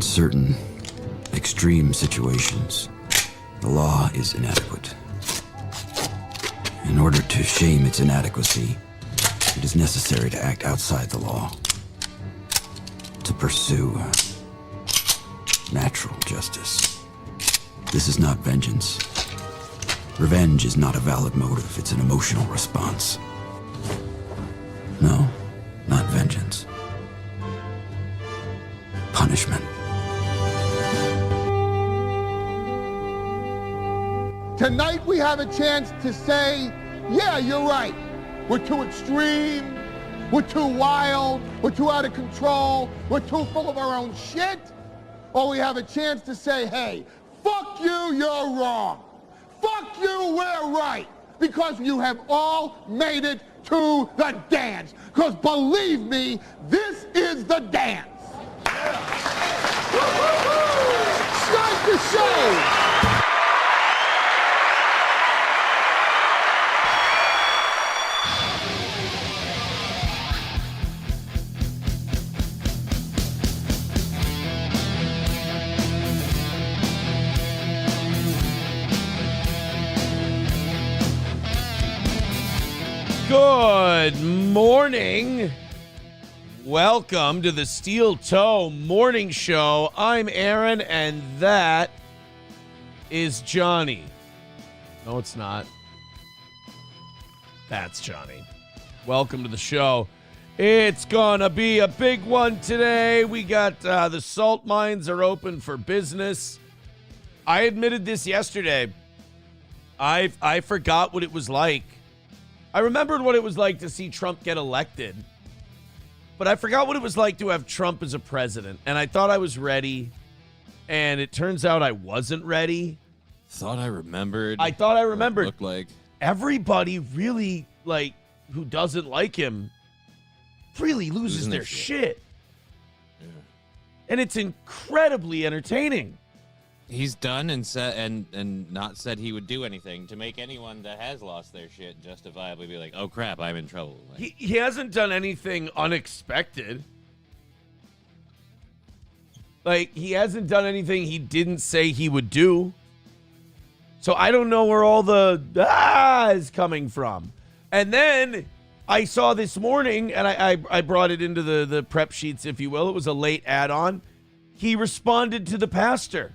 certain extreme situations, the law is inadequate. In order to shame its inadequacy, it is necessary to act outside the law, to pursue natural justice. This is not vengeance. Revenge is not a valid motive, it's an emotional response. No, not vengeance. Punishment. Tonight we have a chance to say, yeah, you're right. We're too extreme, we're too wild, we're too out of control, we're too full of our own shit. Or we have a chance to say, hey, fuck you, you're wrong. Fuck you, we're right. Because you have all made it to the dance. Because believe me, this is the dance. Start the show. Good morning. Welcome to the Steel Toe Morning Show. I'm Aaron, and that is Johnny. No, it's not. That's Johnny. Welcome to the show. It's gonna be a big one today. We got the salt mines are open for business. I admitted this yesterday. I forgot what it was like. I remembered what it was like to see Trump get elected, but I forgot what it was like to have Trump as a president, and I thought I was ready, and it turns out I wasn't ready. Thought I remembered. I thought I remembered. Looked like everybody really, like, who doesn't like him really loses their shit. Yeah. And it's incredibly entertaining. He's done and said and not said he would do anything to make anyone that has lost their shit justifiably be like, oh crap, I'm in trouble. Like, He hasn't done anything unexpected. Like, he hasn't done anything he didn't say he would do. So I don't know where all the is coming from. And then I saw this morning, and I brought it into the prep sheets, if you will. It was a late add-on. He responded to the pastor.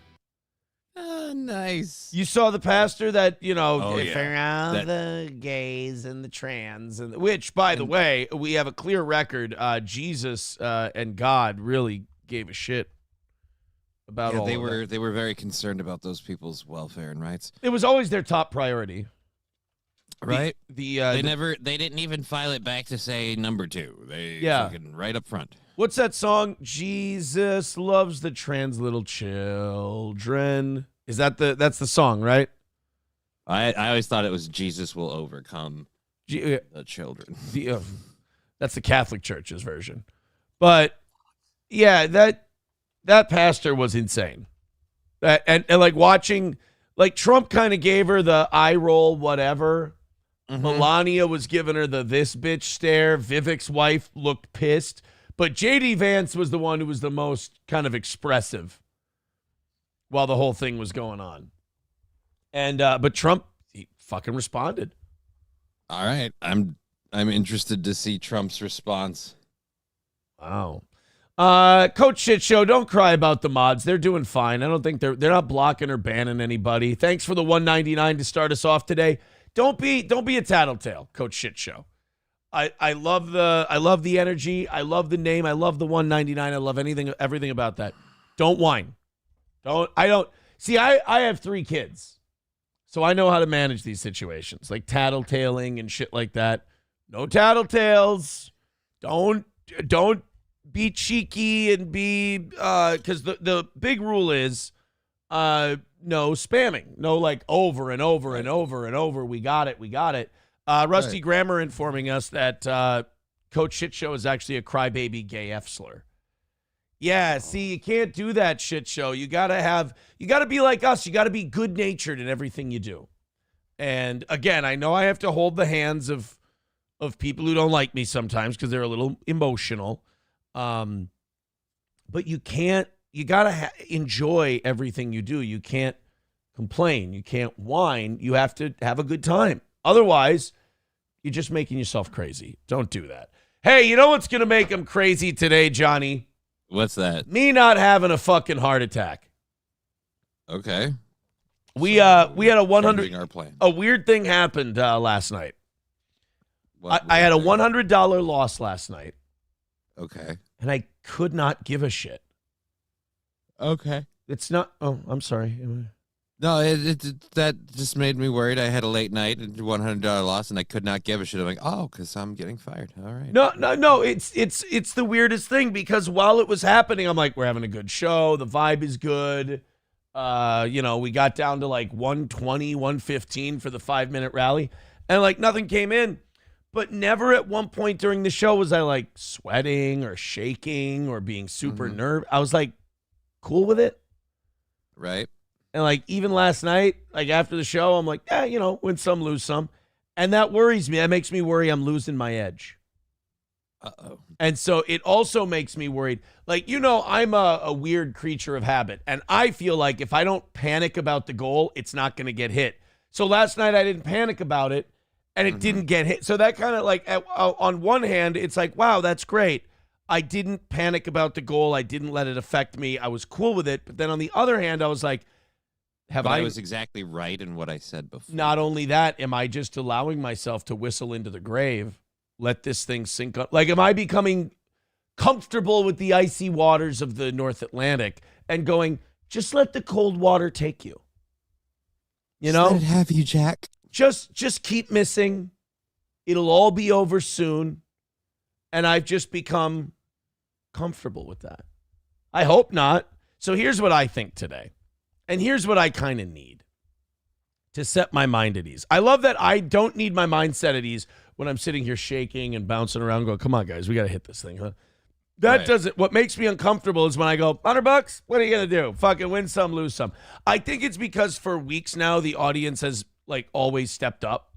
nice. You saw the pastor that, you know, Oh, yeah. for all the gays and the trans, and which, by the way, we have a clear record. Jesus and God really gave a shit about all they of were that. they were very concerned about those people's welfare and rights. It was always their top priority. Right? They Didn't even file it back to say number 2. They fucking right up front. What's that song? Jesus loves the trans little children. Is that's the song, right? I always thought it was Jesus will overcome the children. That's the Catholic Church's version. But yeah, that pastor was insane. And like watching, like Trump kind of gave her the eye roll, whatever. Mm-hmm. Melania was giving her the this bitch stare. Vivek's wife looked pissed. But J.D. Vance was the one who was the most kind of expressive while the whole thing was going on. And but Trump, he fucking responded. All right. I'm interested to see Trump's response. Wow. Coach Shit Show, don't cry about the mods. They're doing fine. I don't think they're not blocking or banning anybody. Thanks for the $1.99 to start us off today. Don't be a tattletale, Coach Shit Show. I love the energy. I love the name. I love the $1.99. I love everything about that. Don't whine. I have 3 kids, so I know how to manage these situations, like tattletaling and shit like that. No tattletales. Don't be cheeky and be because the big rule is no spamming, no like over and over and over and over. We got it. Rusty Grammar informing us that Coach Shit Show is actually a crybaby gay F slur. Yeah, see, you can't do that, Shit Show. You gotta be like us. You gotta be good natured in everything you do. And again, I know I have to hold the hands of people who don't like me sometimes because they're a little emotional. But you can't you gotta enjoy everything you do. You can't complain. You can't whine. You have to have a good time. Otherwise, you're just making yourself crazy. Don't do that. Hey, you know what's gonna make them crazy today, Johnny? What's that? Me not having a fucking heart attack. Okay. We had a 100. Changing our plan. A weird thing happened last night. What I had a weird thing? $100 loss last night, Okay. and I could not give a shit. Okay. It's not. Oh, I'm sorry. No, that just made me worried. I had a late night and $100 loss, and I could not give a shit. I'm like, oh, because I'm getting fired. All right. No. It's the weirdest thing because while it was happening, I'm like, we're having a good show. The vibe is good. We got down to like 120, 115 for the 5-minute rally, and like nothing came in. But never at one point during the show was I like sweating or shaking or being super nervous. I was like cool with it. Right. And like even last night, like after the show, I'm like, win some, lose some. And that worries me. That makes me worry I'm losing my edge. Uh-oh. And so it also makes me worried. Like, I'm a weird creature of habit. And I feel like if I don't panic about the goal, it's not going to get hit. So last night I didn't panic about it and it didn't get hit. So that kind of like, on one hand, it's like, wow, that's great. I didn't panic about the goal. I didn't let it affect me. I was cool with it. But then on the other hand, I was like, I was exactly right in what I said before. Not only that, am I just allowing myself to whistle into the grave? Let this thing sink up. Like, am I becoming comfortable with the icy waters of the North Atlantic and going, just let the cold water take you? You know? Just let it have you, Jack. Just keep missing. It'll all be over soon. And I've just become comfortable with that. I hope not. So here's what I think today. And here's what I kind of need to set my mind at ease. I love that I don't need my mind set at ease when I'm sitting here shaking and bouncing around going, come on, guys, we got to hit this thing, huh? That doesn't, what makes me uncomfortable is when I go, $100, what are you going to do? Fucking win some, lose some. I think it's because for weeks now, the audience has like always stepped up.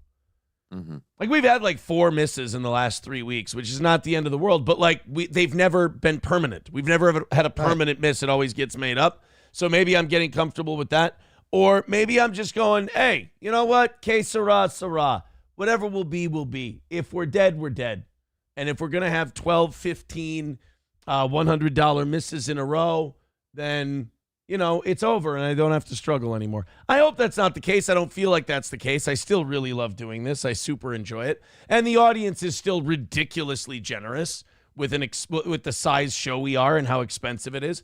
Like we've had like 4 misses in the last 3 weeks, which is not the end of the world, but like they've never been permanent. We've never had a permanent miss. It always gets made up. So maybe I'm getting comfortable with that. Or maybe I'm just going, hey, you know what? Que sera, sera. Whatever will be, will be. If we're dead, we're dead. And if we're going to have 12, 15, $100 misses in a row, then, it's over and I don't have to struggle anymore. I hope that's not the case. I don't feel like that's the case. I still really love doing this. I super enjoy it. And the audience is still ridiculously generous with with the size show we are and how expensive it is.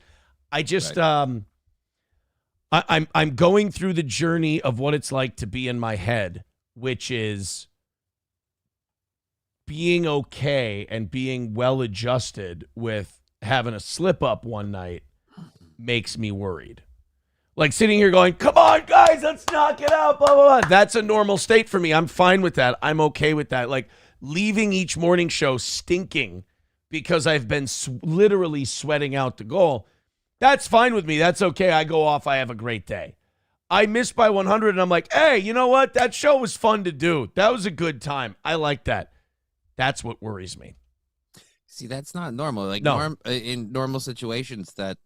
I just, I'm going through the journey of what it's like to be in my head, which is being okay and being well adjusted with having a slip up one night makes me worried. Like sitting here going, come on, guys, let's knock it out, blah, blah, blah. That's a normal state for me. I'm fine with that. I'm okay with that. Like leaving each morning show stinking because I've been literally sweating out the goal. That's fine with me. That's okay. I go off. I have a great day. I missed by 100 and I'm like, hey, you know what? That show was fun to do. That was a good time. I like that. That's what worries me. See, that's not normal. Like No. In normal situations, that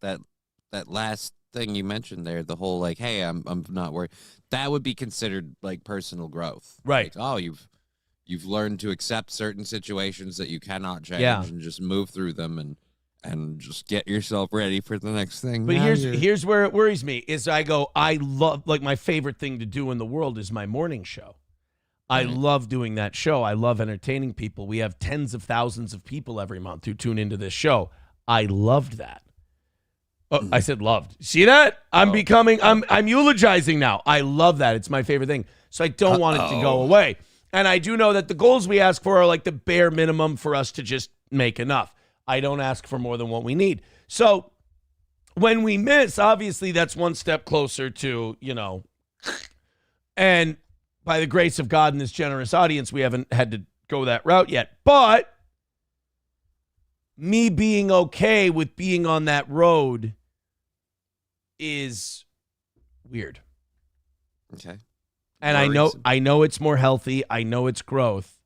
last thing you mentioned there, the whole like, hey, I'm not worried. That would be considered like personal growth. Right. Like, oh, you've learned to accept certain situations that you cannot change and just move through them and just get yourself ready for the next thing. But here's where it worries me is I love, like my favorite thing to do in the world is my morning show. I love doing that show. I love entertaining people. We have tens of thousands of people every month who tune into this show. I loved that. Oh, I said loved. See that? I'm eulogizing now. I love that. It's my favorite thing. So I don't want it to go away. And I do know that the goals we ask for are like the bare minimum for us to just make enough. I don't ask for more than what we need. So when we miss, obviously that's one step closer to, and by the grace of God and this generous audience, we haven't had to go that route yet. But me being okay with being on that road is weird. Okay. And I know it's more healthy. I know it's growth,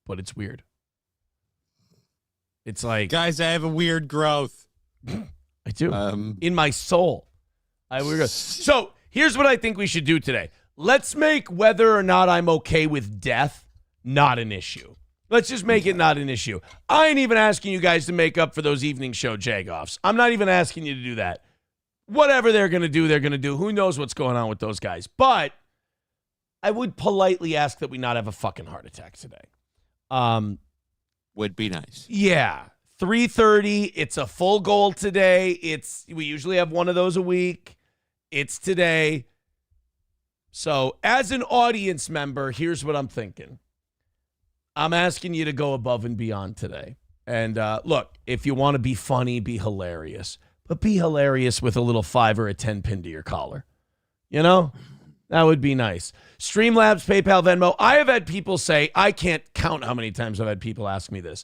but it's weird. It's like, guys, I have a weird growth. I do. In my soul. So here's what I think we should do today. Let's make whether or not I'm okay with death not an issue. Let's just make it not an issue. I ain't even asking you guys to make up for those evening show jagoffs. I'm not even asking you to do that. Whatever they're going to do, they're going to do. Who knows what's going on with those guys? But I would politely ask that we not have a fucking heart attack today. Would be nice. Yeah. 3:30. It's a full goal today. We usually have one of those a week. It's today. So as an audience member, here's what I'm thinking. I'm asking you to go above and beyond today. And look, if you want to be funny, be hilarious. But be hilarious with a little 5 or a 10 pin to your collar. You know? That would be nice. Streamlabs, PayPal, Venmo. I have had people say, I can't count how many times I've had people ask me this.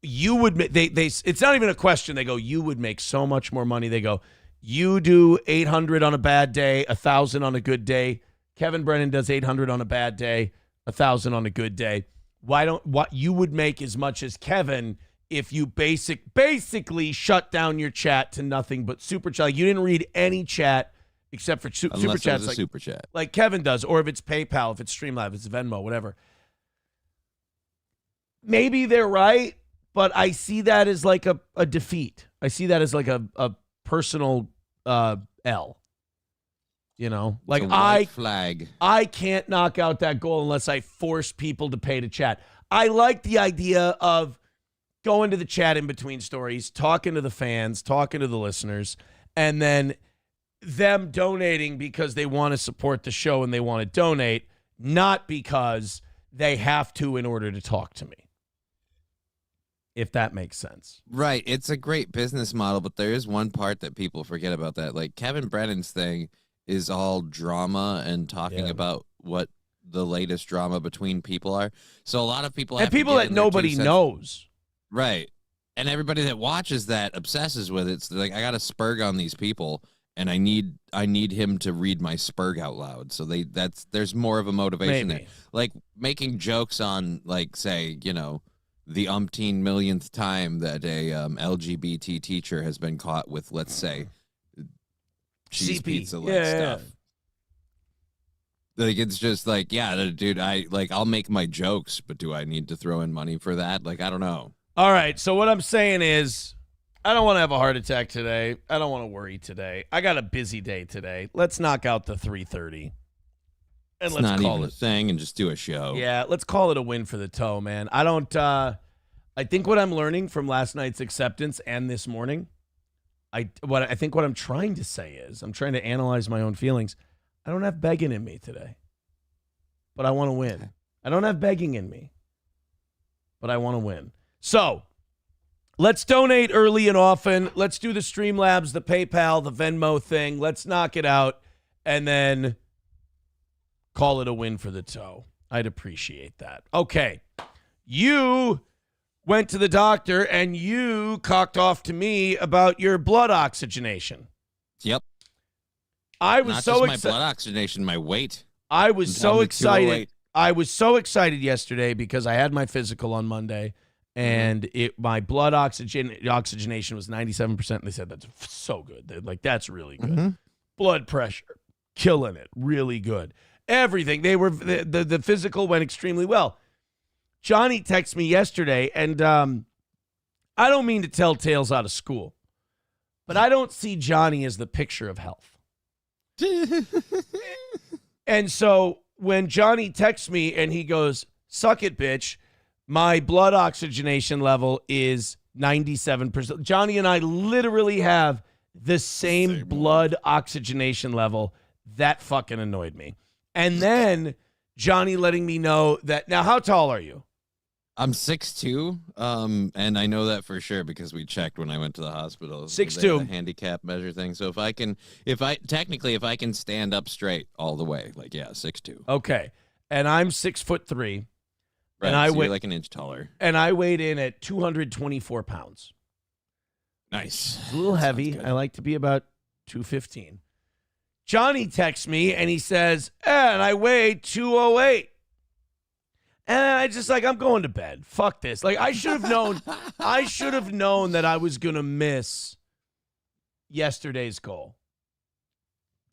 You would, it's not even a question. They go, you would make so much more money. They go, you do 800 on a bad day, 1,000 on a good day. Kevin Brennan does 800 on a bad day, 1,000 on a good day. What you would make as much as Kevin if you basically shut down your chat to nothing but super chat. Like you didn't read any chat except for super chats, like super chat, like Kevin does, or if it's PayPal, if it's Streamlabs, if it's Venmo, whatever. Maybe they're right, but I see that as like a defeat. I see that as like a personal L. You know, like I can't knock out that goal unless I force people to pay to chat. I like the idea of going to the chat in between stories, talking to the fans, talking to the listeners, and then them donating because they want to support the show and they want to donate, not because they have to in order to talk to me. If that makes sense. Right. It's a great business model, but there is one part that people forget about that. Like Kevin Brennan's thing is all drama and talking about what the latest drama between people are. So a lot of people have people that nobody knows. Right. And everybody that watches that obsesses with it. It's like, I got to spurg on these people, and I need him to read my spurg out loud. So there's more of a motivation there. Like making jokes on, like, say, you know, the umpteen millionth time that a LGBT teacher has been caught with, let's say, cheese pizza stuff. Like, it's just like, yeah, dude, I'll make my jokes, but do I need to throw in money for that? Like, I don't know. All right, so what I'm saying is, I don't want to have a heart attack today. I don't want to worry today. I got a busy day today. Let's knock out the 3:30. And let's call it a thing and just do a show. Yeah, let's call it a win for the toe, man. I think what I'm learning from last night's acceptance and this morning, I think what I'm trying to say is, I'm trying to analyze my own feelings. I don't have begging in me today, but I want to win. I don't have begging in me, but I want to win. So let's donate early and often. Let's do the Streamlabs, the PayPal, the Venmo thing. Let's knock it out and then call it a win for the toe. I'd appreciate that. Okay. You went to the doctor and you cocked off to me about your blood oxygenation. Yep. I was Not so just my excited. blood oxygenation, my weight. I was so excited. I was so excited yesterday because I had my physical on Monday and my blood oxygenation was 97%. And they said, that's so good. They're like, that's really good. Blood pressure, killing it. Really good. Everything. The physical went extremely well. Johnny texted me yesterday, and I don't mean to tell tales out of school, but I don't see Johnny as the picture of health. And so when Johnny texts me and he goes, suck it, bitch, my blood oxygenation level is 97%. Johnny and I literally have the same blood oxygenation level. That fucking annoyed me. And then Johnny letting me know that, now how tall are you? I'm 6'2", and I know that for sure because we checked when I went to the hospital. 6'2", the handicap measure thing. So if I can stand up straight all the way, like 6'2". Okay, and I'm 6'3", right? And I so weigh you're like an inch taller, and I weighed in at 224 pounds. Nice, It's a little heavy. I like to be about 215. Johnny texts me and he says, and I weighed 208. And I just I'm going to bed. Fuck this. Like, I should have known that I was going to miss yesterday's goal.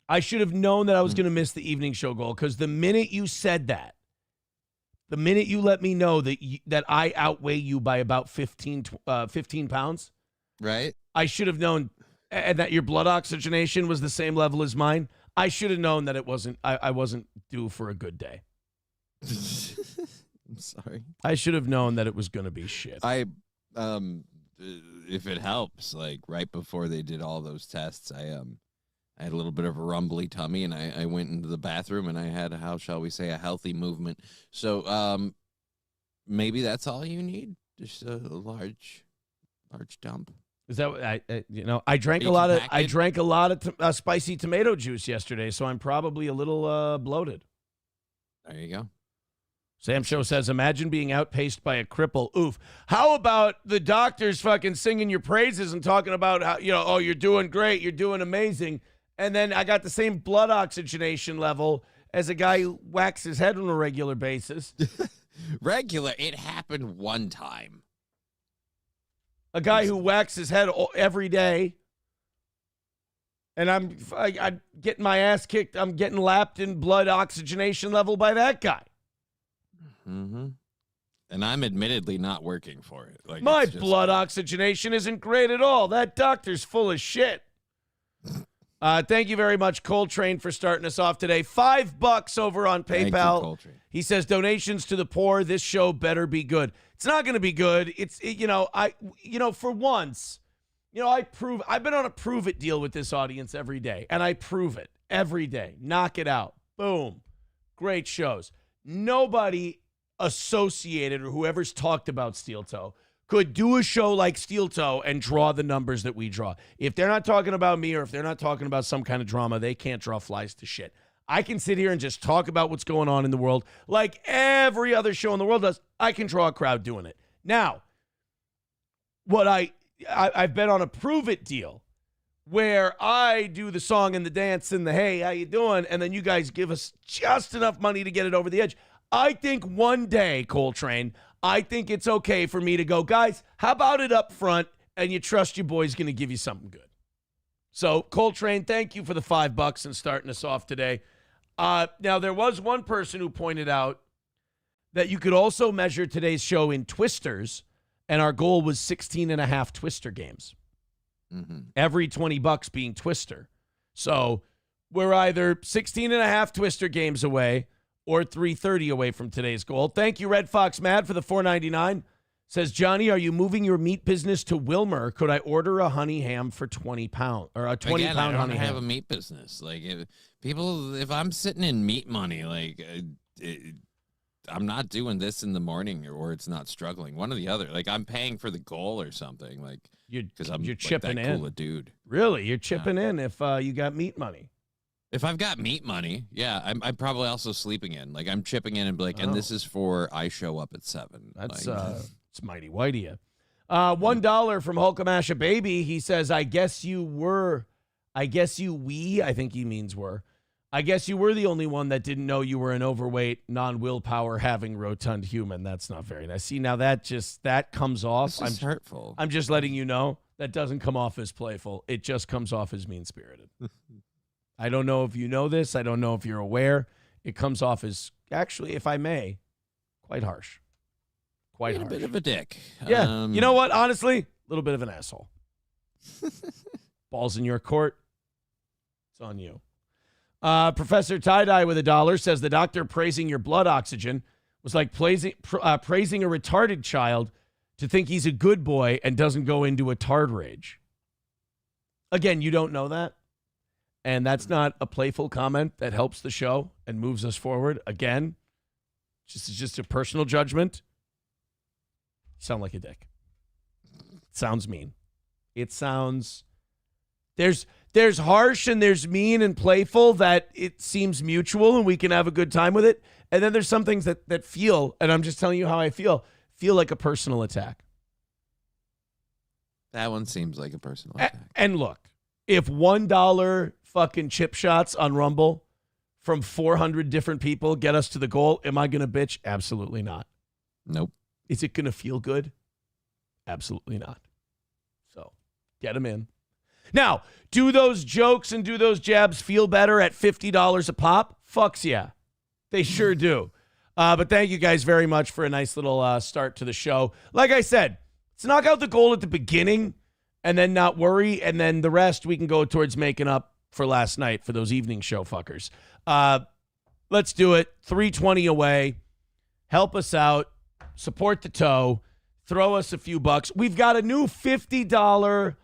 I should have known that I was going to miss the evening show goal because the minute you said that, the minute you let me know that I outweigh you by about 15 pounds, right? I should have known, and that your blood oxygenation was the same level as mine. I should have known that it wasn't. I wasn't due for a good day. I'm sorry. I should have known that it was going to be shit. If it helps, like right before they did all those tests, I had a little bit of a rumbly tummy, and I went into the bathroom, and I had, how shall we say, a healthy movement. So maybe that's all you need, just a large dump. Is that what I drank a lot of spicy tomato juice yesterday, so I'm probably a little bloated. There you go. Sam Show says, imagine being outpaced by a cripple. Oof. How about the doctors fucking singing your praises and talking about how, oh, you're doing great, you're doing amazing. And then I got the same blood oxygenation level as a guy who whacks his head on a regular basis. Regular? It happened one time. A guy who whacks his head every day. And I'm getting my ass kicked. I'm getting lapped in blood oxygenation level by that guy. Mm-hmm. And I'm admittedly not working for it. Like, my blood oxygenation isn't great at all. That doctor's full of shit. Thank you very much, Coltrane, for starting us off today. $5 over on PayPal. Thank you, he says donations to the poor. This show better be good. It's not going to be good. For once, I've been on a prove it deal with this audience every day, and I prove it every day. Knock it out. Boom. Great shows. Nobody associated or whoever's talked about Steel Toe could do a show like Steel Toe and draw the numbers that we draw. If they're not talking about me or if they're not talking about some kind of drama, they can't draw flies to shit. I can sit here and just talk about what's going on in the world like every other show in the world does. I can draw a crowd doing it. Now, what I've been on a prove it deal where I do the song and the dance and the hey, how you doing? And then you guys give us just enough money to get it over the edge. I think one day, Coltrane, I think it's okay for me to go, guys, how about it up front and you trust your boy's going to give you something good. So, Coltrane, thank you for the $5 and starting us off today. Now, there was one person who pointed out that you could also measure today's show in twisters, and our goal was 16.5 twister games. Mm-hmm. Every $20 being twister. So, we're either 16.5 twister games away or 330 away from today's goal. Thank you, Red Fox Mad, for the $4.99. Says, Johnny, are you moving your meat business to Wilmer? Could I order a honey ham for 20 pound or a 20 Again, pound I don't honey ham? have a meat business. Like if I'm sitting in meat money, like I'm not doing this in the morning or it's not struggling. One or the other. Like I'm paying for the goal or something. Like because you're chipping that in. Cool a dude. Really, you're chipping in if you got meat money. If I've got meat money, yeah, I'm probably also sleeping in. Like I'm chipping in and be like, and this is for I show up at 7. That's like, it's mighty white of you. $1 from Hulkamasha Baby. He says, I guess you I think he means were. I guess you were the only one that didn't know you were an overweight, non-willpower having rotund human. That's not very nice. See, now that comes off. This is hurtful. I'm just letting you know that doesn't come off as playful. It just comes off as mean-spirited. I don't know if you know this. I don't know if you're aware. It comes off as, actually, if I may, quite harsh. Quite harsh. A bit of a dick. Yeah. You know what? Honestly, a little bit of an asshole. Ball's in your court. It's on you. Professor Tie-Dye with $1 says the doctor praising your blood oxygen was like praising a retarded child to think he's a good boy and doesn't go into a tard rage. Again, you don't know that. And that's not a playful comment that helps the show and moves us forward. Again, just a personal judgment. You sound like a dick. It sounds mean. It sounds... There's harsh and there's mean and playful that it seems mutual and we can have a good time with it. And then there's some things that feel, and I'm just telling you how I feel like a personal attack. That one seems like a personal attack. And look, if $1 fucking chip shots on Rumble from 400 different people get us to the goal, am I going to bitch? Absolutely not. Nope. Is it going to feel good? Absolutely not. So get them in. Now, do those jokes and do those jabs feel better at $50 a pop? Fucks yeah. They sure do. But thank you guys very much for a nice little start to the show. Like I said, let's knock out the goal at the beginning and then not worry, and then the rest we can go towards making up for last night for those evening show fuckers. Let's do it. 320 away. Help us out. Support the toe. Throw us a few bucks. We've got a new $50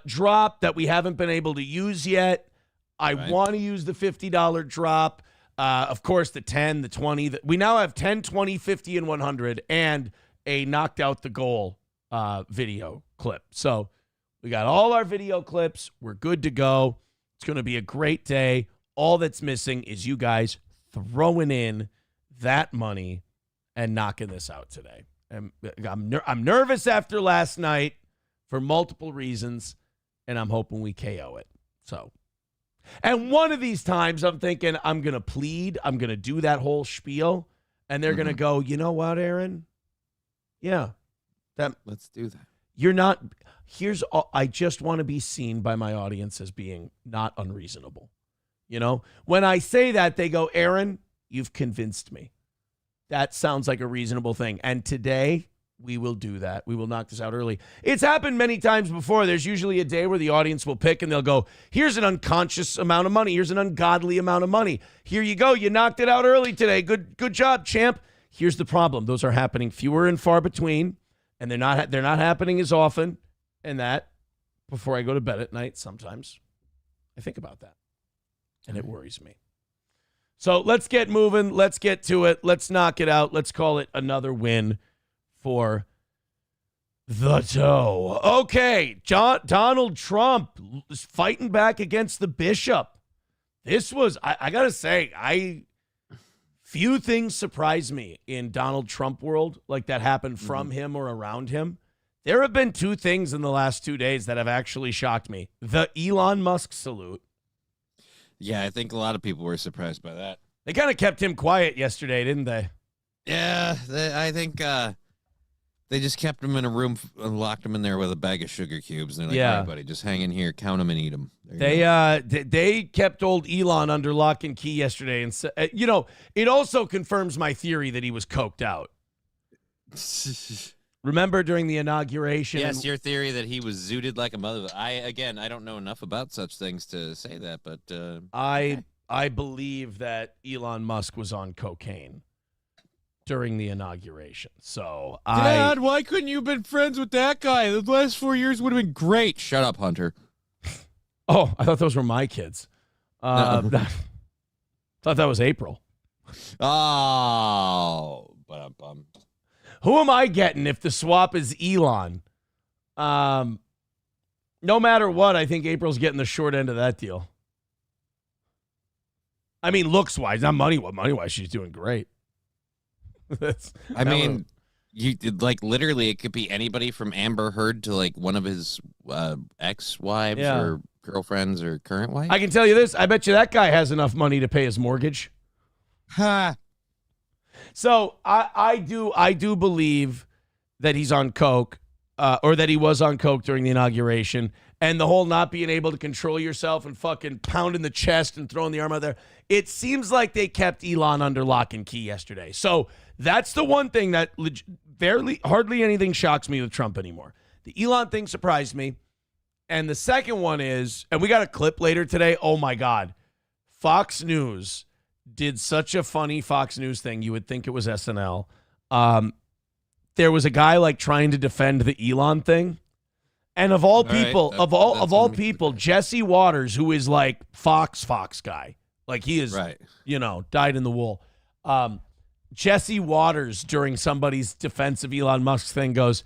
drop that we haven't been able to use yet. I want to use the $50 drop. Of course, the 10, the 20. We now have 10, 20, 50, and 100, and a knocked out the goal video clip. So we got all our video clips. We're good to go. It's going to be a great day. All that's missing is you guys throwing in that money and knocking this out today. And I'm nervous after last night for multiple reasons, and I'm hoping we KO it. So, and one of these times I'm thinking I'm going to plead. I'm going to do that whole spiel, and they're going to go, you know what, Aaron? Yeah. Let's do that. You're not, here's all, I just want to be seen by my audience as being not unreasonable. You know, when I say that, they go, Aaron, you've convinced me. That sounds like a reasonable thing. And today we will do that. We will knock this out early. It's happened many times before. There's usually a day where the audience will pick and they'll go, here's an unconscious amount of money. Here's an ungodly amount of money. Here you go. You knocked it out early today. Good job, champ. Here's the problem. Those are happening fewer and far between, and they're not happening as often. And that, before I go to bed at night, sometimes I think about that, and it worries me. So let's get moving. Let's get to it. Let's knock it out. Let's call it another win for the toe. Okay, Donald Trump is fighting back against the bishop. This was, I got to say, few things surprise me in Donald Trump world like that happened from him or around him. There have been two things in the last 2 days that have actually shocked me. The Elon Musk salute. Yeah, I think a lot of people were surprised by that. They kind of kept him quiet yesterday, didn't they? Yeah, I think they just kept him in a room and locked him in there with a bag of sugar cubes. And they're like, all right, buddy, just hang in here, count them and eat them. They kept old Elon under lock and key yesterday. And, you know, it also confirms my theory that he was coked out. Remember during the inauguration? Yes, your theory that he was zooted like a mother. I don't know enough about such things to say that, but I believe that Elon Musk was on cocaine during the inauguration. So Dad, why couldn't you have been friends with that guy? The last 4 years would have been great. Shut up, Hunter. Oh, I thought those were my kids. Thought that was April. Oh, but Who am I getting if the swap is Elon? No matter what, I think April's getting the short end of that deal. I mean, looks-wise, not money-wise. Money-wise, she's doing great. You like literally, it could be anybody from Amber Heard to like one of his ex-wives or girlfriends or current wife. I can tell you this. I bet you that guy has enough money to pay his mortgage. Ha. So I do believe that he's on coke, or that he was on coke during the inauguration, and the whole not being able to control yourself and fucking pounding the chest and throwing the arm out there. It seems like they kept Elon under lock and key yesterday. So that's the one thing that hardly anything shocks me with Trump anymore. The Elon thing surprised me, and the second one is, and we got a clip later today. Oh my God, Fox News did such a funny Fox News thing. You would think it was SNL. There was a guy like trying to defend the Elon thing. And of all people, of all people, Jesse Waters, who is like Fox guy, like he is, dyed in the wool. Jesse Waters during somebody's defense of Elon Musk's thing goes,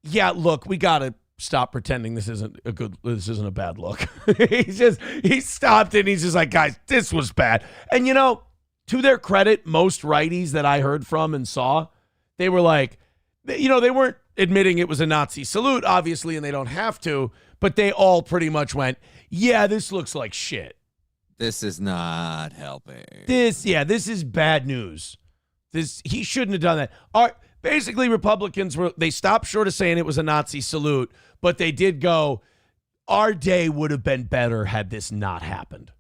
yeah, look, we got to stop pretending this isn't a bad look. he stopped it and he's just like, guys, this was bad. And to their credit, most righties that I heard from and saw, they were like, they weren't admitting it was a Nazi salute, obviously, and they don't have to, but they all pretty much went, yeah, this looks like shit. This is not helping. This is bad news. He shouldn't have done that. Basically, Republicans they stopped short of saying it was a Nazi salute, but they did go, our day would have been better had this not happened.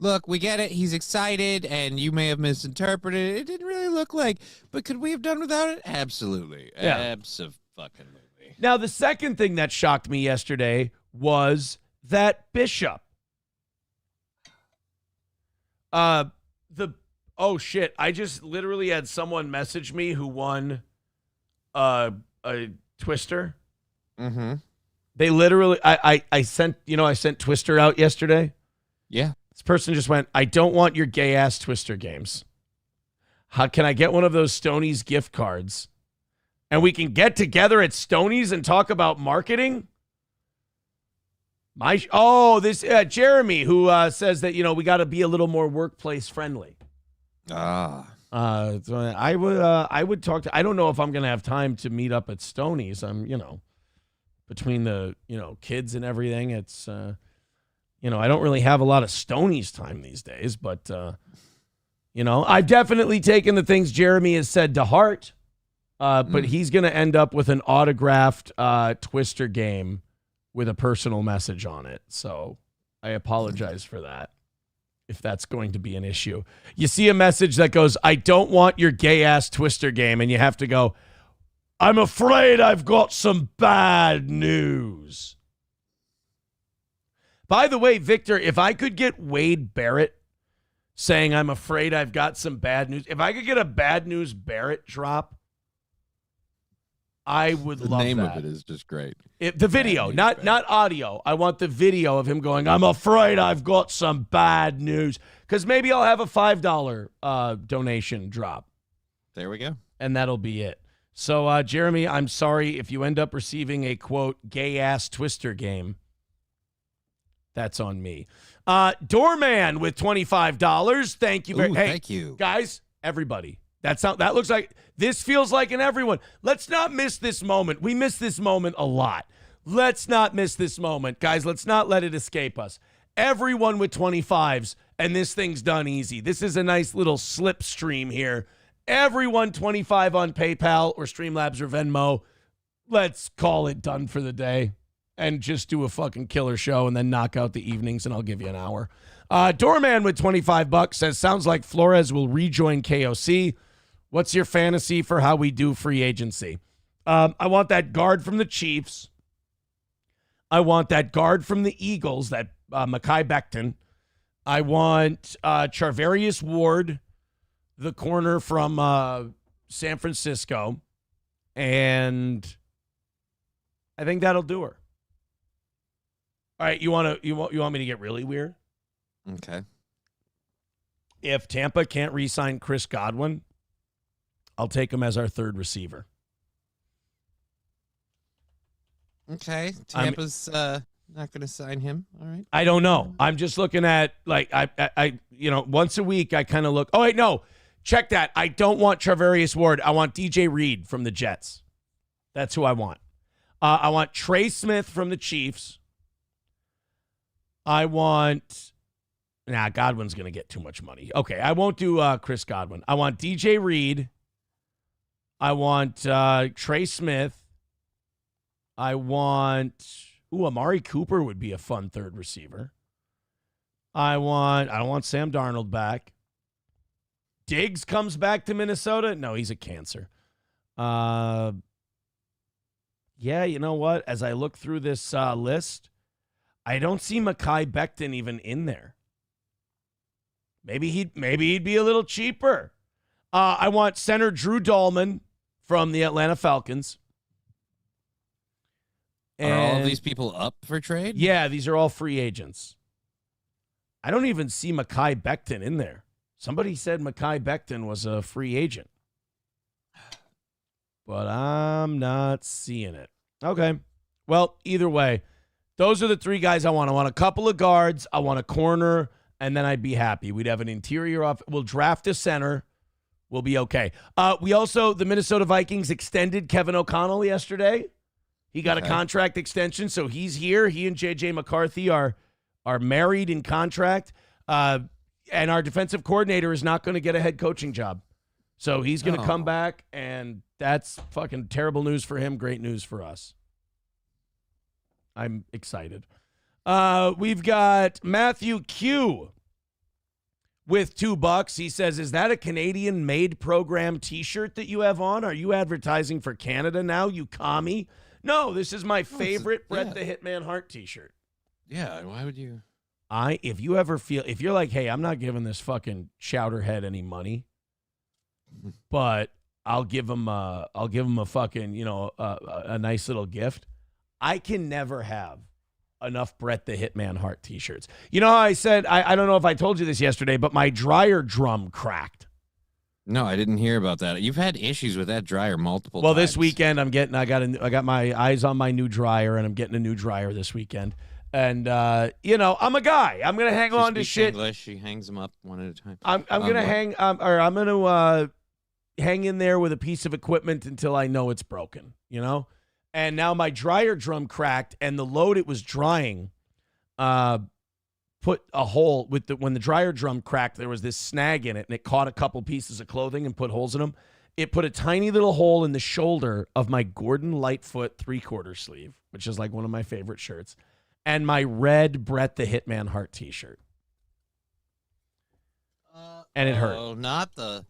Look, we get it. He's excited, and you may have misinterpreted it. It didn't really look like, but could we have done without it? Absolutely. Yeah. Abso-fucking-lutely. Now, the second thing that shocked me yesterday was that Bishop. Oh shit! I just literally had someone message me who won a Twister. Mm-hmm. They literally, I sent Twister out yesterday. Yeah. This person just went, I don't want your gay ass Twister games. How can I get one of those Stoney's gift cards? And we can get together at Stoney's and talk about marketing? Jeremy, who says that, we got to be a little more workplace friendly. Ah. So I would talk to, I don't know if I'm going to have time to meet up at Stoney's. I'm, between the, kids and everything, it's, I don't really have a lot of Stoney's time these days, but, I've definitely taken the things Jeremy has said to heart, but he's going to end up with an autographed Twister game with a personal message on it. So I apologize for that, if that's going to be an issue. You see a message that goes, I don't want your gay-ass Twister game, and you have to go, I'm afraid I've got some bad news. By the way, Victor, if I could get Wade Barrett saying I'm afraid I've got some bad news, if I could get a bad news Barrett drop, I would love that. The name of it is just great. The video, not audio. I want the video of him going, I'm afraid I've got some bad news. Because maybe I'll have a $5 donation drop. There we go. And that'll be it. So, Jeremy, I'm sorry if you end up receiving a, quote, gay-ass Twister game. That's on me. Doorman with $25. Thank you very much. Hey, thank you. Guys, everybody. That looks like, this feels like an everyone. Let's not miss this moment. We miss this moment a lot. Let's not miss this moment. Guys, let's not let it escape us. Everyone with 25s, and this thing's done easy. This is a nice little slipstream here. Everyone 25 on PayPal or Streamlabs or Venmo. Let's call it done for the day. And just do a fucking killer show and then knock out the evenings, and I'll give you an hour. Doorman with $25 says, sounds like Flores will rejoin KOC. What's your fantasy for how we do free agency? I want that guard from the Chiefs. I want that guard from the Eagles, that Mekhi Becton. I want Charvarius Ward, the corner from San Francisco. And I think that'll do her. All right, you want me to get really weird? Okay. If Tampa can't re-sign Chris Godwin, I'll take him as our third receiver. Okay. Tampa's not going to sign him. All right. I don't know. I'm just looking at, like, I once a week I kind of look. Oh, wait, no. Check that. I don't want Charvarius Ward. I want DJ Reed from the Jets. That's who I want. I want Trey Smith from the Chiefs. I want... Godwin's going to get too much money. Okay, I won't do Chris Godwin. I want DJ Reed. I want Trey Smith. I want... Amari Cooper would be a fun third receiver. I don't want Sam Darnold back. Diggs comes back to Minnesota? No, he's a cancer. Yeah, you know what? As I look through this list, I don't see Mekhi Becton even in there. Maybe he'd be a little cheaper. I want center Drew Dahlman from the Atlanta Falcons. Are all of these people up for trade? Yeah, these are all free agents. I don't even see Mekhi Becton in there. Somebody said Mekhi Becton was a free agent. But I'm not seeing it. Okay. Well, either way, those are the three guys I want. I want a couple of guards. I want a corner, and then I'd be happy. We'd have an interior off. We'll draft a center. We'll be okay. The Minnesota Vikings extended Kevin O'Connell yesterday. He got a contract extension, so he's here. He and J.J. McCarthy are married in contract. And our defensive coordinator is not going to get a head coaching job. So he's going to come back, and that's fucking terrible news for him, great news for us. I'm excited. We've got Matthew Q with $2. He says, is that a Canadian-made program T-shirt that you have on? Are you advertising for Canada now, you commie? No, this is my favorite Bret the Hitman Hart T-shirt. Yeah, why would you? If you're like, hey, I'm not giving this fucking chowderhead any money, but I'll give him a fucking, a nice little gift. I can never have enough Bret the Hitman Hart T-shirts. You know how I said, I don't know if I told you this yesterday, but my dryer drum cracked. No, I didn't hear about that. You've had issues with that dryer multiple times. Well, this weekend I got my eyes on my new dryer, and I'm getting a new dryer this weekend. And I'm a guy. I'm gonna hang on to shit. English. She hangs them up one at a time. I'm gonna hang in there with a piece of equipment until I know it's broken. And now my dryer drum cracked, and the load it was drying, put a hole when the dryer drum cracked. There was this snag in it, and it caught a couple pieces of clothing and put holes in them. It put a tiny little hole in the shoulder of my Gordon Lightfoot 3/4 sleeve, which is like one of my favorite shirts, and my red Bret the Hitman Hart T-shirt. And it hurt. Oh, not the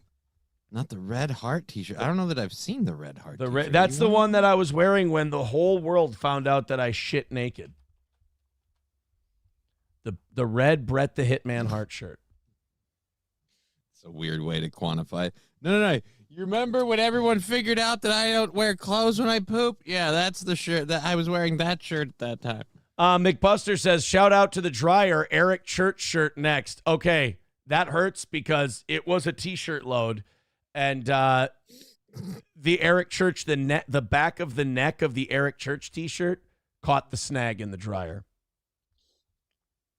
Red Heart T-shirt. I don't know that I've seen the Red Heart T-shirt. That's the one that I was wearing when the whole world found out that I shit naked. The red Bret the Hitman Hart shirt. It's a weird way to quantify. No. You remember when everyone figured out that I don't wear clothes when I poop? Yeah, that's the shirt. That I was wearing that shirt at that time. McBuster says, shout out to the dryer, Eric Church shirt next. Okay, that hurts because it was a T-shirt load. And the Eric Church, the back of the neck of the Eric Church T-shirt caught the snag in the dryer.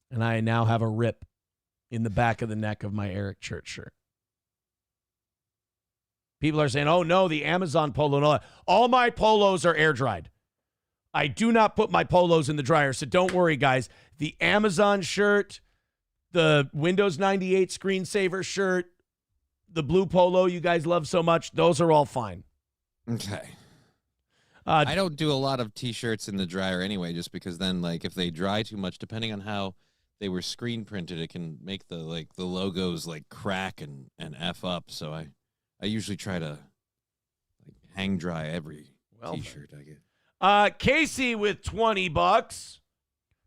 And I now have a rip in the back of the neck of my Eric Church shirt. People are saying, oh, no, the Amazon polo. No, all my polos are air dried. I do not put my polos in the dryer, so don't worry, guys. The Amazon shirt, the Windows 98 screensaver shirt, the blue polo you guys love so much, those are all fine. Okay. I don't do a lot of T-shirts in the dryer anyway, just because then, like, if they dry too much, depending on how they were screen printed, it can make the logos like crack and F up. So I usually try to hang dry every T-shirt I get. Casey with $20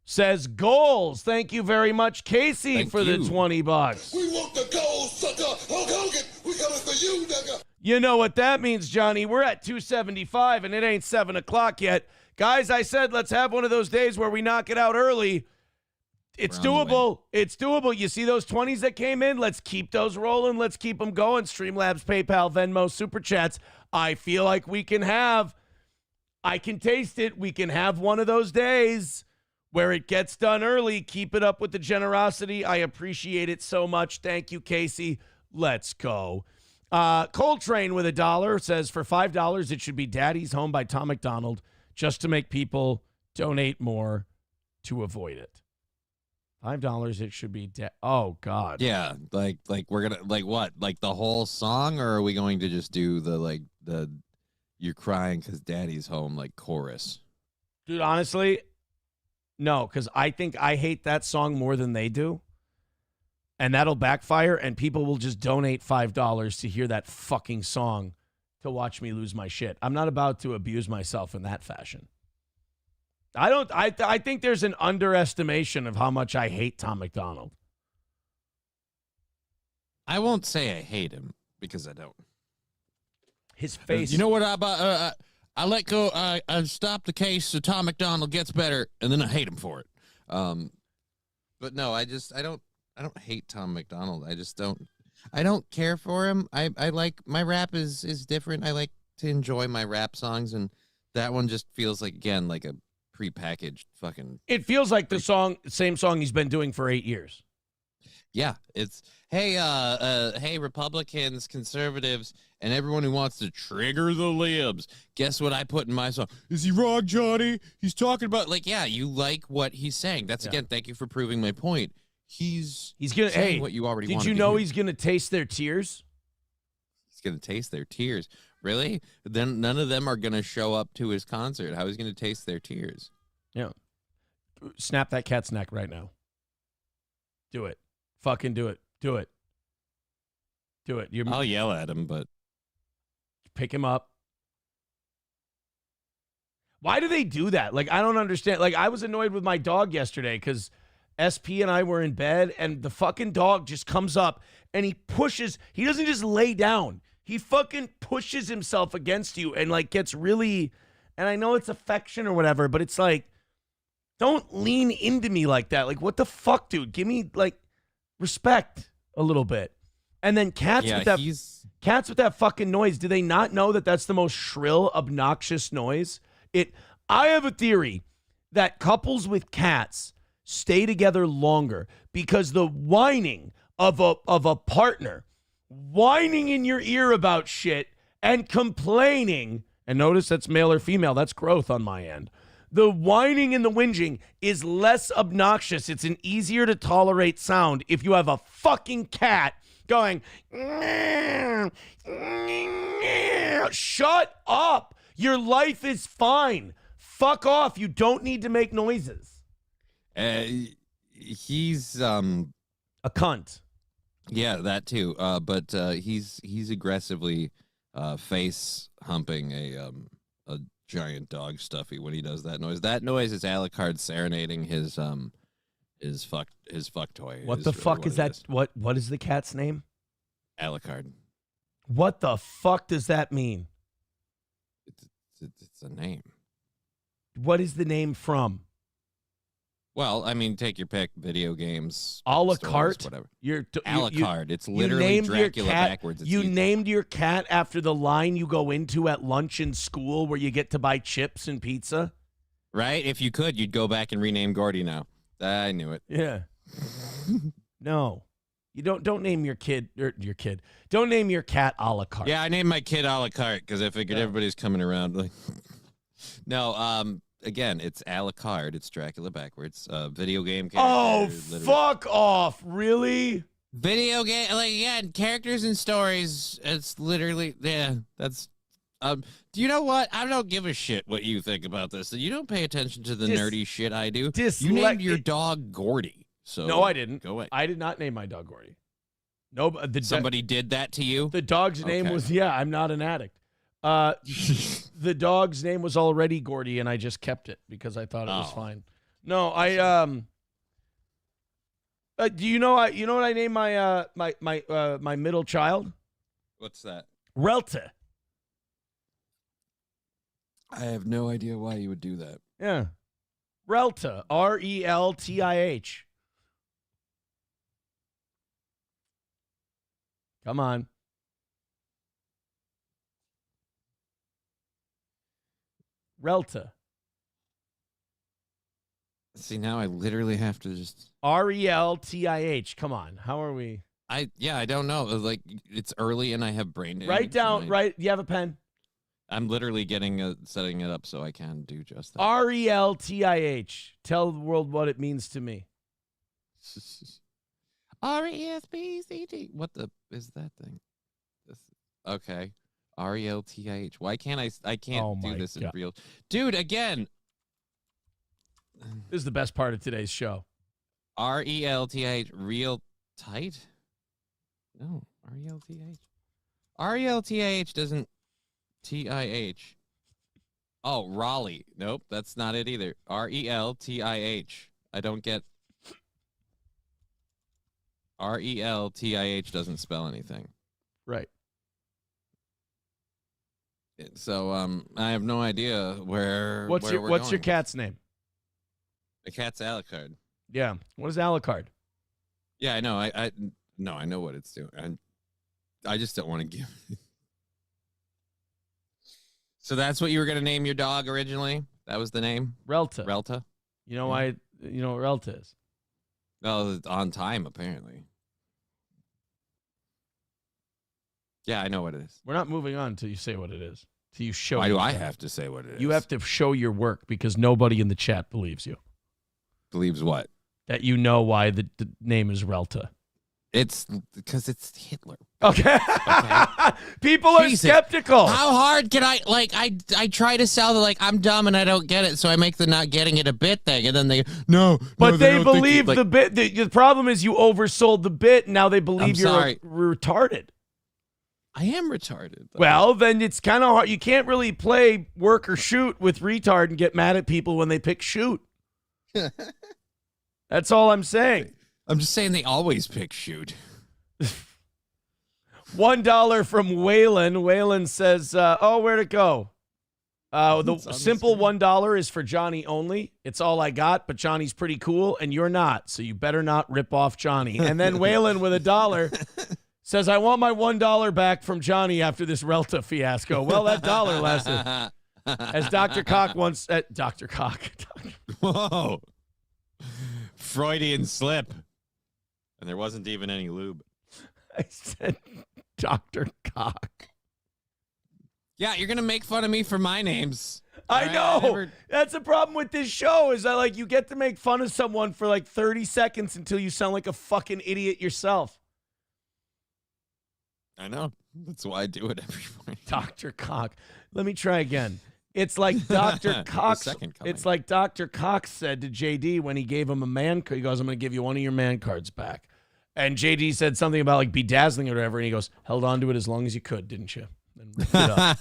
says goals. Thank you very much, Casey, the $20. We want the goals, sucker. Hulk Hogan, we coming for you, nigga. You know what that means, Johnny. We're at 275, and it ain't 7 o'clock yet. Guys, I said let's have one of those days where we knock it out early. It's doable. It's doable. You see those 20s that came in? Let's keep those rolling. Let's keep them going. Streamlabs, PayPal, Venmo, Super Chats. I feel like I can taste it. We can have one of those days where it gets done early. Keep it up with the generosity. I appreciate it so much. Thank you, Casey. Let's go. Coltrane with $1 says for $5, it should be Daddy's Home by Tom McDonald just to make people donate more to avoid it. $5, it should be oh God. Yeah, like we're gonna what? Like the whole song, or are we going to just do the you're crying because Daddy's home like chorus? Dude, honestly, no, because I think I hate that song more than they do. And that'll backfire, and people will just donate $5 to hear that fucking song to watch me lose my shit. I'm not about to abuse myself in that fashion. I think there's an underestimation of how much I hate Tom McDonald. I won't say I hate him because I don't. His face. You know what about I let go. I stopped the case so Tom McDonald gets better, and then I hate him for it. But no, I don't hate Tom McDonald. I don't care for him. I like my rap is different. I like to enjoy my rap songs, and that one just feels like, again, like a prepackaged fucking. It feels like the same song he's been doing for 8 years. Yeah, it's hey Republicans, conservatives, and everyone who wants to trigger the libs. Guess what I put in my song? Is he wrong, Johnny? He's talking about yeah, you like what he's saying. That's again, thank you for proving my point. He's gonna say what you already wanted. Did you know he's gonna taste their tears? He's gonna taste their tears. Really? Then none of them are gonna show up to his concert. How is he gonna taste their tears? Yeah. snap that cat's neck right now. Do it. Fucking do it. Do it. Do it. I'll yell at him, but pick him up. Why do they do that? Like, I don't understand. Like, I was annoyed with my dog yesterday because SP and I were in bed, and the fucking dog just comes up and he doesn't just lay down. He fucking pushes himself against you and, like, gets really, and I know it's affection or whatever, but it's like, don't lean into me like that. Like, what the fuck, dude? Give me, like, respect a little bit. And then cats with that fucking noise, do they not know that that's the most shrill, obnoxious noise? I have a theory that couples with cats stay together longer because the whining of a partner, whining in your ear about shit and complaining, and notice that's male or female, that's growth on my end. The whining and the whinging is less obnoxious. It's an easier to tolerate sound if you have a fucking cat going, shut up. Your life is fine. Fuck off. You don't need to make noises. He's a cunt. Yeah, that too. But he's aggressively face humping a giant dog stuffy when he does that noise. That noise is Alucard serenading his fuck toy. What the fuck is that? What is the cat's name? Alucard. What the fuck does that mean? It's a name. What is the name from? Well, I mean, take your pick. Video games, a la carte, whatever. A la carte. It's literally Dracula backwards. You named your cat after the line you go into at lunch in school where you get to buy chips and pizza. Right? If you could, you'd go back and rename Gordy now. I knew it. Yeah. No. You don't name your kid. Don't name your cat a la carte. Yeah, I named my kid a la carte because I figured everybody's coming around. Like, no, again, it's a la carte. It's Dracula backwards. Video game character. Oh, fuck off! Really? Video game, like, yeah, characters and stories. It's literally, yeah. That's. Do you know what? I don't give a shit what you think about this. You don't pay attention to the nerdy shit I do. You named your dog Gordy. So no, I didn't. Go away. I did not name my dog Gordy. No, somebody did that to you. The dog's name was I'm not an addict. The dog's name was already Gordy, and I just kept it because I thought it was fine. No, do you know what I named my my middle child? What's that? Relta. I have no idea why you would do that. Yeah, Relta. RELTIH. Come on. Relta. See, now I literally have to just RELTIH. Come on. How are we? I don't know. Like, it's early and I have brain damage. Write down, you have a pen? I'm literally setting it up so I can do just that. RELTIH. Tell the world what it means to me. RESPCT. What the is that thing? Okay. RELTIH. Why can't I can't do this in real. Dude, again. This is the best part of today's show. RELTIH. Real tight? No. RELTIH. RELTIH doesn't TIH. Oh, Raleigh. Nope, that's not it either. RELTIH. I don't get RELTIH doesn't spell anything. Right. So I have no idea where what's your cat's name? The cat's Alucard. Yeah. What is Alucard? Yeah, I know. I know what it's doing. I just don't want to give it. So that's what you were going to name your dog originally? That was the name? Relta. Relta? You know why? You know what Relta is? Oh, it's on time, apparently. Yeah, I know what it is. We're not moving on until you say what it is. Till you show. Why do I have to say what it is? You have to show your work because nobody in the chat believes you. Believes what? That you know why the name is Relta. It's because it's Hitler. Okay. People are Jesus. skeptical. How hard can I, like, I try to sell the, like, I'm dumb and I don't get it, so I make the not getting it a bit thing, and then they, but they don't think believe like, the bit. The problem is you oversold the bit, and now they believe I'm you're sorry. retarded. I am retarded. Though. Well, then it's kind of hard. You can't really play work or shoot with retard and get mad at people when they pick shoot. That's all I'm saying. I'm just saying they always pick shoot. $1 from Waylon. Waylon says, where'd it go? The simple $1 is for Johnny only. It's all I got, but Johnny's pretty cool, and you're not, so you better not rip off Johnny. And then Waylon with $1 says, I want my $1 back from Johnny after this Relta fiasco. Well, that dollar lasted. As Dr. Cock once... Dr. Cock. Whoa. Freudian slip. And there wasn't even any lube. I said Dr. Cock. Yeah, you're going to make fun of me for my names. I Right? know. That's the problem with this show is that, like, you get to make fun of someone for, like, 30 seconds until you sound like a fucking idiot yourself. I know. That's why I do it every morning. Dr. Cock. Let me try again. It's like Dr. Cox. It's like Dr. Cox said to JD when he gave him a man card. He goes, I'm going to give you one of your man cards back. And JD said something about like bedazzling or whatever. And he goes, held on to it as long as you could, didn't you? And ripped it up.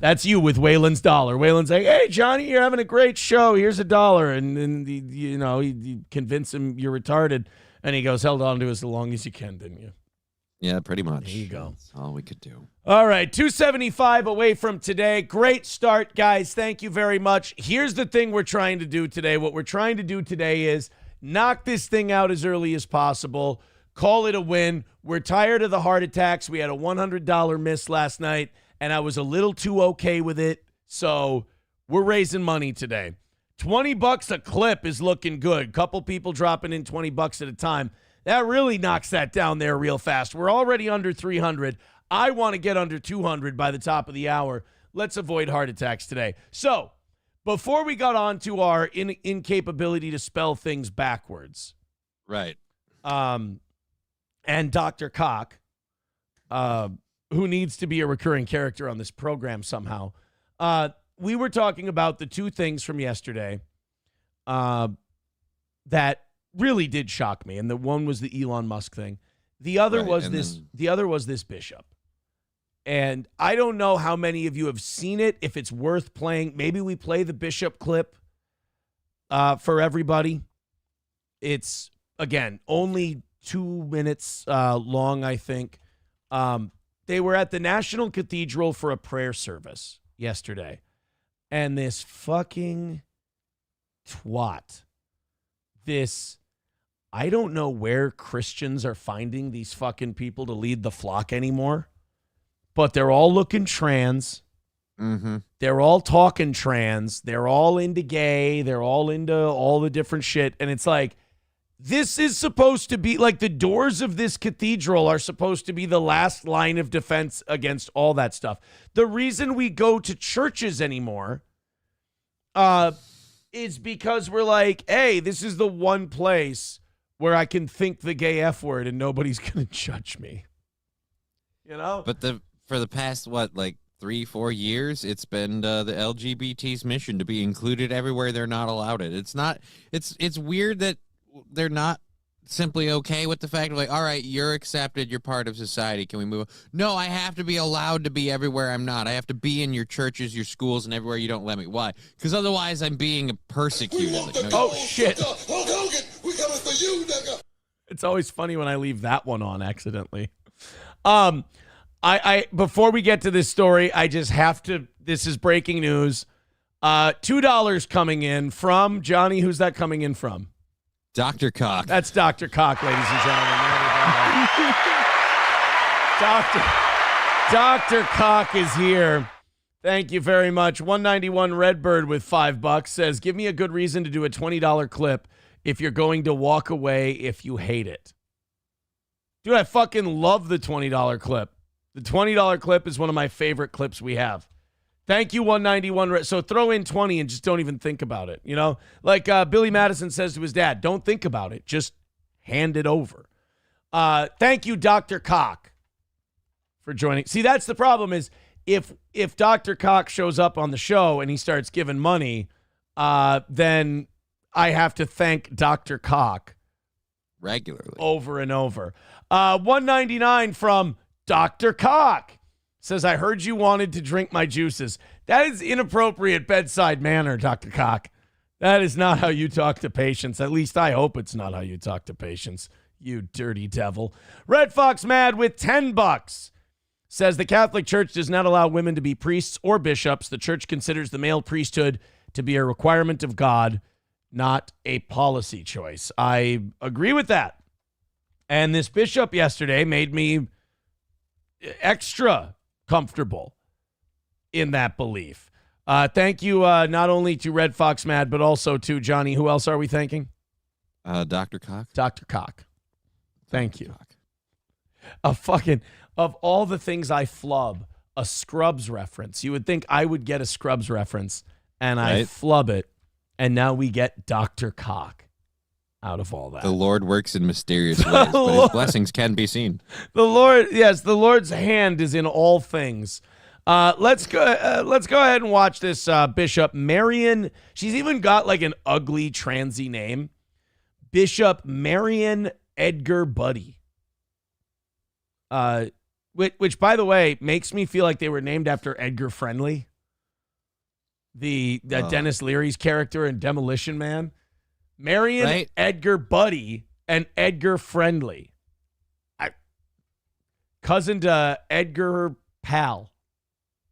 That's you with Waylon's dollar. Waylon's like, hey, Johnny, you're having a great show. Here's $1. And then, you convince him you're retarded. And he goes, held on to it as long as you can, didn't you? Yeah, pretty much. There you go. That's all we could do. All right, 275 away from today. Great start, guys. Thank you very much. Here's the thing we're trying to do today. What we're trying to do today is knock this thing out as early as possible. Call it a win. We're tired of the heart attacks. We had a $100 miss last night, and I was a little too okay with it. So we're raising money today. $20 a clip is looking good. Couple people dropping in $20 at a time. That really knocks that down there real fast. We're already under 300. I want to get under 200 by the top of the hour. Let's avoid heart attacks today. So, before we got on to our incapability to spell things backwards. Right. And Dr. Cock, who needs to be a recurring character on this program somehow, we were talking about the two things from yesterday that really did shock me, and the one was the Elon Musk thing. The other was this. The other was this bishop, and I don't know how many of you have seen it. If it's worth playing, maybe we play the bishop clip for everybody. It's again only 2 minutes long, I think. They were at the National Cathedral for a prayer service yesterday, and this fucking twat, this. I don't know where Christians are finding these fucking people to lead the flock anymore, but they're all looking trans. Mm-hmm. They're all talking trans. They're all into gay. They're all into all the different shit. And it's like, this is supposed to be like the doors of this cathedral are supposed to be the last line of defense against all that stuff. The reason we go to churches anymore is because we're like, hey, this is the one place where I can think the gay F word and nobody's going to judge me. You know? But for the past, 3-4 years, it's been the LGBT's mission to be included everywhere they're not allowed it. It's weird that they're not simply okay with the fact of like, all right, you're accepted, you're part of society, can we move on? No, I have to be allowed to be everywhere I'm not. I have to be in your churches, your schools, and everywhere you don't let me. Why? Because otherwise I'm being persecuted. Shit. Hulk Hogan, we coming for you, nigga. It's always funny when I leave that one on accidentally. I before we get to this story, I just have to, this is breaking news. $2 coming in from Johnny. Who's that coming in from? Dr. Cock. That's Dr. Cock, ladies and gentlemen. Dr. Cock is here. Thank you very much. 191 Redbird with $5 says, give me a good reason to do a $20 clip if you're going to walk away if you hate it. Dude, I fucking love the $20 clip. The $20 clip is one of my favorite clips we have. Thank you, 191. So throw in 20 and just don't even think about it. You know, like Billy Madison says to his dad, don't think about it. Just hand it over. Thank you, Dr. Cock, for joining. See, that's the problem is if Dr. Cock shows up on the show and he starts giving money, then I have to thank Dr. Cock regularly over and over. 199 from Dr. Cock says, I heard you wanted to drink my juices. That is inappropriate bedside manner, Dr. Cock. That is not how you talk to patients. At least I hope it's not how you talk to patients, you dirty devil. Red Fox Mad with $10 says the Catholic Church does not allow women to be priests or bishops. The church considers the male priesthood to be a requirement of God, not a policy choice. I agree with that. And this bishop yesterday made me extra comfortable in that belief. Thank you not only to Red Fox Mad, but also to Johnny. Who else are we thanking? Dr. Cock. Dr. Cock. Thank you. Of all the things I flub, a Scrubs reference. You would think I would get a Scrubs reference, and I flub it, and now we get Dr. Cock out of all that. The Lord works in mysterious ways, but his blessings can be seen. The Lord's hand is in all things. Let's go ahead and watch this Bishop Marion. She's even got like an ugly transy name. Bishop Marion Edgar Buddy. Which by the way makes me feel like they were named after Edgar Friendly. The Dennis Leary's character in Demolition Man. Marion Edgar Buddy and Edgar Friendly. Cousin to Edgar Pal.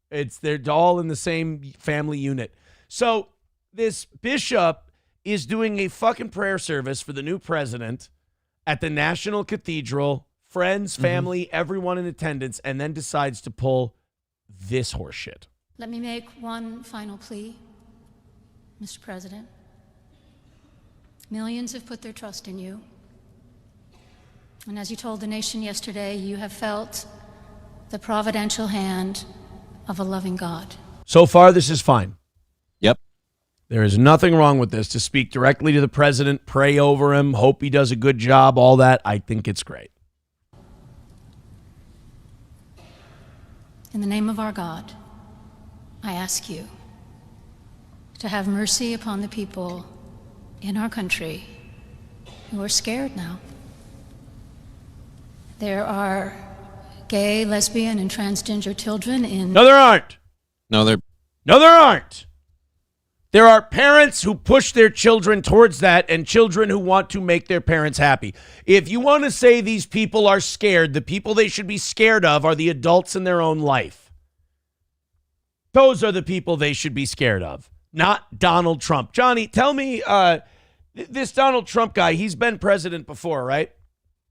They're all in the same family unit. So this bishop is doing a fucking prayer service for the new president at the National Cathedral, friends, family, everyone in attendance, and then decides to pull this horseshit. Let me make one final plea, Mr. President. Millions have put their trust in you. And as you told the nation yesterday, you have felt the providential hand of a loving God. So far, this is fine. Yep. There is nothing wrong with this. To speak directly to the president, pray over him, hope he does a good job, all that, I think it's great. In the name of our God, I ask you to have mercy upon the people in our country who are scared now. There are gay, lesbian, and transgender children in... No, there aren't. No, there aren't. There are parents who push their children towards that and children who want to make their parents happy. If you want to say these people are scared, the people they should be scared of are the adults in their own life. Those are the people they should be scared of, not Donald Trump. Johnny, tell me, this Donald Trump guy, he's been president before, right?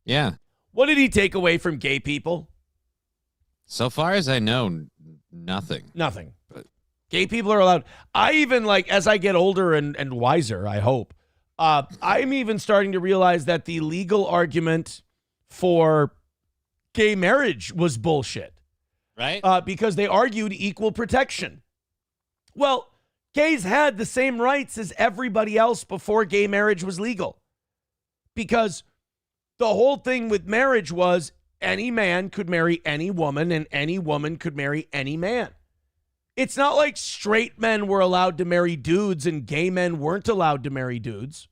Yeah. What did he take away from gay people? So far as I know, nothing. Nothing. But gay people are allowed. I even, like, as I get older and wiser, I hope, I'm even starting to realize that the legal argument for gay marriage was bullshit. Right? Because they argued equal protection. Well, gays had the same rights as everybody else before gay marriage was legal. Because the whole thing with marriage was any man could marry any woman and any woman could marry any man. It's not like straight men were allowed to marry dudes and gay men weren't allowed to marry dudes.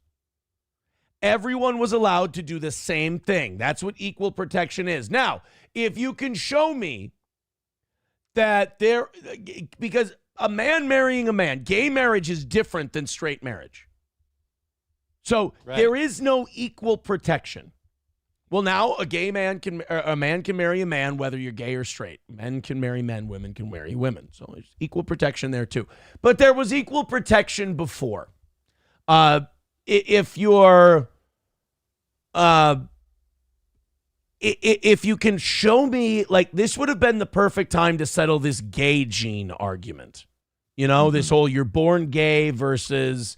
Everyone was allowed to do the same thing. That's what equal protection is. Now, if you can show me that because a man marrying a man, gay marriage is different than straight marriage. So there is no equal protection. Well, now a man can marry a man, whether you're gay or straight. Men can marry men, women can marry women. So there's equal protection there too. But there was equal protection before. If you can show me, like, this would have been the perfect time to settle this gay gene argument. You know, this whole you're born gay versus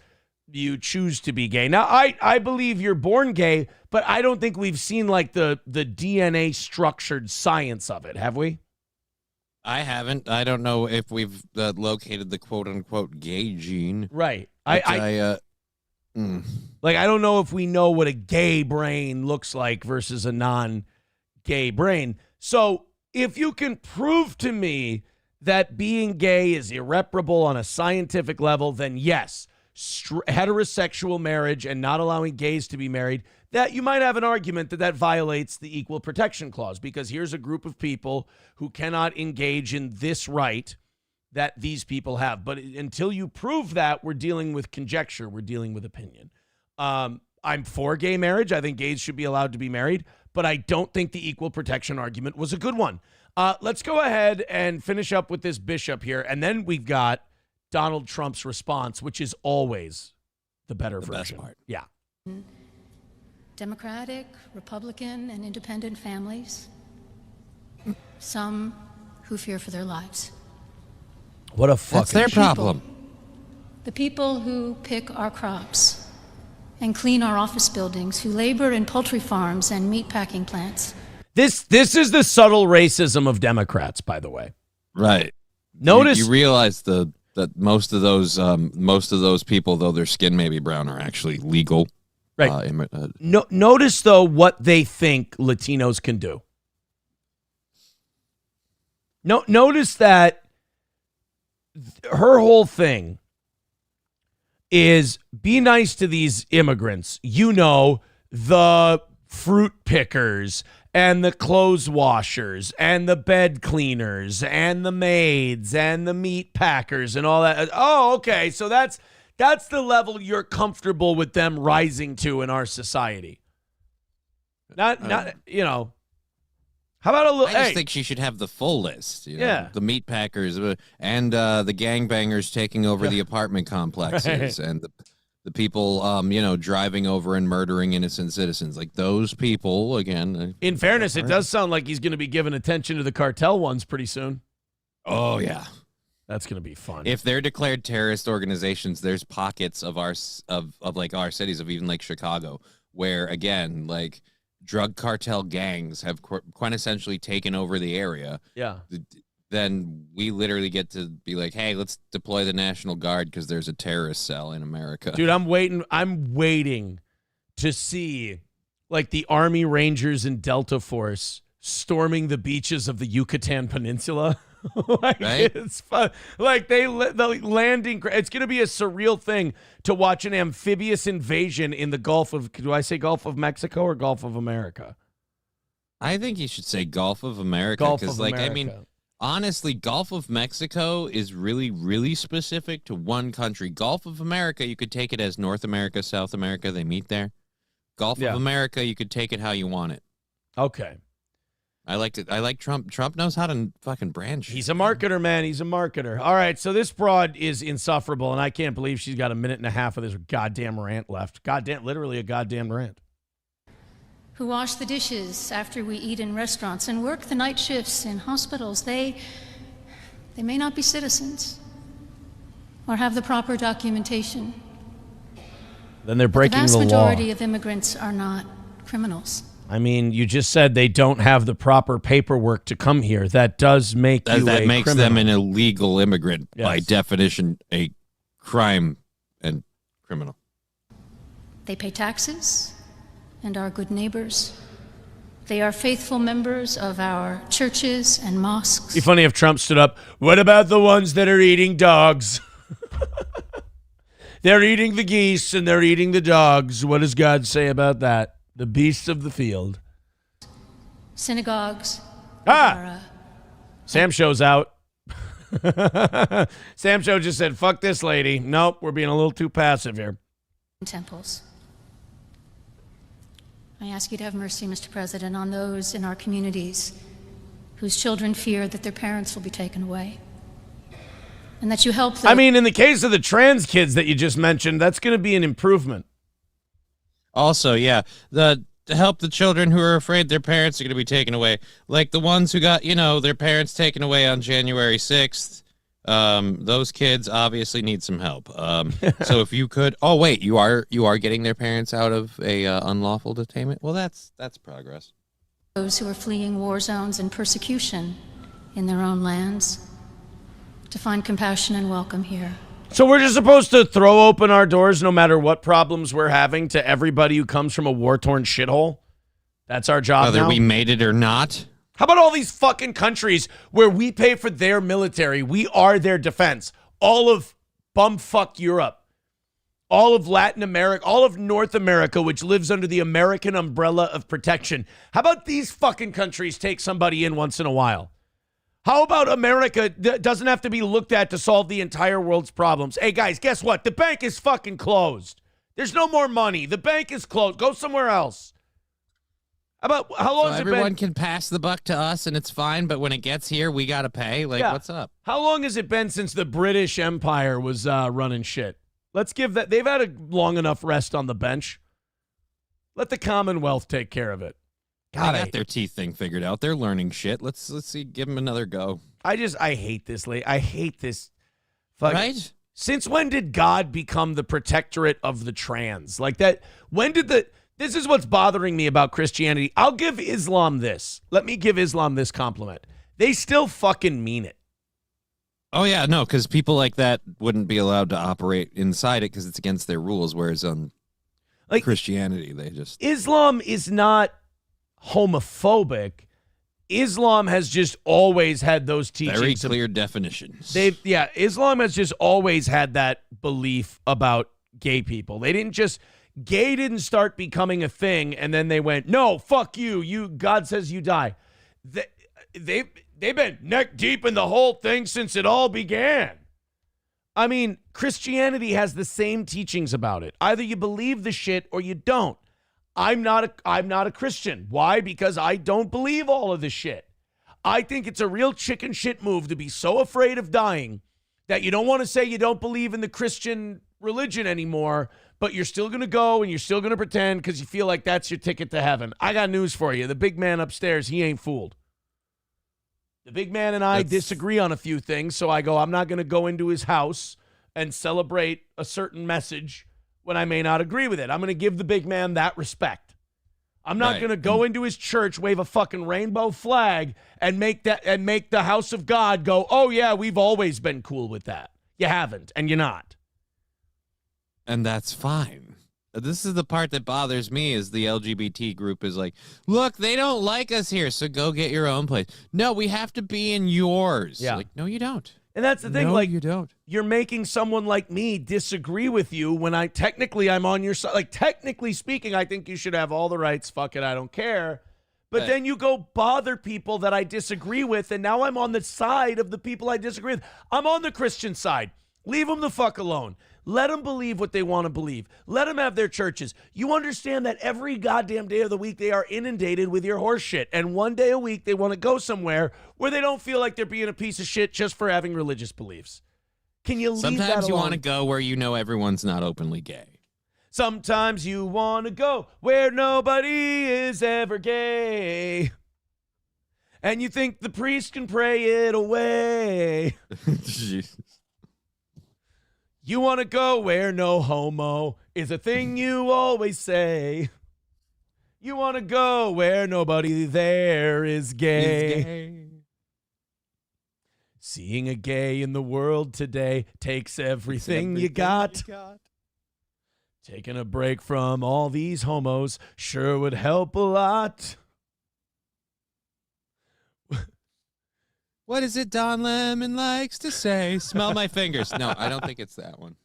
you choose to be gay. Now, I believe you're born gay, but I don't think we've seen, like, the DNA structured science of it, have we? I haven't. I don't know if we've located the quote-unquote gay gene. Right. Like, I don't know if we know what a gay brain looks like versus a non-gay brain. So if you can prove to me that being gay is irreparable on a scientific level, then yes, heterosexual marriage and not allowing gays to be married, that you might have an argument that that violates the Equal Protection Clause, because here's a group of people who cannot engage in this right that these people have. But until you prove that, we're dealing with conjecture. We're dealing with opinion. I'm for gay marriage. I think gays should be allowed to be married, but I don't think the equal protection argument was a good one. Let's go ahead and finish up with this bishop here, and then we've got Donald Trump's response, which is always the better version. Best part. Yeah. Democratic, Republican, and independent families, some who fear for their lives. What a fucking That's their problem. The people who pick our crops and clean our office buildings, who labor in poultry farms and meat packing plants. This is the subtle racism of Democrats, by the way. Right. Notice you realize that most of those people, though their skin may be brown, are actually legal. Right. Notice though what they think Latinos can do. Notice that her whole thing is be nice to these immigrants. You know, the fruit pickers and the clothes washers and the bed cleaners and the maids and the meat packers and all that. Oh, okay. So that's the level you're comfortable with them rising to in our society. Not you know. How about a little? I just think she should have the full list. You know, Yeah. the meat packers and the gangbangers taking over the apartment complexes, Right. and the people, driving over and murdering innocent citizens. Like those people, again. In fairness, it does sound like he's going to be giving attention to the cartel ones pretty soon. Oh yeah, That's going to be fun. if they're declared terrorist organizations, there's pockets of our cities, of even like Chicago, where again, like drug cartel gangs have quintessentially taken over the area. Yeah. Then we literally get to be like, hey, let's deploy the National Guard because there's a terrorist cell in America. Dude, I'm waiting to see like the Army Rangers and Delta Force storming the beaches of the Yucatan Peninsula. Like, right? It's fun. Like the landing. It's going to be a surreal thing to watch an amphibious invasion in the Gulf of. Do I say Gulf of Mexico or Gulf of America? I think you should say Gulf of America. Gulf of Because, like, America. I mean, honestly, Gulf of Mexico is really, really specific to one country. Gulf of America, you could take it as North America, South America. They meet there. Gulf Yeah. of America, you could take it how you want it. Okay. I liked it. I like Trump. Trump knows how to fucking brand shit. He's a marketer, man. He's a marketer. All right, so this broad is insufferable, and I can't believe she's got a minute and a half of this goddamn rant left. Literally a goddamn rant. Who wash the dishes after we eat in restaurants and work the night shifts in hospitals. They may not be citizens or have the proper documentation. Then they're The breaking vast the law. majority of immigrants are not criminals. I mean, you just said they don't have the proper paperwork to come here. That does make you That a makes criminal. them an illegal immigrant, by Yes. definition, a crime and criminal. They pay taxes and are good neighbors. They are faithful members of our churches and mosques. It'd be funny if Trump stood up. What about the ones that are eating dogs? They're eating the geese and they're eating the dogs. What does God say about that? The beasts of the field. Synagogues. Ah! Are, Sam Show's out. Sam Show just said, fuck this lady. Nope, we're being a little too passive here. temples. I ask you to have mercy, Mr. President, on those in our communities whose children fear that their parents will be taken away. And that you help them. I mean, in the case of the trans kids that you just mentioned, that's going to be an improvement. Also, yeah, to help the children who are afraid their parents are going to be taken away, like the ones who got, their parents taken away on January 6th. Those kids obviously need some help. So if you could, oh wait, you are getting their parents out of a unlawful detainment. Well, that's progress. Those who are fleeing war zones and persecution in their own lands, to find compassion and welcome here. So we're just supposed to throw open our doors no matter what problems we're having to everybody who comes from a war-torn shithole? That's our job Whether now? we made it or not. How about all these fucking countries where we pay for their military? We are their defense. All of bumfuck Europe. All of Latin America, all of North America, which lives under the American umbrella of protection. How about these fucking countries take somebody in once in a while? How about America doesn't have to be looked at to solve the entire world's problems? Hey, guys, guess what? The bank is fucking closed. There's no more money. The bank is closed. Go somewhere else. How long has it been? Everyone can pass the buck to us and it's fine, but when it gets here, we got to pay? Like, Yeah. what's up? How long has it been since the British Empire was running shit? Let's give that. They've had a long enough rest on the bench. Let the Commonwealth take care of it. God, They got their teeth thing figured out. They're learning shit. Let's see. Give them another go. I hate this. I hate this. Fucking, Right? Since when did God become the protectorate of the trans? Like that. When did this is what's bothering me about Christianity. I'll give Islam this. Let me give Islam this compliment. They still fucking mean it. Oh, yeah, no, because people like that wouldn't be allowed to operate inside it because it's against their rules, whereas on Christianity, they just... Islam is not homophobic. Islam has just always had those teachings. Very clear definitions. Islam has just always had that belief about gay people. Gay didn't start becoming a thing, and then they went, no, fuck you. God says you die. They've been neck deep in the whole thing since it all began. I mean, Christianity has the same teachings about it. Either you believe the shit or you don't. I'm not a Christian. Why? Because I don't believe all of this shit. I think it's a real chicken shit move to be so afraid of dying that you don't want to say you don't believe in the Christian religion anymore, but you're still going to go and you're still going to pretend because you feel like that's your ticket to heaven. I got news for you. The big man upstairs, he ain't fooled. The big man and I disagree on a few things, so I go, I'm not going to go into his house and celebrate a certain message when I may not agree with it. I'm going to give the big man that respect. I'm not going to go into his church, wave a fucking rainbow flag, and make the house of God go, oh, yeah, we've always been cool with that. You haven't, and you're not. And that's fine. This is the part that bothers me is the LGBT group is like, look, they don't like us here, so go get your own place. No, we have to be in yours. Yeah. Like, no, you don't. And that's the thing. No, like, you don't. You're making someone like me disagree with you when I'm on your side. Like, technically speaking, I think you should have all the rights. Fuck it, I don't care. But then you go bother people that I disagree with, and now I'm on the side of the people I disagree with. I'm on the Christian side. Leave them the fuck alone. Let them believe what they want to believe. Let them have their churches. You understand that every goddamn day of the week they are inundated with your horse shit. And one day a week they want to go somewhere where they don't feel like they're being a piece of shit just for having religious beliefs. Can you leave that alone? Sometimes you want to go where you know everyone's not openly gay. Sometimes you want to go where nobody is ever gay. And you think the priest can pray it away. Jesus. You want to go where no homo is a thing you always say. You want to go where nobody there is gay. Seeing a gay in the world today takes everything you got. Taking a break from all these homos sure would help a lot. What is it Don Lemon likes to say? Smell my fingers. No, I don't think it's that one.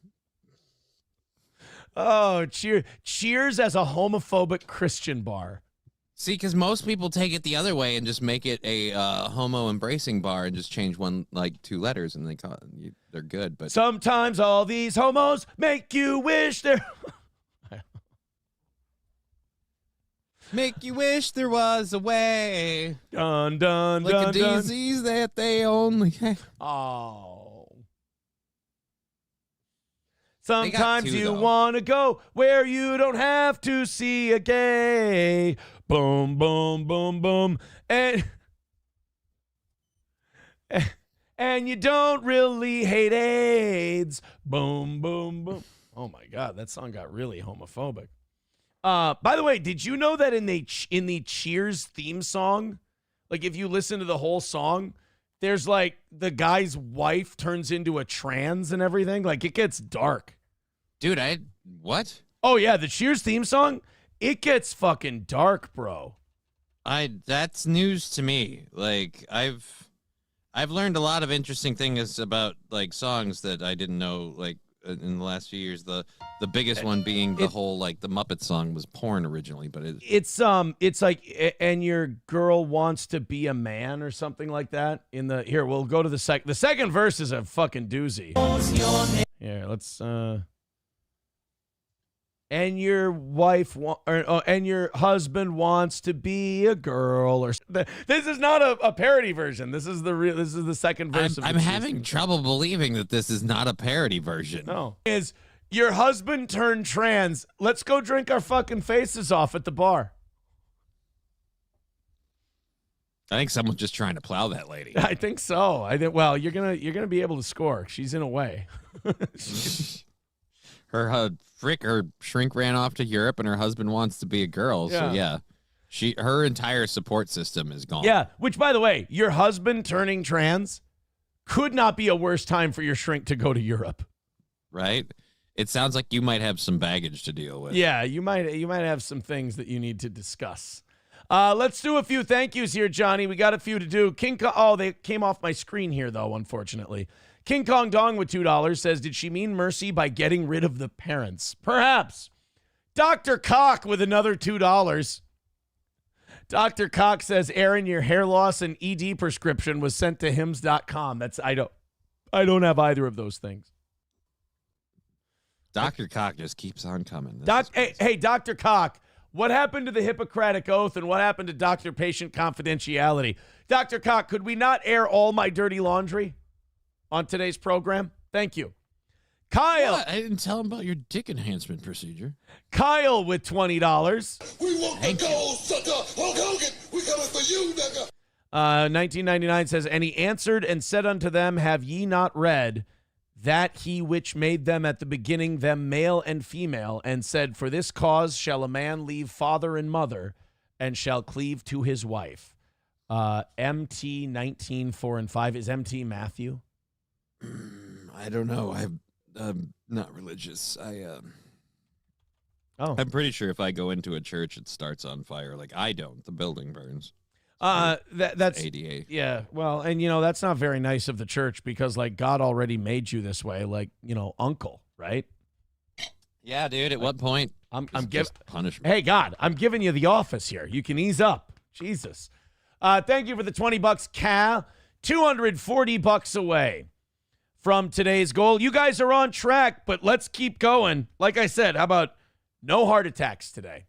Oh, cheers as a homophobic Christian bar. See, because most people take it the other way and just make it a homo-embracing bar and just change two letters and they're good. But sometimes all these homos make you wish they're... Make you wish there was a way. Dun, dun, like dun, a disease that they only have. Oh. Sometimes you want to go where you don't have to see a gay. Boom, boom, boom, boom. And you don't really hate AIDS. Boom, boom, boom. Oh, my God. That song got really homophobic. By the way, did you know that in the Cheers theme song, like if you listen to the whole song, there's like the guy's wife turns into a trans and everything. Like it gets dark. Dude, what? Oh yeah, the Cheers theme song, it gets fucking dark, bro. That's news to me. Like I've learned a lot of interesting things about like songs that I didn't know like in the last few years. The biggest one being the whole like the Muppet song was porn originally, but it's like and your girl wants to be a man or something like that. Here we'll go to the second verse is a fucking doozy. Here, let's and your wife and your husband wants to be a girl or this is not a parody version. This is the second verse. I'm having trouble believing that this is not a parody version. No, is your husband turned trans? Let's go drink our fucking faces off at the bar. I think someone's just trying to plow that lady. I think so. Well, you're gonna be able to score. She's in a way. Her shrink ran off to Europe, and her husband wants to be a girl. Yeah. So yeah, her entire support system is gone. Yeah, which by the way, your husband turning trans could not be a worse time for your shrink to go to Europe. Right? It sounds like you might have some baggage to deal with. Yeah, you might have some things that you need to discuss. Let's do a few thank yous here, Johnny. We got a few to do. They came off my screen here, though, unfortunately. King Kong Dong with $2 says, did she mean mercy by getting rid of the parents? Perhaps. Dr. Cock with another $2. Dr. Cock says, Aaron, your hair loss and ED prescription was sent to hims.com. I don't have either of those things. Dr. Cock just keeps on coming. Hey, Dr. Cock, what happened to the Hippocratic Oath and what happened to doctor-patient confidentiality? Dr. Cock, could we not air all my dirty laundry on today's program? Thank you. Kyle. What? I didn't tell him about your dick enhancement procedure. Kyle with $20. We want the gold, sucker. Hulk Hogan, we coming for you, nigga. 1999 says, and he answered and said unto them, have ye not read that he which made them at the beginning, them male and female, and said, for this cause shall a man leave father and mother, and shall cleave to his wife. MT 19:4-5. Is MT Matthew? I don't know. I'm not religious. I'm pretty sure if I go into a church, it starts on fire. Like I don't. The building burns. That's ADA. Yeah. Well, and that's not very nice of the church because like God already made you this way, like uncle, right? Yeah, dude. At what point? I'm giving punishment. Hey, God, I'm giving you the office here. You can ease up. Jesus. Thank you for the $20, Cal. $240 away from today's goal. You guys are on track, but let's keep going. Like I said, how about no heart attacks today?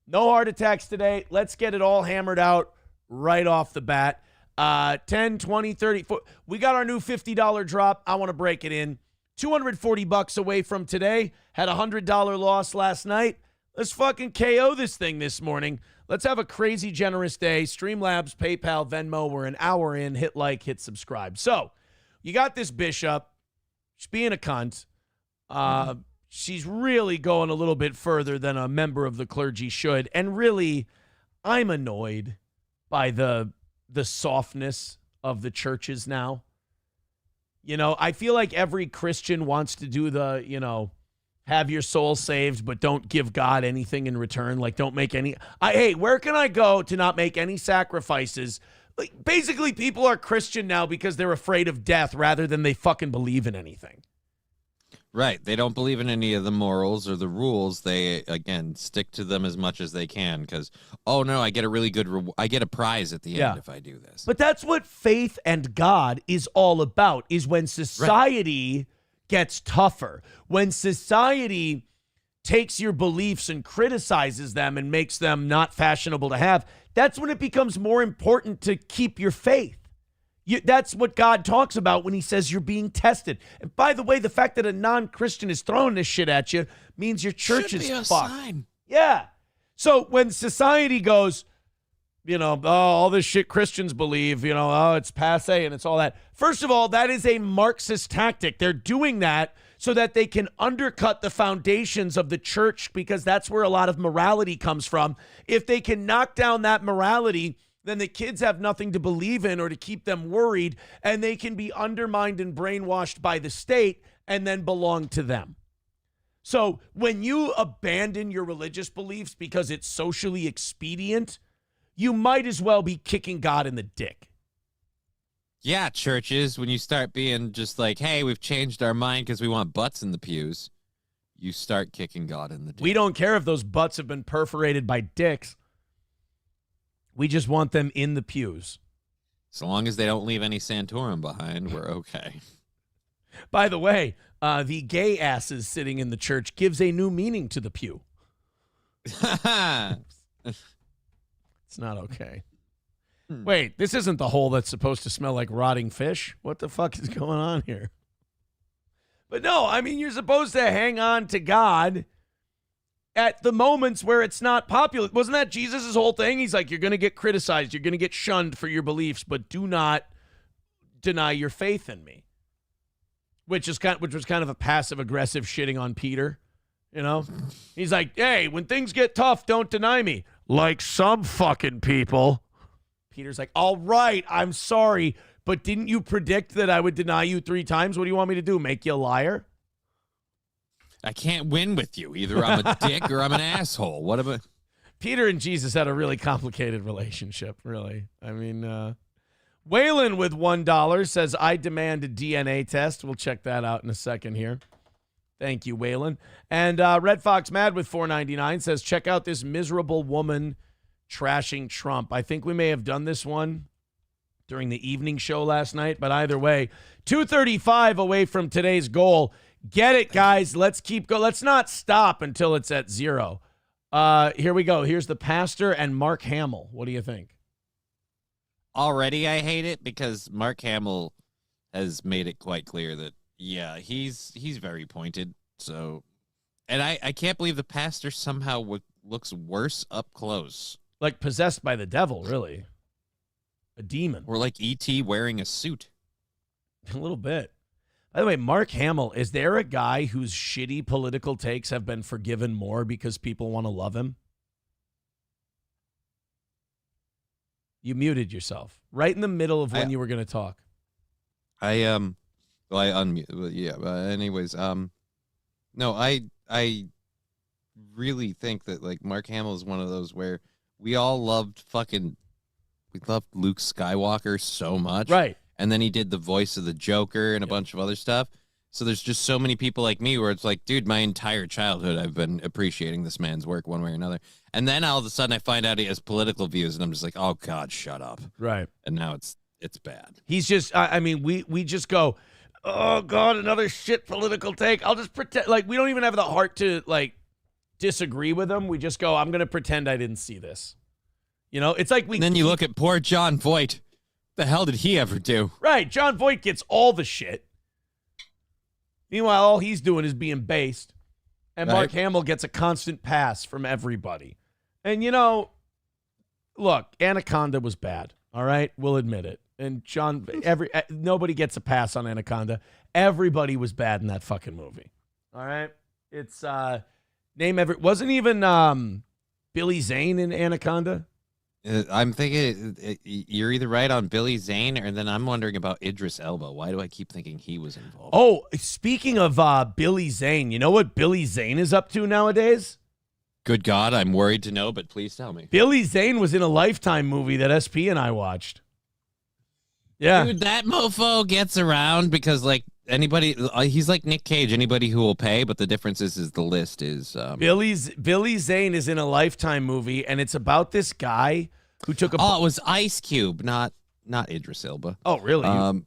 No heart attacks today. Let's get it all hammered out right off the bat. 10, 20, 30. We got our new $50 drop. I want to break it in. $240 away from today. Had a $100 loss last night. Let's fucking KO this thing this morning. Let's have a crazy generous day. Streamlabs, PayPal, Venmo. We're an hour in. Hit like, hit subscribe. So you got this bishop. She's being a cunt. She's really going a little bit further than a member of the clergy should. And really, I'm annoyed by the softness of the churches now. I feel like every Christian wants to do the, have your soul saved, but don't give God anything in return. Like, don't make any. Hey, where can I go to not make any sacrifices? Like, basically, people are Christian now because they're afraid of death rather than they fucking believe in anything. Right. They don't believe in any of the morals or the rules. They, again, stick to them as much as they can because, oh, no, I get a really good I get a prize at the end if I do this. But that's what faith and God is all about, is when society gets tougher, when society takes your beliefs and criticizes them and makes them not fashionable to have, that's when it becomes more important to keep your faith. That's what God talks about when he says you're being tested. And by the way, the fact that a non-Christian is throwing this shit at you means your church is fucked. Sign. Yeah. So when society goes, all this shit Christians believe, it's passe and it's all that. First of all, that is a Marxist tactic. They're doing that so that they can undercut the foundations of the church because that's where a lot of morality comes from. If they can knock down that morality, then the kids have nothing to believe in or to keep them worried, and they can be undermined and brainwashed by the state and then belong to them. So when you abandon your religious beliefs because it's socially expedient, you might as well be kicking God in the dick. Yeah, churches, when you start being just like, hey, we've changed our mind because we want butts in the pews, you start kicking God in the dick. We don't care if those butts have been perforated by dicks. We just want them in the pews. So long as they don't leave any Santorum behind, we're okay. By the way, the gay asses sitting in the church gives a new meaning to the pew. It's not okay. Wait, this isn't the hole that's supposed to smell like rotting fish? What the fuck is going on here? But no, I mean, you're supposed to hang on to God at the moments where it's not popular. Wasn't that Jesus' whole thing? He's like, you're going to get criticized. You're going to get shunned for your beliefs, but do not deny your faith in me. Which was kind of a passive-aggressive shitting on Peter. You know? He's like, hey, when things get tough, don't deny me. Like some fucking people. Peter's like, all right, I'm sorry, but didn't you predict that I would deny you 3 times? What do you want me to do, make you a liar? I can't win with you. Either I'm a dick or I'm an asshole. What about... Peter and Jesus had a really complicated relationship, really. I mean, Waylon with $1 says, I demand a DNA test. We'll check that out in a second here. Thank you, Waylon. And Red Fox Mad with $4.99 says, check out this miserable woman trashing Trump. I think we may have done this one during the evening show last night, but either way, 235 away from today's goal. Get it, guys. Let's keep going. Let's not stop until it's at 0. Here we go. Here's the pastor and Mark Hamill. What do you think? Already I hate it because Mark Hamill has made it quite clear that, yeah, he's very pointed. So, and I can't believe the pastor somehow looks worse up close. Like possessed by the devil, really. A demon. Or like E.T. wearing a suit. A little bit. By the way, Mark Hamill, is there a guy whose shitty political takes have been forgiven more because people want to love him? You muted yourself right in the middle of when you were going to talk. I unmuted. Well, yeah, but anyways, no, I really think that like Mark Hamill is one of those where we all loved Luke Skywalker so much. Right. And then he did the voice of the Joker and a bunch of other stuff. So there's just so many people like me where it's like, dude, my entire childhood I've been appreciating this man's work one way or another. And then all of a sudden I find out he has political views and I'm just like, oh God, shut up. Right. And now it's bad. He's just, I mean, we just go, oh God, another shit political take. I'll just pretend, like, we don't even have the heart to, like, disagree with him. We just go, I'm going to pretend I didn't see this. You know, it's like we. And then you look at poor John Voight. The hell did he ever do? Right. John Voight gets all the shit. Meanwhile, all he's doing is being based. And Mark Hamill gets a constant pass from everybody. And, you know, look, Anaconda was bad. All right? We'll admit it. And nobody gets a pass on Anaconda. Everybody was bad in that fucking movie. All right? It's, wasn't even Billy Zane in Anaconda? I'm thinking you're either right on Billy Zane, or then I'm wondering about Idris Elba. Why do I keep thinking he was involved? Oh, speaking of Billy Zane, you know what Billy Zane is up to nowadays? Good God, I'm worried to know, but please tell me. Billy Zane was in a Lifetime movie that SP and I watched. Yeah. Dude, that mofo gets around because, like, anybody, he's like Nick Cage, anybody who will pay, but the difference is the list is... Billy Zane is in a Lifetime movie, and it's about this guy who took a... Oh, it was Ice Cube, not Idris Elba. Oh, really? I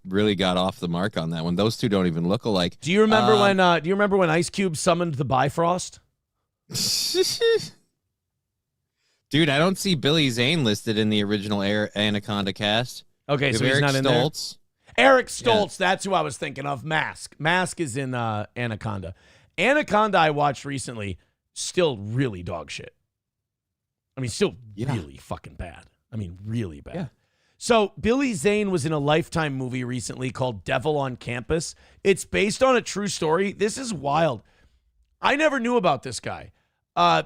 really got off the mark on that one. Those two don't even look alike. Do you remember when Ice Cube summoned the Bifrost? Dude, I don't see Billy Zane listed in the original Anaconda cast. Okay, so he's not in Stoltz. There. Eric Stoltz, that's who I was thinking of. Mask is in Anaconda. Anaconda I watched recently, still really dog shit. I mean, still really fucking bad. I mean, really bad. Yeah. So Billy Zane was in a Lifetime movie recently called Devil on Campus. It's based on a true story. This is wild. I never knew about this guy.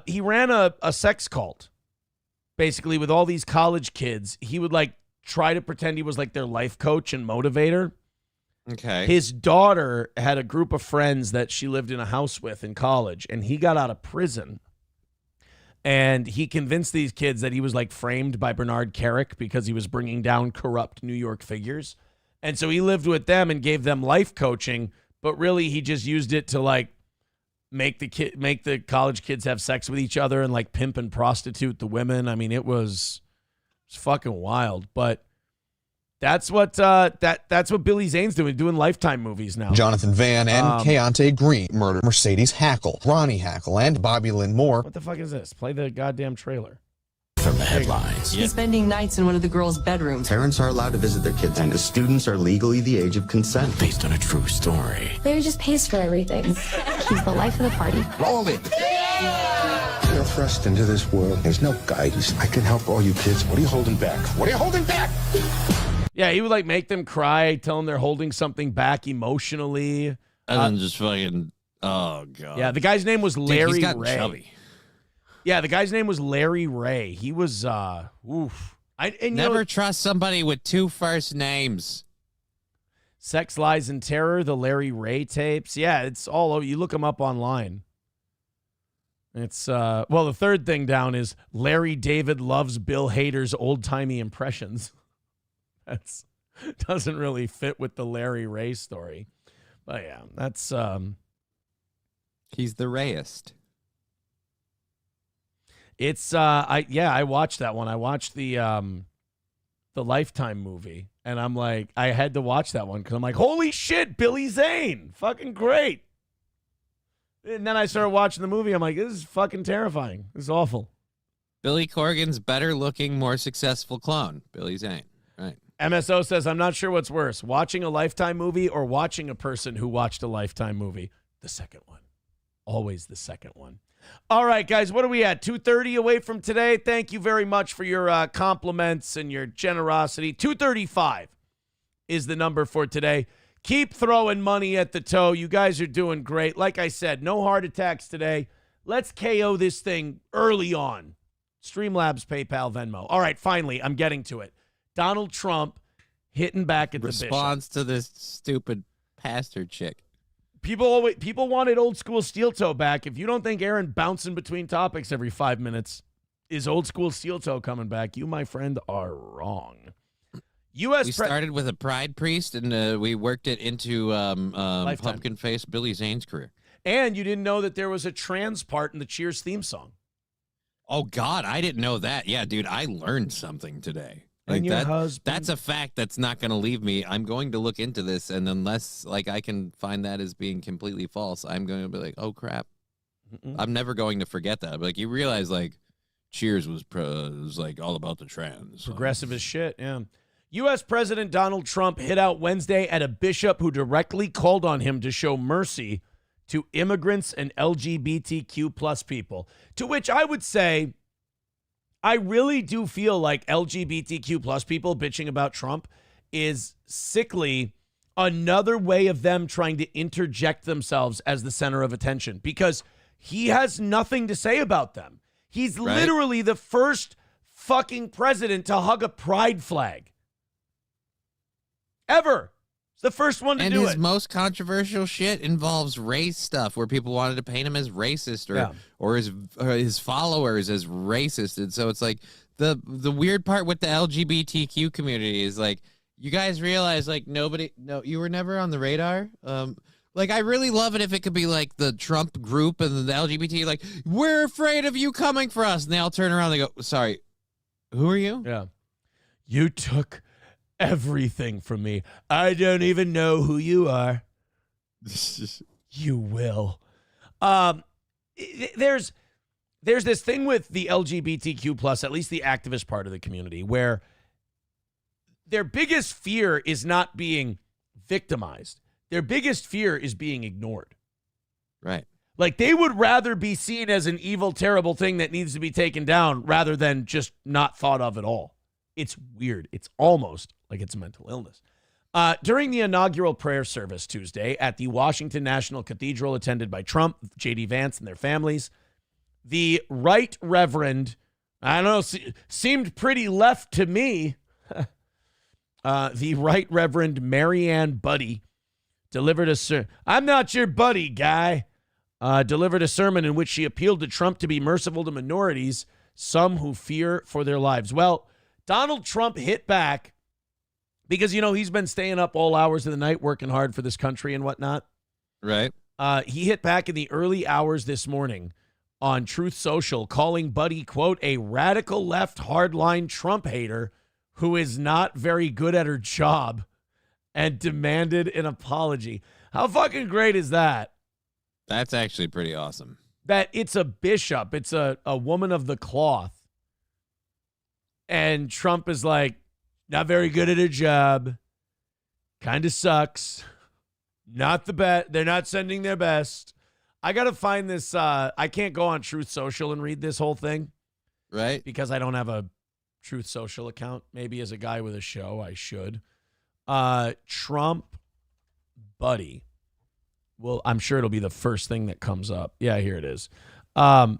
He ran a sex cult. basically with all these college kids, he would like try to pretend he was like their life coach and motivator. Okay. His daughter had a group of friends that she lived in a house with in college, and he got out of prison. And he convinced these kids that he was like framed by Bernard Kerik because he was bringing down corrupt New York figures. And so he lived with them and gave them life coaching, but really he just used it to like make the college kids have sex with each other and like pimp and prostitute the women. I mean, it was fucking wild, but that's what Billy Zane's doing Lifetime movies now. Jonathan Van and Keontae Green murdered Mercedes Hackle, Ronnie Hackle, and Bobby Lynn Moore. What the fuck is this? Play the goddamn trailer. From the headlines. He's spending nights in one of the girls' bedrooms. Parents are allowed to visit their kids, and the students are legally the age of consent. Based on a true story. Larry just pays for everything. He's the life of the party. Roll it. You're thrust into this world. There's no guidance. I can help all you kids. What are you holding back? What are you holding back? Yeah, he would like make them cry, tell them they're holding something back emotionally. And then just fucking, oh, God. Yeah, the guy's name was Larry Dude, he's gotten Ray. chubby. Yeah, the guy's name was Larry Ray. He was, oof. Never trust somebody with two first names. Sex, Lies, and Terror, the Larry Ray tapes. Yeah, it's all over. You look them up online. It's, well, the third thing down is Larry David loves Bill Hader's old-timey impressions. That's doesn't really fit with the Larry Ray story. But yeah, that's, He's the Rayist. It's I watched that one. I watched the Lifetime movie, and I'm like, I had to watch that one because I'm like, holy shit, Billy Zane, fucking great. And then I started watching the movie. I'm like, this is fucking terrifying. This is awful. Billy Corgan's better looking, more successful clone, Billy Zane. Right. MSO says, I'm not sure what's worse, watching a Lifetime movie or watching a person who watched a Lifetime movie. The second one. Always the second one. All right, guys, what are we at? 2:30 away from today. Thank you very much for your compliments and your generosity. 2:35 is the number for today. Keep throwing money at the toe. You guys are doing great. Like I said, no heart attacks today. Let's KO this thing early on. Streamlabs, PayPal, Venmo. All right, finally, I'm getting to it. Donald Trump hitting back at the bishop. Response to this stupid pastor chick. People wanted old school steel toe back. If you don't think Aaron bouncing between topics every 5 minutes is old school steel toe coming back, you, my friend, are wrong. We started with a pride priest, and we worked it into pumpkin face Billy Zane's career. And you didn't know that there was a trans part in the Cheers theme song. Oh, God, I didn't know that. Yeah, dude, I learned something today. And your husband. That's a fact that's not going to leave me. I'm going to look into this, and unless like I can find that as being completely false, I'm going to be like, oh, crap. I'm never going to forget that. Like, you realize, like, Cheers was like all about the trans. Progressive as shit, yeah. U.S. President Donald Trump hit out Wednesday at a bishop who directly called on him to show mercy to immigrants and LGBTQ plus people, to which I would say, I really do feel like LGBTQ plus people bitching about Trump is sickly another way of them trying to interject themselves as the center of attention because he has nothing to say about them. He's literally the first fucking president to hug a pride flag. Ever. It's the first one to do it. And his most controversial shit involves race stuff where people wanted to paint him as racist or his followers as racist. And so it's like the weird part with the LGBTQ community is like, you guys realize like you were never on the radar. Like, I really love it if it could be like the Trump group and the LGBT, like, we're afraid of you coming for us. And they all turn around and they go, sorry, who are you? Yeah. You took everything from me. I don't even know who you are. You will. There's this thing with the LGBTQ plus, at least the activist part of the community, where their biggest fear is not being victimized. Their biggest fear is being ignored. Right. Like, they would rather be seen as an evil, terrible thing that needs to be taken down rather than just not thought of at all. It's weird. It's almost like it's a mental illness. During the inaugural prayer service Tuesday at the Washington National Cathedral attended by Trump, J.D. Vance, and their families, the Right Reverend I don't know. Seemed pretty left to me. The Right Reverend Marianne Buddy delivered a sermon. I'm not your buddy, guy. Delivered a sermon in which she appealed to Trump to be merciful to minorities, some who fear for their lives. Well, Donald Trump hit back because, he's been staying up all hours of the night working hard for this country and whatnot. Right. He hit back in the early hours this morning on Truth Social, calling Buddy, quote, a radical left hardline Trump hater who is not very good at her job, and demanded an apology. How fucking great is that? That's actually pretty awesome. That it's a bishop. It's a woman of the cloth. And Trump is like, not very good at her job. Kind of sucks. Not the best. They're not sending their best. I got to find this. I can't go on Truth Social and read this whole thing. Right. Because I don't have a Truth Social account. Maybe as a guy with a show, I should. Trump Buddy. Well, I'm sure it'll be the first thing that comes up. Yeah, here it is. Here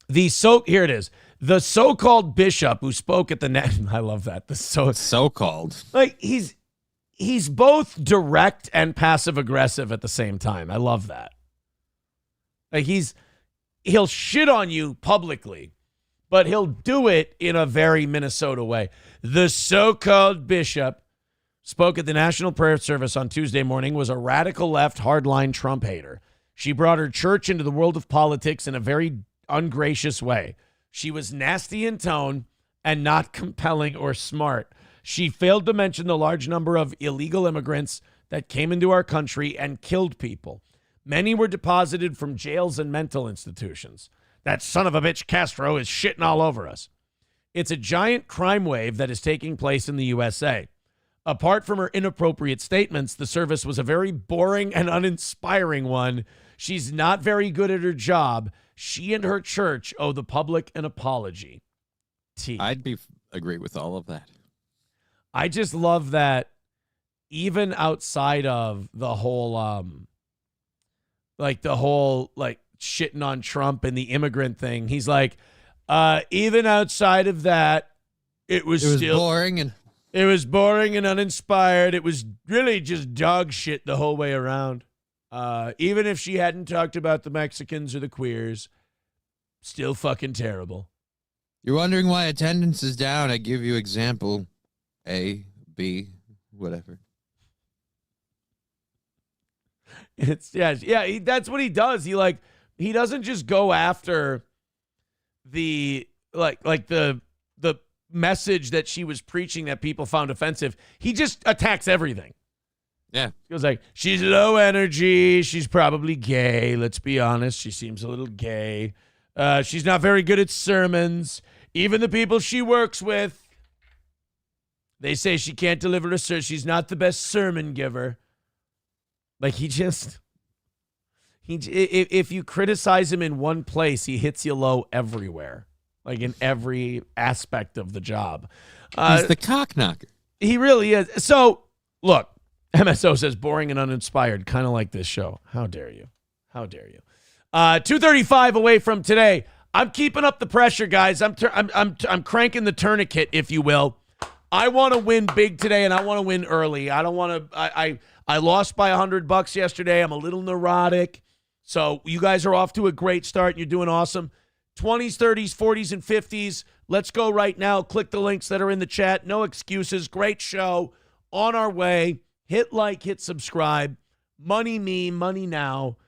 it is. The so-called bishop who spoke at the I love that. The so-called. Like he's both direct and passive aggressive at the same time. I love that. Like he'll shit on you publicly, but he'll do it in a very Minnesota way. The so-called bishop spoke at the National Prayer Service on Tuesday morning, was a radical left hardline Trump hater. She brought her church into the world of politics in a very ungracious way. She was nasty in tone and not compelling or smart. She failed to mention the large number of illegal immigrants that came into our country and killed people. Many were deposited from jails and mental institutions. That son of a bitch Castro is shitting all over us. It's a giant crime wave that is taking place in the USA. Apart from her inappropriate statements, the service was a very boring and uninspiring one. She's not very good at her job. She and her church owe the public an apology. I'd agree with all of that. I just love that even outside of the whole, shitting on Trump and the immigrant thing, he's like, even outside of that, it was boring and it was boring and uninspired. It was really just dog shit the whole way around. Even if she hadn't talked about the Mexicans or the queers, still fucking terrible. You're wondering why attendance is down. I give you example A, B, whatever. That's what he does. He doesn't just go after the the message that she was preaching that people found offensive. He just attacks everything. Yeah. He was like, she's low energy. She's probably gay. Let's be honest. She seems a little gay. She's not very good at sermons. Even the people she works with, they say she can't deliver a sermon. She's not the best sermon giver. Like if you criticize him in one place, he hits you low everywhere. Like in every aspect of the job. He's the cock knocker. He really is. So, look, MSO says boring and uninspired, kind of like this show. How dare you? How dare you? 2:35 away from today. I'm keeping up the pressure, guys. I'm cranking the tourniquet, if you will. I want to win big today, and I want to win early. I don't want to. I lost by $100 yesterday. I'm a little neurotic. So you guys are off to a great start. You're doing awesome. 20s, 30s, 40s, and 50s. Let's go right now. Click the links that are in the chat. No excuses. Great show. On our way. Hit like, hit subscribe. Money me, money now.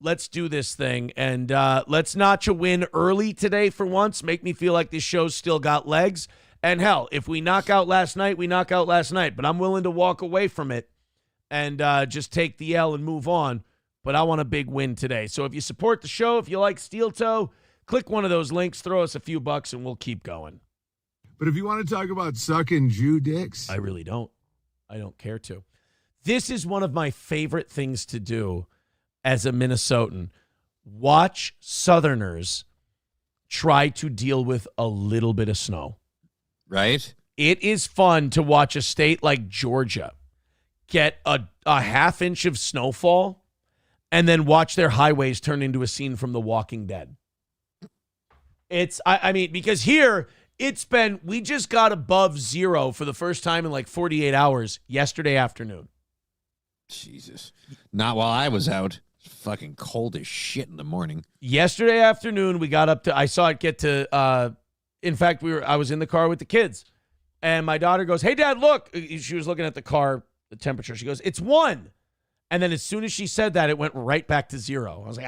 Let's do this thing. And let's notch a win early today for once. Make me feel like this show's still got legs. And hell, if we knock out last night, we knock out last night. But I'm willing to walk away from it and just take the L and move on. But I want a big win today. So if you support the show, if you like Steel Toe, click one of those links, throw us a few bucks, and we'll keep going. But if you want to talk about sucking Jew dicks, I really don't. I don't care to. This is one of my favorite things to do as a Minnesotan. Watch Southerners try to deal with a little bit of snow. Right? It is fun to watch a state like Georgia get a half inch of snowfall and then watch their highways turn into a scene from The Walking Dead. I mean, because here we just got above zero for the first time in like 48 hours yesterday afternoon. Jesus. Not while I was out. It's fucking cold as shit in the morning. Yesterday afternoon, we got up to, I saw it get to, in fact, I was in the car with the kids. And my daughter goes, "Hey, Dad, look." She was looking at the car, the temperature. She goes, "It's 1." And then as soon as she said that, it went right back to 0. I was like,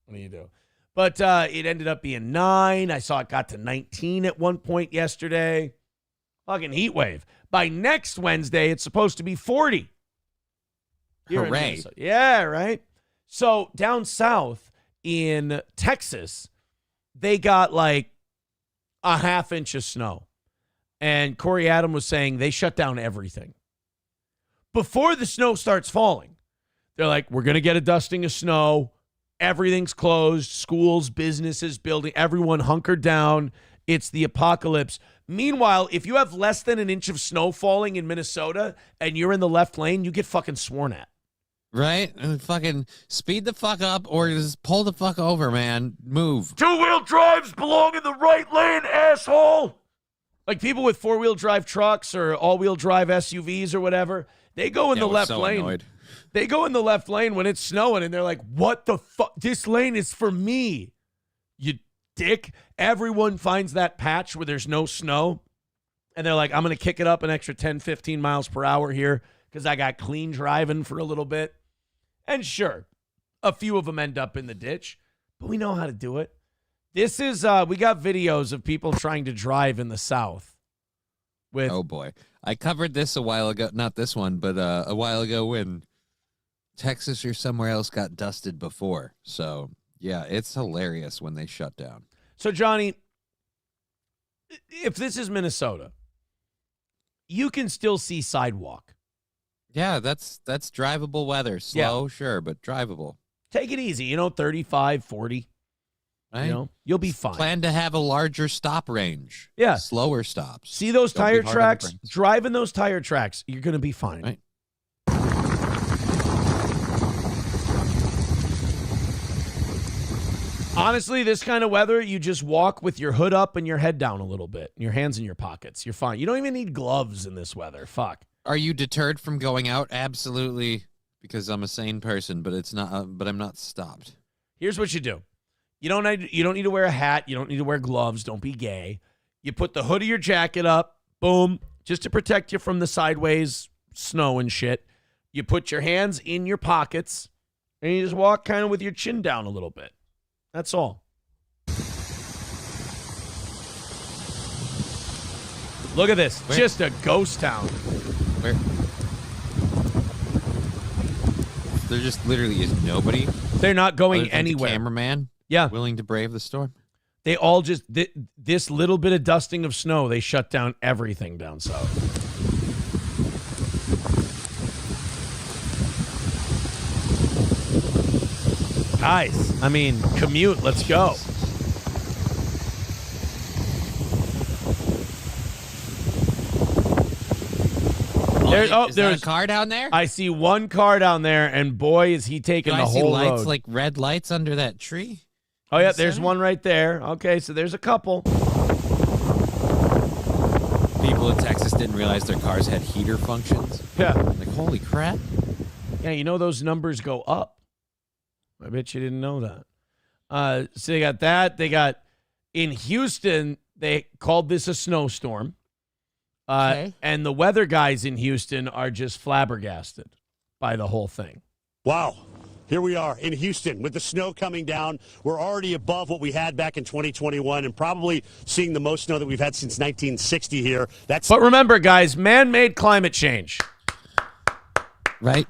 what do you do? But it ended up being 9. I saw it got to 19 at one point yesterday. Fucking heat wave. By next Wednesday, it's supposed to be 40. Hooray. Yeah, right? So down south in Texas, they got like a half inch of snow. And Corey Adam was saying they shut down everything. Before the snow starts falling, they're like, we're going to get a dusting of snow. Everything's closed. Schools, businesses, building, everyone hunkered down. It's the apocalypse. Meanwhile, if you have less than an inch of snow falling in Minnesota and you're in the left lane, you get fucking sworn at. Right? Fucking speed the fuck up or just pull the fuck over, man. Move. 2-wheel drives belong in the right lane, asshole. Like people with 4-wheel drive trucks or all-wheel drive SUVs or whatever, they go in the left lane. Annoyed. They go in the left lane when it's snowing, and they're like, what the fuck? This lane is for me, you dick. Everyone finds that patch where there's no snow, and they're like, I'm going to kick it up an extra 10, 15 miles per hour here because I got clean driving for a little bit. And sure, a few of them end up in the ditch, but we know how to do it. This is, we got videos of people trying to drive in the South. Oh, boy. I covered this a while ago. Not this one, but a while ago when Texas or somewhere else got dusted before. So, yeah, it's hilarious when they shut down. So, Johnny, if this is Minnesota, you can still see sidewalk. Yeah, that's drivable weather. Slow, sure, but drivable. Take it easy, 35, 40. Right? You'll be fine. Plan to have a larger stop range. Yeah. Slower stops. See those Don't tire be hard on the tracks? brakes. Drive in those tire tracks. You're going to be fine. Right. Honestly, this kind of weather, you just walk with your hood up and your head down a little bit, and your hands in your pockets. You're fine. You don't even need gloves in this weather. Fuck. Are you deterred from going out? Absolutely, because I'm a sane person, but it's not. But I'm not stopped. Here's what you do. You don't need to wear a hat. You don't need to wear gloves. Don't be gay. You put the hood of your jacket up, boom, just to protect you from the sideways snow and shit. You put your hands in your pockets, and you just walk kind of with your chin down a little bit. That's all. Look at this. Where? Just a ghost town. Where? There just literally is nobody. They're not going other than anywhere. The cameraman. Yeah. Willing to brave the storm. They all just, this little bit of dusting of snow, they shut down everything down south. Guys, I mean, commute, let's go. Is there a car down there? I see one car down there, and boy, is he taking Do the I see whole lights, road. like red lights under that tree? Oh, yeah, the there's center? one right there. Okay, so there's a couple. People in Texas didn't realize their cars had heater functions. Yeah. Like, holy crap. Yeah, those numbers go up. I bet you didn't know that. So they got that. They got, in Houston, they called this a snowstorm. Okay. And the weather guys in Houston are just flabbergasted by the whole thing. Wow. Here we are in Houston with the snow coming down. We're already above what we had back in 2021 and probably seeing the most snow that we've had since 1960 here. But remember, guys, man-made climate change. Right.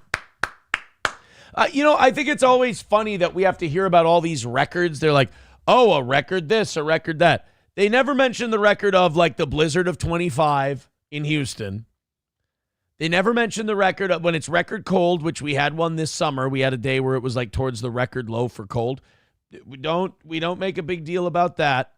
I think it's always funny that we have to hear about all these records. They're like, oh, a record this, a record that. They never mention the record of, like, the blizzard of 25 in Houston. They never mention the record of when it's record cold, which we had one this summer. We had a day where it was, like, towards the record low for cold. We don't make a big deal about that.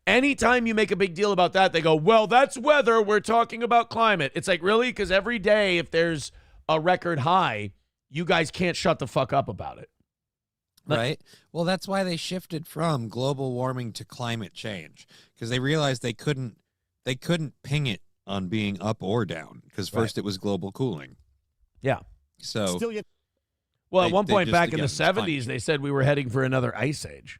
Anytime you make a big deal about that, they go, well, that's weather. We're talking about climate. It's like, really? Because every day, if there's a record high, you guys can't shut the fuck up about it. Right? Well, that's why they shifted from global warming to climate change, because they realized they couldn't ping it on being up or down, because first it was global cooling. Yeah. So well, at one point back in the 70s, they said we were heading for another ice age.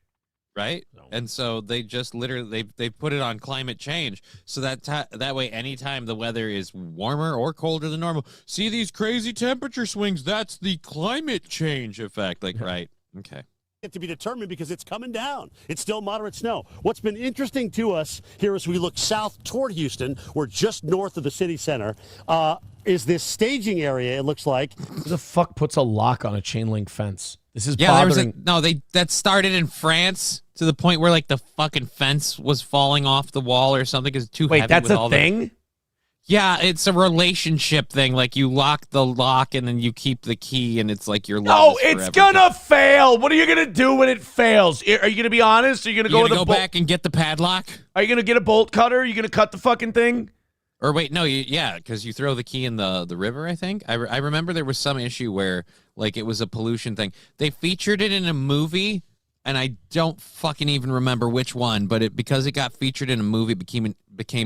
Right? And so they just literally they put it on climate change, so that way anytime the weather is warmer or colder than normal, see these crazy temperature swings, that's the climate change effect. Like, right. Okay. To be determined because it's coming down. It's still moderate snow. What's been interesting to us here as we look south toward Houston, we're just north of the city center, is this staging area, it looks like. Who the fuck puts a lock on a chain link fence? This is bothering. That started in France to the point where like the fucking fence was falling off the wall or something because it's too heavy. Wait, that's with a all thing? Yeah, it's a relationship thing. Like you lock the lock and then you keep the key, and it's like your No, it's gonna fail. What are you gonna do when it fails? Are you gonna be honest? Are you gonna go back and get the padlock? Are you gonna get a bolt cutter? Are you gonna cut the fucking thing? Or wait, no, because you throw the key in the river. I think I remember there was some issue where like it was a pollution thing. They featured it in a movie, and I don't fucking even remember which one, but because it got featured in a movie, it became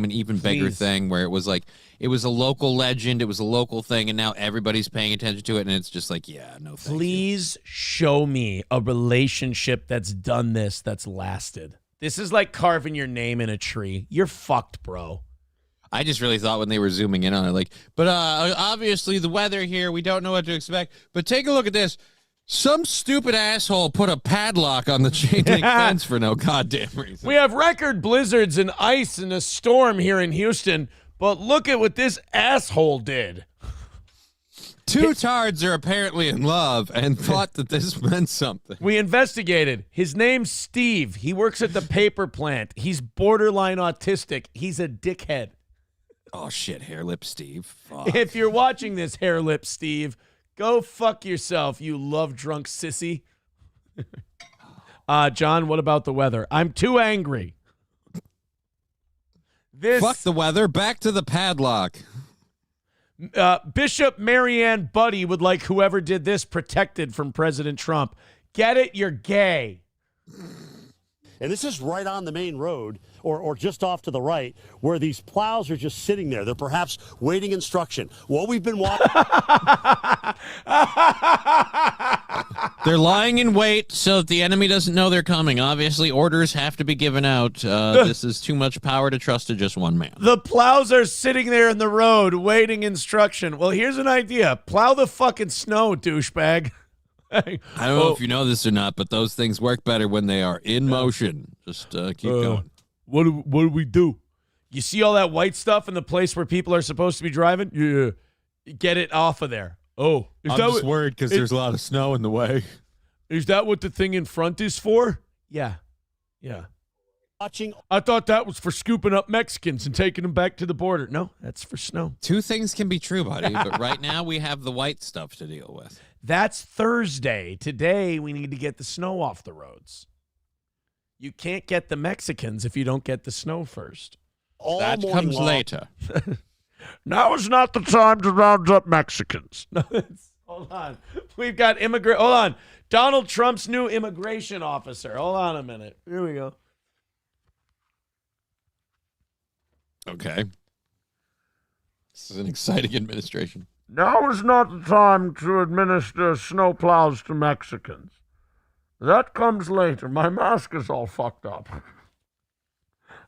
an even bigger thing where it was like it was a local legend, it was a local thing, and now everybody's paying attention to it, and it's just like, yeah, no thank Please show me a relationship that's done this, that's lasted. This is like carving your name in a tree. You're fucked, bro. I just really thought when they were zooming in on it, like, but obviously the weather here, we don't know what to expect, but take a look at this. Some stupid asshole put a padlock on the chain link fence for no goddamn reason. We have record blizzards and ice and a storm here in Houston, but look at what this asshole did. Two tards are apparently in love and thought that this meant something. We investigated. His name's Steve. He works at the paper plant. He's borderline autistic. He's a dickhead. Oh, shit, hair lip Steve. Fuck. If you're watching this, hair lip Steve, go fuck yourself, you love drunk sissy. John, what about the weather? I'm too angry. Fuck the weather. Back to the padlock. Bishop Marianne Buddy would like whoever did this protected from President Trump. Get it? You're gay. And this is right on the main road, or just off to the right, where these plows are just sitting there. They're perhaps waiting instruction. What we've been watching. They're lying in wait so that the enemy doesn't know they're coming. Obviously, orders have to be given out. This is too much power to trust to just one man. The plows are sitting there in the road waiting instruction. Well, here's an idea. Plow the fucking snow, douchebag. I don't know if you know this or not, but those things work better when they are in motion. Just keep going. What do we do? You see all that white stuff in the place where people are supposed to be driving? Yeah. Get it off of there. Oh. I'm just worried because there's a lot of snow in the way. Is that what the thing in front is for? Yeah. Yeah. I thought that was for scooping up Mexicans and taking them back to the border. No, that's for snow. Two things can be true, buddy, but right now we have the white stuff to deal with. That's Thursday. Today, we need to get the snow off the roads. You can't get the Mexicans if you don't get the snow first. That comes later. Now is not the time to round up Mexicans. Hold on. We've got hold on. Donald Trump's new immigration officer. Hold on a minute. Here we go. Okay. This is an exciting administration. Now is not the time to administer snow plows to Mexicans. That comes later. My mask is all fucked up.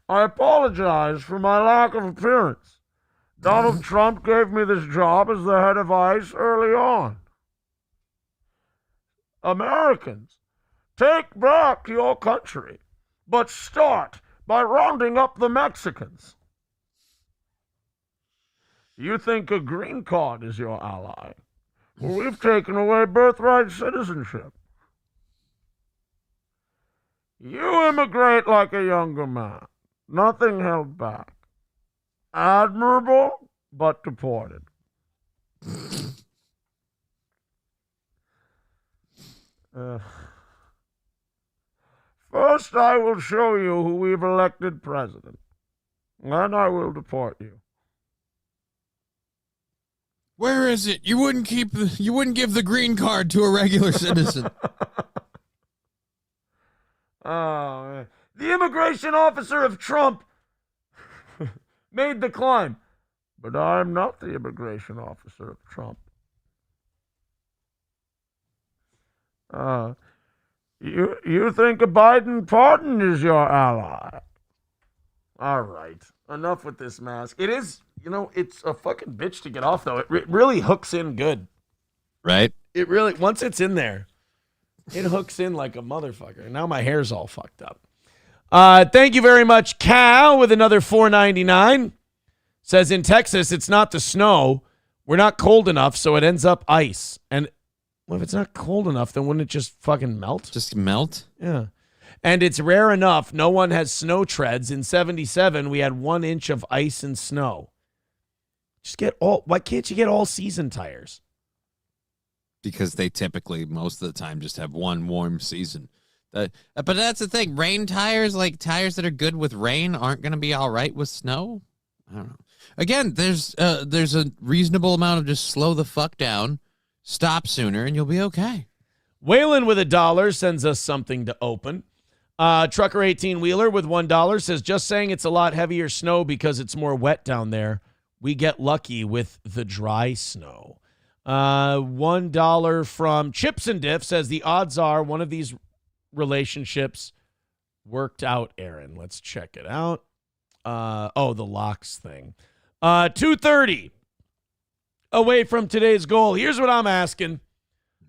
I apologize for my lack of appearance. Donald Trump gave me this job as the head of ICE early on. Americans, take back your country, but start by rounding up the Mexicans. You think a green card is your ally? Well, we've taken away birthright citizenship. You immigrate like a younger man. Nothing held back. Admirable, but deported. First, I will show you who we've elected president. Then I will deport you. Where is it? You wouldn't give the green card to a regular citizen. The immigration officer of Trump made the climb. But I'm not the immigration officer of Trump. You think a Biden pardon is your ally? All right. Enough with this mask. It is, it's a fucking bitch to get off, though. It really hooks in good. Right? It really, once it's in there, it hooks in like a motherfucker. Now my hair's all fucked up. Thank you very much, Cal, with another $4.99. Says in Texas, it's not the snow. We're not cold enough, so it ends up ice. And well, if it's not cold enough, then wouldn't it just fucking melt? Just melt? Yeah. And it's rare enough. No one has snow treads. In 77, we had 1 inch of ice and snow. Why can't you get all season tires? Because they typically, most of the time, just have one warm season. But that's the thing. Rain tires, like tires that are good with rain, aren't going to be all right with snow. I don't know. Again, there's a reasonable amount of just slow the fuck down, stop sooner, and you'll be okay. Waylon with $1 sends us something to open. Trucker 18-wheeler with $1 says, just saying it's a lot heavier snow because it's more wet down there. We get lucky with the dry snow. $1 from Chips and Diff says the odds are one of these relationships worked out, Aaron. Let's check it out. The locks thing. 2:30 away from today's goal. Here's what I'm asking.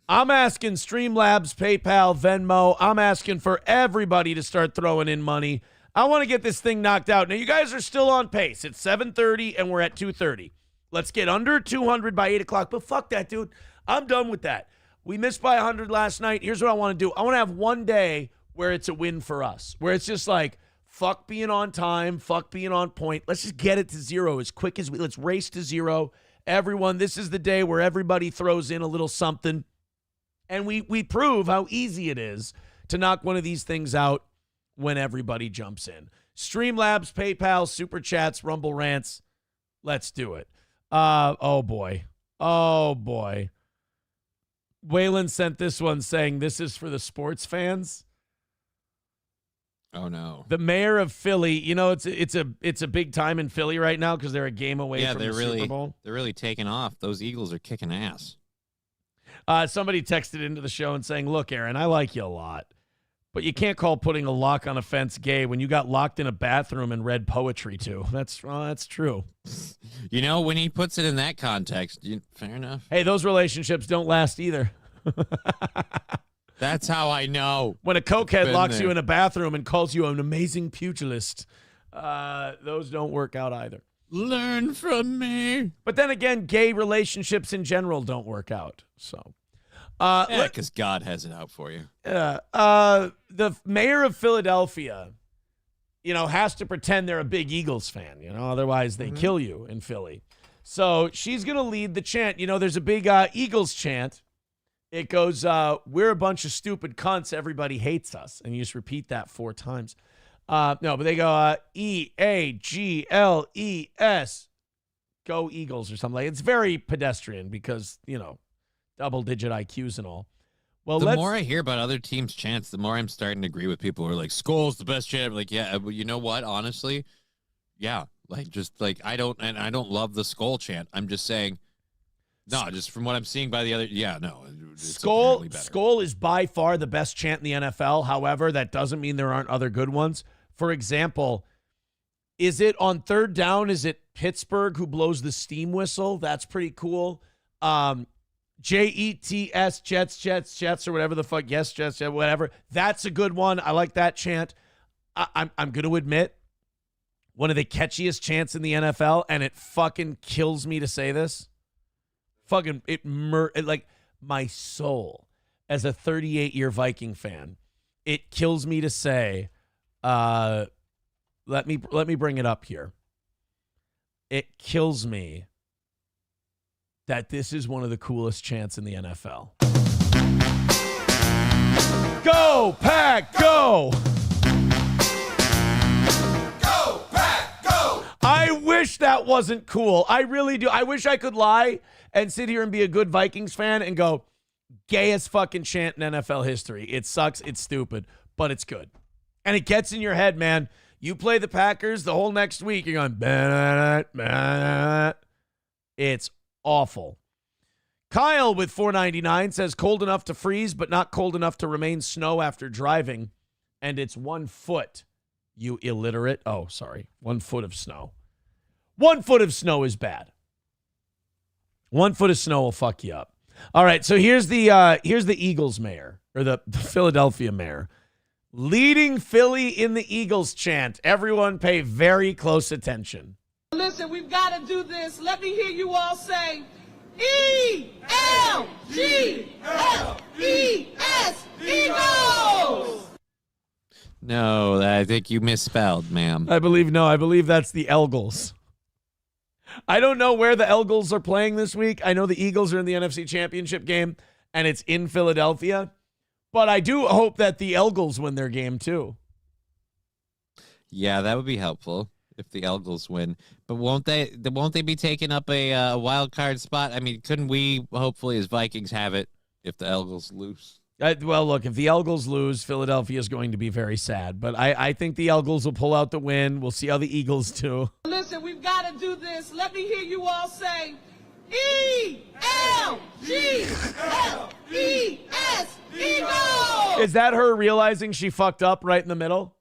I'm asking Streamlabs, PayPal, Venmo. I'm asking for everybody to start throwing in money. I want to get this thing knocked out. Now, you guys are still on pace. It's 7:30, and we're at 2:30. Let's get under 200 by 8 o'clock. But fuck that, dude. I'm done with that. We missed by 100 last night. Here's what I want to do. I want to have one day where it's a win for us, where it's just like, fuck being on time, fuck being on point. Let's just get it to zero as quick as let's race to zero. Everyone, this is the day where everybody throws in a little something. And we prove how easy it is to knock one of these things out when everybody jumps in. Streamlabs, PayPal, Super Chats, Rumble Rants. Let's do it. Oh, boy. Waylon sent this one saying this is for the sports fans. Oh, no. The mayor of Philly, it's a big time in Philly right now because they're a game away from the Super Bowl. They're really taking off. Those Eagles are kicking ass. Somebody texted into the show and saying, look, Aaron, I like you a lot, but you can't call putting a lock on a fence gay when you got locked in a bathroom and read poetry too. That's true. When he puts it in that context, fair enough. Hey, those relationships don't last either. That's how I know. When a cokehead locks you in a bathroom and calls you an amazing pugilist, those don't work out either. Learn from me. But then again, gay relationships in general don't work out. So, because God has it out for you. The mayor of Philadelphia, has to pretend they're a big Eagles fan. Otherwise they kill you in Philly. So she's gonna lead the chant. There's a big Eagles chant. It goes, "We're a bunch of stupid cunts. Everybody hates us," and you just repeat that 4 times. No, but they go EAGLES, go Eagles or something like. It's very pedestrian because double-digit IQs and all. Well, the more I hear about other teams' chants, the more I'm starting to agree with people who are like, "Skull's the best chant." I'm like, yeah, but you know what? Honestly, yeah, I don't love the Skull chant. I'm just saying, no, just from what I'm seeing by the other, Skull is by far the best chant in the NFL. However, that doesn't mean there aren't other good ones. For example, is it on 3rd down? Is it Pittsburgh who blows the steam whistle? That's pretty cool. JETS, Jets, or whatever the fuck. Yes, Jets, whatever. That's a good one. I like that chant. I'm going to admit, one of the catchiest chants in the NFL, and it fucking kills me to say this. Fucking like my soul as a 38-year Viking fan. It kills me to say. Let me bring it up here. It kills me that this is one of the coolest chants in the NFL. Go, Pack, go! Go, Pack, go! I wish that wasn't cool. I really do. I wish I could lie and sit here and be a good Vikings fan and go, gayest fucking chant in NFL history. It sucks. It's stupid, but it's good. And it gets in your head, man. You play the Packers the whole next week, you're going, bah, bah. It's awful. Kyle with $4.99 says cold enough to freeze, but not cold enough to remain snow after driving. And it's 1 foot, you illiterate. Oh, sorry. 1 foot of snow. 1 foot of snow is bad. 1 foot of snow will fuck you up. All right, so here's the Eagles mayor, or the Philadelphia mayor. Leading Philly in the Eagles chant. Everyone pay very close attention. Listen, we've got to do this. Let me hear you all say, E-L-G-L-E-S, Eagles! No, I think you misspelled, ma'am. I believe that's the Elgles. I don't know where the Elgles are playing this week. I know the Eagles are in the NFC Championship game, and it's in Philadelphia. But I do hope that the Elgles win their game, too. Yeah, that would be helpful if the Elgles win. But won't they be taking up a wild card spot? I mean, couldn't we, hopefully, as Vikings, have it if the Elgles lose? Well, look, if the Elgles lose, Philadelphia is going to be very sad. But I think the Elgles will pull out the win. We'll see how the Eagles do. Listen, we've got to do this. Let me hear you all say, E-L-G-L-E-S, Eagles! Is that her realizing she fucked up right in the middle?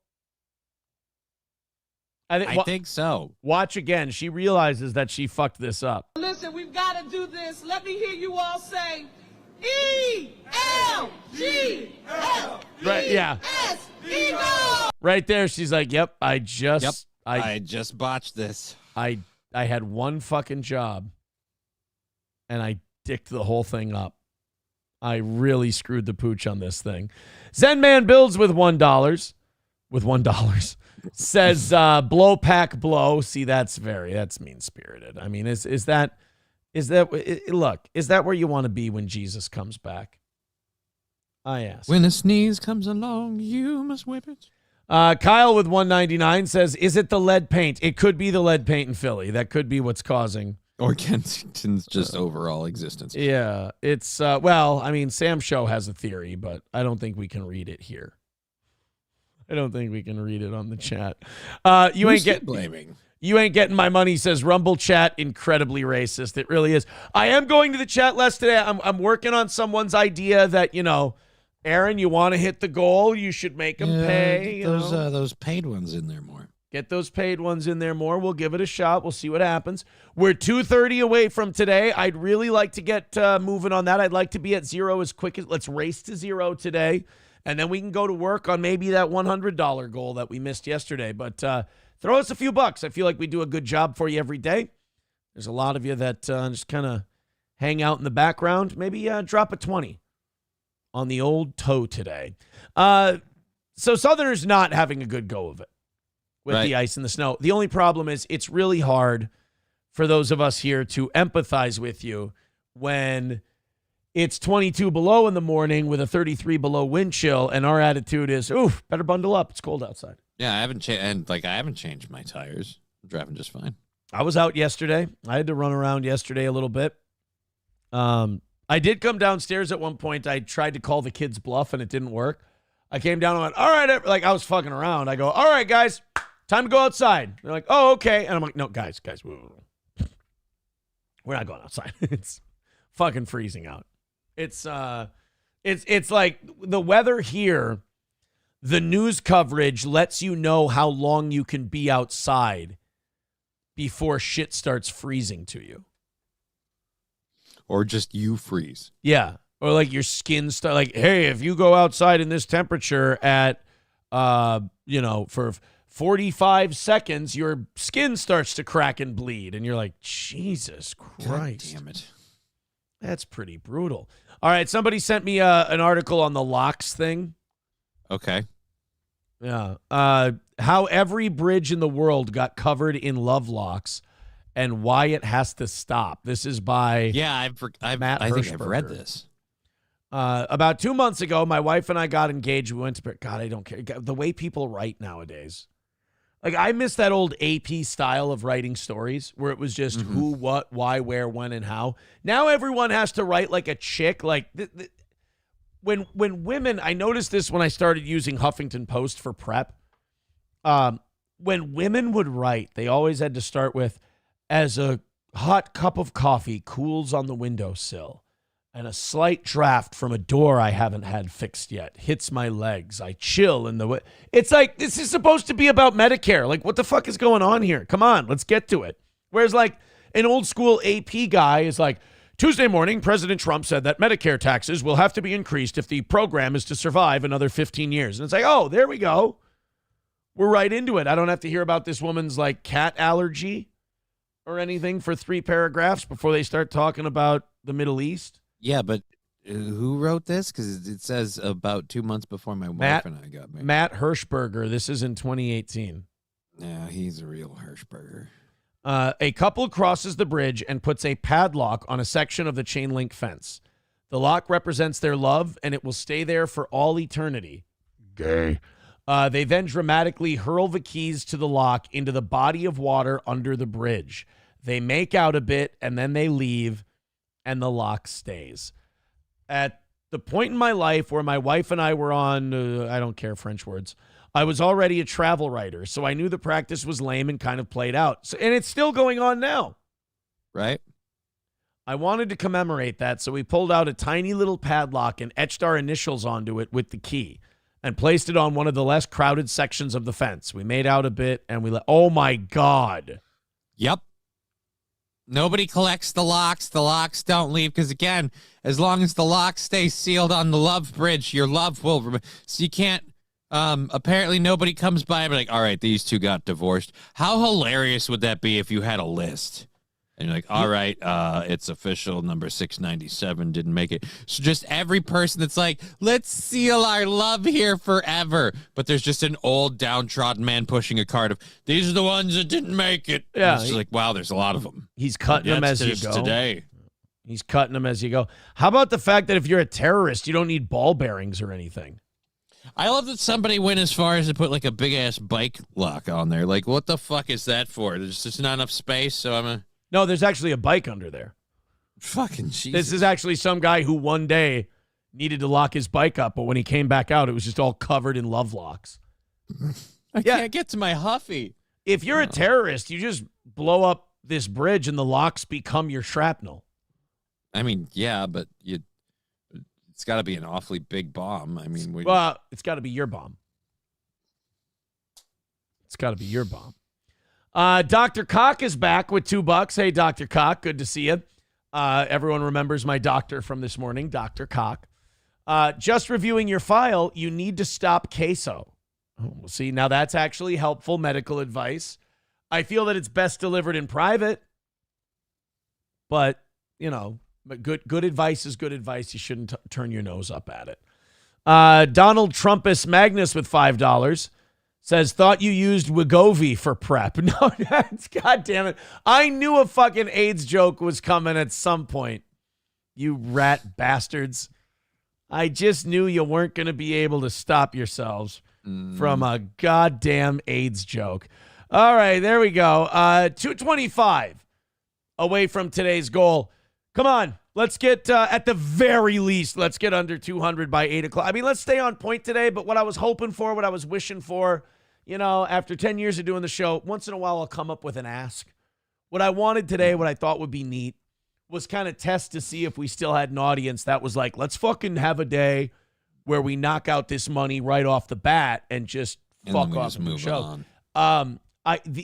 I think so. Watch again. She realizes that she fucked this up. Listen, we've got to do this. Let me hear you all say, E-L-G-L-E-S, Right, yeah. Eagles! Right there, she's like, yep, I just botched this. I had one fucking job, and I dicked the whole thing up. I really screwed the pooch on this thing. Zen Man builds with $1. With $1. Says, blow pack blow. See, that's mean-spirited. I mean, is that where you want to be when Jesus comes back? I ask. When a sneeze comes along, you must whip it. Kyle with $1.99 says, is it the lead paint? It could be the lead paint in Philly. That could be what's causing. Or Kensington's just overall existence. Yeah, it's, Sam Show has a theory, but I don't think we can read it here. I don't think we can read it on the chat. You ain't getting my money, says Rumble Chat, incredibly racist. It really is. I am going to the chat less today. I'm working on someone's idea that, Aaron, you want to hit the goal, you should make them pay. Get those paid ones in there more. Get those paid ones in there more. We'll give it a shot. We'll see what happens. We're 2:30 away from today. I'd really like to get moving on that. I'd like to be at zero as quick as, let's race to zero today. And then we can go to work on maybe that $100 goal that we missed yesterday. But throw us a few bucks. I feel like we do a good job for you every day. There's a lot of you that just kind of hang out in the background. Maybe drop a 20 on the old toe today. So Southerners not having a good go of it with the ice and the snow. The only problem is it's really hard for those of us here to empathize with you when it's 22 below in the morning with a 33 below wind chill, and our attitude is, oof, better bundle up. It's cold outside. Yeah, I haven't changed my tires. I'm driving just fine. I was out yesterday. I had to run around yesterday a little bit. I did come downstairs at one point. I tried to call the kids' bluff, and it didn't work. I came down and went, all right, like I was fucking around. I go, all right, guys, time to go outside. They're like, oh, okay. And I'm like, no, guys, we're not going outside. It's fucking freezing out. It's like the weather here, the news coverage lets you know how long you can be outside before shit starts freezing to you. Or just you freeze. Yeah. Or like your skin start like, hey, if you go outside in this temperature at for 45 seconds, your skin starts to crack and bleed. And you're like, Jesus Christ. God damn it. That's pretty brutal. All right, somebody sent me an article on the locks thing. Okay. Yeah. How every bridge in the world got covered in love locks and why it has to stop. This is by Matt I think I've Hirschberger. read this. About 2 months ago, my wife and I got engaged. We went to, God, I don't care. The way people write nowadays. Like, I miss that old AP style of writing stories where it was just who, what, why, where, when, and how. Now everyone has to write like a chick. Like, when women, I noticed this when I started using Huffington Post for prep. When women would write, they always had to start with, as a hot cup of coffee cools on the windowsill and a slight draft from a door I haven't had fixed yet hits my legs, I chill in the It's like, this is supposed to be about Medicare. Like, what the fuck is going on here? Come on, let's get to it. Whereas like an old school AP guy is like, Tuesday morning, President Trump said that Medicare taxes will have to be increased if the program is to survive another 15 years. And it's like, oh, there we go. We're right into it. I don't have to hear about this woman's like cat allergy or anything for 3 paragraphs before they start talking about the Middle East. Yeah, but who wrote this? Because it says about 2 months before my wife and I got married. Matt Hirschberger. This is in 2018. Yeah, he's a real Hirschberger. A couple crosses the bridge and puts a padlock on a section of the chain link fence. The lock represents their love, and it will stay there for all eternity. Gay. They then dramatically hurl the keys to the lock into the body of water under the bridge. They make out a bit, and then they leave, and the lock stays. At the point in my life where my wife and I were on, I don't care French words, I was already a travel writer, so I knew the practice was lame and kind of played out. So, and it's still going on now. Right? I wanted to commemorate that, so we pulled out a tiny little padlock and etched our initials onto it with the key and placed it on one of the less crowded sections of the fence. We made out a bit, and we let... Oh, my God. Yep. Nobody collects the locks. The locks don't leave, because, again, as long as the locks stay sealed on the love bridge, your love will... So you can't... apparently nobody comes by and be like, all right, these two got divorced. How hilarious would that be if you had a list? And you're like, all right, it's official, number 697 didn't make it. So just every person that's like, let's seal our love here forever. But there's just an old downtrodden man pushing a cart of, these are the ones that didn't make it. Yeah. And it's like, wow, there's a lot of them. He's cutting them as you go. Today. He's cutting them as you go. How about the fact that if you're a terrorist, you don't need ball bearings or anything? I love that somebody went as far as to put like a big ass bike lock on there. Like, what the fuck is that for? There's just not enough space, so I'm a... No, there's actually a bike under there. Fucking Jesus. This is actually some guy who one day needed to lock his bike up, but when he came back out, it was just all covered in love locks. I can't get to my Huffy. If you're a terrorist, you just blow up this bridge and the locks become your shrapnel. I mean, yeah, but it's got to be an awfully big bomb. I mean, well, it's got to be your bomb. It's got to be your bomb. Dr. Cock is back with $2. Hey, Dr. Cock, good to see you. Everyone remembers my doctor from this morning, Dr. Cock. Just reviewing your file, you need to stop queso. Oh, see, now that's actually helpful medical advice. I feel that it's best delivered in private, but, you know, good advice is good advice. You shouldn't turn your nose up at it. Donald Trumpus Magnus with $5 says, thought you used Wegovy for prep. No, that's, God damn it. I knew a fucking AIDS joke was coming at some point. You rat bastards. I just knew you weren't going to be able to stop yourselves from a goddamn AIDS joke. All right, there we go. 225 away from today's goal. Come on, let's get, at the very least, let's get under 200 by 8 o'clock. I mean, let's stay on point today, but what I was hoping for, what I was wishing for, you know, after 10 years of doing the show, once in a while I'll come up with an ask. What I wanted today, what I thought would be neat, was kind of test to see if we still had an audience that was like, let's fucking have a day where we knock out this money right off the bat and just fuck off the show.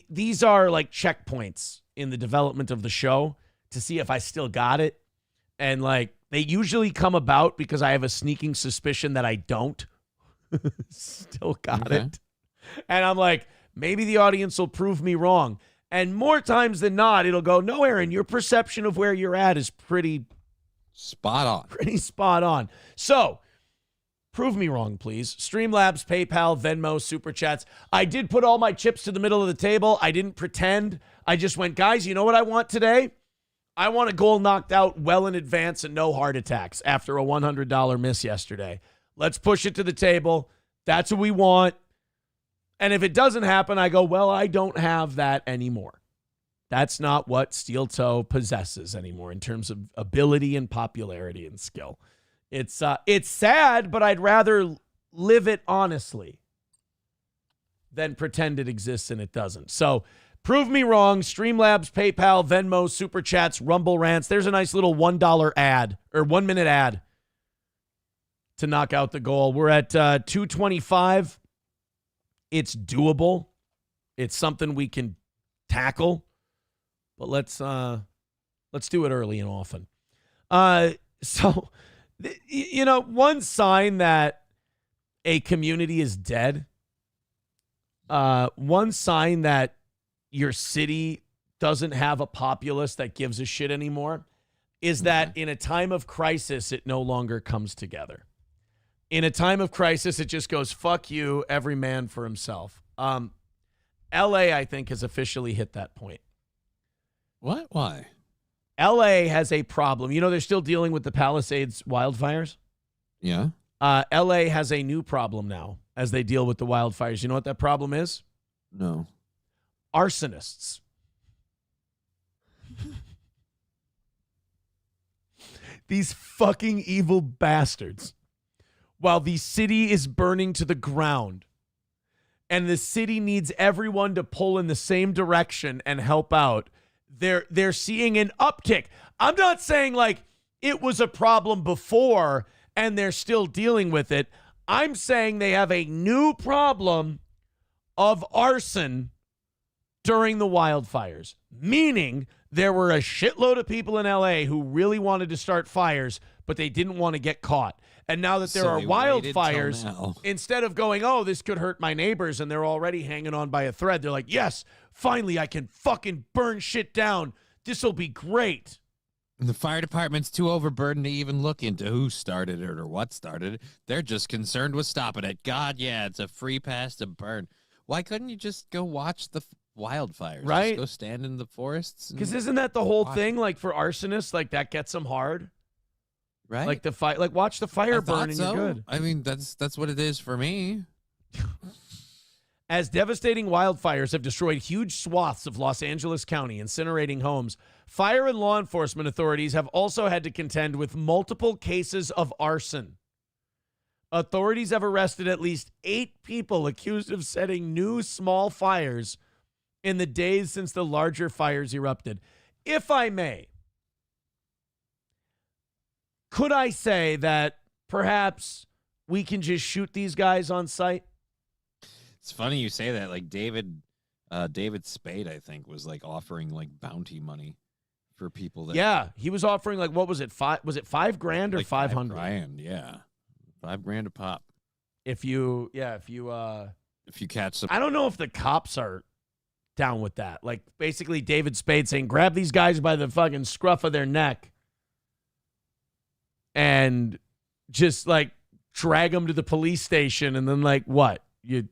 These are like checkpoints in the development of the show to see if I still got it. And like, they usually come about because I have a sneaking suspicion that I don't still got it. And I'm like, maybe the audience will prove me wrong. And more times than not, it'll go, no, Aaron, your perception of where you're at is pretty spot on. Pretty spot on. So, prove me wrong, please. Streamlabs, PayPal, Venmo, Super Chats. I did put all my chips to the middle of the table. I didn't pretend. I just went, guys, you know what I want today? I want a goal knocked out well in advance and no heart attacks after a $100 miss yesterday. Let's push it to the table. That's what we want. And if it doesn't happen, I go, well, I don't have that anymore. That's not what Steel Toe possesses anymore in terms of ability and popularity and skill. It's sad, but I'd rather live it honestly than pretend it exists and it doesn't. So prove me wrong. Streamlabs, PayPal, Venmo, Super Chats, Rumble Rants. There's a nice little $1 ad or 1 minute ad to knock out the goal. We're at 225. It's doable. It's something we can tackle, but let's do it early and often. So, one sign that a community is dead, one sign that your city doesn't have a populace that gives a shit anymore is that in a time of crisis, it no longer comes together. In a time of crisis, it just goes, fuck you, every man for himself. LA, I think, has officially hit that point. What? Why? LA has a problem. They're still dealing with the Palisades wildfires. Yeah. LA has a new problem now as they deal with the wildfires. You know what that problem is? No. Arsonists. These fucking evil bastards. While the city is burning to the ground and the city needs everyone to pull in the same direction and help out, they're seeing an uptick. I'm not saying like it was a problem before and they're still dealing with it. I'm saying they have a new problem of arson during the wildfires, meaning there were a shitload of people in LA who really wanted to start fires, but they didn't want to get caught. And now that there are wildfires, instead of going, oh, this could hurt my neighbors, and they're already hanging on by a thread, they're like, yes, finally I can fucking burn shit down. This will be great. And the fire department's too overburdened to even look into who started it or what started it. They're just concerned with stopping it. God, yeah, it's a free pass to burn. Why couldn't you just go watch the wildfires? Right. Just go stand in the forests. Because isn't that the whole thing? Like for arsonists, like that gets them hard. Right. Like the fire, like watch the fire burn and you're good. I mean, that's what it is for me. As devastating wildfires have destroyed huge swaths of Los Angeles County, incinerating homes, fire and law enforcement authorities have also had to contend with multiple cases of arson. Authorities have arrested at least 8 people accused of setting new small fires in the days since the larger fires erupted. If I may, could I say that perhaps we can just shoot these guys on sight? It's funny you say that. Like David Spade, I think, was like offering like bounty money for people that. Yeah, he was offering like, what was it? Was it $5,000 or like 500? $5,000, yeah, $5,000 a pop. If you catch some. I don't know if the cops are down with that. Like basically David Spade saying, grab these guys by the fucking scruff of their neck and just like drag them to the police station, and then like what? You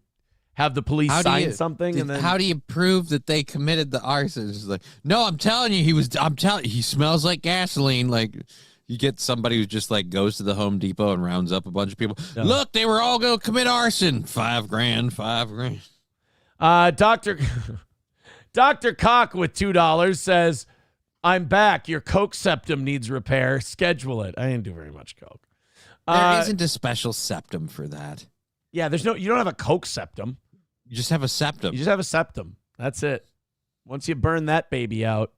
have the police sign something, and then how do you prove that they committed the arson? It's like, no, I'm telling you, he smells like gasoline. Like you get somebody who just like goes to the Home Depot and rounds up a bunch of people. No. Look, they were all going to commit arson. $5,000. Dr. Cock with $2 says, I'm back. Your Coke septum needs repair. Schedule it. I didn't do very much Coke. There isn't a special septum for that. Yeah, you don't have a Coke septum. You just have a septum. You just have a septum. That's it. Once you burn that baby out,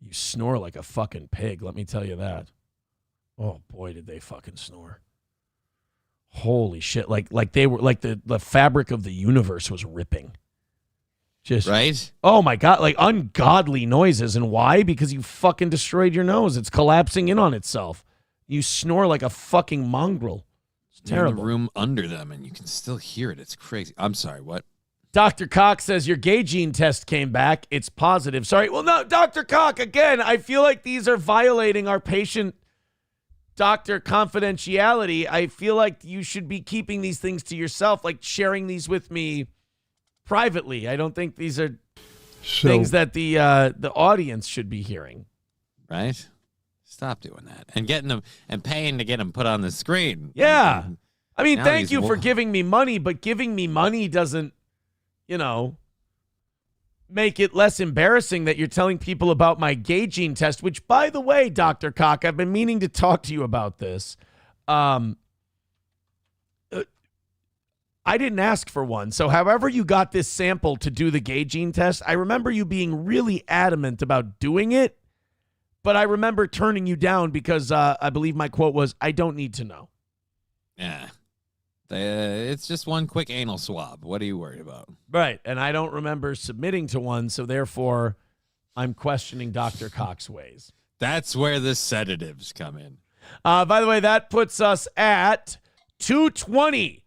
you snore like a fucking pig, let me tell you that. Oh boy, did they fucking snore. Holy shit. Like they were like the fabric of the universe was ripping. Just right? Oh my God, like ungodly noises. And why? Because you fucking destroyed your nose. It's collapsing in on itself. You snore like a fucking mongrel. It's terrible. You're in the room under them and you can still hear it. It's crazy. I'm sorry, what? Dr. Cox says your gay gene test came back. It's positive. Sorry. Well, no, Dr. Cox, again, I feel like these are violating our patient doctor confidentiality. I feel like you should be keeping these things to yourself, like sharing these with me privately. I don't think these are things that the audience should be hearing. Right? Stop doing that. And getting them and paying to get them put on the screen. Yeah. I mean, thank you for giving me money, but giving me money doesn't, make it less embarrassing that you're telling people about my gay gene test, which, by the way, Dr. Cock, I've been meaning to talk to you about this. I didn't ask for one. So however you got this sample to do the gay gene test, I remember you being really adamant about doing it, but I remember turning you down because I believe my quote was, I don't need to know. Yeah. It's just one quick anal swab. What are you worried about? Right. And I don't remember submitting to one, so therefore I'm questioning Dr. Cock's ways. That's where the sedatives come in. By the way, that puts us at $220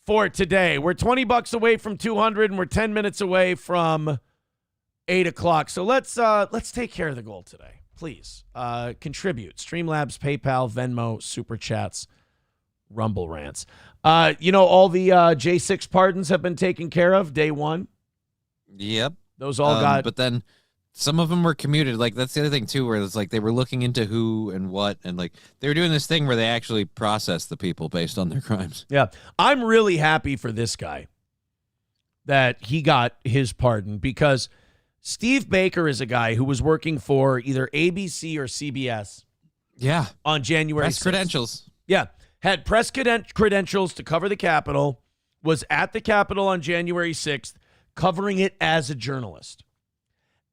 for today. We're $20 away from 200, and we're 10 minutes away from 8 o'clock. So let's take care of the goal today. Please contribute. Streamlabs, PayPal, Venmo, Super Chats, Rumble Rants. All the J6 pardons have been taken care of day one. Yep. Those all got. But then some of them were commuted. Like, that's the other thing, too, where it's like they were looking into who and what. And, like, they were doing this thing where they actually processed the people based on their crimes. Yeah. I'm really happy for this guy that he got his pardon, because Steve Baker is a guy who was working for either ABC or CBS. Yeah. On January 6th. Press credentials. Yeah. Had press credentials to cover the Capitol, was at the Capitol on January 6th, covering it as a journalist.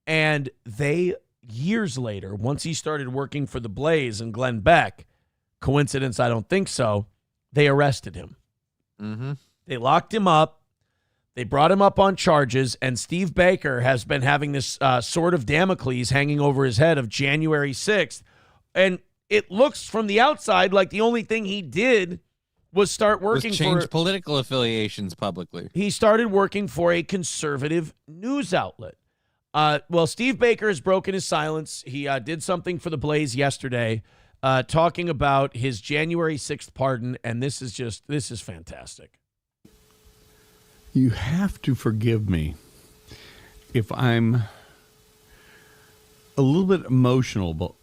And they, years later, once he started working for The Blaze and Glenn Beck, coincidence, I don't think so, they arrested him. Mm-hmm. They locked him up. They brought him up on charges, and Steve Baker has been having this sword of Damocles hanging over his head of January 6th. And it looks from the outside like the only thing he did was start working change political affiliations publicly. He started working for a conservative news outlet. Well, Steve Baker has broken his silence. He did something for The Blaze yesterday, talking about his January 6th pardon, and this is fantastic. You have to forgive me if I'm a little bit emotional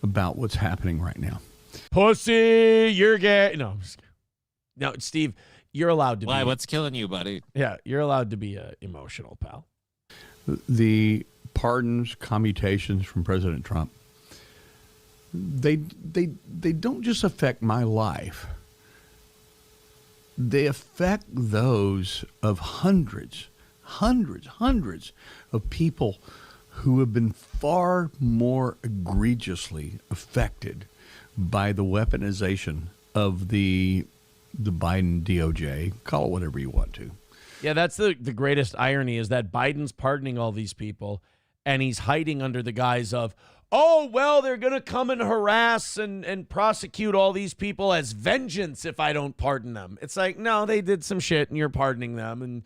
about what's happening right now. Pussy, you're gay. No, Steve, you're allowed to Why? be. What's killing you, buddy? Yeah, you're allowed to be emotional, pal. The pardons, commutations from President Trump, they don't just affect my life. They affect those of hundreds of people who have been far more egregiously affected by the weaponization of the Biden DOJ. Call it whatever you want to. Yeah, that's the greatest irony, is that Biden's pardoning all these people, and he's hiding under the guise of, oh, well, they're going to come and harass and prosecute all these people as vengeance if I don't pardon them. It's like, no, they did some shit, and you're pardoning them. And,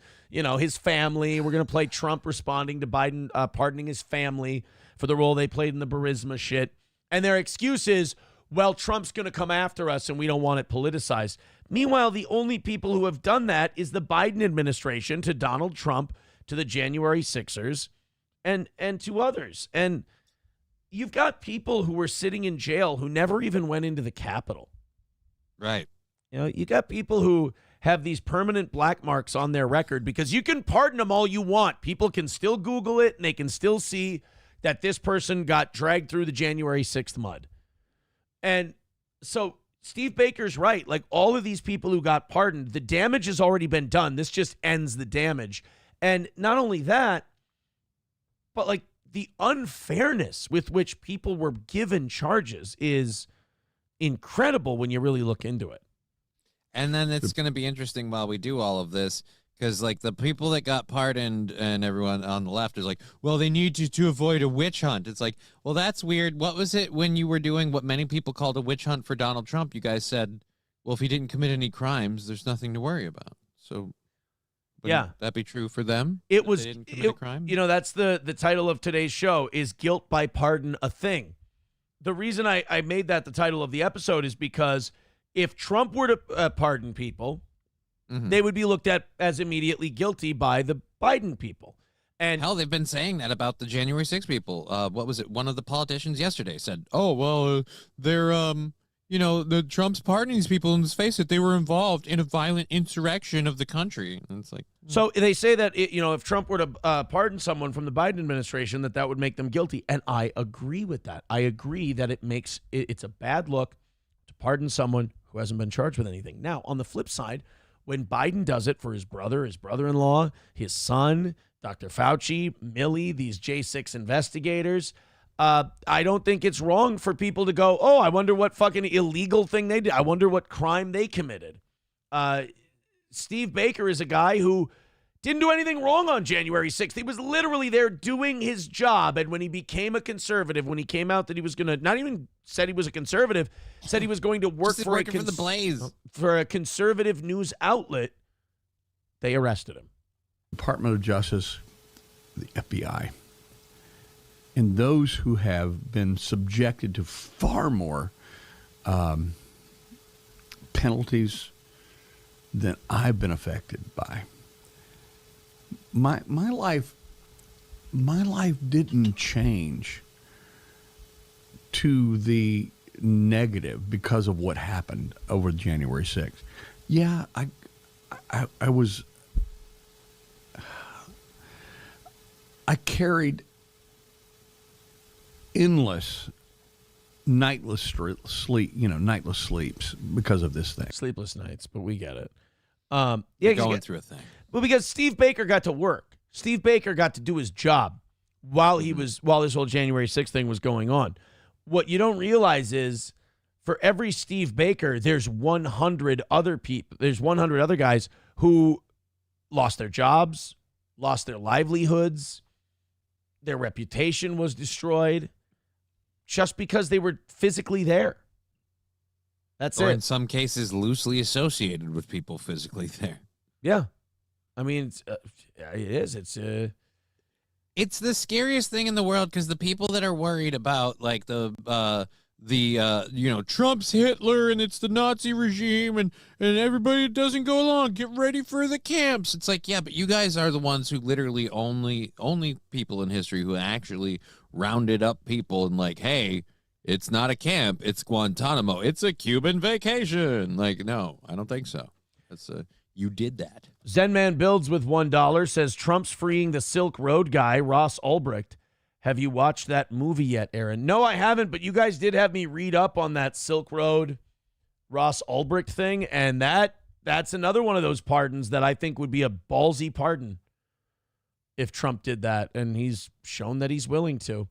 his family, we're going to play Trump responding to Biden pardoning his family for the role they played in the Burisma shit. And their excuse is, well, Trump's going to come after us, and we don't want it politicized. Meanwhile, the only people who have done that is the Biden administration to Donald Trump, to the January 6ers, and to others. And you've got people who were sitting in jail who never even went into the Capitol. Right. You got people who have these permanent black marks on their record, because you can pardon them all you want. People can still Google it, and they can still see that this person got dragged through the January 6th mud. And so Steve Baker's right. Like, all of these people who got pardoned, the damage has already been done. This just ends the damage. And not only that, but like the unfairness with which people were given charges is incredible when you really look into it. And then it's going to be interesting while we do all of this, because like the people that got pardoned and everyone on the left is like, well, they need to avoid a witch hunt. It's like, well, that's weird. What was it when you were doing what many people called a witch hunt for Donald Trump? You guys said, well, if he didn't commit any crimes, there's nothing to worry about. So wouldn't that be true for them? It was, they didn't commit a crime? That's the title of today's show, is Guilt by Pardon a Thing? The reason I made that the title of the episode is because if Trump were to pardon people, they would be looked at as immediately guilty by the Biden people. And hell, they've been saying that about the January 6 people. What was it? One of the politicians yesterday said, oh, well, they're, the Trump's pardoning these people, and let's face it, they were involved in a violent insurrection of the country. And it's like, so they say that if Trump were to pardon someone from the Biden administration, that would make them guilty, and I agree with that. I agree that it's a bad look to pardon someone who hasn't been charged with anything. Now, on the flip side, when Biden does it for his brother, his brother-in-law, his son, Dr. Fauci, Milley, these J6 investigators, I don't think it's wrong for people to go, oh, I wonder what fucking illegal thing they did. I wonder what crime they committed. Steve Baker is a guy who didn't do anything wrong on January 6th. He was literally there doing his job. And when he became a conservative, when he came out that he was going to, not even said he was a conservative, said he was going to work for the Blaze, for a conservative news outlet, they arrested him. Department of Justice, the FBI, and those who have been subjected to far more penalties than I've been affected by. My life didn't change to the negative because of what happened over January 6th. Yeah, I carried endless nightless sleeps because of this thing. Sleepless nights, but we get it. Going through a thing. Well, because Steve Baker got to work. Steve Baker got to do his job while this whole January 6th thing was going on. What you don't realize is for every Steve Baker, there's 100 other people. There's 100 other guys who lost their jobs, lost their livelihoods, their reputation was destroyed just because they were physically there. That's it. Or in some cases, loosely associated with people physically there. Yeah. I mean, it is. It's the scariest thing in the world because the people that are worried about like Trump's Hitler and it's the Nazi regime and everybody that doesn't go along, get ready for the camps. It's like, yeah, but you guys are the ones who literally only people in history who actually rounded up people and like, hey, it's not a camp, it's Guantanamo, it's a Cuban vacation. Like, no, I don't think so. That's you did that. Zenman Builds with $1 says Trump's freeing the Silk Road guy, Ross Ulbricht. Have you watched that movie yet, Aaron? No, I haven't, but you guys did have me read up on that Silk Road Ross Ulbricht thing, and that's another one of those pardons that I think would be a ballsy pardon if Trump did that, and he's shown that he's willing to.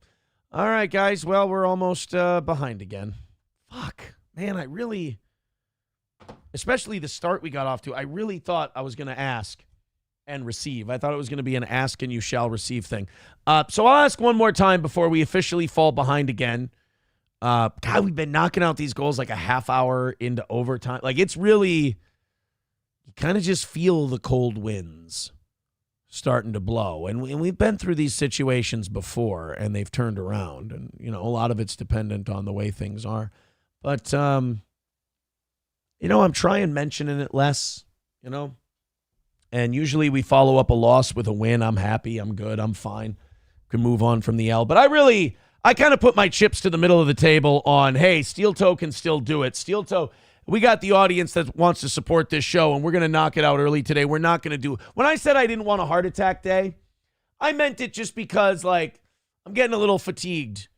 All right, guys, well, we're almost behind again. Fuck. Man, I really, especially the start we got off to, I really thought I was going to ask and receive. I thought it was going to be an ask and you shall receive thing. So I'll ask one more time before we officially fall behind again. God, we've been knocking out these goals like a half hour into overtime. Like, it's really, you kind of just feel the cold winds starting to blow. And we've been through these situations before, and they've turned around. And, a lot of it's dependent on the way things are. But, I'm trying mentioning it less, And usually we follow up a loss with a win. I'm happy. I'm good. I'm fine. Can move on from the L. But I kind of put my chips to the middle of the table on, hey, Steel Toe can still do it. Steel Toe, we got the audience that wants to support this show, and we're going to knock it out early today. We're not going to do, when I said I didn't want a heart attack day, I meant it just because, I'm getting a little fatigued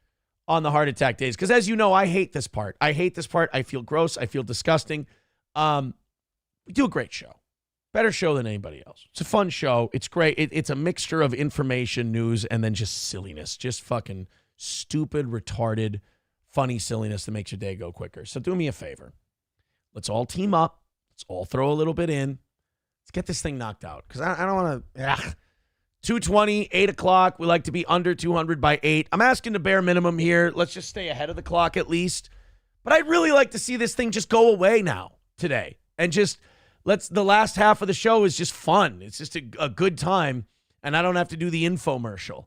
on the heart attack days. Because as you know, I hate this part. I feel gross. I feel disgusting. We do a great show. Better show than anybody else. It's a fun show. It's great. It's a mixture of information, news, and then just silliness. Just fucking stupid, retarded, funny silliness that makes your day go quicker. So do me a favor. Let's all team up. Let's all throw a little bit in. Let's get this thing knocked out. Because I don't want to... 2:20, 8 o'clock. We like to be under 200 by 8. I'm asking the bare minimum here. Let's just stay ahead of the clock at least. But I'd really like to see this thing just go away now, today. And just... the last half of the show is just fun. It's just a good time, and I don't have to do the infomercial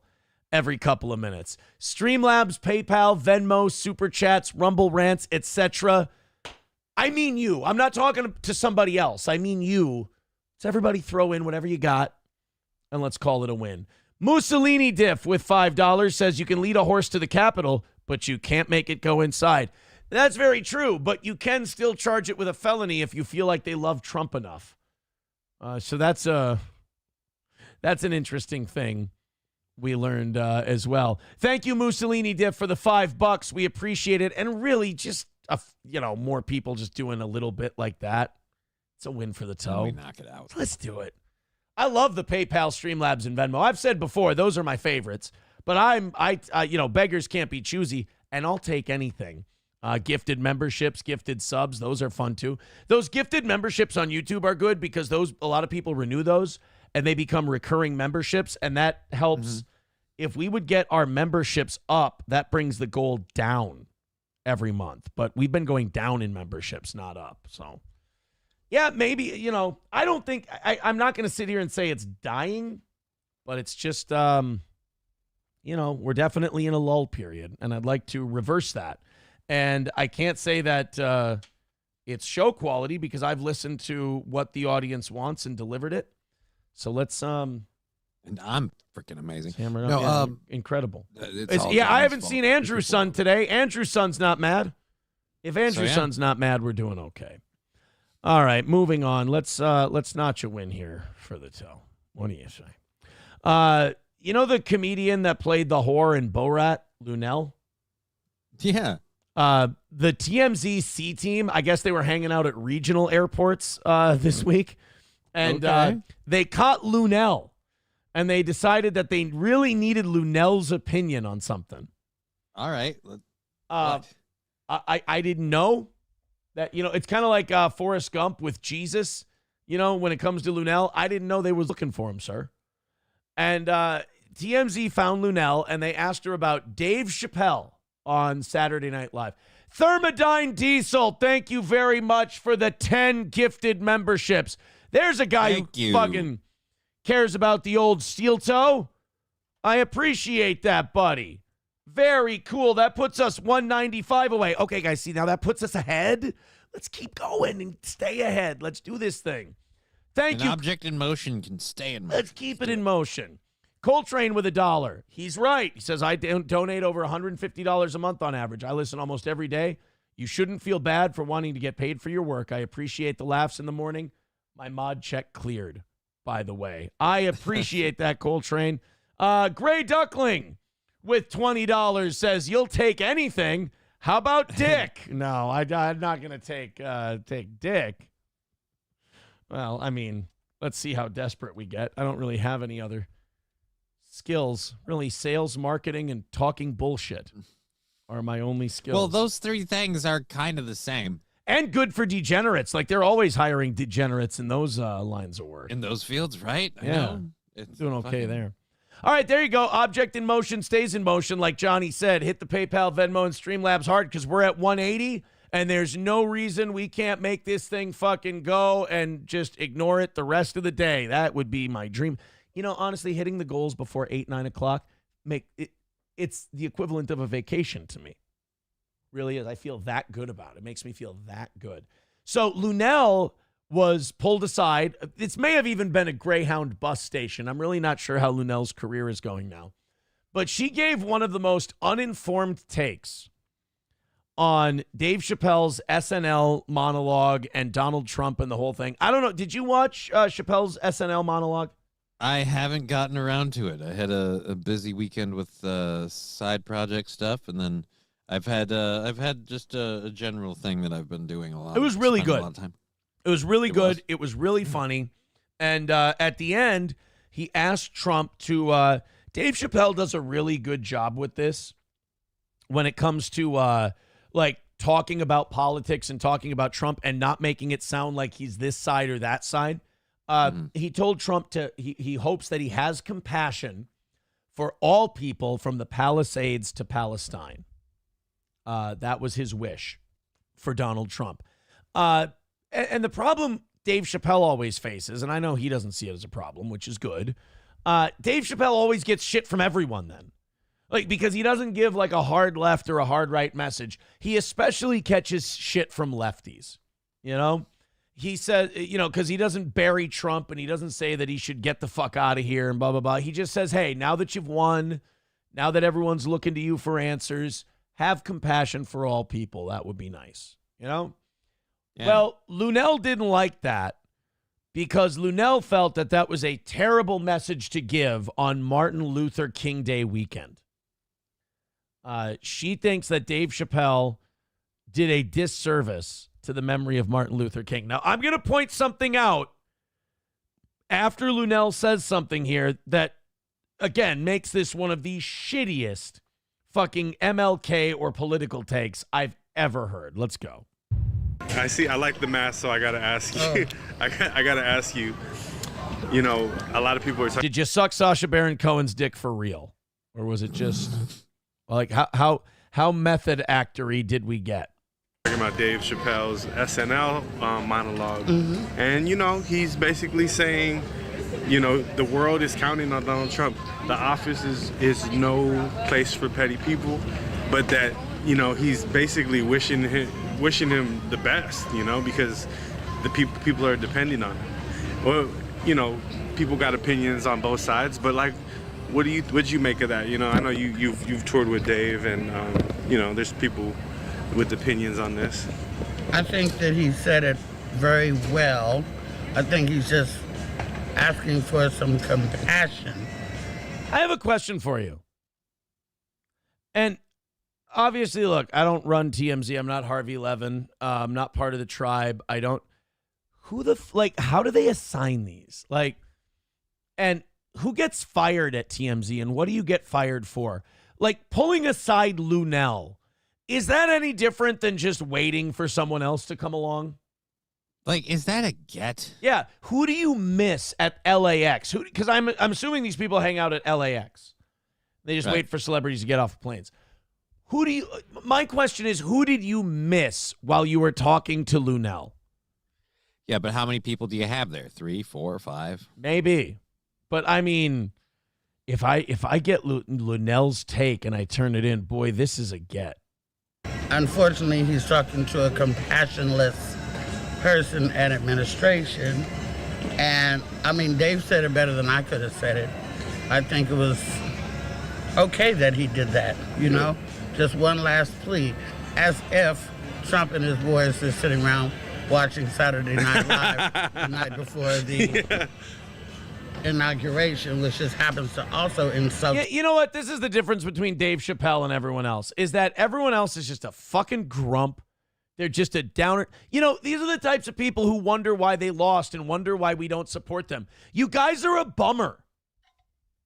every couple of minutes. Streamlabs, PayPal, Venmo, Super Chats, Rumble Rants, etc. I mean you. I'm not talking to somebody else. I mean you. Let's everybody throw in whatever you got, and let's call it a win. Mussolini Diff with $5 says you can lead a horse to the Capitol, but you can't make it go inside. That's very true, but you can still charge it with a felony if you feel like they love Trump enough. So that's an interesting thing we learned as well. Thank you, Mussolini Dip, for the $5. We appreciate it. And really just, more people just doing a little bit like that. It's a win for the toe. We knock it out. Let's do it. I love the PayPal, Streamlabs, and Venmo. I've said before, those are my favorites. But beggars can't be choosy, and I'll take anything. Gifted memberships, gifted subs, those are fun too. Those gifted memberships on YouTube are good because a lot of people renew those and they become recurring memberships, and that helps. If we would get our memberships up, that brings the goal down every month. But we've been going down in memberships, not up. So, yeah, maybe, I don't think, I'm not going to sit here and say it's dying, but it's just, we're definitely in a lull period, and I'd like to reverse that. And I can't say that it's show quality because I've listened to what the audience wants and delivered it. So let's and I'm freaking amazing. Hammer it up. Incredible. I haven't seen Andrew's son today. Andrew's son's not mad. If Andrew's son's not mad, we're doing okay. All right, moving on. Let's notch a win here for the toe. What do you say? The comedian that played the whore in Borat, Lunell? Yeah. The TMZ C team, I guess they were hanging out at regional airports this week, and they caught Lunell, and they decided that they really needed Lunell's opinion on something. All right. I didn't know that, it's kind of like Forrest Gump with Jesus, when it comes to Lunell. I didn't know they was looking for him, sir. And TMZ found Lunell, and they asked her about Dave Chappelle on Saturday Night Live. Thermodyne Diesel, thank you very much for the 10 gifted memberships. There's a guy who fucking cares about the old steel toe. I appreciate that, buddy. Very cool. That puts us 195 away. Okay, guys, see, now that puts us ahead. Let's keep going and stay ahead. Let's do this thing. Thank you. An object in motion can stay in motion. Let's keep it in motion. Coltrane with $1. He's right. He says, I donate over $150 a month on average. I listen almost every day. You shouldn't feel bad for wanting to get paid for your work. I appreciate the laughs in the morning. My mod check cleared, by the way. I appreciate that, Coltrane. Gray Duckling with $20 says, you'll take anything. How about Dick? No, I'm not going to take Dick. Well, I mean, let's see how desperate we get. I don't really have any other skills. Really, sales, marketing, and talking bullshit are my only skills. Well, those three things are kind of the same. And good for degenerates. Like, they're always hiring degenerates in those lines of work. In those fields, right? I Yeah. know. It's doing okay there. All right, there you go. Object in motion stays in motion. Like Johnny said, hit the PayPal, Venmo, and Streamlabs hard because we're at 180, and there's no reason we can't make this thing fucking go and just ignore it the rest of the day. That would be my dream. Honestly, hitting the goals before 8, 9 o'clock, it's the equivalent of a vacation to me. Really is. I feel that good about it. It makes me feel that good. So Lunell was pulled aside. This may have even been a Greyhound bus station. I'm really not sure how Lunell's career is going now. But she gave one of the most uninformed takes on Dave Chappelle's SNL monologue and Donald Trump and the whole thing. I don't know. Did you watch Chappelle's SNL monologue? I haven't gotten around to it. I had a busy weekend with side project stuff, and then I've had just a general thing that I've been doing a lot. It was really good. A lot of time. It was really good. It was really funny. And at the end, he asked Trump to Dave Chappelle does a really good job with this when it comes to talking about politics and talking about Trump and not making it sound like he's this side or that side. He told Trump he hopes that he has compassion for all people from the Palisades to Palestine. That was his wish for Donald Trump. And the problem Dave Chappelle always faces, and I know he doesn't see it as a problem, which is good. Dave Chappelle always gets shit from everyone then. Because he doesn't give like a hard left or a hard right message. He especially catches shit from lefties, He says, because he doesn't bury Trump and he doesn't say that he should get the fuck out of here and blah, blah, blah. He just says, hey, now that you've won, now that everyone's looking to you for answers, have compassion for all people. That would be nice, you know? Yeah. Well, Lunell didn't like that because Lunell felt that that was a terrible message to give on Martin Luther King Day weekend. She thinks that Dave Chappelle did a disservice to the memory of Martin Luther King. Now, I'm going to point something out after Lunell says something here that, again, makes this one of the shittiest fucking MLK or political takes I've ever heard. Let's go. I like the mask, so I gotta ask you. I gotta ask you. You know, a lot of people are talking. Did you suck Sacha Baron Cohen's dick for real, or was it just like how method actory did we get? Talking about Dave Chappelle's SNL monologue, and you know he's basically saying, you know, the world is counting on Donald Trump. The office is no place for petty people, but that, you know, he's basically wishing him the best, you know, because the people are depending on him. Well, you know, people got opinions on both sides, but like, what'd you make of that? You know, I know you've toured with Dave, and you know, there's people with opinions on this. I think that he said it very well. I think he's just asking for some compassion. I have a question for you. And obviously, look, I don't run TMZ. I'm not Harvey Levin. I'm not part of the tribe. I don't. How do they assign these? Like, and who gets fired at TMZ, and what do you get fired for? Like, pulling aside Lunell, is that any different than just waiting for someone else to come along? Like, is that a get? Yeah. Who do you miss at LAX? Because I'm assuming these people hang out at LAX. They just wait for celebrities to get off planes. My question is, who did you miss while you were talking to Lunell? Yeah, but how many people do you have there? 3, 4, 5? Maybe. But I mean, if I get Lunell's take and I turn it in, boy, this is a get. Unfortunately, he's talking to a compassionless person at administration. And I mean, Dave said it better than I could have said it. I think it was okay that he did that, you know? Just one last plea, as if Trump and his boys are sitting around watching Saturday Night Live the night before the inauguration, which just happens to also insult. Yeah, you know what? This is the difference between Dave Chappelle and everyone else, is that everyone else is just a fucking grump. They're just a downer. You know, these are the types of people who wonder why they lost and wonder why we don't support them. You guys are a bummer.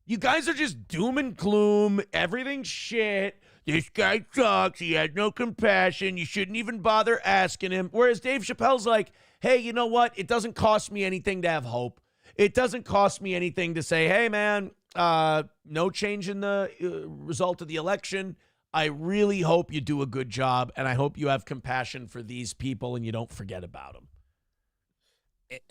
You guys are just doom and gloom. Everything's shit. This guy sucks. He had no compassion. You shouldn't even bother asking him. Whereas Dave Chappelle's like, hey, you know what? It doesn't cost me anything to have hope. It doesn't cost me anything to say, hey, man, no change in the result of the election. I really hope you do a good job, and I hope you have compassion for these people and you don't forget about them.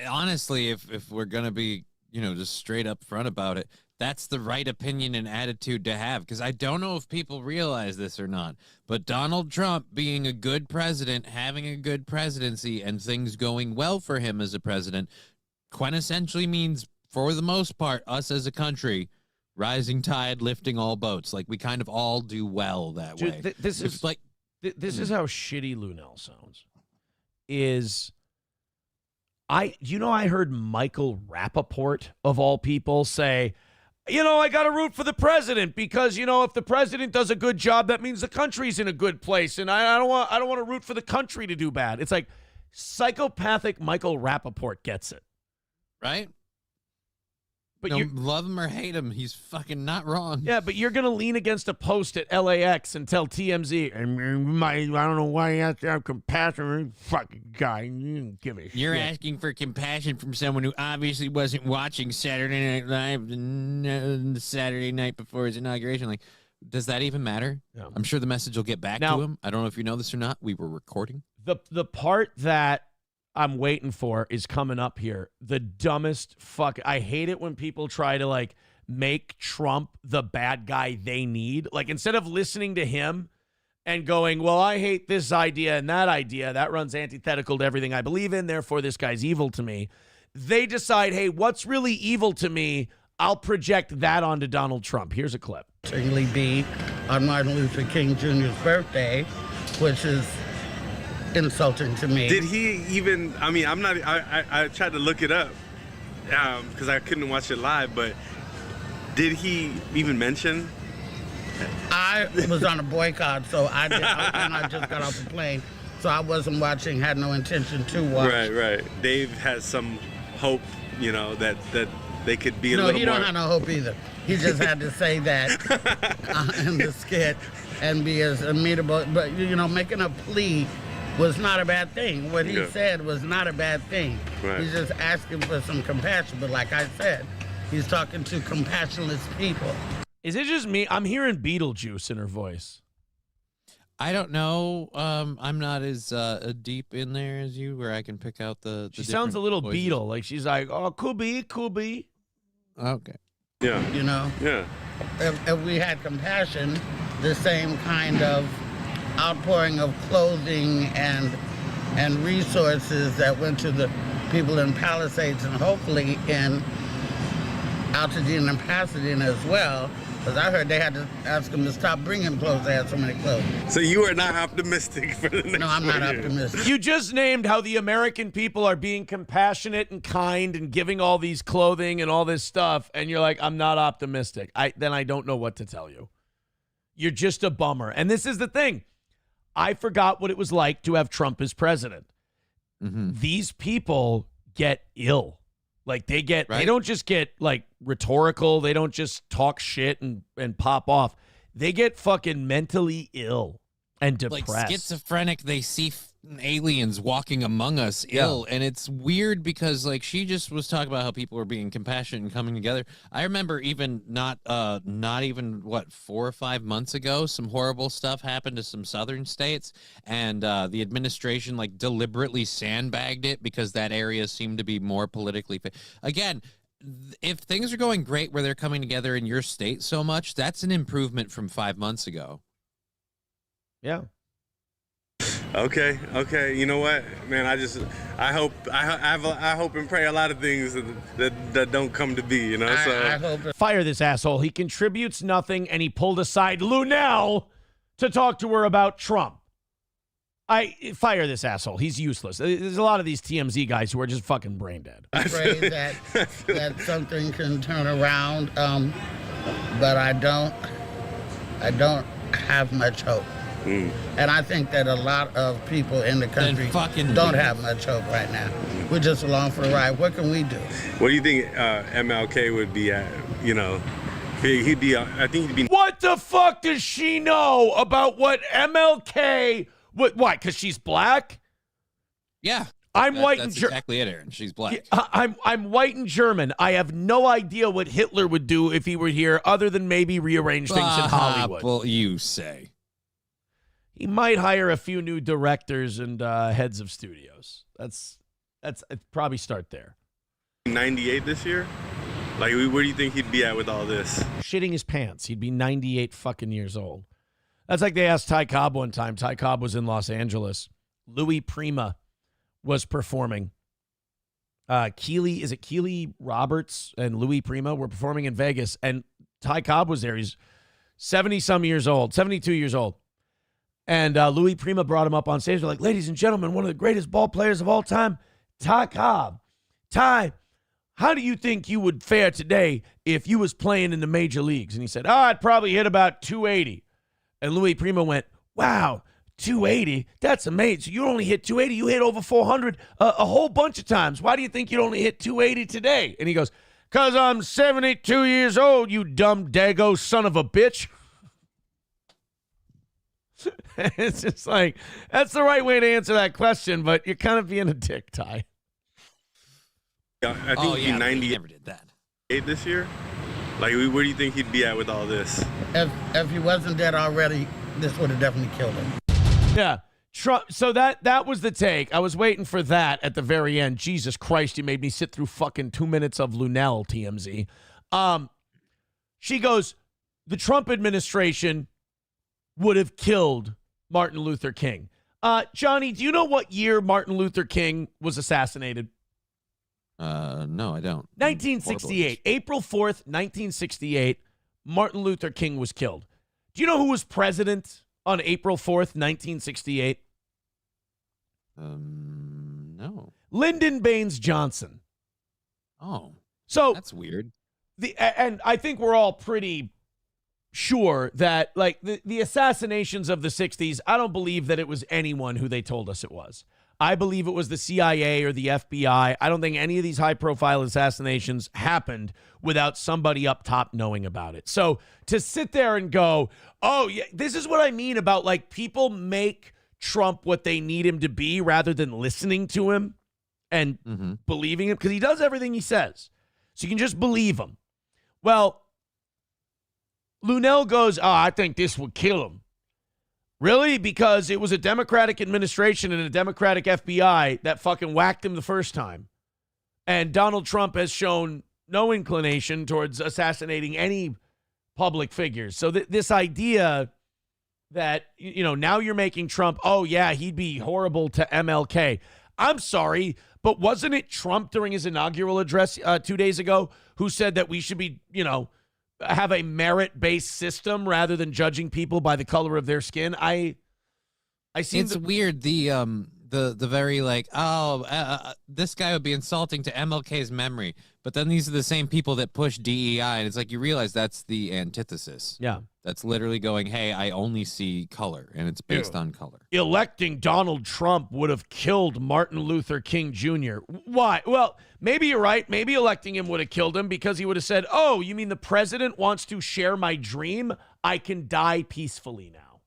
Honestly, if we're going to be, you know, just straight up front about it, that's the right opinion and attitude to have, because I don't know if people realize this or not, but Donald Trump being a good president, having a good presidency, and things going well for him as a president quintessentially means, for the most part, us as a country, rising tide lifting all boats. Like, we kind of all do well that Dude, way. This is how shitty Lunell sounds. I heard Michael Rappaport, of all people, say, you know, I got to root for the president because, you know, if the president does a good job, that means the country's in a good place, and I don't want to root for the country to do bad. It's like psychopathic Michael Rappaport gets it. Right? But you love him or hate him, he's fucking not wrong. Yeah, but you're going to lean against a post at LAX and tell TMZ, I don't know why you have to have compassion. Fucking guy, you don't give a shit. You're asking for compassion from someone who obviously wasn't watching Saturday Night Live the Saturday night before his inauguration. Like, does that even matter? No. I'm sure the message will get back to him. I don't know if you know this or not. We were recording. The part that I'm waiting for is coming up here. The dumbest I hate it when people try to, like, make Trump the bad guy they need. Like, instead of listening to him and going, well, I hate this idea and that runs antithetical to everything I believe in, therefore this guy's evil to me. They decide, hey, what's really evil to me? I'll project that onto Donald Trump. Here's a clip. Certainly be on Martin Luther King Jr.'s birthday, which is insulting to me. Did he even, I tried to look it up because I couldn't watch it live, but did he even mention? I was on a boycott, so and I just got off the plane, so I wasn't watching, had no intention to watch. Right. Dave has some hope, that they could be a little more. No, he don't have no hope either. He just had to say that in the skit and be as amenable. But, making a plea was not a bad thing. What he said was not a bad thing. Right. He's just asking for some compassion. But like I said, he's talking to compassionless people. Is it just me? I'm hearing Beetlejuice in her voice. I don't know. I'm not as deep in there as you, where I can pick out the She sounds a little voices. Beetle. Like she's like, oh, could be. Okay. Yeah. Yeah. If we had compassion, the same kind of outpouring of clothing and resources that went to the people in Palisades and hopefully in Altadena and Pasadena as well, because I heard they had to ask them to stop bringing clothes. They had so many clothes. So you are not optimistic for the next No, I'm not 4 years. optimistic. You just named how the American people are being compassionate and kind and giving all these clothing and all this stuff, and you're like, I'm not optimistic. Then I don't know what to tell you. You're just a bummer. And this is the thing. I forgot what it was like to have Trump as president. Mm-hmm. These people get ill. Like they Right. don't just get like rhetorical. They don't just talk shit and pop off. They get fucking mentally ill and depressed. Like schizophrenic, they see aliens walking among us ill. And it's weird because like she just was talking about how people were being compassionate and coming together. I remember even not even 4 or 5 months ago, some horrible stuff happened to some southern states, and the administration like deliberately sandbagged it because that area seemed to be more politically again. If things are going great where they're coming together in your state so much, that's an improvement from 5 months ago. Yeah. Okay. You know what, man? I hope and pray a lot of things that don't come to be. I hope Fire this asshole. He contributes nothing, and he pulled aside Lunell to talk to her about Trump. Fire this asshole. He's useless. There's a lot of these TMZ guys who are just fucking brain dead. I pray that something can turn around, but I don't have much hope. And I think that a lot of people in the country don't have much hope right now. We're just along for the ride. What can we do? What do you think MLK would be at? He'd be. I think he'd be. What the fuck does she know about what MLK? Why? Because she's black? Yeah. I'm white and That's German. exactly it, Aaron. She's black. I'm white and German. I have no idea what Hitler would do if he were here, other than maybe rearrange things in Hollywood. Well, you say. He might hire a few new directors and heads of studios. That's I'd probably start there. 98 this year. Like, where do you think he'd be at with all this? Shitting his pants. He'd be 98 fucking years old. That's like they asked Ty Cobb one time. Ty Cobb was in Los Angeles. Louis Prima was performing. Keely Roberts and Louis Prima were performing in Vegas, and Ty Cobb was there. He's 70-some years old, 72 years old. And Louis Prima brought him up on stage. They're like, ladies and gentlemen, one of the greatest ball players of all time, Ty Cobb. Ty, how do you think you would fare today if you was playing in the major leagues? And he said, I'd probably hit about 280. And Louis Prima went, wow, 280? That's amazing. So you only hit 280. You hit over 400 a whole bunch of times. Why do you think you'd only hit 280 today? And he goes, because I'm 72 years old, you dumb dago son of a bitch. It's just like, that's the right way to answer that question, but you're kind of being a dick, Ty. Yeah, I think he'd be 98. Never did that. This year. Like, where do you think he'd be at with all this? If he wasn't dead already, this would have definitely killed him. Yeah. Trump. So that was the take. I was waiting for that at the very end. Jesus Christ, you made me sit through fucking 2 minutes of Lunell, TMZ. She goes, the Trump administration would have killed Martin Luther King. Johnny, do you know what year Martin Luther King was assassinated? No, I don't. 1968. April 4th, 1968, Martin Luther King was killed. Do you know who was president on April 4th, 1968? No. Lyndon Baines Johnson. Oh. So that's weird. And I think we're all pretty sure that, like, the assassinations of the 60s, I don't believe that it was anyone who they told us it was. I believe it was the CIA or the FBI. I don't think any of these high-profile assassinations happened without somebody up top knowing about it. So to sit there and go, oh, yeah, this is what I mean about, like, people make Trump what they need him to be rather than listening to him and believing him, because he does everything he says. So you can just believe him. Well, Lunell goes, oh, I think this would kill him. Really? Because it was a Democratic administration and a Democratic FBI that fucking whacked him the first time. And Donald Trump has shown no inclination towards assassinating any public figures. So this idea that, you know, now you're making Trump, oh, yeah, he'd be horrible to MLK. I'm sorry, but wasn't it Trump during his inaugural address 2 days ago who said that we should be, you know, have a merit-based system rather than judging people by the color of their skin? I see. It's weird. The very like, this guy would be insulting to MLK's memory, but then these are the same people that push DEI, and it's like you realize that's the antithesis. Yeah, that's literally going, hey, I only see color, and it's based on color. Electing Donald Trump would have killed Martin Luther King Jr. Why? Well, maybe you're right. Maybe electing him would have killed him because he would have said, oh, you mean the president wants to share my dream? I can die peacefully now.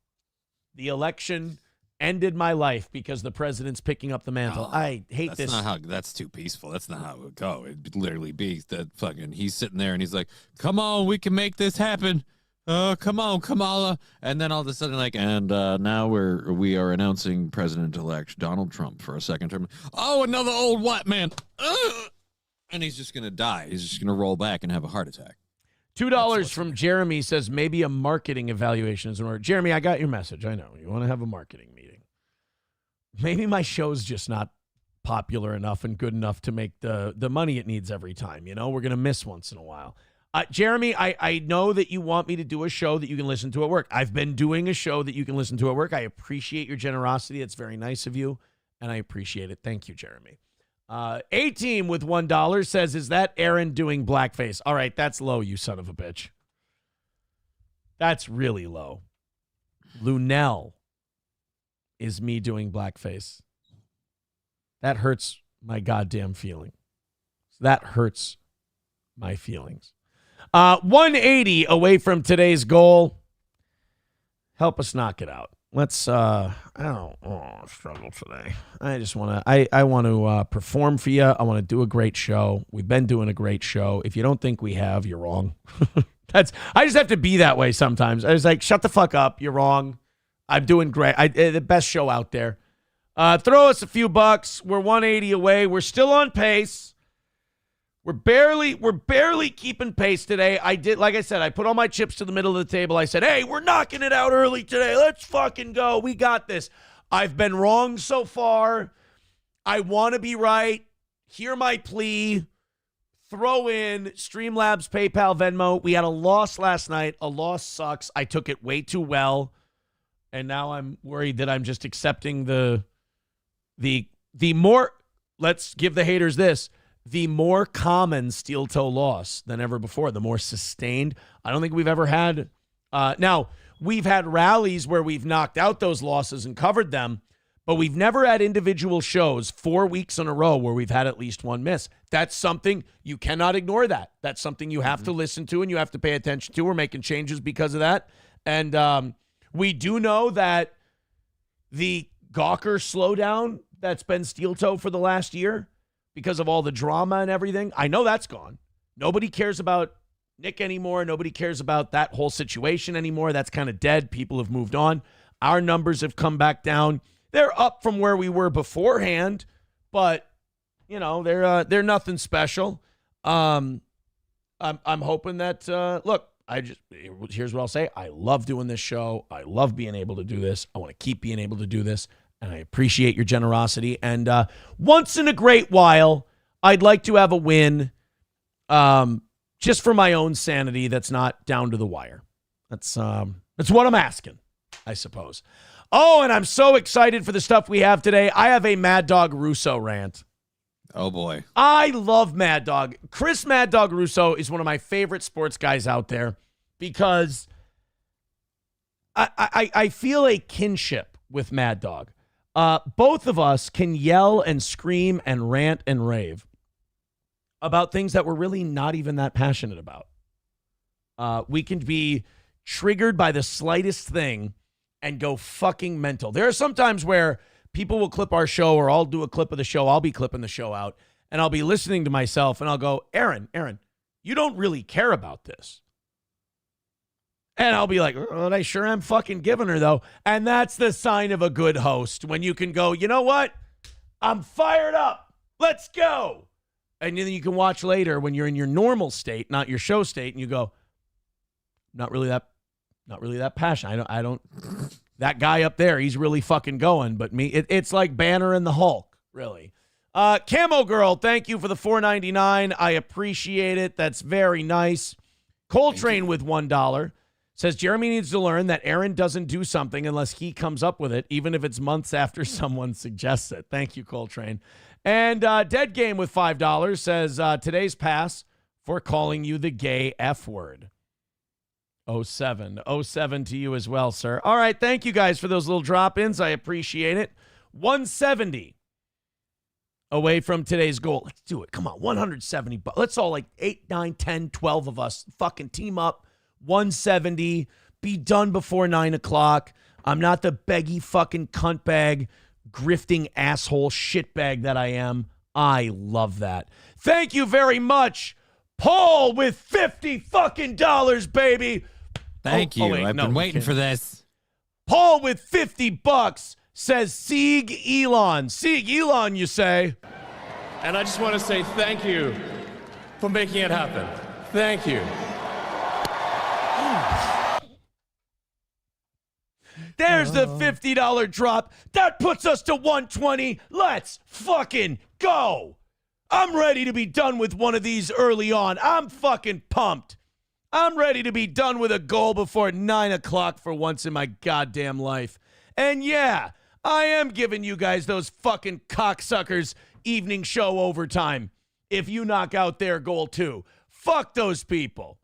The election ended my life because the president's picking up the mantle. I hate that's this. That's too peaceful. That's not how it would go. It'd literally be that fucking, he's sitting there and he's like, come on, we can make this happen. Come on, Kamala. And then all of a sudden, like, and now we are announcing President-elect Donald Trump for a second term. Oh, another old white man. And he's just going to die. He's just going to roll back and have a heart attack. $2 from Jeremy says maybe a marketing evaluation is in order. Jeremy, I got your message. I know. You want to have a marketing meeting. Maybe my show's just not popular enough and good enough to make the money it needs every time. You know, we're going to miss once in a while. Jeremy, I know that you want me to do a show that you can listen to at work. I've been doing a show that you can listen to at work. I appreciate your generosity. It's very nice of you, and I appreciate it. Thank you, Jeremy. A-Team with $1 says, is that Aaron doing blackface? All right, that's low, you son of a bitch. That's really low. Lunell is me doing blackface. That hurts my goddamn feeling. That hurts my feelings. 180 away from today's goal. Help us knock it out. Let's, I don't struggle today. I just want to, I want to perform for you. I want to do a great show. We've been doing a great show. If you don't think we have, you're wrong. I just have to be that way sometimes. I was like, shut the fuck up. You're wrong. I'm doing great. The best show out there. Throw us a few bucks. We're 180 away. We're still on pace. We're barely keeping pace today. Like I said, I put all my chips to the middle of the table. I said, hey, we're knocking it out early today. Let's fucking go. We got this. I've been wrong so far. I want to be right. Hear my plea. Throw in Streamlabs, PayPal, Venmo. We had a loss last night. A loss sucks. I took it way too well. And now I'm worried that I'm just accepting the more, let's give the haters this, the more common steel toe loss than ever before, the more sustained. I don't think we've ever had. Now, we've had rallies where we've knocked out those losses and covered them, but we've never had individual shows 4 weeks in a row where we've had at least one miss. That's something you cannot ignore. That's something you have to listen to and you have to pay attention to. We're making changes because of that. And we do know that the Gawker slowdown that's been steel toe for the last year, because of all the drama and everything, I know that's gone. Nobody cares about Nick anymore. Nobody cares about that whole situation anymore. That's kind of dead. People have moved on. Our numbers have come back down. They're up from where we were beforehand, but you know, they're nothing special. I'm hoping that look, here's what I'll say. I love doing this show. I love being able to do this. I want to keep being able to do this. And I appreciate your generosity. And once in a great while, I'd like to have a win just for my own sanity that's not down to the wire. That's That's what I'm asking, I suppose. Oh, and I'm so excited for the stuff we have today. I have a Mad Dog Russo rant. Oh, boy. I love Mad Dog. Chris Mad Dog Russo is one of my favorite sports guys out there because I feel a kinship with Mad Dog. Both of us can yell and scream and rant and rave about things that we're really not even that passionate about. We can be triggered by the slightest thing and go fucking mental. There are some times where people will clip our show, or I'll do a clip of the show. I'll be clipping the show out, and I'll be listening to myself, and I'll go, Aaron, you don't really care about this. And I'll be like, oh, I sure am fucking giving her, though. And that's the sign of a good host, when you can go, you know what? I'm fired up. Let's go. And then you can watch later when you're in your normal state, not your show state, and you go, not really that passionate. I don't, that guy up there, he's really fucking going. But me, it's like Banner and the Hulk, really. Camo Girl, thank you for the $4.99. I appreciate it. That's very nice. Coltrane with $1 says Jeremy needs to learn that Aaron doesn't do something unless he comes up with it, even if it's months after someone suggests it. Thank you, Coltrane. And Dead Game with $5 says today's pass for calling you the gay F word. 07 to you as well, sir. All right, thank you guys for those little drop-ins. I appreciate it. 170 away from today's goal. Let's do it. Come on, 170. Let's all, like 8, 9, 10, 12 of us fucking team up. 170. Be done before 9 o'clock. I'm not the beggy fucking cunt bag, grifting asshole shitbag that I am. I love that. Thank you very much, Paul, with $50 fucking dollars, baby. Thank you. I've been waiting for this. Paul with $50 says Sieg Elon. Sieg Elon, you say? And I just want to say thank you for making it happen. Thank you. There's the $50 drop. That puts us to 120. Let's fucking go. I'm ready to be done with one of these early on. I'm fucking pumped. I'm ready to be done with a goal before 9 o'clock for once in my goddamn life. And yeah, I am giving you guys those fucking cocksuckers evening show overtime if you knock out their goal too. Fuck those people.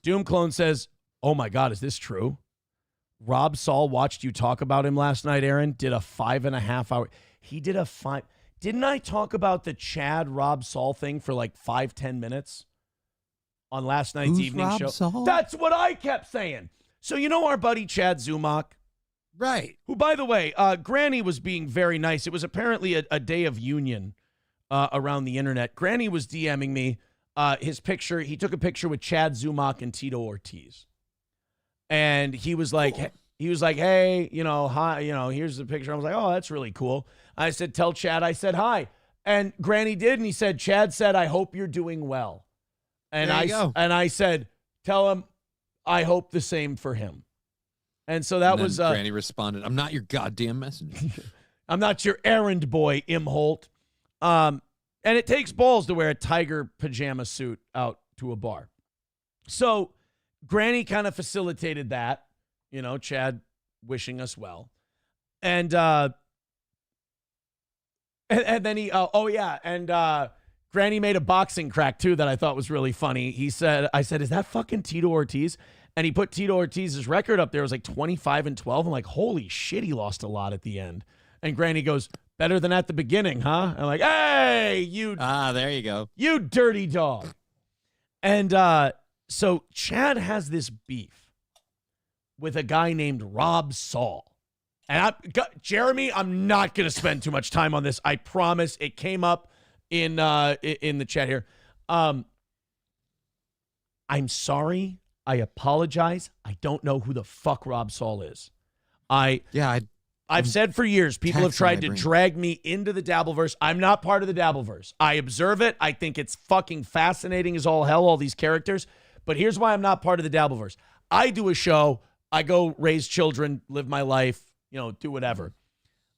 Doom Clone says, oh my God, is this true? Rob Saul watched you talk about him last night, Aaron. Did a 5.5 hour. He did a 5. Didn't I talk about the Chad Rob Saul thing for like 5-10 minutes on last night's evening Rob show? Saul? That's what I kept saying. So you know our buddy Chad Zumach? Right. Who, by the way, Granny was being very nice. It was apparently a day of union around the internet. Granny was DMing me his picture. He took a picture with Chad Zumach and Tito Ortiz. And he was like, hey, hi, here's the picture. I was like, oh, that's really cool. I said, tell Chad I said hi. And Granny did, and he said, Chad said, I hope you're doing well. And I said, tell him I hope the same for him. And so that was Granny responded, I'm not your goddamn messenger. I'm not your errand boy, Imholt. And it takes balls to wear a tiger pajama suit out to a bar. So Granny kind of facilitated that, Chad wishing us well. And then he, Granny made a boxing crack too that I thought was really funny. I said, is that fucking Tito Ortiz? And he put Tito Ortiz's record up there. It was like 25-12. I'm like, holy shit, he lost a lot at the end. And Granny goes, better than at the beginning, huh? I'm like, hey, you. There you go. You dirty dog. And so Chad has this beef with a guy named Rob Saul. And Jeremy, I'm not going to spend too much time on this. I promise. It came up in the chat here. I'm sorry. I apologize. I don't know who the fuck Rob Saul is. I've said for years, people have tried to drag me into the Dabbleverse. I'm not part of the Dabbleverse. I observe it. I think it's fucking fascinating as all hell, all these characters. But here's why I'm not part of the Dabbleverse. I do a show. I go raise children, live my life, do whatever.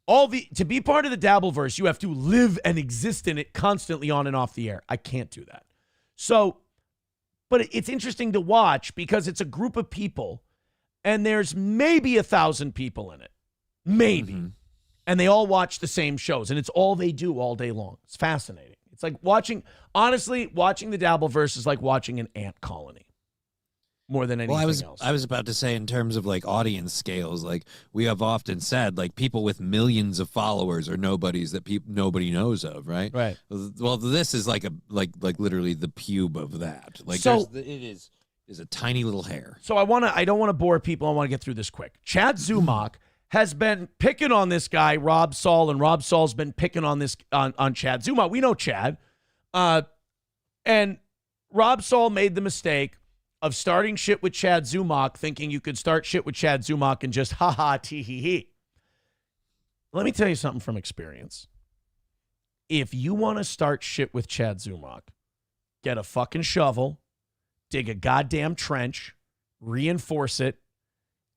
To be part of the Dabbleverse, you have to live and exist in it constantly on and off the air. I can't do that. So But it's interesting to watch because it's a group of people and there's maybe 1,000 people in it. Maybe. Mm-hmm. And they all watch the same shows and it's all they do all day long. It's fascinating. It's like watching the Dabbleverse is like watching an ant colony more than anything else. I was about to say in terms of like audience scales, like we have often said, like people with millions of followers are nobodies that nobody knows of, right? Right. Well, this is like literally the pube of that. Like so, it is a tiny little hair. So I don't want to bore people. I want to get through this quick. Chad Zumock has been picking on this guy, Rob Saul, and Rob Saul's been picking on this on Chad Zumock. We know Chad. And Rob Saul made the mistake of starting shit with Chad Zumock, thinking you could start shit with Chad Zumock and just ha-ha, tee-hee-hee. Let me tell you something from experience. If you want to start shit with Chad Zumock, get a fucking shovel, dig a goddamn trench, reinforce it,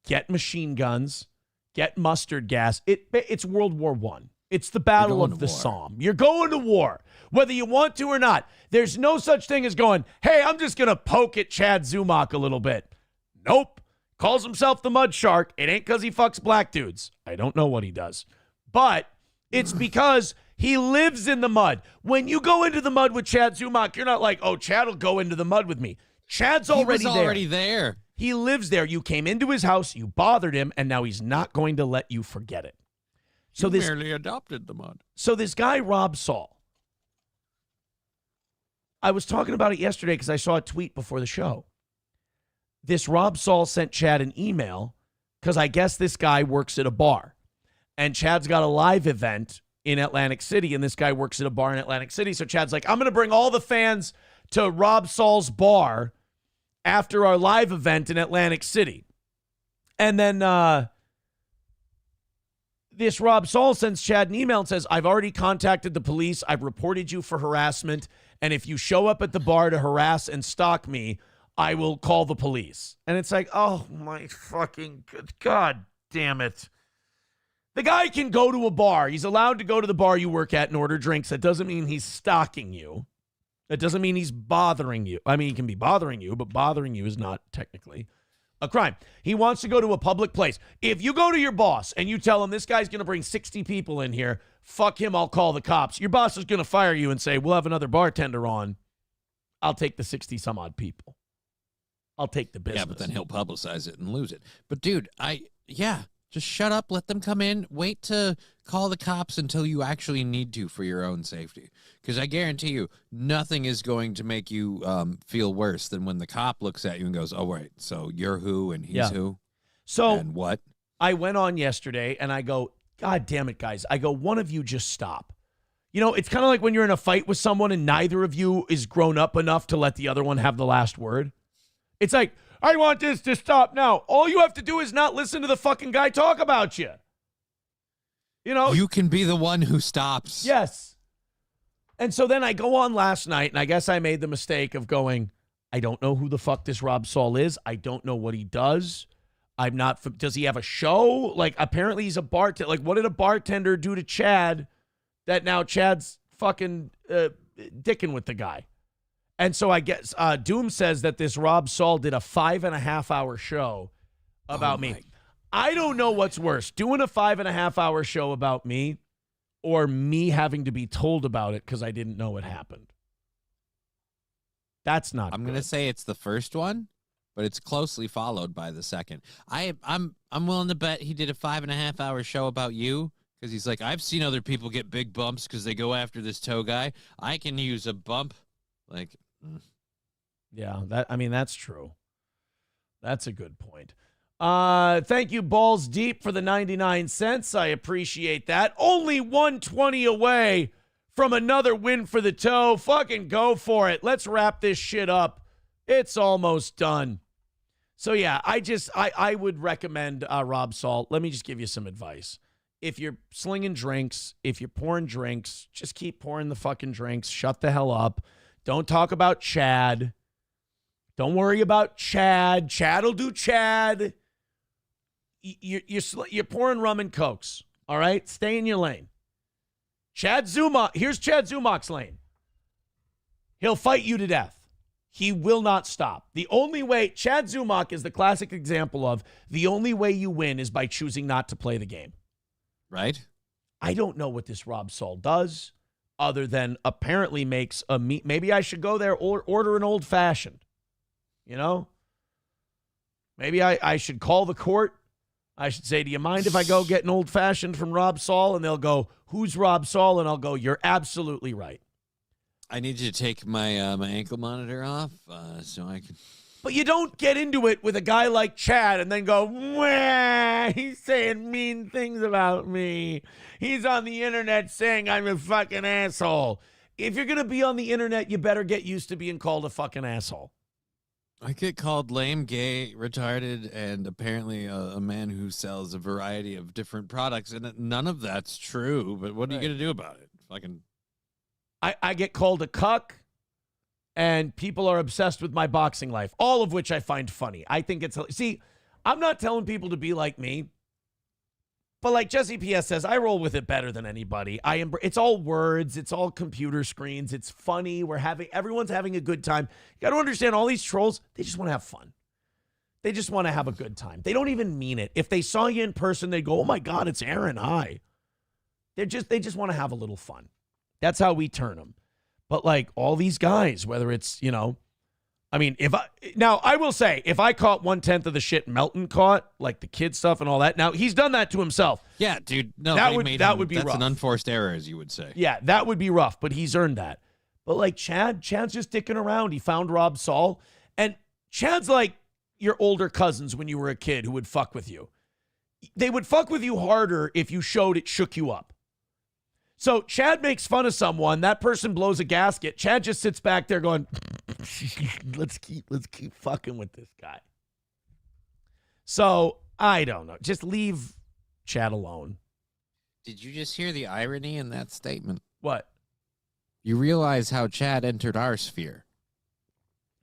get machine guns, get mustard gas. It's World War I. It's the Battle of the Somme. You're going to war, whether you want to or not. There's no such thing as going, hey, I'm just going to poke at Chad Zumock a little bit. Nope. Calls himself the Mud Shark. It ain't because he fucks black dudes. I don't know what he does. But it's because he lives in the mud. When you go into the mud with Chad Zumock, you're not like, oh, Chad will go into the mud with me. Chad's already there. He lives there. You came into his house, you bothered him, and now he's not going to let you forget it. So you merely adopted the mud. So this guy, Rob Saul, I was talking about it yesterday because I saw a tweet before the show. This Rob Saul sent Chad an email because I guess this guy works at a bar. And Chad's got a live event in Atlantic City, and this guy works at a bar in Atlantic City. So Chad's like, I'm going to bring all the fans to Rob Saul's bar after our live event in Atlantic City. And then this Rob Saul sends Chad an email and says, I've already contacted the police. I've reported you for harassment. And if you show up at the bar to harass and stalk me, I will call the police. And it's like, oh my fucking God damn it. The guy can go to a bar. He's allowed to go to the bar you work at and order drinks. That doesn't mean he's stalking you. That doesn't mean he's bothering you. I mean, he can be bothering you, but bothering you is not technically a crime. He wants to go to a public place. If you go to your boss and you tell him this guy's going to bring 60 people in here, fuck him, I'll call the cops. Your boss is going to fire you and say, we'll have another bartender on. I'll take the 60 some odd people. I'll take the business. Yeah, but then he'll publicize it and lose it. But dude, just shut up, let them come in, wait to call the cops until you actually need to for your own safety. Because I guarantee you, nothing is going to make you feel worse than when the cop looks at you and goes, oh, right, so you're who and he's who? So and what? I went on yesterday and I go, God damn it, guys. I go, one of you just stop. You know, it's kind of like when you're in a fight with someone and neither of you is grown up enough to let the other one have the last word. It's like, I want this to stop now. All you have to do is not listen to the fucking guy talk about you. You know? You can be the one who stops. Yes. And so then I go on last night, and I guess I made the mistake of going, I don't know who the fuck this Rob Saul is. I don't know what he does. I'm not, does he have a show? Like, apparently he's a bartender. Like, what did a bartender do to Chad that now Chad's fucking dicking with the guy? And so I guess Doom says that this Rob Saul did a 5.5-hour show about me. I don't know what's worse, doing a 5.5-hour show about me or me having to be told about it because I didn't know it happened. That's not I'm going to say it's the first one, but it's closely followed by the second. I'm willing to bet he did a 5.5-hour show about you because he's like, I've seen other people get big bumps because they go after this tow guy. I can use a bump. Like, yeah, that's true. That's a good point. Thank you, Balls Deep, for the 99 cents. I appreciate that. Only 120 away from another win for the toe. Fucking go for it. Let's wrap this shit up. It's almost done. So yeah, I would recommend Rob Saul. Let me just give you some advice. If you're slinging drinks, if you're pouring drinks, just keep pouring the fucking drinks. Shut the hell up. Don't talk about Chad. Don't worry about Chad. Chad will do Chad. You're pouring rum and cokes, all right? Stay in your lane. Chad Zumock, here's Chad Zumock's lane. He'll fight you to death. He will not stop. The only way, Chad Zumach is the classic example of the only way you win is by choosing not to play the game. Right? I don't know what this Rob Saul does other than apparently makes a meat. Maybe I should go there or order an old fashioned, you know? Maybe I should call the court. I should say, do you mind if I go get an old fashioned from Rob Saul? And they'll go, who's Rob Saul? And I'll go, you're absolutely right. I need you to take my my ankle monitor off so I can. But you don't get into it with a guy like Chad and then go, wah, he's saying mean things about me. He's on the internet saying I'm a fucking asshole. If you're going to be on the internet, you better get used to being called a fucking asshole. I get called lame, gay, retarded, and apparently a man who sells a variety of different products, and none of that's true. But what are you going to do about it? Fucking. I get called a cuck, and people are obsessed with my boxing life, all of which I find funny. I think it's... See, I'm not telling people to be like me, but like Jesse P.S. says, I roll with it better than anybody. It's all words. It's all computer screens. It's funny. Everyone's having a good time. You got to understand, all these trolls, they just want to have fun. They just want to have a good time. They don't even mean it. If they saw you in person, they'd go, oh my God, it's Aaron. Hi. They just want to have a little fun. That's how we turn them. But like all these guys, whether it's, I mean, I will say, if I caught 1/10 of the shit Melton caught, like the kid stuff and all that, now he's done that to himself. Yeah, dude. No, that would be that's rough. An unforced error, as you would say. Yeah, that would be rough, but he's earned that. But like Chad's just dicking around. He found Rob Saul, and Chad's like your older cousins when you were a kid who would fuck with you. They would fuck with you harder if you showed it shook you up. So Chad makes fun of someone, that person blows a gasket. Chad just sits back there going, let's keep fucking with this guy. So I don't know. Just leave Chad alone. Did you just hear the irony in that statement? What? You realize how Chad entered our sphere.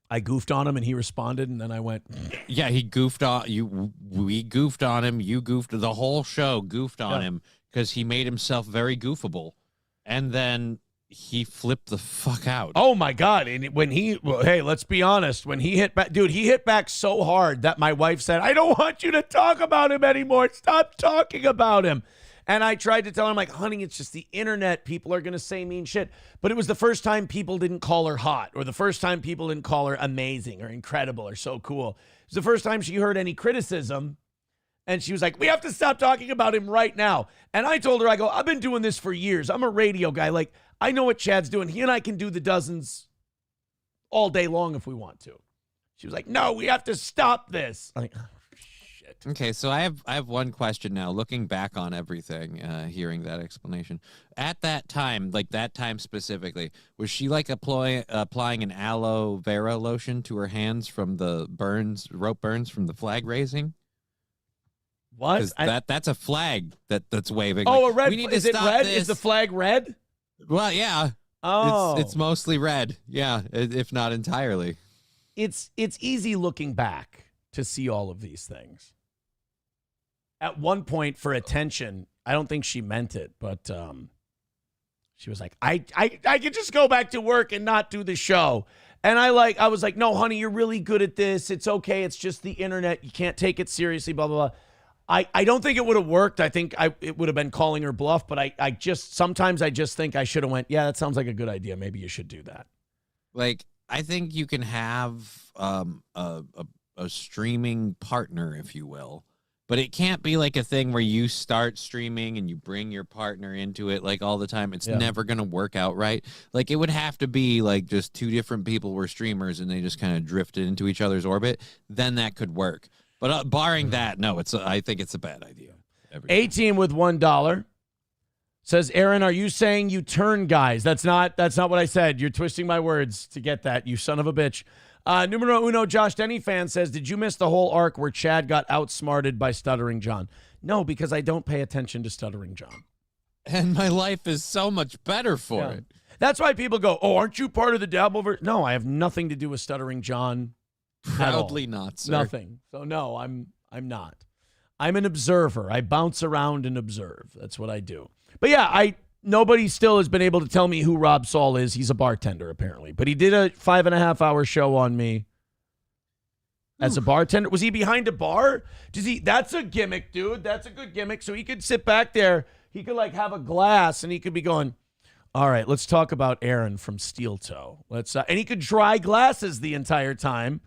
I goofed on him and he responded, and then I went. Yeah, he goofed on you. We goofed on him. You goofed. The whole show goofed on him because he made himself very goofable, and then he flipped the fuck out. Oh my God! And hey, let's be honest. When he hit back, dude, he hit back so hard that my wife said, "I don't want you to talk about him anymore. Stop talking about him." And I tried to tell him, like, honey, it's just the internet. People are going to say mean shit. But it was the first time people didn't call her hot, or the first time people didn't call her amazing or incredible or so cool. It was the first time she heard any criticism. And she was like, we have to stop talking about him right now. And I told her, I go, I've been doing this for years. I'm a radio guy. Like, I know what Chad's doing. He and I can do the dozens all day long if we want to. She was like, no, we have to stop this. I'm like, okay, so I have one question now. Looking back on everything, hearing that explanation, at that time, like that time specifically, was she like applying an aloe vera lotion to her hands from the rope burns from the flag raising? What? That's a flag that's waving. Oh, like, a red. We need is to it stop red? this. Is the flag red? Well, yeah. Oh, it's mostly red. Yeah, if not entirely. It's easy looking back to see all of these things. At one point, for attention, I don't think she meant it, but she was like, I could just go back to work and not do the show. And I was like, no, honey, you're really good at this. It's okay. It's just the internet. You can't take it seriously, blah, blah, blah. I don't think it would have worked. I think it would have been calling her bluff, but sometimes I just think I should have went, yeah, that sounds like a good idea. Maybe you should do that. Like, I think you can have a streaming partner, if you will. But it can't be like a thing where you start streaming and you bring your partner into it like all the time. It's never going to work out right. Like, it would have to be like just two different people were streamers and they just kind of drifted into each other's orbit. Then that could work. But barring that, no, I think it's a bad idea. A-Team with $1 says, Aaron, are you saying you turn guys? That's not what I said. You're twisting my words to get that, you son of a bitch. Numero uno, Josh Denny fan says, did you miss the whole arc where Chad got outsmarted by Stuttering John? No, because I don't pay attention to Stuttering John. And my life is so much better for it. That's why people go, oh, aren't you part of the Dabbleverse? No, I have nothing to do with Stuttering John. Proudly not, sir. Nothing. So no, I'm not. I'm an observer. I bounce around and observe. That's what I do. But yeah, nobody still has been able to tell me who Rob Saul is. He's a bartender, apparently. But he did a 5.5-hour show on me as a bartender. Was he behind a bar? That's a gimmick, dude. That's a good gimmick. So he could sit back there. He could, like, have a glass, and he could be going, all right, let's talk about Aaron from Steel Toe. And he could dry glasses the entire time.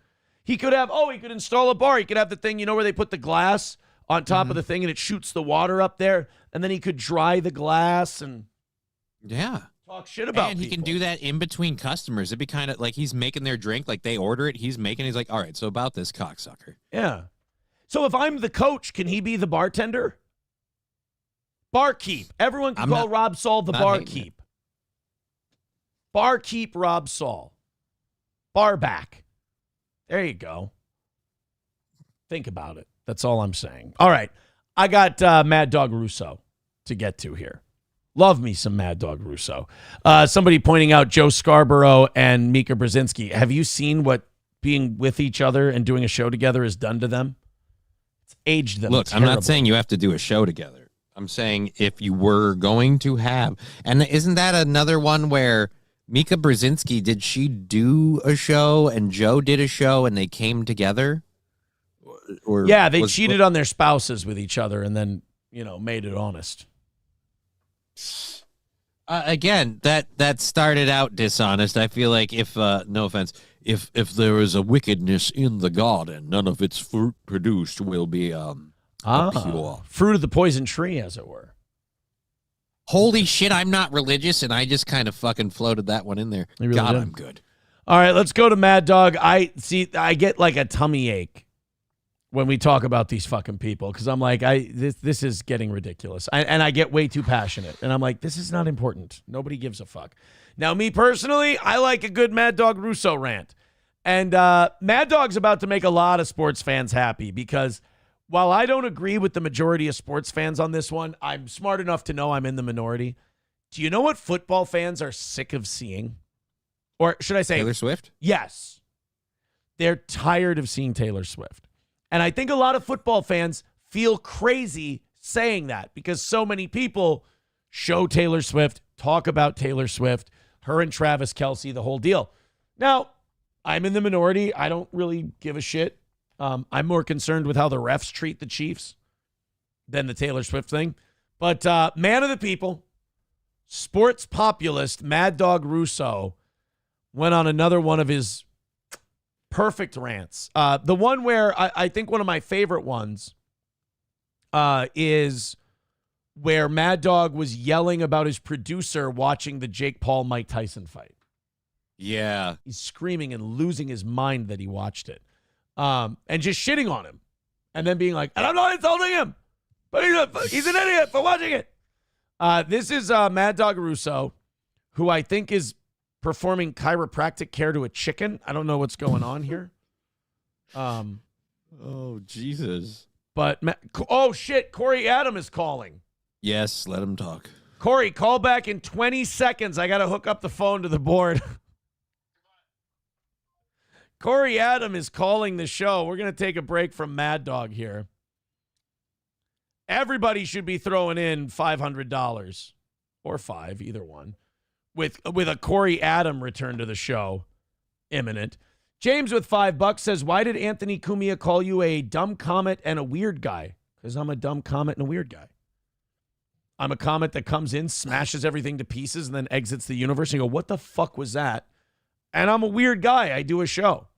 He could he could install a bar. He could have the thing, where they put the glass on top of the thing and it shoots the water up there. And then he could dry the glass and talk shit about And he people. can do that in between customers. It'd be kind of like he's making their drink, like they order it, he's like, all right, so about this cocksucker. Yeah. So if I'm the coach, can he be the bartender? Barkeep. Everyone can call Rob Saul the barkeep. Barkeep Rob Saul. Barback. There you go. Think about it. That's all I'm saying. All right. I got Mad Dog Russo to get to here. Love me some Mad Dog Russo. Somebody pointing out Joe Scarborough and Mika Brzezinski. Have you seen what being with each other and doing a show together has done to them? It's aged them. Look, I'm not saying you have to do a show together. I'm saying if you were going to have, and isn't that another one where Mika Brzezinski, did she do a show and Joe did a show and they came together? Or yeah, they cheated on their spouses with each other and then, made it honest. Again, that started out dishonest. I feel like if, no offense, if there is a wickedness in the garden, none of its fruit produced will be pure. Fruit of the poison tree, as it were. Holy shit, I'm not religious, and I just kind of fucking floated that one in there. Really God, did. I'm good. All right, let's go to Mad Dog. I get like a tummy ache when we talk about these fucking people because I'm like, this is getting ridiculous. And I get way too passionate. And I'm like, this is not important. Nobody gives a fuck. Now, me personally, I like a good Mad Dog Russo rant. And Mad Dog's about to make a lot of sports fans happy because while I don't agree with the majority of sports fans on this one, I'm smart enough to know I'm in the minority. Do you know what football fans are sick of seeing? Or should I say Taylor Swift? Yes. They're tired of seeing Taylor Swift. And I think a lot of football fans feel crazy saying that because so many people show Taylor Swift, talk about Taylor Swift, her and Travis Kelce, the whole deal. Now, I'm in the minority. I don't really give a shit. I'm more concerned with how the refs treat the Chiefs than the Taylor Swift thing. But man of the people, sports populist Mad Dog Russo went on another one of his perfect rants. The one where I think one of my favorite ones is where Mad Dog was yelling about his producer watching the Jake Paul-Mike Tyson fight. Yeah. He's screaming and losing his mind that he watched it. And just shitting on him. And then being like, and I'm not insulting him, but he's an idiot for watching it. This is Mad Dog Russo, who I think is performing chiropractic care to a chicken. I don't know what's going on here. Oh, Jesus. But, oh, shit, Corey Adam is calling. Yes, let him talk. Corey, call back in 20 seconds. I got to hook up the phone to the board. Corey Adam is calling the show. We're going to take a break from Mad Dog here. Everybody should be throwing in $500 or $5, either one, with a Corey Adam return to the show imminent. James with $5 says, why did Anthony Cumia call you a dumb comet and a weird guy? Because I'm a dumb comet and a weird guy. I'm a comet that comes in, smashes everything to pieces, and then exits the universe. And you go, what the fuck was that? And I'm a weird guy. I do a show.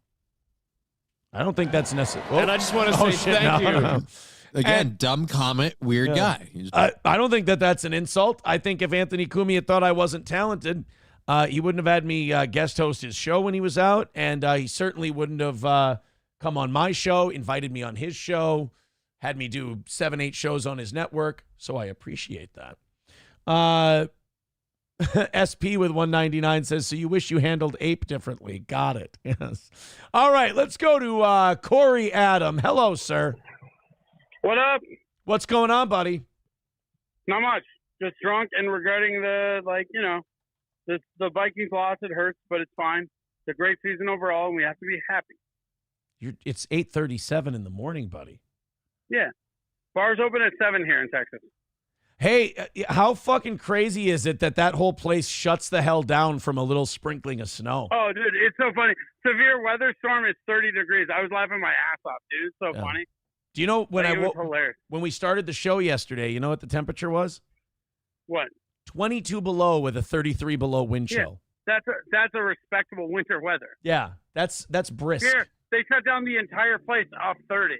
I don't think that's necessary. And I just want to say thank you. Again, dumb comet, weird guy. I don't think that's an insult. I think if Anthony Cumia thought I wasn't talented, he wouldn't have had me guest host his show when he was out, and he certainly wouldn't have come on my show, invited me on his show, had me do 7-8 shows on his network, so I appreciate that. SP with 199 says, so you wish you handled Ape differently. Got it. Yes. All right, let's go to Corey Adam. Hello, sir. What up? What's going on, buddy? Not much. Just drunk and regretting the Vikings loss. It hurts, but it's fine. It's a great season overall, and we have to be happy. It's 8:37 in the morning, buddy. Yeah. Bars open at 7 here in Texas. Hey, how fucking crazy is it that whole place shuts the hell down from a little sprinkling of snow? Oh, dude, it's so funny. Severe weather storm is 30 degrees. I was laughing my ass off, dude. It's so funny. Do you know Hilarious. when we started the show yesterday, you know what the temperature was? What? 22 below with a 33 below wind chill. That's a respectable winter weather. Yeah, that's brisk. Here, they shut down the entire place off 30.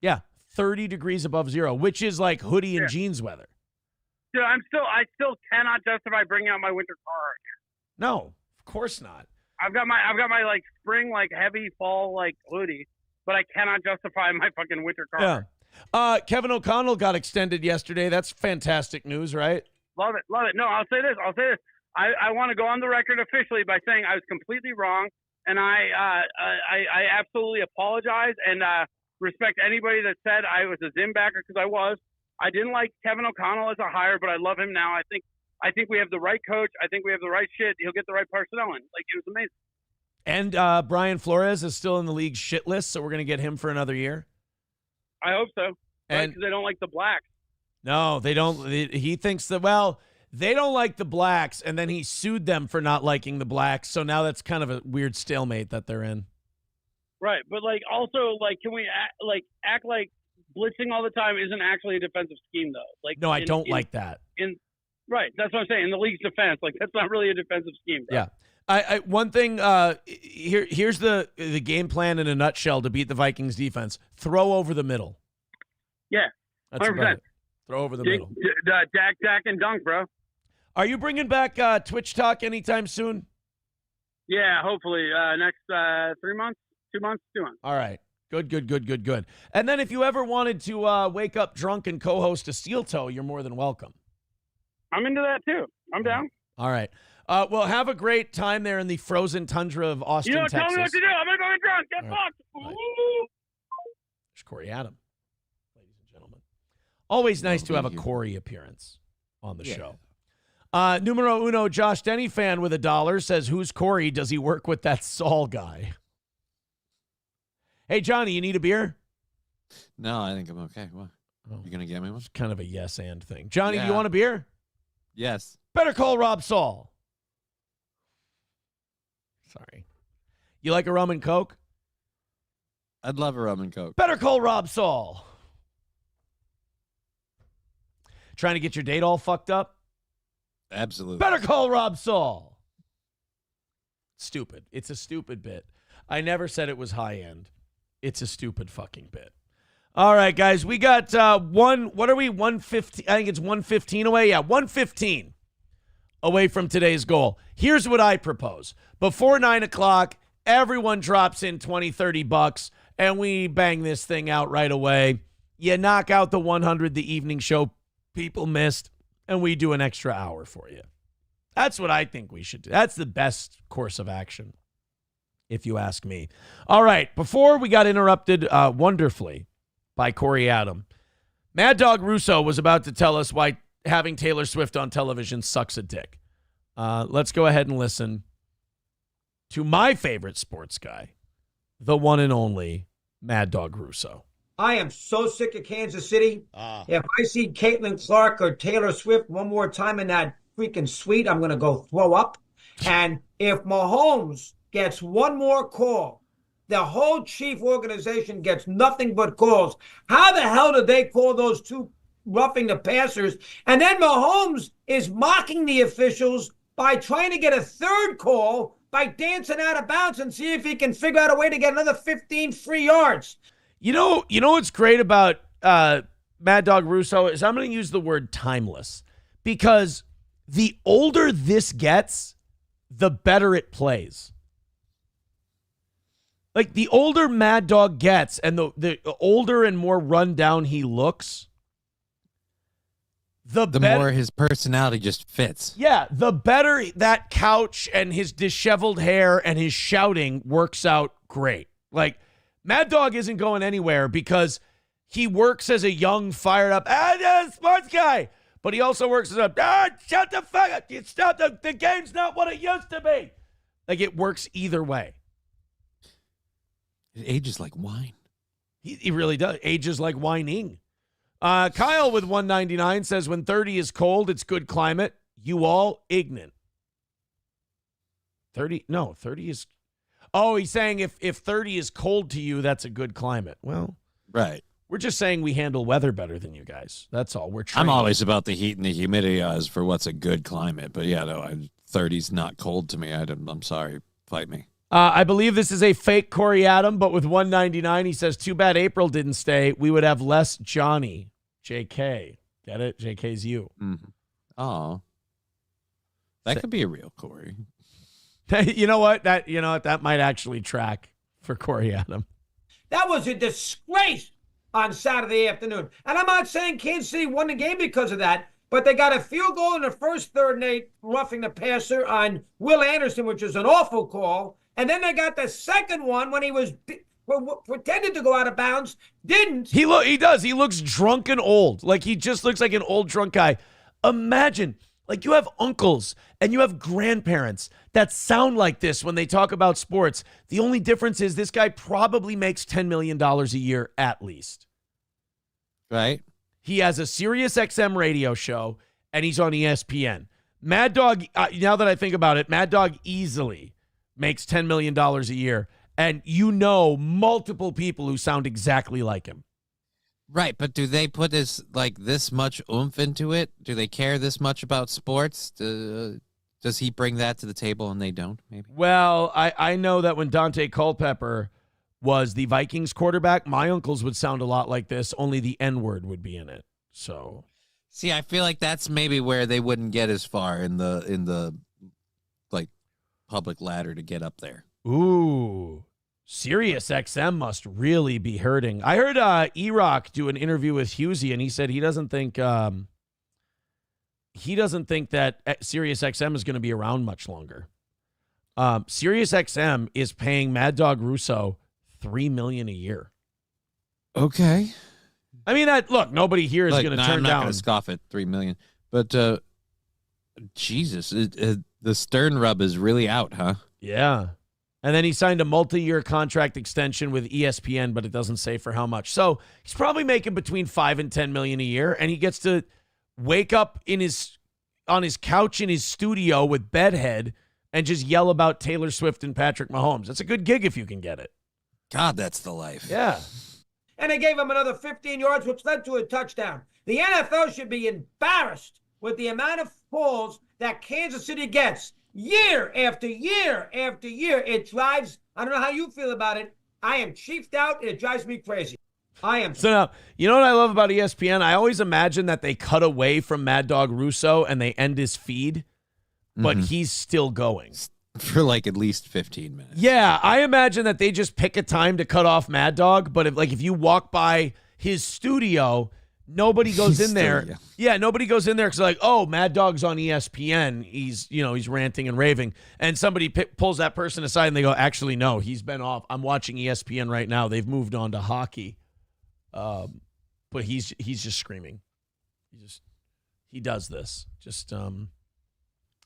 Yeah, 30 degrees above zero, which is like hoodie and jeans weather. Dude, I still cannot justify bringing out my winter car here. No, of course not. I've got my like spring, like heavy fall, like hoodie, but I cannot justify my fucking winter car. Yeah. Kevin O'Connell got extended yesterday. That's fantastic news, right? Love it. No, I'll say this. I want to go on the record officially by saying I was completely wrong, and I absolutely apologize and respect anybody that said I was a Zim backer, because I was. I didn't like Kevin O'Connell as a hire, but I love him now. I think we have the right coach. I think we have the right shit. He'll get the right personnel in. Like, it was amazing. And Brian Flores is still in the league's shit list, so we're going to get him for another year. I hope so. And because they don't like the blacks. No, they don't. He thinks that, well, they don't like the blacks, and then he sued them for not liking the blacks. So now that's kind of a weird stalemate that they're in. Right, but like also like, can we act like blitzing all the time isn't actually a defensive scheme though? Like, no, I don't like that. Right, that's what I'm saying. In the league's defense, like, that's not really a defensive scheme, bro. Yeah. I one thing here's the game plan in a nutshell to beat the Vikings defense. Throw over the middle. Yeah. That's 100%. about it. Throw over the middle. Dak, and dunk, bro. Are you bringing back Twitch Talk anytime soon? Yeah, hopefully next 3 months, 2 months, 2 months. All right. Good. And then if you ever wanted to wake up drunk and co-host a Steel Toe, you're more than welcome. I'm into that too. I'm down. All right. Well, have a great time there in the frozen tundra of Austin, Texas. Tell me what to do. I'm going to go get drunk. Get fucked. Right. There's Corey Adam, ladies and gentlemen. Always nice to have a Corey appearance on the show. Numero uno, Josh Denny fan with $1 says, who's Corey? Does he work with that Saul guy? Hey, Johnny, you need a beer? No, I think I'm okay. What? You going to get me one? It's kind of a yes and thing. Johnny, Yeah. do you want a beer? Yes. Better call Rob Saul. Sorry. You like a rum and Coke? I'd love a rum and Coke. Better call Rob Saul. Trying to get your date all fucked up? Absolutely. Better call Rob Saul. Stupid. It's a stupid bit. I never said it was high end. It's a stupid fucking bit. All right, guys. We got what are we, 115? I think it's 115 away. Yeah, 115 away from today's goal. Here's what I propose. Before 9 o'clock, everyone drops in $20-$30, and we bang this thing out right away. You knock out the 100 the evening show people missed, and we do an extra hour for you. That's what I think we should do. That's the best course of action, if you ask me. All right, before we got interrupted wonderfully by Corey Adam, Mad Dog Russo was about to tell us why having Taylor Swift on television sucks a dick. Let's go ahead and listen to my favorite sports guy, the one and only Mad Dog Russo. I am so sick of Kansas City. If I see Caitlin Clark or Taylor Swift one more time in that freaking suite, I'm going to go throw up. And if Mahomes gets one more call, the whole Chief organization gets nothing but calls. How the hell did they call those two roughing the passers? And then Mahomes is mocking the officials by trying to get a third call by dancing out of bounds and see if he can figure out a way to get another 15 free yards. You know what's great about Mad Dog Russo is I'm going to use the word timeless, because the older this gets, the better it plays. Like, the older Mad Dog gets and the older and more run down he looks, the more his personality just fits. Yeah, the better that couch and his disheveled hair and his shouting works out great. Like, Mad Dog isn't going anywhere because he works as a young, fired up sports guy, but he also works as a shut the fuck up. Stop, the game's not what it used to be. Like, it works either way. It ages like wine. He really does. Ages like whining. Kyle with 199 says, when 30 is cold, it's good climate. You all ignorant. 30 is. Oh, he's saying if 30 is cold to you, that's a good climate. Well, right. We're just saying we handle weather better than you guys. That's all. We're trained. I'm always about the heat and the humidity as for what's a good climate. But yeah, no, 30's not cold to me. I'm sorry. Fight me. I believe this is a fake Corey Adam, but with 199, he says, too bad April didn't stay. We would have less Johnny. JK. Get it? JK's you. Mm-hmm. Oh. That could be a real Corey. You know what? That might actually track for Corey Adam. That was a disgrace on Saturday afternoon. And I'm not saying Kansas City won the game because of that, but they got a field goal in the first third, and they roughing the passer on Will Anderson, which is an awful call. And then they got the second one when he was pretended to go out of bounds, didn't. He does. He looks drunk and old. Like he just looks like an old drunk guy. Imagine, like you have uncles and you have grandparents that sound like this when they talk about sports. The only difference is this guy probably makes $10 million a year at least. Right. He has a Sirius XM radio show and he's on ESPN. Mad Dog, now that I think about it, Mad Dog easily makes $10 million a year. And multiple people who sound exactly like him. Right, but do they put this much oomph into it? Do they care this much about sports? Does he bring that to the table and they don't, maybe? Well, I know that when Dante Culpepper was the Vikings quarterback, my uncles would sound a lot like this, only the N-word would be in it. So, see, I feel like that's maybe where they wouldn't get as far in the public ladder to get up there. Ooh. Sirius XM must really be hurting. I heard E-Rock do an interview with Husey, and he said he doesn't think that Sirius XM is going to be around much longer. Sirius XM is paying Mad Dog Russo $3 million a year. Okay. I mean, look, nobody here is going to turn down. I'm not going to scoff at $3 million, but Jesus, the stern rub is really out, huh? Yeah. And then he signed a multi-year contract extension with ESPN, but it doesn't say for how much. So he's probably making between $5 and $10 million a year, and he gets to wake up on his couch in his studio with bedhead and just yell about Taylor Swift and Patrick Mahomes. That's a good gig if you can get it. God, that's the life. Yeah. And they gave him another 15 yards, which led to a touchdown. The NFL should be embarrassed with the amount of falls that Kansas City gets year after year after year. It drives, I don't know how you feel about it. I am chiefed out, and it drives me crazy. I am. So now, you know what I love about ESPN? I always imagine that they cut away from Mad Dog Russo and they end his feed, but he's still going. For at least 15 minutes. Yeah, I imagine that they just pick a time to cut off Mad Dog, but if you walk by his studio, nobody goes in there. Yeah, nobody goes in there because oh, Mad Dog's on ESPN. He's ranting and raving. And somebody pulls that person aside and they go, actually, no, he's been off. I'm watching ESPN right now. They've moved on to hockey. But he's just screaming. He does this. Just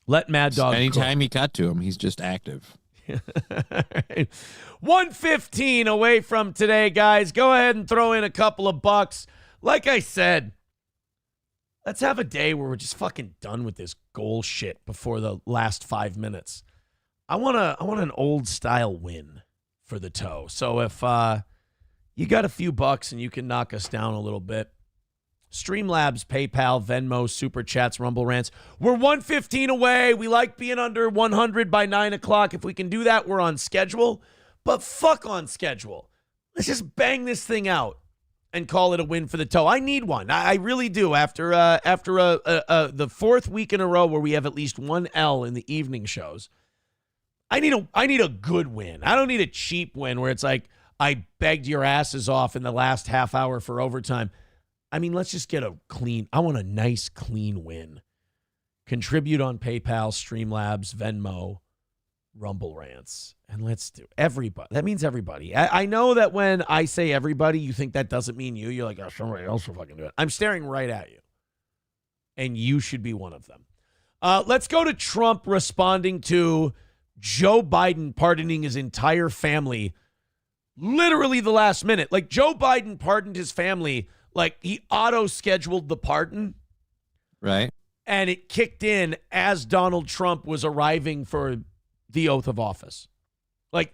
let Mad Dog anytime you cut to him, he's just active. 1:15 away from today, guys. Go ahead and throw in a couple of bucks. Like I said, let's have a day where we're just fucking done with this goal shit before the last 5 minutes. I want an old style win for the toe. So if you got a few bucks and you can knock us down a little bit, Streamlabs, PayPal, Venmo, Super Chats, Rumble Rants. We're 1:15 away. We like being under 100 by 9 o'clock. If we can do that, we're on schedule. But fuck on schedule. Let's just bang this thing out and call it a win for the toe. I need one. I really do. After the fourth week in a row where we have at least one L in the evening shows, I need a good win. I don't need a cheap win where it's like I begged your asses off in the last half hour for overtime. I mean, let's just get I want a nice, clean win. Contribute on PayPal, Streamlabs, Venmo, Rumble Rants. And let's do everybody. That means everybody. I know that when I say everybody, you think that doesn't mean you. You're like, oh, somebody else will fucking do it. I'm staring right at you. And you should be one of them. Let's go to Trump responding to Joe Biden pardoning his entire family literally the last minute. Like, Joe Biden pardoned his family Like, he auto-scheduled the pardon. Right. And it kicked in as Donald Trump was arriving for the oath of office. Like,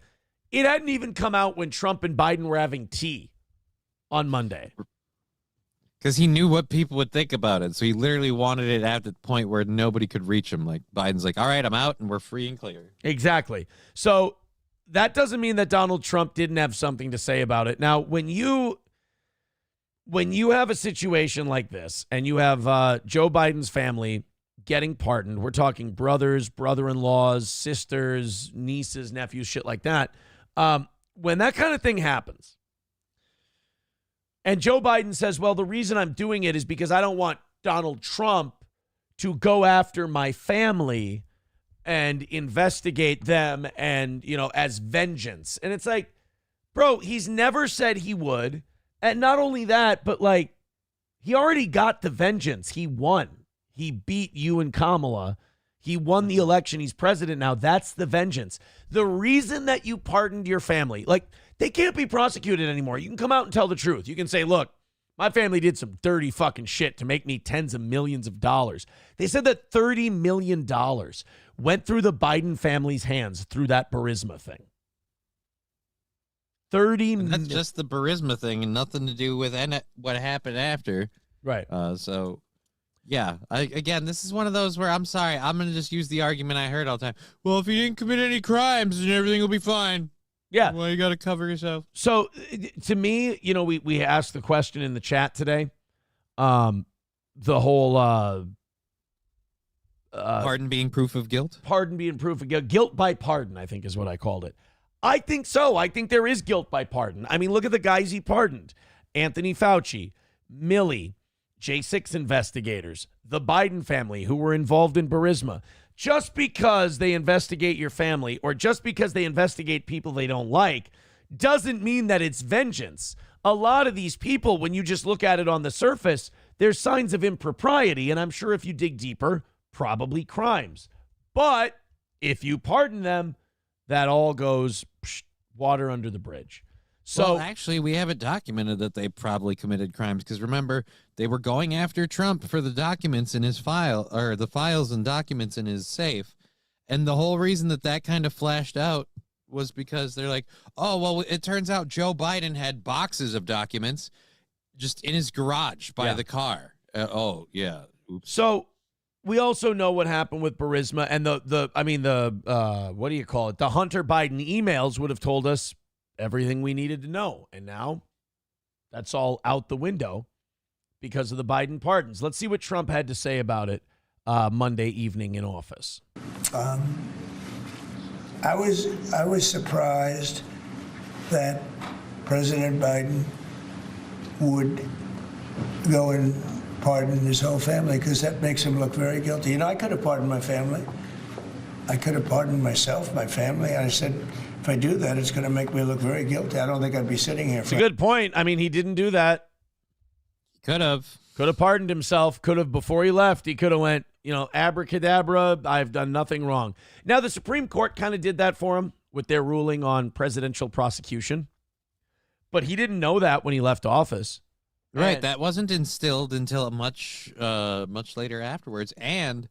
it hadn't even come out when Trump and Biden were having tea on Monday. Because he knew what people would think about it. So he literally wanted it at the point where nobody could reach him. Like, Biden's like, all right, I'm out, and we're free and clear. Exactly. So that doesn't mean that Donald Trump didn't have something to say about it. Now, when you have a situation like this and you have Joe Biden's family getting pardoned, we're talking brothers, brother-in-laws, sisters, nieces, nephews, shit like that. When that kind of thing happens, and Joe Biden says, well, the reason I'm doing it is because I don't want Donald Trump to go after my family and investigate them and, as vengeance. And it's like, bro, he's never said he would. And not only that, but like, he already got the vengeance. He won. He beat you and Kamala. He won the election. He's president now. That's the vengeance. The reason that you pardoned your family, like, they can't be prosecuted anymore. You can come out and tell the truth. You can say, look, my family did some dirty fucking shit to make me tens of millions of dollars. They said that $30 million went through the Biden family's hands through that Burisma thing. That's just the Burisma thing and nothing to do with what happened after. Right. So, yeah. Again, this is one of those where I'm sorry. I'm going to just use the argument I heard all the time. Well, if you didn't commit any crimes, then everything will be fine. Yeah. Well, you got to cover yourself. So, to me, we asked the question in the chat today. The whole pardon being proof of guilt? Pardon being proof of guilt. Guilt by pardon, I think, is what I called it. I think so. I think there is guilt by pardon. I mean, look at the guys he pardoned. Anthony Fauci, Milley, J6 investigators, the Biden family who were involved in Burisma. Just because they investigate your family or just because they investigate people they don't like doesn't mean that it's vengeance. A lot of these people, when you just look at it on the surface, there's signs of impropriety, and I'm sure if you dig deeper, probably crimes. But if you pardon them, that all goes water under the bridge. So well, actually, we have it documented that they probably committed crimes because remember, they were going after Trump for the documents in his file or the files and documents in his safe. And the whole reason that kind of flashed out was because they're like, oh, well, it turns out Joe Biden had boxes of documents just in his garage by the car. Oh, yeah. Oops. So we also know what happened with Burisma and the what do you call it? The Hunter Biden emails would have told us everything we needed to know. And now that's all out the window because of the Biden pardons. Let's see what Trump had to say about it Monday evening in office. I was surprised that President Biden would go and pardon his whole family because that makes him look very guilty. I could have pardoned my family. I could have pardoned myself, my family. And I said, if I do that, it's going to make me look very guilty. I don't think I'd be sitting here. It's a good point. I mean, he didn't do that. Could have pardoned himself. Could have, before he left, he could have went, abracadabra, I've done nothing wrong. Now, the Supreme Court kind of did that for him with their ruling on presidential prosecution. But he didn't know that when he left office. Right, And that wasn't instilled until much later afterwards, and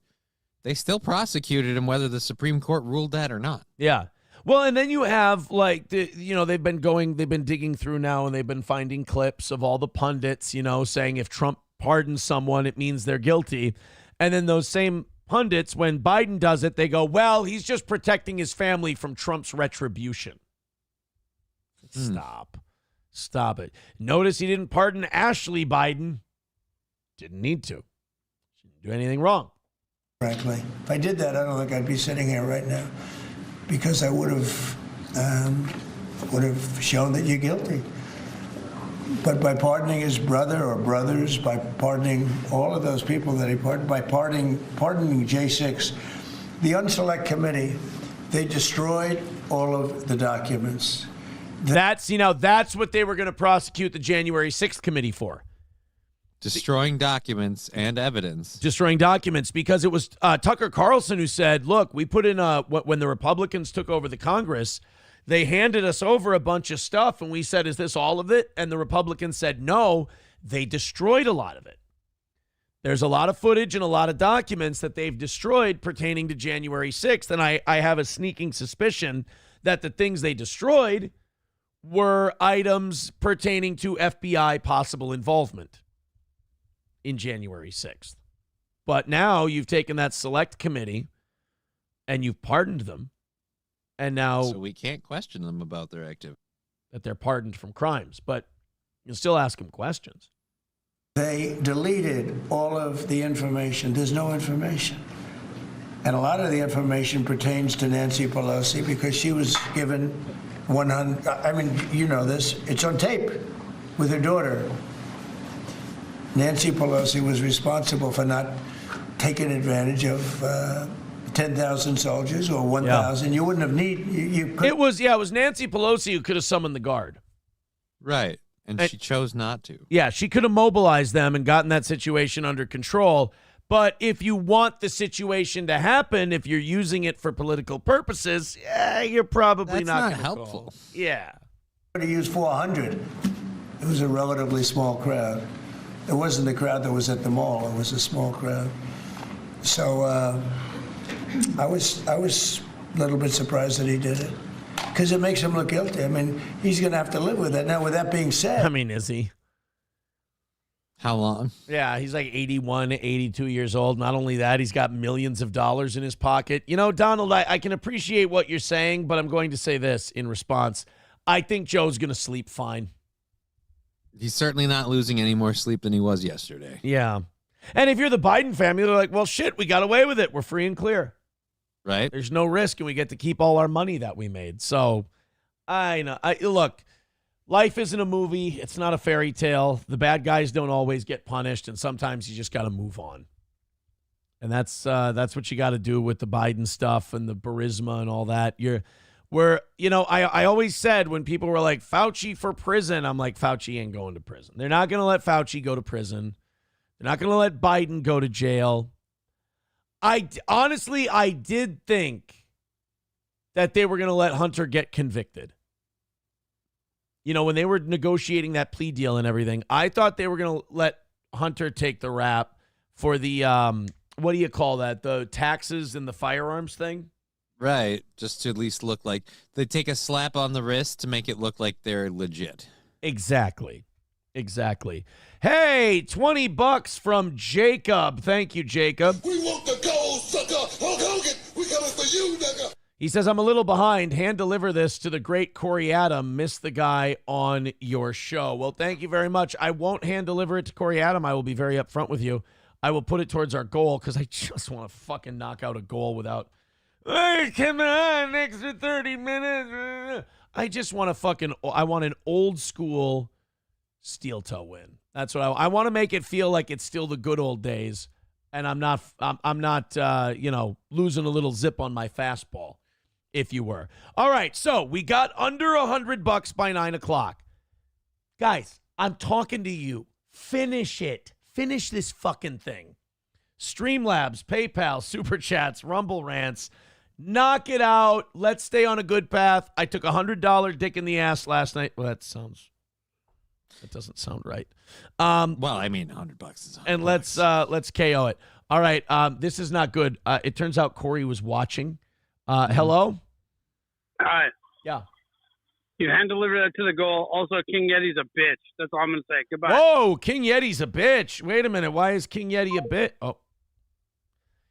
they still prosecuted him whether the Supreme Court ruled that or not. Yeah. Well, and then you have they've been digging through now and they've been finding clips of all the pundits, saying if Trump pardons someone, it means they're guilty. And then those same pundits, when Biden does it, they go, well, he's just protecting his family from Trump's retribution. Stop it. Notice he didn't pardon Ashley Biden. Didn't need to. Didn't do anything wrong. Frankly, if I did that, I don't think I'd be sitting here right now because I would have shown that you're guilty. But by pardoning his brother or brothers, by pardoning all of those people that he pardoned, by pardoning J6, the Unselect Committee, they destroyed all of the documents. That's what they were going to prosecute the January 6th committee for. Destroying documents and evidence. Destroying documents because it was Tucker Carlson who said, look, we put in when the Republicans took over the Congress, they handed us over a bunch of stuff and we said, is this all of it? And the Republicans said no. they destroyed a lot of it. There's a lot of footage and a lot of documents that they've destroyed pertaining to January 6th. And I have a sneaking suspicion that the things they destroyed were items pertaining to FBI possible involvement in January 6th. But now you've taken that select committee and you've pardoned them. And now... So we can't question them about their activity. That they're pardoned from crimes. But you'll still ask them questions. They deleted all of the information. There's no information. And a lot of the information pertains to Nancy Pelosi because she was given 100, I mean, you know this, it's on tape with her daughter. Nancy Pelosi was responsible for not taking advantage of 10,000 soldiers or 1,000. You wouldn't have It was Nancy Pelosi who could have summoned the guard. Right. And she chose not to. Yeah, she could have mobilized them and gotten that situation under control. But if you want the situation to happen, if you're using it for political purposes, you're probably not helpful. Yeah. To use 400. It was a relatively small crowd. It wasn't the crowd that was at the mall. It was a small crowd. So I was a little bit surprised that he did it. Because it makes him look guilty. I mean, he's going to have to live with it. Now, with that being said... I mean, is he? How long? Yeah, he's like 81, 82 years old. Not only that, he's got millions of dollars in his pocket. You know, Donald, I can appreciate what you're saying, but I'm going to say this in response. I think Joe's going to sleep fine. He's certainly not losing any more sleep than he was yesterday. Yeah. And if you're the Biden family, they're like, well, shit, we got away with it. We're free and clear. Right. There's no risk, and we get to keep all our money that we made. So, I know. Look, life isn't a movie. It's not a fairy tale. The bad guys don't always get punished, and sometimes you just got to move on. And that's what you got to do with the Biden stuff and the Burisma and all that. I always said when people were like, Fauci for prison, I'm like, Fauci ain't going to prison. They're not going to let Fauci go to prison. They're not going to let Biden go to jail. I did think that they were going to let Hunter get convicted. You know, when they were negotiating that plea deal and everything, I thought they were going to let Hunter take the rap for the, what do you call that? The taxes and the firearms thing? Right. Just to at least look like they take a slap on the wrist to make it look like they're legit. Exactly. Hey, $20 from Jacob. Thank you, Jacob. We want the gold, sucker. Hulk Hogan, we coming for you, nigga. He says, I'm a little behind. Hand deliver this to the great Corey Adam. Missed the guy on your show. Well, thank you very much. I won't hand deliver it to Corey Adam. I will be very upfront with you. I will put it towards our goal because I just want to fucking knock out a goal without, hey, come on, extra 30 minutes. I just want I want an old school steel toe win. That's what I want to make it feel like it's still the good old days, and I'm not losing a little zip on my fastball, if you were. All right, so we got under $100 by 9 o'clock. Guys, I'm talking to you. Finish it. Finish this fucking thing. Streamlabs, PayPal, Super Chats, Rumble Rants. Knock it out. Let's stay on a good path. I took $100 dick in the ass last night. Well, that doesn't sound right. Well, I mean, $100 is $100. And let's KO it. All right. This is not good. It turns out Corey was watching. Hello? All right. Yeah. You hand deliver that to the goal. Also, King Yeti's a bitch. That's all I'm going to say. Goodbye. Whoa, King Yeti's a bitch. Wait a minute. Why is King Yeti a bitch? Oh.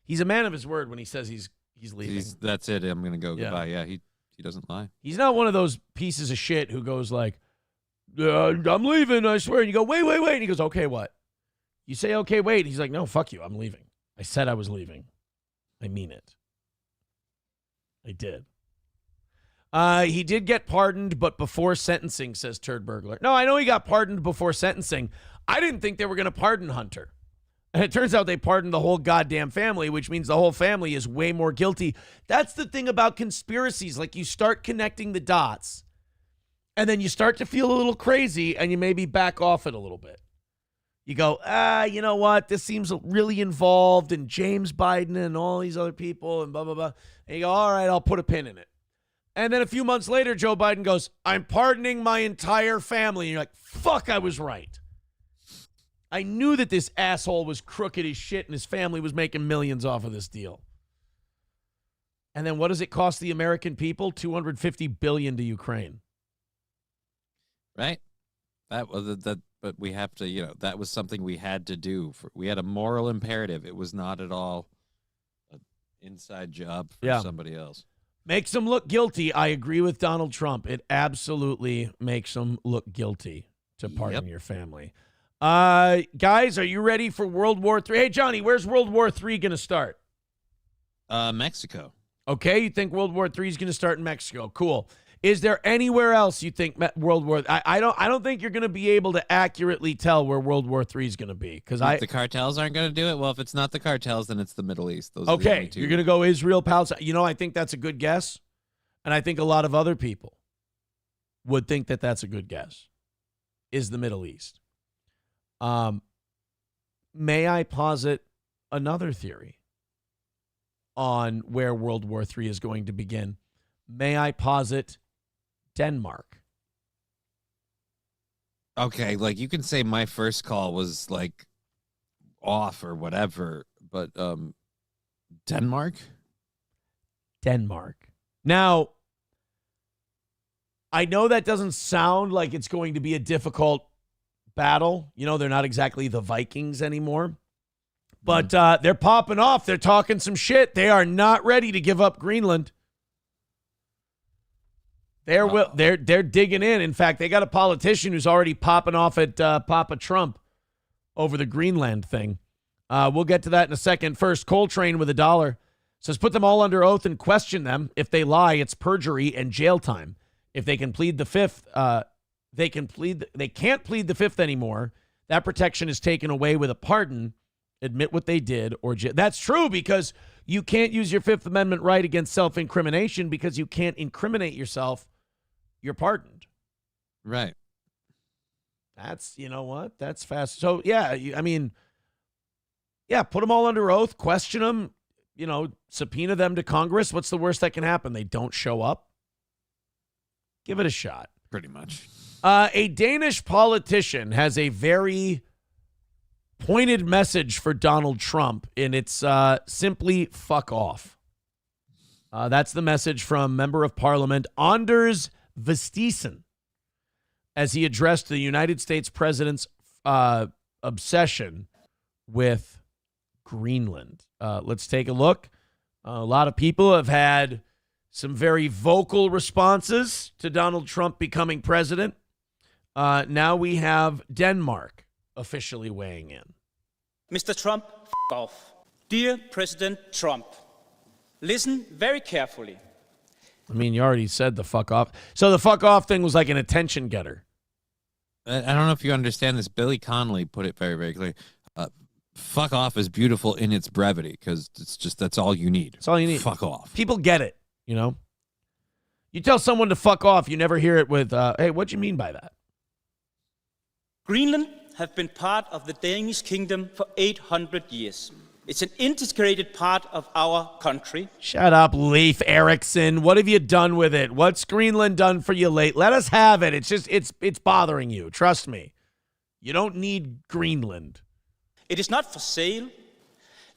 He's a man of his word when he says he's leaving. That's it. I'm going to go goodbye. Yeah, he doesn't lie. He's not one of those pieces of shit who goes like, I'm leaving, I swear. And you go, wait. And he goes, okay, what? You say, okay, wait. He's like, no, fuck you. I'm leaving. I said I was leaving. I mean it. I did. He did get pardoned, but before sentencing, says Turd Burglar. No, I know he got pardoned before sentencing. I didn't think they were going to pardon Hunter. And it turns out they pardoned the whole goddamn family, which means the whole family is way more guilty. That's the thing about conspiracies. Like, you start connecting the dots, and then you start to feel a little crazy, and you maybe back off it a little bit. You go, you know what? This seems really involved, and James Biden and all these other people, and blah, blah, blah. And you go, all right, I'll put a pin in it. And then a few months later, Joe Biden goes, I'm pardoning my entire family. And you're like, fuck, I was right. I knew that this asshole was crooked as shit and his family was making millions off of this deal. And then what does it cost the American people? $250 billion to Ukraine. Right. That was that, but we have to, that was something we had to do. We had a moral imperative. It was not at all an inside job for somebody else. Makes them look guilty. I agree with Donald Trump. It absolutely makes them look guilty to pardon your family. Guys, are you ready for World War III? Hey, Johnny, where's World War III going to start? Mexico. Okay, you think World War III is going to start in Mexico? Cool. Is there anywhere else you think World War? I don't think you're going to be able to accurately tell where World War III is going to be because the cartels aren't going to do it. Well, if it's not the cartels, then it's the Middle East. Those are the only two. You're going to go Israel, Palestine. I think that's a good guess, and I think a lot of other people would think that that's a good guess. Is the Middle East? May I posit another theory on where World War III is going to begin? May I posit Denmark? Okay, you can say my first call was off or whatever, but Denmark? Denmark. Now, I know that doesn't sound like it's going to be a difficult battle. They're not exactly the Vikings anymore. But they're popping off. They're talking some shit. They are not ready to give up Greenland. They're digging in. In fact, they got a politician who's already popping off at Papa Trump over the Greenland thing. We'll get to that in a second. First, Coltrane with $1 says put them all under oath and question them. If they lie, it's perjury and jail time. If they can plead the fifth, they can't plead the fifth anymore. That protection is taken away with a pardon. Admit what they did that's true because you can't use your Fifth Amendment right against self-incrimination because you can't incriminate yourself. You're pardoned. Right. That's, that's fast. So, put them all under oath, question them, subpoena them to Congress. What's the worst that can happen? They don't show up. Give it a shot. Pretty much. A Danish politician has a very pointed message for Donald Trump, and it's simply fuck off. That's the message from Member of Parliament Anders Vistisen as he addressed the United States president's obsession with Greenland. Let's take a look. A lot of people have had some very vocal responses to Donald Trump becoming president. Now we have Denmark officially weighing in. Mr. Trump, f*** off. Dear President Trump, listen very carefully. I mean, you already said the fuck off. So the fuck off thing was like an attention getter. I don't know if you understand this. Billy Connolly put it very, very clearly. Fuck off is beautiful in its brevity because that's all you need. That's all you need. Fuck off. People get it, You tell someone to fuck off, you never hear it with, hey, what'd you mean by that? Greenland have been part of the Danish kingdom for 800 years. It's an integrated part of our country. Shut up, Leif Erikson. What have you done with it? What's Greenland done for you late? Let us have it. It's bothering you. Trust me. You don't need Greenland. It is not for sale.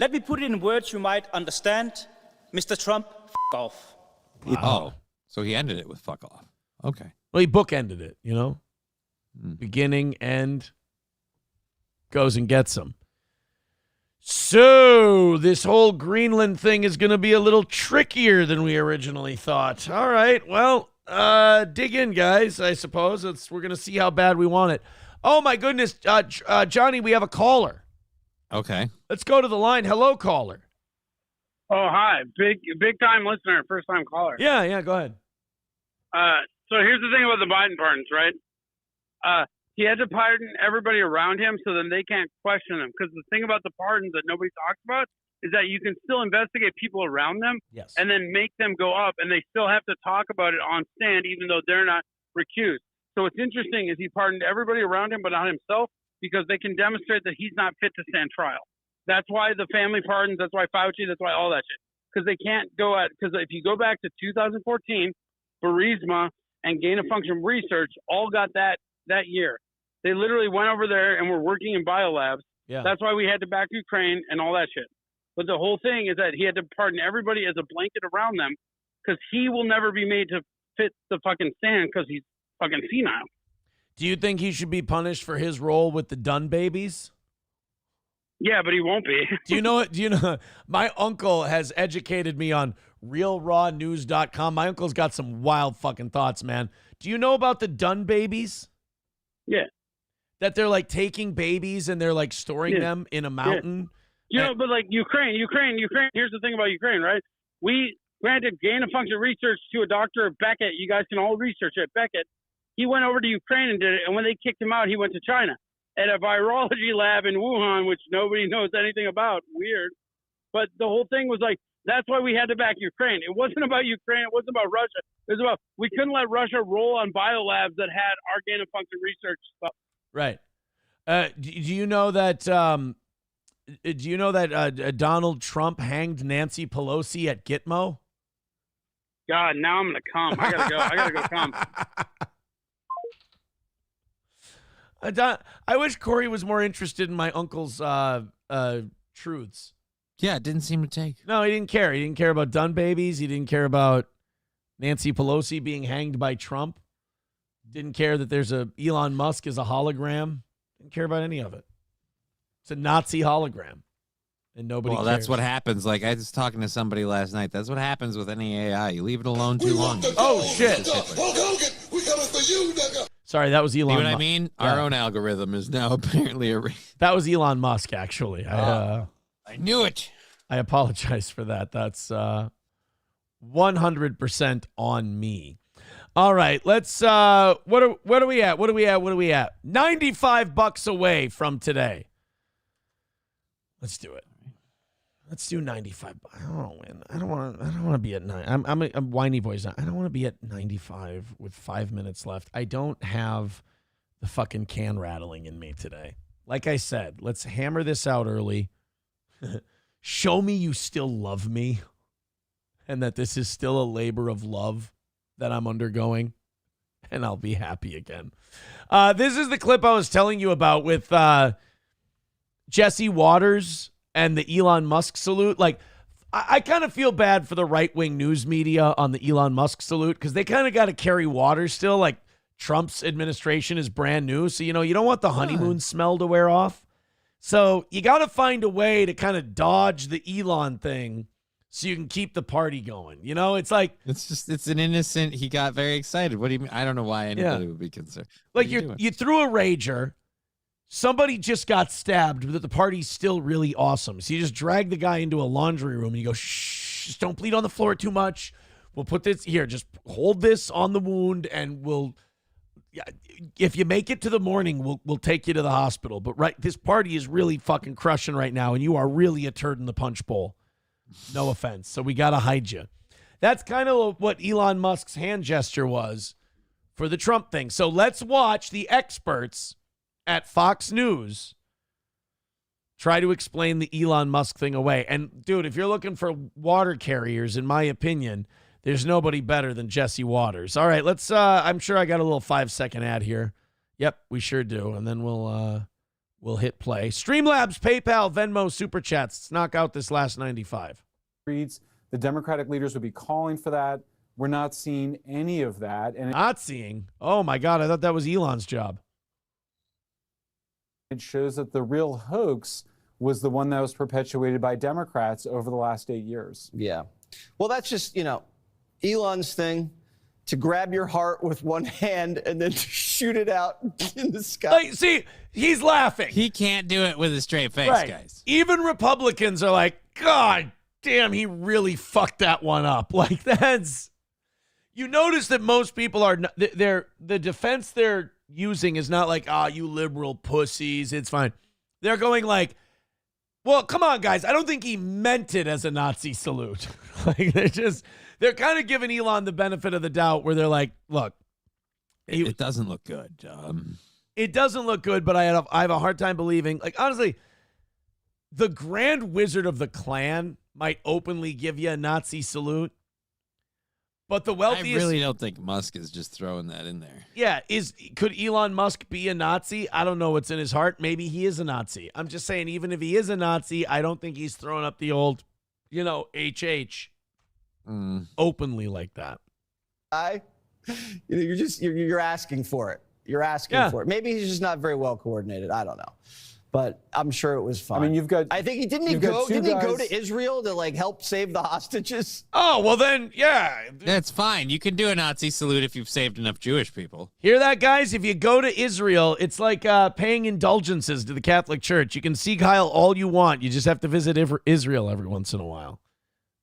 Let me put it in words you might understand. Mr. Trump, f*** off. Wow. Oh, so he ended it with fuck off. Okay. Well, he bookended it, Beginning, end, goes and gets them. So this whole Greenland thing is going to be a little trickier than we originally thought. All right, well, dig in, guys, I suppose. We're going to see how bad we want it. Oh, my goodness, Johnny, we have a caller. Okay. Let's go to the line. Hello, caller. Oh, hi. Big time listener, first time caller. Yeah, go ahead. So here's the thing about the Biden pardons, right? He had to pardon everybody around him so then they can't question him. Because the thing about the pardons that nobody talks about is that you can still investigate people around them and then make them go up, and they still have to talk about it on stand even though they're not recused. So what's interesting is he pardoned everybody around him but not himself because they can demonstrate that he's not fit to stand trial. That's why the family pardons, that's why Fauci, that's why all that shit. Because they can't go at, because if you go back to 2014, Burisma and gain of function research all got that year. They literally went over there and were working in biolabs. Yeah. That's why we had to back Ukraine and all that shit. But the whole thing is that he had to pardon everybody as a blanket around them because he will never be made to fit the fucking stand because he's fucking senile. Do you think he should be punished for his role with the Dunn babies? Yeah, but he won't be. Do you know what? Do you know? My uncle has educated me on realrawnews.com. My uncle's got some wild fucking thoughts, man. Do you know about the Dunn babies? Yeah. That they're like taking babies and they're like storing them in a mountain. You know, but like Ukraine. Here's the thing about Ukraine, right? We granted gain of function research to a Dr. Beckett. You guys can all research it. Beckett. He went over to Ukraine and did it. And when they kicked him out, he went to China at a virology lab in Wuhan, which nobody knows anything about. Weird. But the whole thing was like, that's why we had to back Ukraine. It wasn't about Ukraine. It wasn't about Russia. It was about, we couldn't let Russia roll on biolabs that had our gain of function research stuff. Right. Do you know that? Donald Trump hanged Nancy Pelosi at Gitmo? God, now I'm gonna come. I gotta go come. I wish Corey was more interested in my uncle's truths. Yeah, it didn't seem to take. No, he didn't care. He didn't care about Dunn babies. He didn't care about Nancy Pelosi being hanged by Trump. Didn't care that there's a Elon Musk is a hologram. Didn't care about any of it. It's a Nazi hologram. And nobody cares. That's what happens. Like, I was talking to somebody last night. That's what happens with any AI. You leave it alone too long. Oh, shit. Sorry, that was Elon Musk. You know what Musk. I mean? Yeah. Our own algorithm is now apparently That was Elon Musk, actually. I knew it. I apologize for that. That's 100% on me. All right, let's what are we at? What are we at? $95 away from today. Let's do it. Let's do 95. I don't want to be at 9. I'm whiny boys. I don't want to be at 95 with 5 minutes left. I don't have the fucking can rattling in me today. Like I said, let's hammer this out early. Show me you still love me and that this is still a labor of love that I'm undergoing, and I'll be happy again. This is the clip I was telling you about with Jesse Waters and the Elon Musk salute. Like, I kind of feel bad for the right-wing news media on the Elon Musk salute because they kind of got to carry water still. Like, Trump's administration is brand new, so, you know, you don't want the honeymoon smell to wear off. So you got to find a way to kind of dodge the Elon thing so you can keep the party going. You know, it's like... It's an innocent... He got very excited. What do you mean? I don't know why anybody would be concerned. Like, you threw a rager. Somebody just got stabbed, but the party's still really awesome. So you just drag the guy into a laundry room and you go, shh, just don't bleed on the floor too much. We'll put this here. Just hold this on the wound and we'll... If you make it to the morning, we'll take you to the hospital. But this party is really fucking crushing right now, and you are really a turd in the punch bowl. No offense. So we got to hide you. That's kind of what Elon Musk's hand gesture was for the Trump thing. So let's watch the experts at Fox News try to explain the Elon Musk thing away. And, dude, if you're looking for water carriers, in my opinion, there's nobody better than Jesse Waters. All right, let's I'm sure I got a little 5-second ad here. Yep, we sure do. And then we'll hit play. Streamlabs, PayPal, Venmo, Super Chats. Let's knock out this last 95. Reads the Democratic leaders would be calling for that. We're not seeing any of that. And not seeing? Oh my God, I thought that was Elon's job. It shows that the real hoax was the one that was perpetuated by Democrats over the last 8 years. Yeah. Well, that's just, Elon's thing, to grab your heart with one hand and then shoot it out in the sky. Like, see, he's laughing. He can't do it with a straight face, guys. Even Republicans are like, God damn, he really fucked that one up. Like, that's... You notice that most people are... the defense they're using is not like, you liberal pussies, it's fine. They're going like, well, come on, guys. I don't think he meant it as a Nazi salute. Like, they're kind of giving Elon the benefit of the doubt where they're like, look. It doesn't look good. It doesn't look good, but I have a hard time believing. Like, honestly, the Grand Wizard of the Klan might openly give you a Nazi salute. But the wealthiest... I really don't think Musk is just throwing that in there. Yeah, could Elon Musk be a Nazi? I don't know what's in his heart. Maybe he is a Nazi. I'm just saying, even if he is a Nazi, I don't think he's throwing up the old, HH openly like that. You're asking for it. You're asking for it. Maybe he's just not very well coordinated. I don't know. But I'm sure it was fun. I mean, I think didn't he go to Israel to like help save the hostages? Oh, well then, yeah. That's fine. You can do a Nazi salute if you've saved enough Jewish people. Hear that, guys? If you go to Israel, it's like paying indulgences to the Catholic Church. You can Sieg Heil all you want. You just have to visit Israel every once in a while.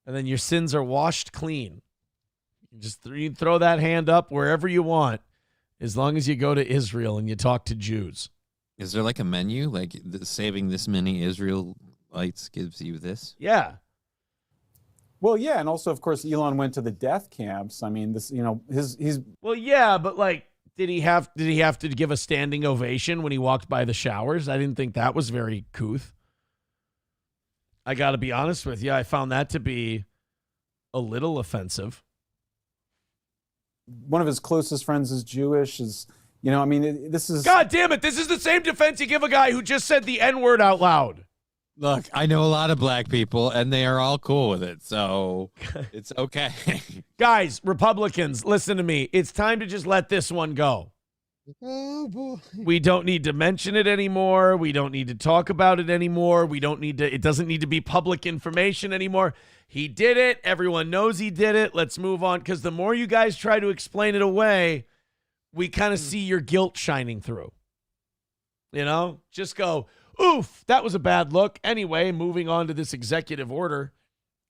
And then your sins are washed clean. You just throw that hand up wherever you want, as long as you go to Israel and you talk to Jews. Is there like a menu, like saving this many Israelites gives you this? Yeah. Well, yeah, and also, of course, Elon went to the death camps. I mean, he's. Well, yeah, but like, did he have to give a standing ovation when he walked by the showers? I didn't think that was very couth. I got to be honest with you. I found that to be a little offensive. One of his closest friends is Jewish. This is... God damn it. This is the same defense you give a guy who just said the N-word out loud. Look, I know a lot of black people, and they are all cool with it, so it's okay. Guys, Republicans, listen to me. It's time to just let this one go. Oh, boy. We don't need to mention it anymore. We don't need to talk about it anymore. It doesn't need to be public information anymore. He did it. Everyone knows he did it. Let's move on, because the more you guys try to explain it away, we kind of see your guilt shining through. Just go, oof, that was a bad look. Anyway, moving on to this executive order.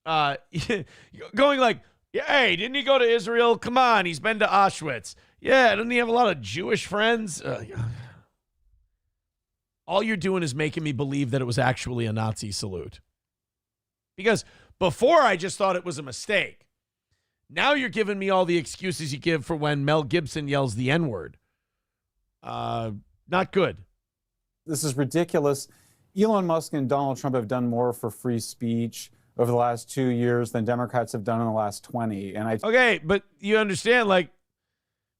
Going like, hey, didn't he go to Israel? Come on, he's been to Auschwitz. Yeah, doesn't he have a lot of Jewish friends? All you're doing is making me believe that it was actually a Nazi salute. Because before I just thought it was a mistake. Now you're giving me all the excuses you give for when Mel Gibson yells the N-word. Not good. This is ridiculous. Elon Musk and Donald Trump have done more for free speech over the last 2 years than Democrats have done in the last 20. Okay, but you understand, like,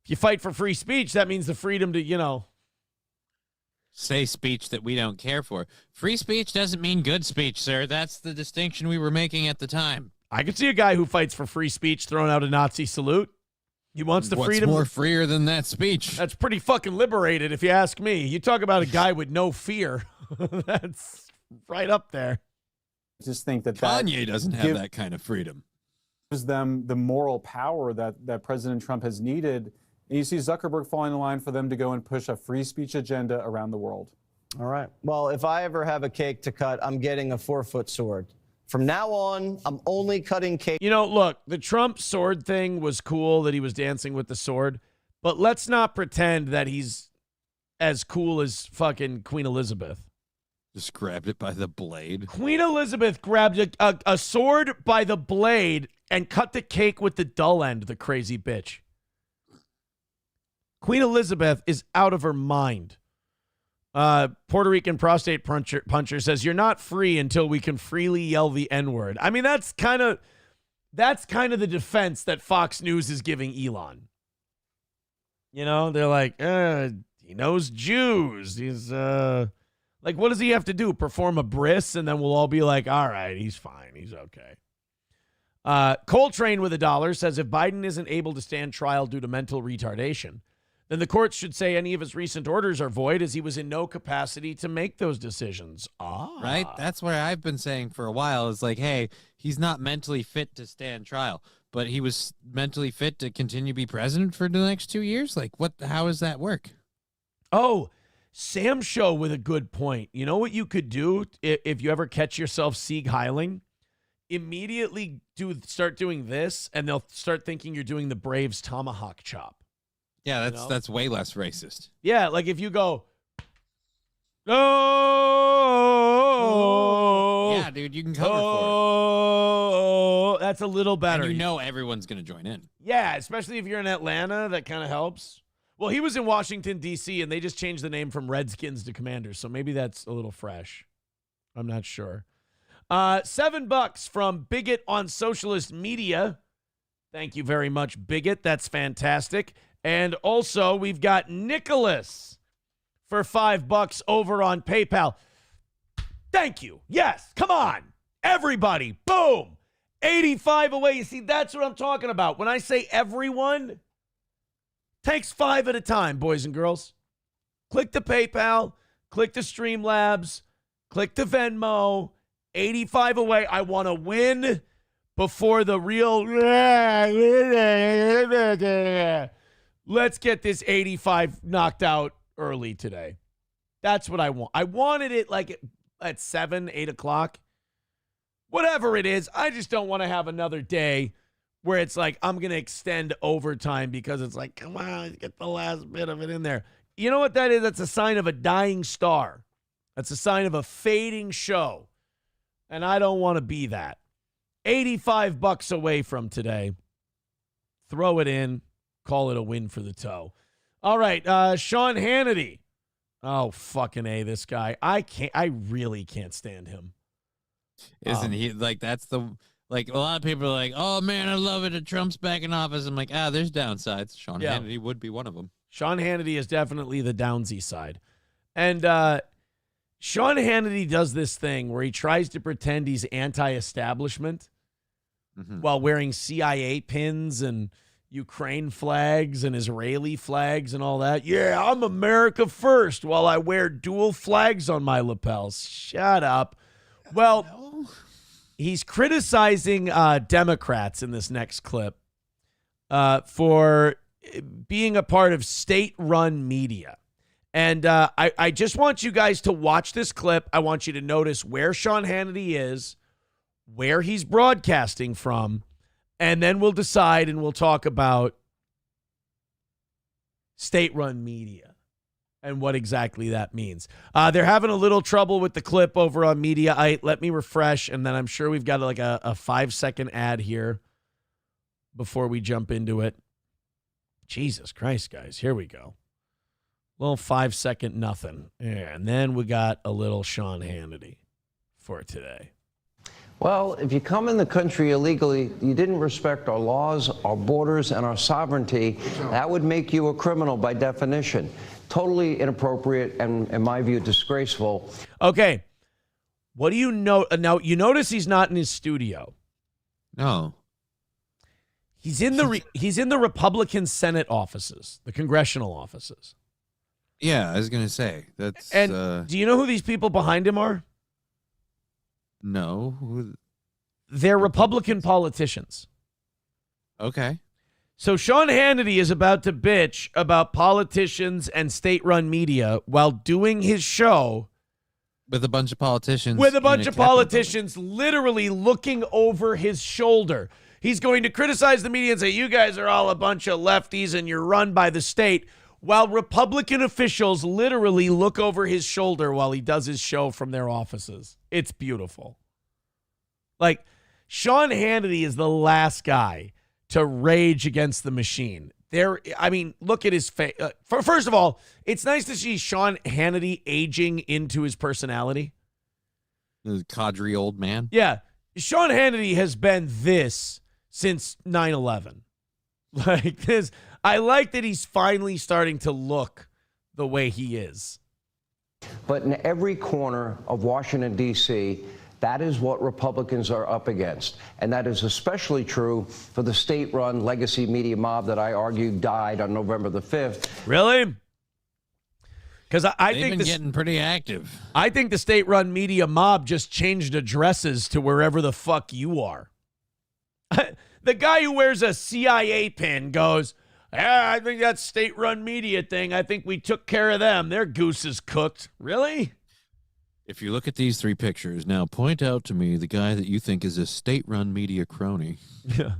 if you fight for free speech, that means the freedom to, say speech that we don't care for. Free speech doesn't mean good speech, sir. That's the distinction we were making at the time. I could see a guy who fights for free speech throwing out a Nazi salute. He wants the freedom. What's more freer than that speech? That's pretty fucking liberated, if you ask me. You talk about a guy with no fear. That's right up there. I just think that Kanye doesn't have that kind of freedom. Gives them the moral power that President Trump has needed. And you see Zuckerberg falling in line for them to go and push a free speech agenda around the world. All right. Well, if I ever have a cake to cut, I'm getting a 4-foot sword. From now on, I'm only cutting cake. Look, the Trump sword thing was cool that he was dancing with the sword, but let's not pretend that he's as cool as fucking Queen Elizabeth. Just grabbed it by the blade. Queen Elizabeth grabbed a sword by the blade and cut the cake with the dull end, the crazy bitch. Queen Elizabeth is out of her mind. Puerto Rican prostate puncher says, you're not free until we can freely yell the N-word. I mean, that's kind of the defense that Fox News is giving Elon. They're like, he knows Jews. He's like, what does he have to do? Perform a bris, and then we'll all be like, all right, he's fine. He's okay. Coltrane with $1 says, if Biden isn't able to stand trial due to mental retardation, then the courts should say any of his recent orders are void, as he was in no capacity to make those decisions. Right? That's what I've been saying for a while. Is like, hey, he's not mentally fit to stand trial, but he was mentally fit to continue to be president for the next 2 years? Like, how does that work? Oh, Sam Show with a good point. You know what you could do if you ever catch yourself Sieg Heiling? Immediately start doing this, and they'll start thinking you're doing the Braves tomahawk chop. Yeah, that's way less racist. Yeah, like if you go, oh, yeah, dude, you can cover for it. That's a little better. And everyone's going to join in. Yeah, especially if you're in Atlanta, that kind of helps. Well, he was in Washington, D.C., and they just changed the name from Redskins to Commanders, so maybe that's a little fresh. I'm not sure. $7 from Bigot on Socialist Media. Thank you very much, Bigot. That's fantastic. And also, we've got Nicholas for $5 over on PayPal. Thank you. Yes, come on. Everybody, boom. 85 away. You see, that's what I'm talking about. When I say everyone, takes 5 at a time, boys and girls. Click the PayPal, click the Streamlabs, click the Venmo. 85 away. I want to win before the real. Let's get this 85 knocked out early today. That's what I want. I wanted it like at 7, 8 o'clock. Whatever it is, I just don't want to have another day where it's like I'm going to extend overtime because it's like, come on, get the last bit of it in there. You know what that is? That's a sign of a dying star. That's a sign of a fading show. And I don't want to be that. $85 away from today. Throw it in. Call it a win for the toe. All right, Sean Hannity. Oh, fucking A, this guy. I really can't stand him. Isn't he like that's the like a lot of people are like, oh man, I love it that Trump's back in office. I'm like, there's downsides. Sean Hannity would be one of them. Sean Hannity is definitely the downsy side. And Sean Hannity does this thing where he tries to pretend he's anti-establishment while wearing CIA pins and Ukraine flags and Israeli flags and all that. Yeah, I'm America first while I wear dual flags on my lapels. Shut up. Well, he's criticizing Democrats in this next clip for being a part of state-run media. And I just want you guys to watch this clip. I want you to notice where Sean Hannity is, where he's broadcasting from, and then we'll decide and we'll talk about state-run media and what exactly that means. They're having a little trouble with the clip over on Mediaite. Let me refresh, and then I'm sure we've got like a 5-second ad here before we jump into it. Jesus Christ, guys. Here we go. Little 5-second nothing. Yeah, and then we got a little Sean Hannity for today. Well, if you come in the country illegally, you didn't respect our laws, our borders, and our sovereignty, that would make you a criminal by definition. Totally inappropriate and, in my view, disgraceful. Okay. What do you know? Now, you notice he's not in his studio. No. He's in the Republican Senate offices, the congressional offices. Yeah, I was going to say. That's. And do you know who these people behind him are? No. They're Republican politicians. Okay. So Sean Hannity is about to bitch about politicians and state-run media while doing his show with a bunch of politicians. With a bunch of politicians literally looking over his shoulder. He's going to criticize the media and say, you guys are all a bunch of lefties and you're run by the state, while Republican officials literally look over his shoulder while he does his show from their offices. It's beautiful. Like, Sean Hannity is the last guy to rage against the machine. Look at his face. First of all, it's nice to see Sean Hannity aging into his personality. The cadre old man. Yeah. Sean Hannity has been this since 9/11. Like this. I like that he's finally starting to look the way he is. But in every corner of Washington, D.C., that is what Republicans are up against. And that is especially true for the state-run legacy media mob that I argue died on November the 5th. Really? Because I They've think been getting pretty active. I think the state-run media mob just changed addresses to wherever the fuck you are. The guy who wears a CIA pin goes, I think that state-run media thing, I think we took care of them. Their goose is cooked. Really? If you look at these 3 pictures, now point out to me the guy that you think is a state-run media crony. Yeah.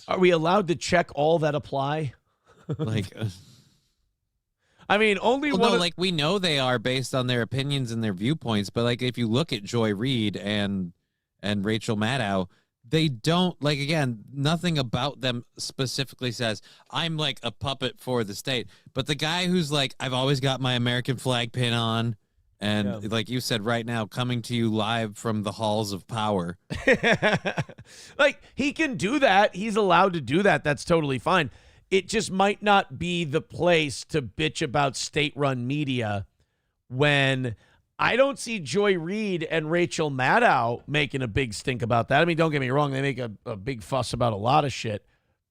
Are we allowed to check all that apply? Like, I mean, only well, one. No, like we know they are based on their opinions and their viewpoints, but like if you look at Joy Reid and Rachel Maddow, they don't, like, again, nothing about them specifically says, I'm like a puppet for the state. But the guy who's like, I've always got my American flag pin on, And like you said, right now, coming to you live from the halls of power. Like, he can do that. He's allowed to do that. That's totally fine. It just might not be the place to bitch about state-run media when I don't see Joy Reid and Rachel Maddow making a big stink about that. I mean, don't get me wrong. They make a big fuss about a lot of shit.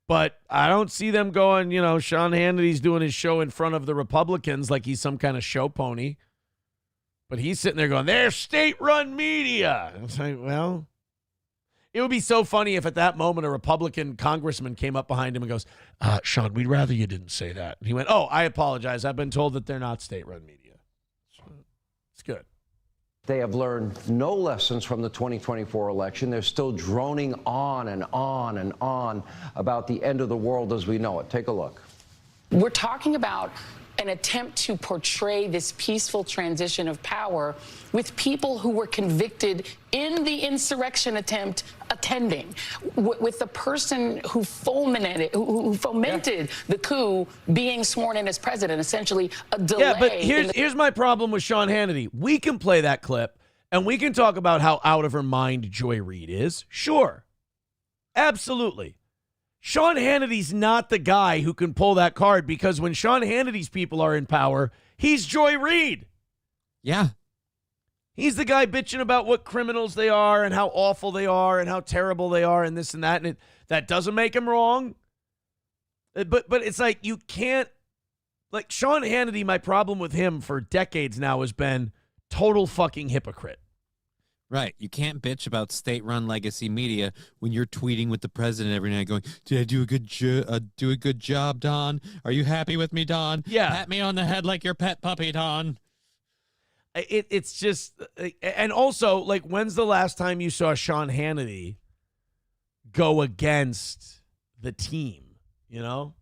But I don't see them going, you know, Sean Hannity's doing his show in front of the Republicans like he's some kind of show pony. But he's sitting there going, they're state-run media. It's like, well, it would be so funny if at that moment a Republican congressman came up behind him and goes, Sean, we'd rather you didn't say that. And he went, oh, I apologize. I've been told that they're not state-run media. It's good. They have learned no lessons from the 2024 election. They're still droning on and on and on about the end of the world as we know it. Take a look. We're talking about an attempt to portray this peaceful transition of power with people who were convicted in the insurrection attempt attending, with the person who fomented the coup being sworn in as president, essentially a delay. Yeah, but here's my problem with Sean Hannity. We can play that clip, and we can talk about how out of her mind Joy Reid is. Sure. Absolutely. Sean Hannity's not the guy who can pull that card, because when Sean Hannity's people are in power, he's Joy Reid. Yeah. He's the guy bitching about what criminals they are and how awful they are and how terrible they are and this and that. And that doesn't make him wrong. But it's like you can't, like Sean Hannity, my problem with him for decades now has been total fucking hypocrite. Right. You can't bitch about state-run legacy media when you're tweeting with the president every night going, did I do a good job, Don? Are you happy with me, Don? Yeah. Pat me on the head like your pet puppy, Don. It's just, and also, like, when's the last time you saw Sean Hannity go against the team, you know?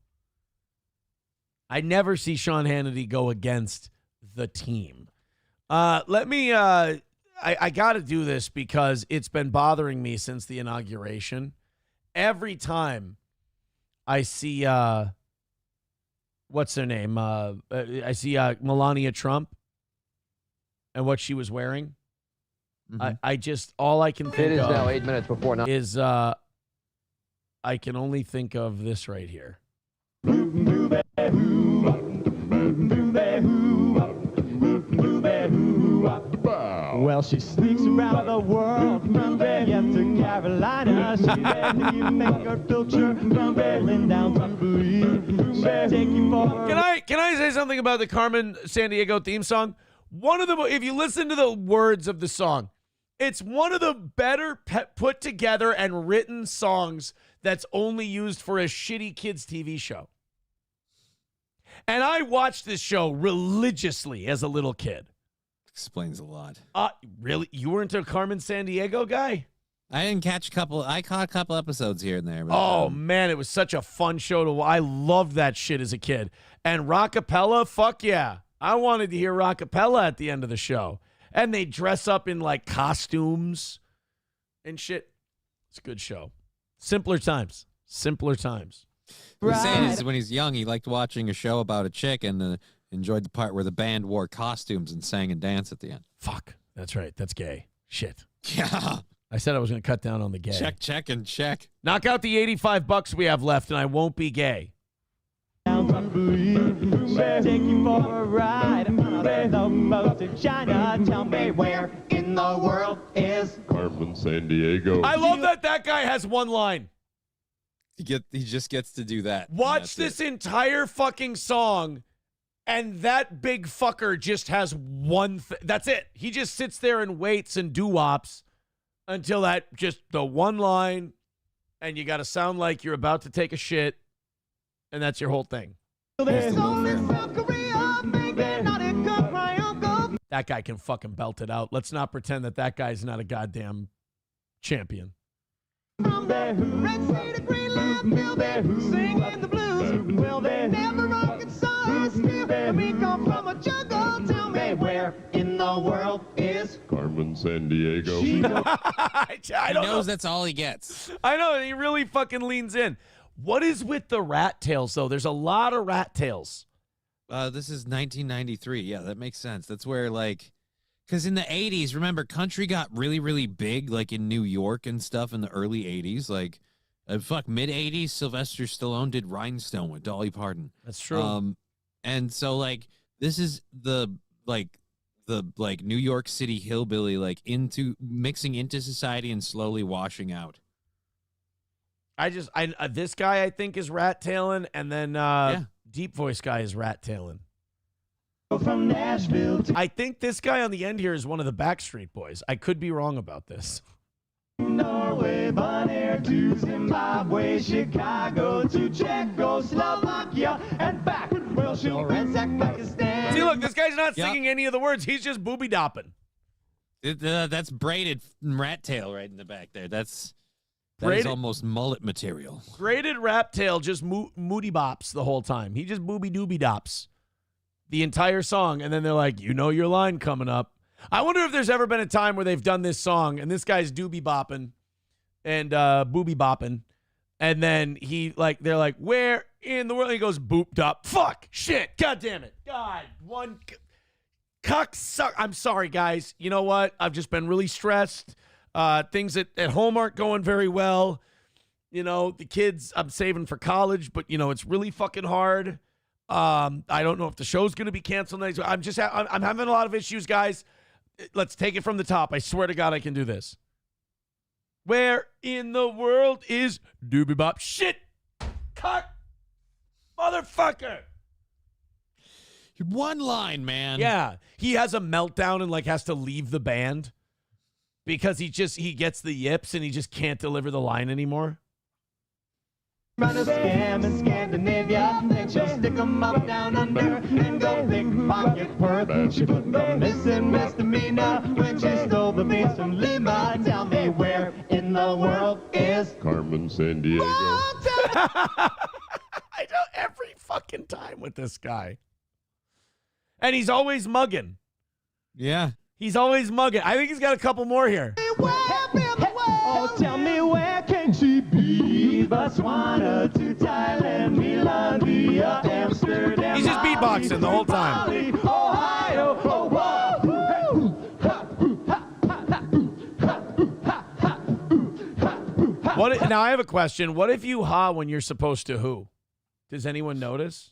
I never see Sean Hannity go against the team. Let me... I got to do this because it's been bothering me since the inauguration. Every time I see, what's her name? I see Melania Trump and what she was wearing. Mm-hmm. I just, all I can think of. It is now 8 minutes before 9. Is I can only think of this right here. Well, she sneaks around the world from Vegas to Carolina. She's a new finger filter from Berlin down to Berlin. Take you for Can I say something about the Carmen Sandiego theme song? One of the, if you listen to the words of the song, it's one of the better put together and written songs that's only used for a shitty kids TV show. And I watched this show religiously as a little kid. Explains a lot. Really? You weren't a Carmen Sandiego guy? I didn't catch a couple. I caught a couple episodes here and there. But, oh, man, it was such a fun show to watch. I loved that shit as a kid. And Rockapella, fuck yeah. I wanted to hear Rockapella at the end of the show. And they dress up in, like, costumes and shit. It's a good show. Simpler times. Simpler times. What he's saying is when he's young, he liked watching a show about a chick and enjoyed the part where the band wore costumes and sang and danced at the end. Fuck. That's right. That's gay. Shit. Yeah. I said I was going to cut down on the gay. Check, and check. Knock out the $85 we have left, and I won't be gay. down to Berlin. Take you for a ride on the boat to China. Tell me where in the world is Carmen Sandiego. I love that guy has one line. He just gets to do that. Watch this entire fucking song, and that big fucker just has one thing. That's it. He just sits there and waits and doo-wops until that just the one line, and you got to sound like you're about to take a shit, and that's your whole thing. That guy can fucking belt it out. Let's not pretend that guy's not a goddamn champion. From the Red Sea to Greenland, feel there singing the blues. Well, they never rocket songs still. We come from a jungle. Tell me where in the world is Carmen Sandiego. He I don't knows know. that's all he gets. I know. He really fucking leans in. What is with the rat tails, though? There's a lot of rat tails. This is 1993. Yeah, that makes sense. That's where, like, Because in the 80s, remember, country got really, really big, like in New York and stuff in the early 80s. Like, mid 80s, Sylvester Stallone did Rhinestone with Dolly Parton. That's true. And so, like, this is the New York City hillbilly, like, mixing into society and slowly washing out. This guy I think is rat tailing, and then deep voice guy is rat tailing. From Nashville to I think this guy on the end here is one of the Backstreet Boys. I could be wrong about this. Norway, Bonaire to Zimbabwe, Chicago to Czechoslovakia, and back. Well, she'll ransack Pakistan. See, look, this guy's not singing any of the words. He's just booby dopping. That's braided rat tail right in the back there. That is almost mullet material. Braided rap tail, just moody bops the whole time. He just booby dooby dops the entire song, and then they're like, you know your line coming up. I wonder if there's ever been a time where they've done this song, and this guy's doobie bopping and booby bopping, and then they're like, where in the world? And he goes, booped up. Fuck, shit, god damn it. God, one cocksucker. I'm sorry, guys. You know what? I've just been really stressed. Things at home aren't going very well. You know, the kids I'm saving for college, but, you know, it's really fucking hard. I don't know if the show's going to be canceled next week. I'm having a lot of issues, guys. Let's take it from the top. I swear to God I can do this. Where in the world is Doobie Bop? Shit! Cock! Motherfucker! One line, man. Yeah. He has a meltdown and, like, has to leave the band because he gets the yips and he just can't deliver the line anymore. Run a scam in Scandinavia, then she'll stick 'em up down under and go pickpocket Perth. She put the missing misdemeanor when she stole the beans from Lima. Tell me where in the world is Carmen Sandiego. I know every fucking time with this guy. And he's always mugging. Yeah. He's always mugging. I think he's got a couple more here. Oh, tell me where can she be? Botswana to Thailand, Milan via Amsterdam. He's just beatboxing the whole time. Ohio, Now I have a question. What if you ha when you're supposed to who? Does anyone notice?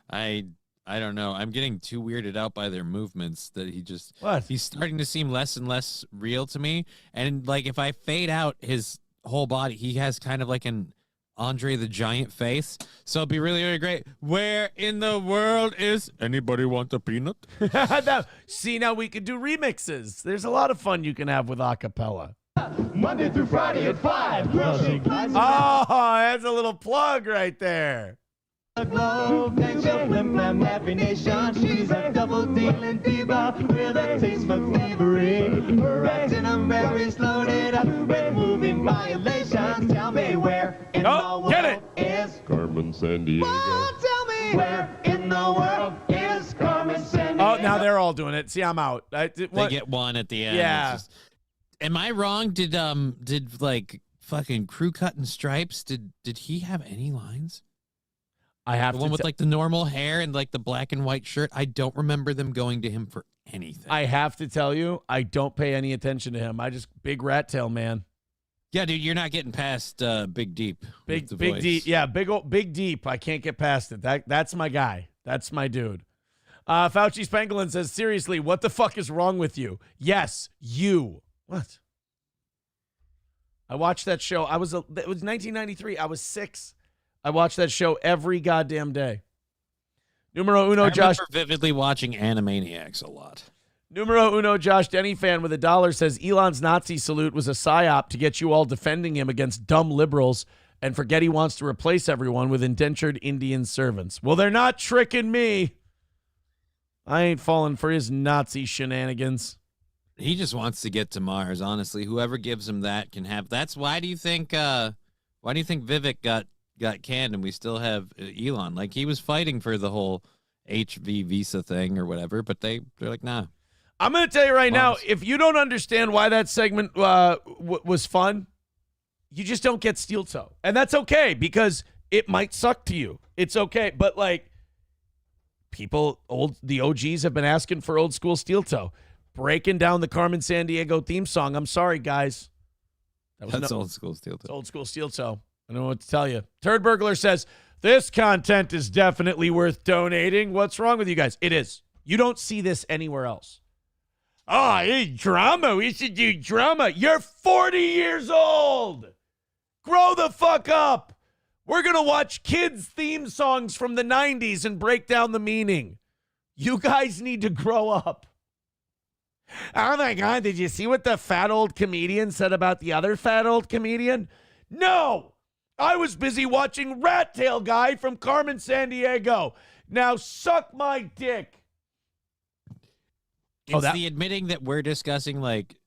I don't know. I'm getting too weirded out by their movements that he's starting to seem less and less real to me. And like if I fade out his whole body, he has kind of like an Andre the Giant face. So it'd be really, really great. Where in the world is anybody want a peanut? See, now we could do remixes. There's a lot of fun you can have with a cappella. Monday through Friday at 5. Oh, that's a little plug right there. Globe, happy nation. She's a double-dealing diva with a taste for thievery. Her acting, I'm very loaded up with moving violations. Tell me where in the world is Carmen Sandiego. Tell me where in the world is Carmen Sandiego. Oh, now they're all doing it. See, I'm out. They get one at the end. Yeah. Am I wrong? Did like fucking Crew Cut and Stripes? Did he have any lines? I have the one with like the normal hair and like the black and white shirt. I don't remember them going to him for anything. I have to tell you, I don't pay any attention to him. I just big rat tail man. Yeah, dude, you're not getting past Big Deep. Big Deep, yeah, Big Deep. I can't get past it. That's my guy. That's my dude. Fauci's Pangolin says, seriously, what the fuck is wrong with you? Yes, you. What? I watched that show. It was 1993. I was 6. I watched that show every goddamn day. Numero uno, Josh. I remember vividly watching Animaniacs a lot. Numero uno, Josh Denny fan with $1 says Elon's Nazi salute was a psyop to get you all defending him against dumb liberals and forget he wants to replace everyone with indentured Indian servants. Well, they're not tricking me. I ain't falling for his Nazi shenanigans. He just wants to get to Mars, honestly. Whoever gives him that can have. That's why do you think Vivek got canned and we still have Elon? Like he was fighting for the whole HV visa thing or whatever, but they're like, nah. I'm going to tell you right now, if you don't understand why that segment was fun, you just don't get steel toe. And that's okay because it might suck to you. It's okay. But like the OGs have been asking for old school steel toe. breaking down the Carmen Sandiego theme song. I'm sorry, guys. That's old school steel toe. It's old school steel toe. I don't know what to tell you. Turd Burglar says, this content is definitely worth donating. What's wrong with you guys? It is. You don't see this anywhere else. Oh, it's drama. We should do drama. You're 40 years old. Grow the fuck up. We're going to watch kids' theme songs from the 90s and break down the meaning. You guys need to grow up. Oh my God, did you see what the fat old comedian said about the other fat old comedian? No! I was busy watching Rat Tail Guy from Carmen Sandiego. Now suck my dick. It's the admitting that we're discussing like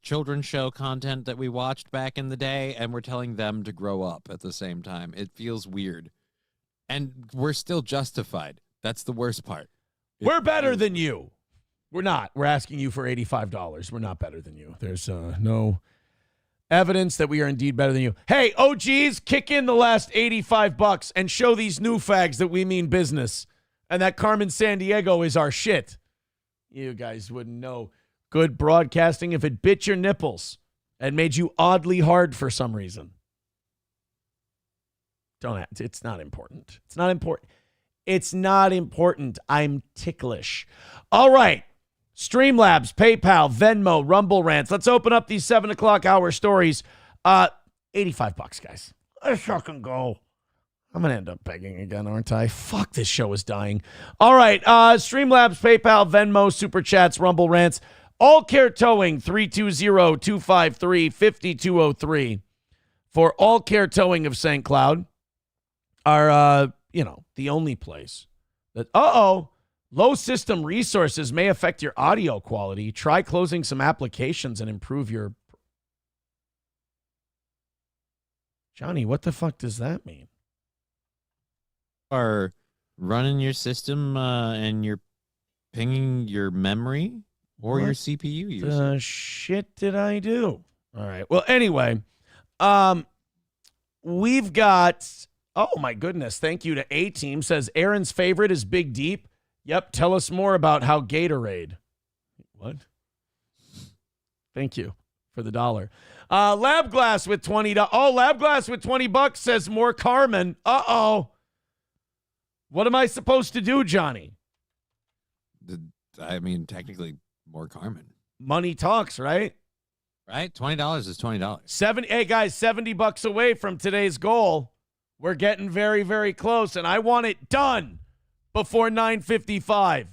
children's show content that we watched back in the day, and we're telling them to grow up at the same time. It feels weird. And we're still justified. That's the worst part. We're better than you. We're not. We're asking you for $85. We're not better than you. There's no evidence that we are indeed better than you. Hey, OGs, kick in the last $85 and show these new fags that we mean business and that Carmen Sandiego is our shit. You guys wouldn't know good broadcasting if it bit your nipples and made you oddly hard for some reason. It's not important. It's not important. It's not important. I'm ticklish. All right. Streamlabs, PayPal, Venmo, Rumble Rants. Let's open up these 7 o'clock hour stories. $85, guys. Let's fucking go. I'm going to end up begging again, aren't I? Fuck, this show is dying. All right. Streamlabs, PayPal, Venmo, Super Chats, Rumble Rants. All Care Towing, 320-253-5203. For All Care Towing of St. Cloud are, the only place that, low system resources may affect your audio quality. Try closing some applications and improve your... Johnny, what the fuck does that mean? Are running your system and you're pinging your memory or your CPU usage. The shit did I do? All right. Well, anyway, we've got... Oh, my goodness. Thank you to A-Team. Says Aaron's favorite is Big Deep. Yep. Tell us more about how Gatorade. What? Thank you for the $1. Lab Glass with $20. Oh, Lab Glass with $20 says more Carmen. Uh-oh. What am I supposed to do, Johnny? I mean, technically, more Carmen. Money talks, right? Right? $20 is $20. Hey, guys, $70 away from today's goal. We're getting very, very close, and I want it done before 9:55.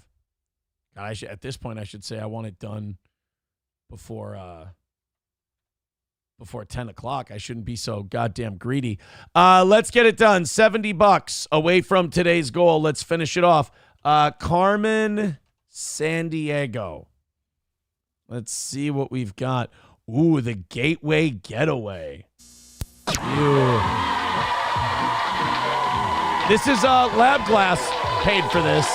God, at this point, I should say I want it done before 10 o'clock. I shouldn't be so goddamn greedy. Let's get it done. $70 away from today's goal. Let's finish it off. Carmen Sandiego. Let's see what we've got. Ooh, the Gateway Getaway. Ew. This is Lab Glass paid for this.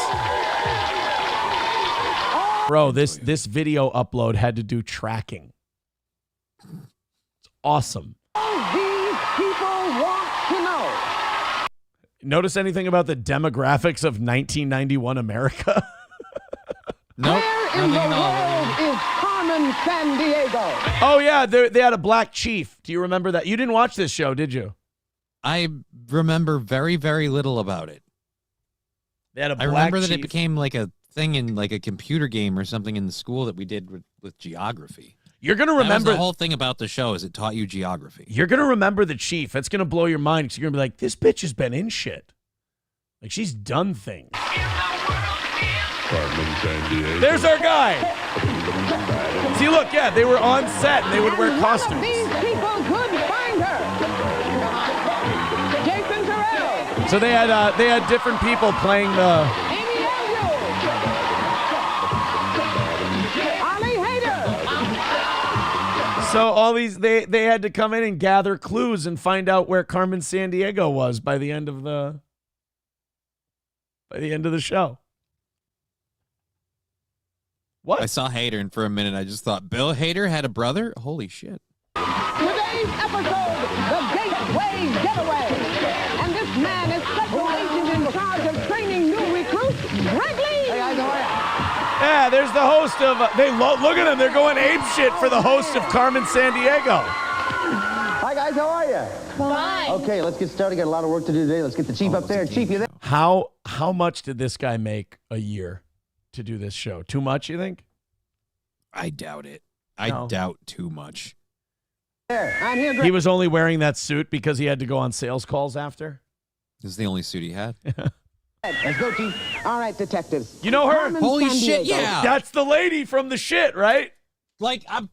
Bro, this video upload had to do tracking. It's awesome. All these people want to know. Notice anything about the demographics of 1991 America? Nope. Where in the world is Carmen Sandiego? Oh, yeah, they had a black chief. Do you remember that? You didn't watch this show, did you? I remember very, very little about it. They had a black I remember that chief. it became like a thing in like a computer game or something in the school that we did with geography. You're going to remember the whole thing about the show is it taught you geography. You're going to remember the chief. That's going to blow your mind because you're going to be like, this bitch has been in shit. Like, she's done things. There's our guy. See, look, yeah, they were on set and they would wear costumes. These people couldn't find her. Jason Terrell. So they had different people playing the... Ali Hader. So all these, they had to come in and gather clues and find out where Carmen Sandiego was by the end of the show. What? I saw Hader, and for a minute I just thought Bill Hader had a brother? Holy shit. Today's episode, the Gateway Getaway. And this man is special agent in charge of training new recruits, Greg Lee. Hey, guys, how are you? Yeah, Yeah, there's the host of. Look at them. They're going ape shit for the host of Carmen Sandiego. Hi guys, how are you? Fine. Okay, let's get started. Got a lot of work to do today. Let's get the chief up there. Chief, you there? How much did this guy make a year to do this show? Too much, you think? I doubt it. I doubt too much. There, I'm here. He was only wearing that suit because he had to go on sales calls after. This is the only suit he had. Let's go, chief. All right, detectives. You know her? Carmen Holy Sandiego. shit, yeah. That's the lady from the shit, right? Like, I'm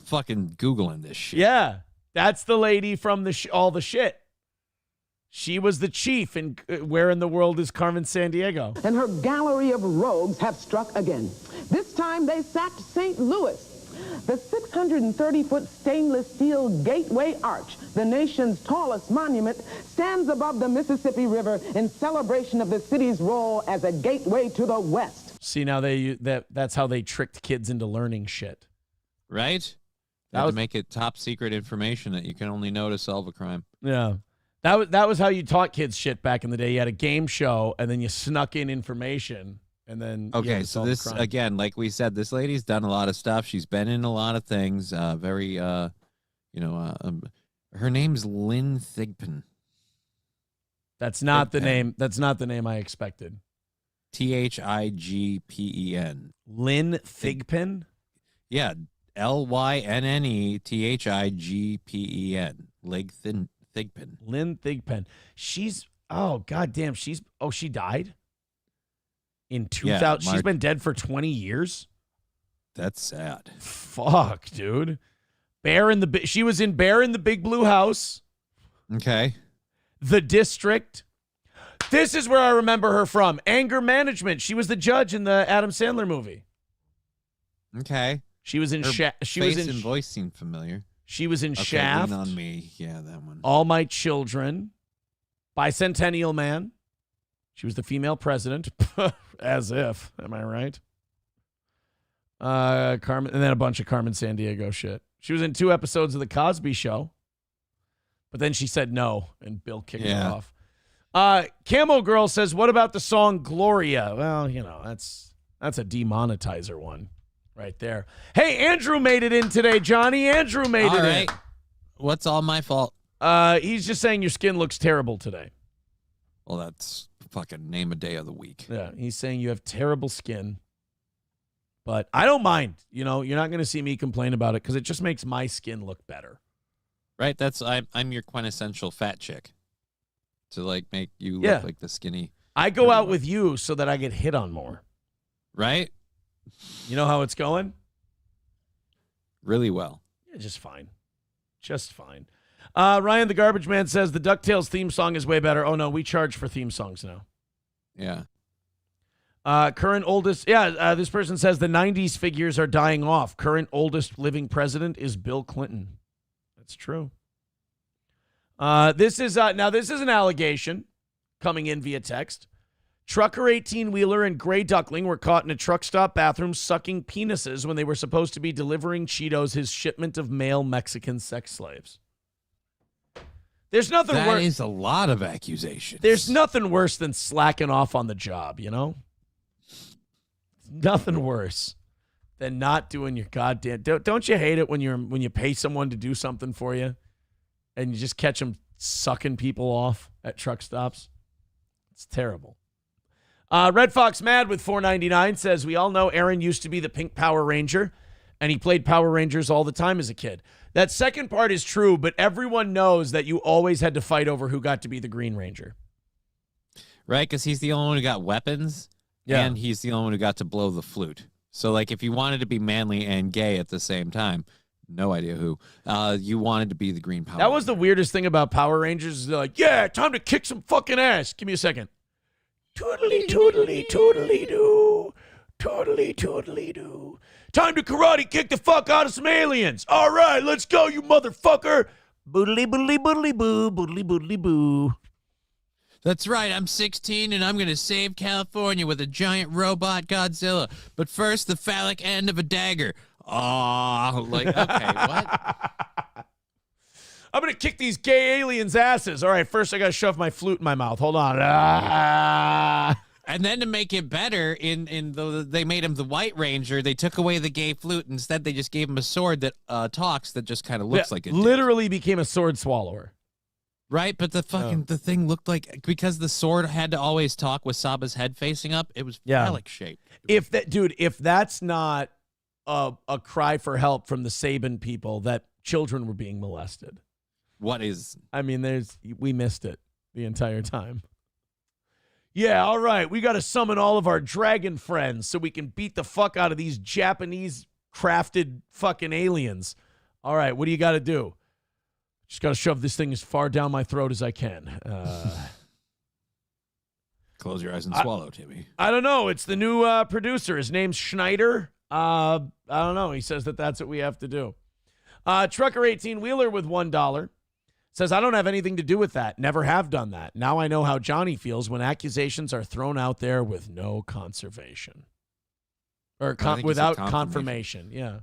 fucking Googling this shit. Yeah. That's the lady from all the shit. She was the chief in Where in the World is Carmen Sandiego? And her gallery of rogues have struck again. This time they sacked St. Louis. The 630-foot stainless steel Gateway Arch, the nation's tallest monument, stands above the Mississippi River in celebration of the city's role as a gateway to the West. See, now that's how they tricked kids into learning shit. Right? That would make it top secret information that you can only know to solve a crime. Yeah. That was how you taught kids shit back in the day. You had a game show, and then you snuck in information. And then okay, so this again, like we said, this lady's done a lot of stuff. She's been in a lot of things. Her name's Lynn Thigpen. That's not the name. That's not the name I expected. Thigpen. Lynn Thigpen. Yeah, LYNNETHIGPEN. Thigpen. Lynn Thigpen. She died. In 2000, she's been dead for 20 years. That's sad. Fuck, dude. She was in Bear in the Big Blue House. Okay. The District. This is where I remember her from. Anger Management. She was the judge in the Adam Sandler movie. Okay. She was in Shaft. Face and voice seem familiar. She was in Shaft. Lean on Me. Yeah, that one. All My Children. Bicentennial Man. She was the female president. As if. Am I right? Carmen, and then a bunch of Carmen Sandiego shit. She was in 2 episodes of The Cosby Show. But then she said no, and Bill kicked her off. Camo Girl says, what about the song Gloria? Well, that's a demonetizer one right there. Hey, Andrew made it in today, Johnny. Andrew made it in. What's all my fault? He's just saying your skin looks terrible today. Well, that's fucking name a day of the week. Yeah, he's saying you have terrible skin. But I don't mind. You're not going to see me complain about it because it just makes my skin look better. Right? I'm your quintessential fat chick. To make you look like the skinny. I go out with you so that I get hit on more. Right? You know how it's going? Really well. Yeah, just fine. Just fine. Ryan the Garbage Man says the DuckTales theme song is way better. Oh, no, we charge for theme songs now. Yeah. Current oldest. This person says the 90s figures are dying off. Current oldest living president is Bill Clinton. That's true. This is an allegation coming in via text. Trucker 18-wheeler and Gray Duckling were caught in a truck stop bathroom sucking penises when they were supposed to be delivering Cheetos his shipment of male Mexican sex slaves. There's nothing worse. That is a lot of accusations. There's nothing worse than slacking off on the job, Nothing worse than not doing your goddamn. Don't you hate it when you pay someone to do something for you, and you just catch them sucking people off at truck stops? It's terrible. Red Fox Mad with $4.99 says we all know Aaron used to be the Pink Power Ranger, and he played Power Rangers all the time as a kid. That second part is true, but everyone knows that you always had to fight over who got to be the Green Ranger. Right, because he's the only one who got weapons, and he's the only one who got to blow the flute. So, if you wanted to be manly and gay at the same time, no idea who, you wanted to be the Green Power That was the weirdest thing about Power Rangers. They're like, yeah, time to kick some fucking ass. Give me a second. Toodly, toodly, toodly, doo. Toodly, toodly, doo. Time to karate kick the fuck out of some aliens. All right, let's go, you motherfucker. Boodly, boodly, boodly, boo. Boodly, boodly, boo. That's right, I'm 16 and I'm going to save California with a giant robot Godzilla. But first, the phallic end of a dagger. Okay, what? I'm going to kick these gay aliens' asses. All right, first I got to shove my flute in my mouth. Hold on. And then to make it better, they made him the White Ranger. They took away the gay flute. Instead, they just gave him a sword that talks that just kind of looks like it. Literally became a sword swallower. Right, but the thing looked like, because the sword had to always talk with Saba's head facing up, it was phallic shaped. If that's not a cry for help from the Saban people that children were being molested. What is? I mean, we missed it the entire time. Yeah, all right. We got to summon all of our dragon friends so we can beat the fuck out of these Japanese crafted fucking aliens. All right, what do you got to do? Just got to shove this thing as far down my throat as I can. Close your eyes and swallow, Timmy. I don't know. It's the new producer. His name's Schneider. I don't know. He says that's what we have to do. Trucker 18-wheeler with $1 says, I don't have anything to do with that. Never have done that. Now I know how Johnny feels when accusations are thrown out there with no conservation. Or without confirmation. Yeah.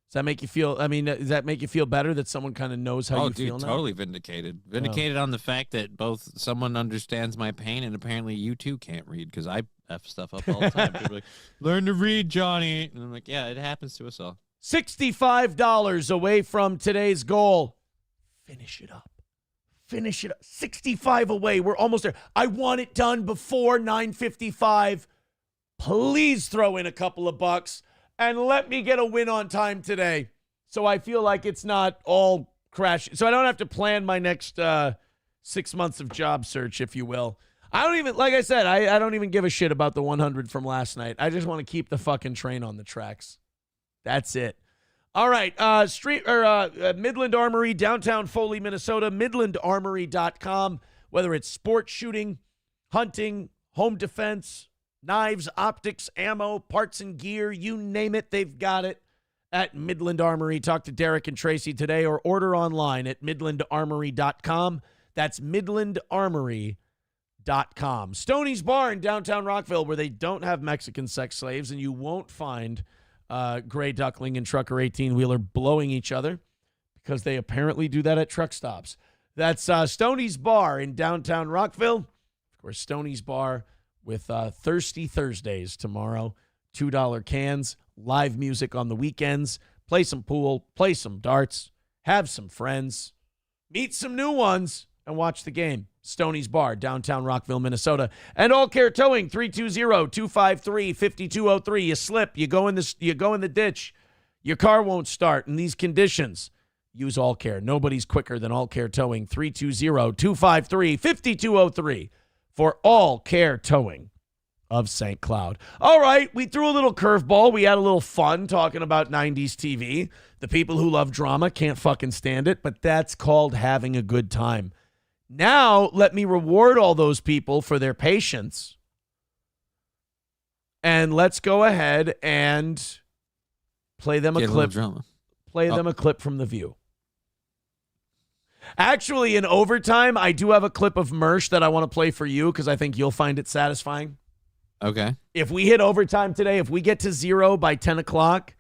Does that make you feel, does that make you feel better that someone kind of knows how you feel now? Totally vindicated. Vindicated on the fact that both someone understands my pain and apparently you too can't read, because I F stuff up all the time. People are like, learn to read, Johnny. And I'm like, yeah, it happens to us all. $65 away from today's goal. Finish it up. Finish it up. 65 away. We're almost there. I want it done before 9:55. Please throw in a couple of bucks and let me get a win on time today, so I feel like it's not all crashing. So I don't have to plan my next 6 months of job search, if you will. I don't even, like I said, I don't even give a shit about the 100 from last night. I just want to keep the fucking train on the tracks. That's it. All right, Midland Armory, downtown Foley, Minnesota, midlandarmory.com. Whether it's sports shooting, hunting, home defense, knives, optics, ammo, parts and gear, you name it, they've got it at Midland Armory. Talk to Derek and Tracy today or order online at midlandarmory.com. That's midlandarmory.com. Stoney's Bar in downtown Rockville, where they don't have Mexican sex slaves, and you won't find Gray Duckling and Trucker 18-wheeler blowing each other, because they apparently do that at truck stops. That's Stoney's Bar in downtown Rockville. Of course, Stoney's Bar with Thirsty Thursdays tomorrow. $2 cans, live music on the weekends, play some pool, play some darts, have some friends, meet some new ones, and watch the game. Stoney's Bar, downtown Rockville, Minnesota. And All Care Towing, 320-253-5203. You slip, you go in the ditch, your car won't start in these conditions. Use All Care. Nobody's quicker than All Care Towing, 320-253-5203 for All Care Towing of St. Cloud. All right, we threw a little curveball. We had a little fun talking about 90s TV. The people who love drama can't fucking stand it, but that's called having a good time. Now, let me reward all those people for their patience. And let's go ahead and play them a clip. Play them a clip from The View. Actually, in overtime, I do have a clip of Mersh that I want to play for you, because I think you'll find it satisfying. Okay. If we hit overtime today, if we get to 0 by 10 o'clock,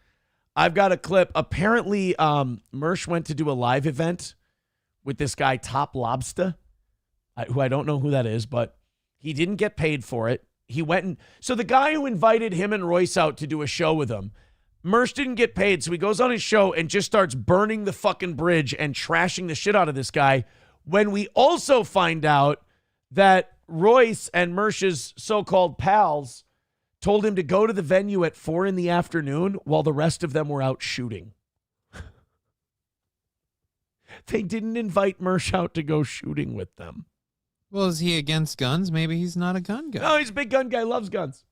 I've got a clip. Apparently, Mersh went to do a live event with this guy, Top Lobster, who I don't know who that is, but he didn't get paid for it. He went and, so the guy who invited him and Royce out to do a show with him, Mersh didn't get paid, so he goes on his show and just starts burning the fucking bridge and trashing the shit out of this guy, when we also find out that Royce and Mersh's so-called pals told him to go to the venue at 4 p.m. while the rest of them were out shooting. They didn't invite Mersh out to go shooting with them. Well, is he against guns? Maybe he's not a gun guy. No, he's a big gun guy, loves guns.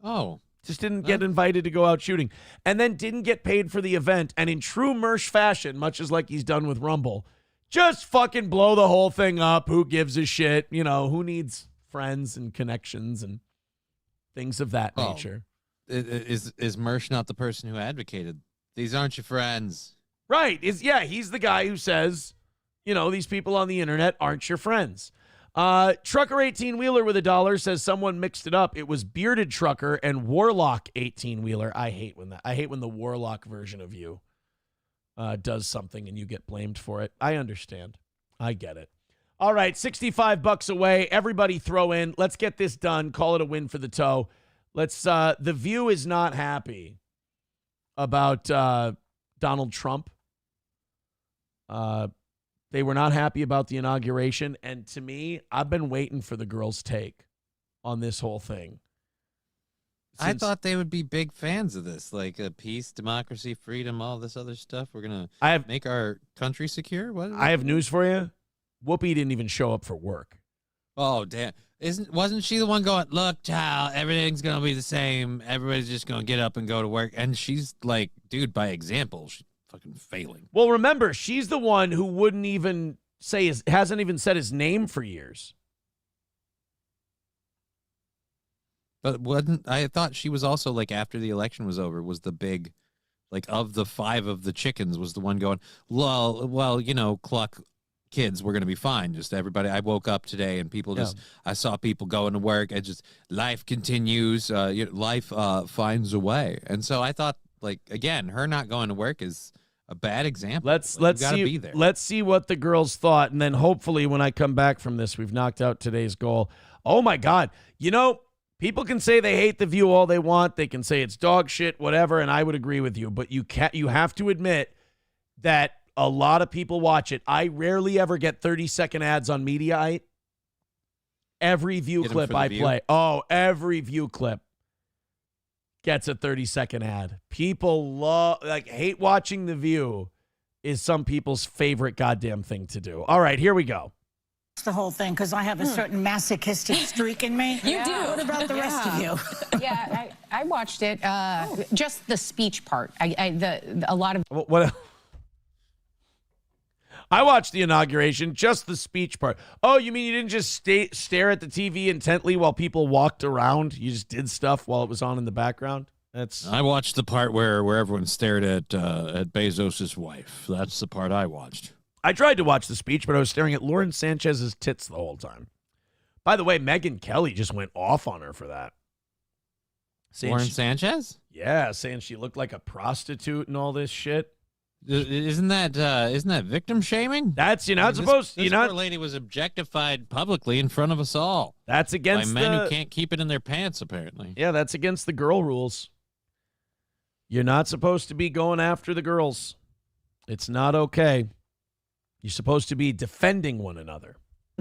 Oh. Just didn't get invited to go out shooting. And then didn't get paid for the event. And in true Mersh fashion, much as like he's done with Rumble, just fucking blow the whole thing up. Who gives a shit? You know, who needs friends and connections and things of that nature? Is Mersh not the person who advocated, these aren't your friends? Right. He's the guy who says, you know, these people on the internet aren't your friends. Trucker 18-wheeler with $1 says someone mixed it up. It was Bearded Trucker and Warlock 18-wheeler. I hate when the Warlock version of you does something and you get blamed for it. I understand. I get it. All right, $65 away. Everybody throw in. Let's get this done. Call it a win for the toe. Let's. The View is not happy about Donald Trump. They were not happy about the inauguration. And to me, I've been waiting for the girls' take on this whole thing. I thought they would be big fans of this, like peace, democracy, freedom, all this other stuff. We're going to make our country secure. What? I have news for you. Whoopi didn't even show up for work. Oh, damn. Wasn't she the one going, look, child, everything's going to be the same. Everybody's just going to get up and go to work. And she's like, dude, by example, she's fucking failing. Well, remember, she's the one who wouldn't even hasn't even said his name for years. But I thought she was also, like, after the election was over, was the big, like, of the 5 of the chickens, was the one going, well, you know, cluck kids, we're going to be fine. Just everybody, I woke up today and people I saw people going to work and just life continues, life finds a way. And so I thought, like, again, her not going to work is a bad example. Let's see. Be there. Let's see what the girls thought, and then hopefully when I come back from this, we've knocked out today's goal. Oh my God! You know, people can say they hate The View all they want. They can say it's dog shit, whatever, and I would agree with you. But you have to admit that a lot of people watch it. I rarely ever get 30-second ads on Mediaite. Every View clip I play. Oh, every View clip gets a 30-second ad. People hate watching The View is some people's favorite goddamn thing to do. All right, here we go. The whole thing, because I have a certain masochistic streak in me. You do. What about the rest of you? Yeah, I watched it. Just the speech part. A lot of what? I watched the inauguration, just the speech part. Oh, you mean you didn't just stare at the TV intently while people walked around? You just did stuff while it was on in the background? I watched the part where everyone stared at Bezos' wife. That's the part I watched. I tried to watch the speech, but I was staring at Lauren Sanchez's tits the whole time. By the way, Megyn Kelly just went off on her for that. Lauren Sanchez? Yeah, saying she looked like a prostitute and all this shit. Isn't that victim shaming? That's supposed. This poor lady was objectified publicly in front of us all. That's against by men who can't keep it in their pants. Apparently, yeah, that's against the girl rules. You're not supposed to be going after the girls. It's not okay. You're supposed to be defending one another.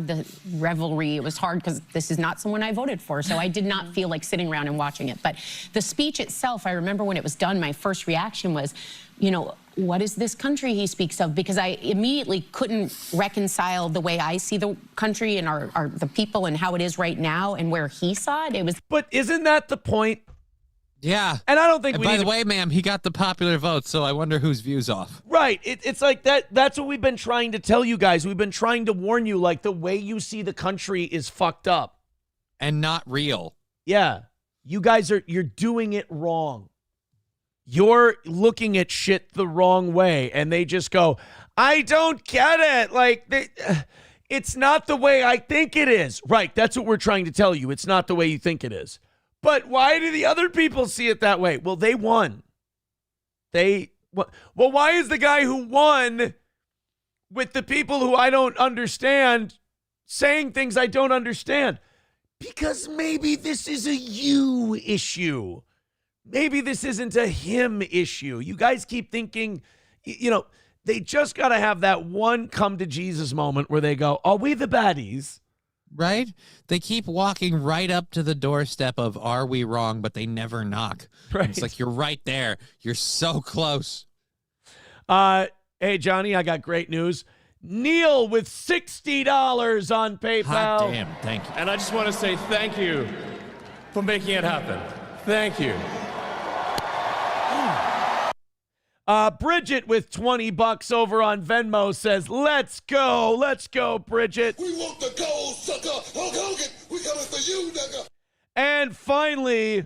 the revelry. It was hard because this is not someone I voted for, so I did not feel like sitting around and watching it. But the speech itself, I remember when it was done, my first reaction was, you know, what is this country he speaks of? Because I immediately couldn't reconcile the way I see the country and the people and how it is right now and where he saw it. It was. But isn't that the point? Yeah. And I don't think and by the way, ma'am, he got the popular vote, so I wonder whose view's off. Right. It's like that. That's what we've been trying to tell you guys. We've been trying to warn you, like, the way you see the country is fucked up. And not real. Yeah. You guys you're doing it wrong. You're looking at shit the wrong way. And they just go, I don't get it. Like, it's not the way I think it is. Right. That's what we're trying to tell you. It's not the way you think it is. But why do the other people see it that way? Well, they won. Well, why is the guy who won with the people who I don't understand saying things I don't understand? Because maybe this is a you issue. Maybe this isn't a him issue. You guys keep thinking, you know, they just got to have that one come to Jesus moment where they go, are we the baddies? Right? They keep walking right up to the doorstep of are we wrong, but they never knock. Right. It's like you're right there. You're so close. Hey, Johnny, I got great news. Neil with $60 on PayPal. Hot damn, thank you. And I just want to say thank you for making it happen. Thank you. Bridget with $20 over on Venmo says, let's go, Bridget. We want the gold, sucker. Hulk Hogan, we coming for you, nigga. And finally,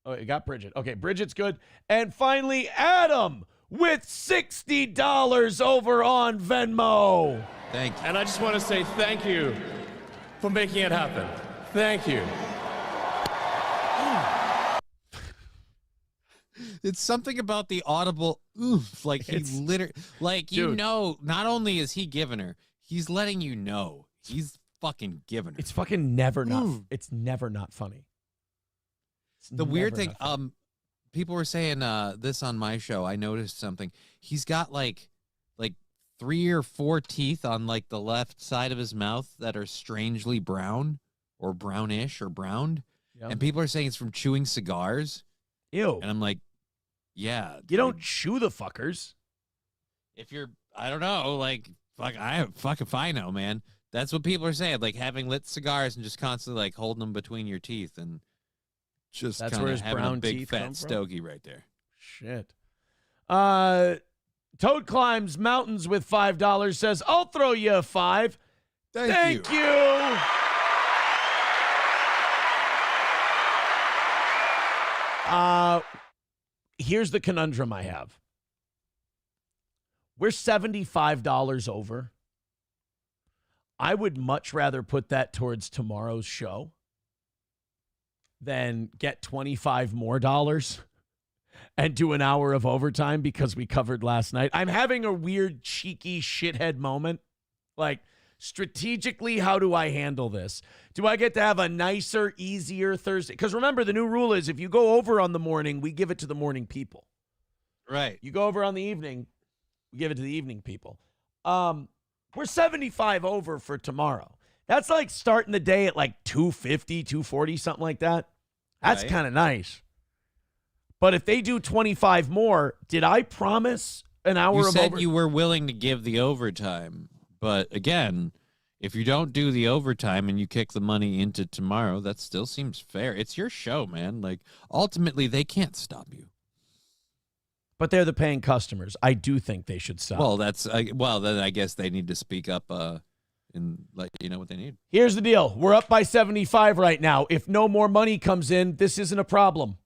oh, you got Bridget. Okay, Bridget's good. And finally, Adam with $60 over on Venmo. Thank you. And I just want to say thank you for making it happen. Thank you. It's something about the audible oof. Like he literally, like, you Dude. know, not only is he giving her, He's letting you know. He's fucking giving her. It's fucking never not. It's never not funny. The weird thing, people were saying this on my show. I noticed something. He's got like 3 or 4 teeth on like the left side of his mouth that are strangely brown or brownish or browned. Yep. And people are saying it's from chewing cigars. Ew. And I'm like, yeah. You don't chew the fuckers. If you're, I don't know, like, fuck if I know, man. That's what people are saying, like having lit cigars and just constantly like holding them between your teeth and just That's kind where of his having brown a big teeth come fat from? stogie right there. Shit. Toad climbs mountains with $5, says, I'll throw you a 5. Thank you. Here's the conundrum I have. We're $75 over. I would much rather put that towards tomorrow's show than get $25 more and do an hour of overtime because we covered last night. I'm having a weird, cheeky shithead moment. Like, strategically, how do I handle this? Do I get to have a nicer, easier Thursday? Because remember, the new rule is if you go over on the morning, we give it to the morning people. Right. You go over on the evening, we give it to the evening people. We're 75 over for tomorrow. That's like starting the day at like 250, 240, something like that. That's Right. kind of nice. But if they do 25 more, did I promise an hour You of said overtime? you were willing to give the overtime, but again, if you don't do the overtime and you kick the money into tomorrow, that still seems fair. It's your show, man. Like, ultimately, they can't stop you. But they're the paying customers. I do think they should stop. Well, then I guess they need to speak up and let you know what they need. Here's the deal. We're up by 75 right now. If no more money comes in, this isn't a problem.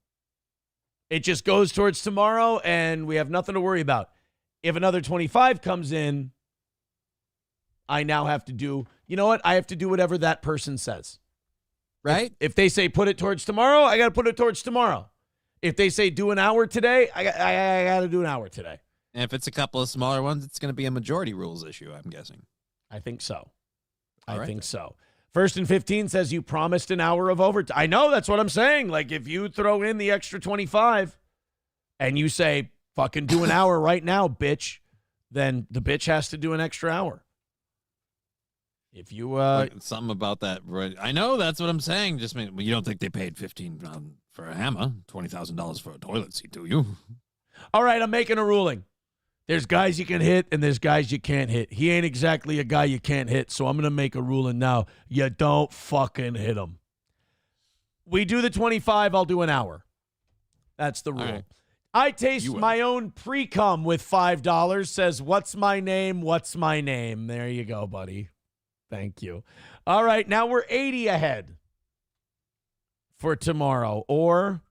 It just goes towards tomorrow, and we have nothing to worry about. If another 25 comes in, I now have to do, you know what? I have to do whatever that person says. Right? If they say put it towards tomorrow, I got to put it towards tomorrow. If they say do an hour today, I got to do an hour today. And if it's a couple of smaller ones, it's going to be a majority rules issue, I'm guessing. I think so. All I right, think then. so. First and 15 says you promised an hour of overtime. I know, that's what I'm saying. Like, if you throw in the extra 25 and you say, fucking do an hour right now, bitch, then the bitch has to do an extra hour. If you something about that, right? I know that's what I'm saying. Just mean you don't think they paid $15 for a hammer, $20,000 for a toilet seat, do you? All right, I'm making a ruling. There's guys you can hit and there's guys you can't hit. He ain't exactly a guy you can't hit, so I'm going to make a ruling now. You don't fucking hit him. We do the 25, I'll do an hour. That's the rule. right. I taste my own pre-cum with $5, says, what's my name? What's my name? There you go, buddy. Thank you. All right, now we're 80 ahead for tomorrow, or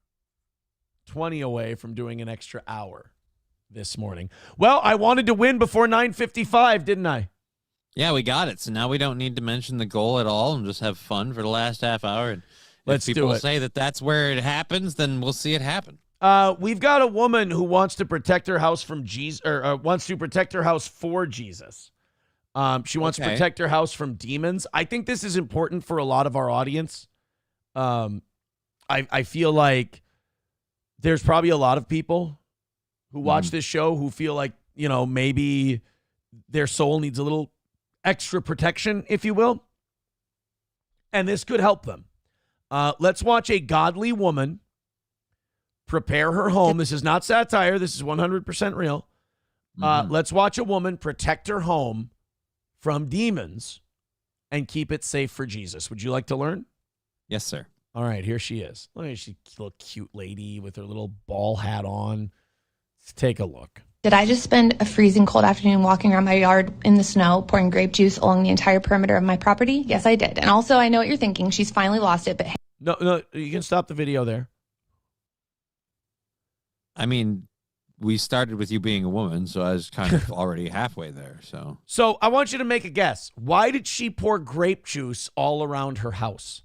20 away from doing an extra hour this morning. Well, I wanted to win before 9:55, didn't I? Yeah, we got it. So now we don't need to mention the goal at all and just have fun for the last half hour. And Let's if do people it. say that that's where it happens, then we'll see it happen. We've got a woman who wants to protect her house from Jesus, or wants to protect her house for Jesus. She wants to Okay. protect her house from demons. I think this is important for a lot of our audience. I feel like there's probably a lot of people who watch this show who feel like, you know, maybe their soul needs a little extra protection, if you will. And this could help them. Let's watch a godly woman prepare her home. This is not satire. This is 100% real. Let's watch a woman protect her home from demons and keep it safe for Jesus. Would you like to learn? Yes, sir. All right, here she is. Look at she little cute lady with her little ball hat on. Let's take a look. Did I just spend a freezing cold afternoon walking around my yard in the snow, pouring grape juice along the entire perimeter of my property? Yes, I did. And also, I know what you're thinking. She's finally lost it, but hey. No, you can stop the video there. I mean, we started with you being a woman, so I was kind of already halfway there. So I want you to make a guess. Why did she pour grape juice all around her house?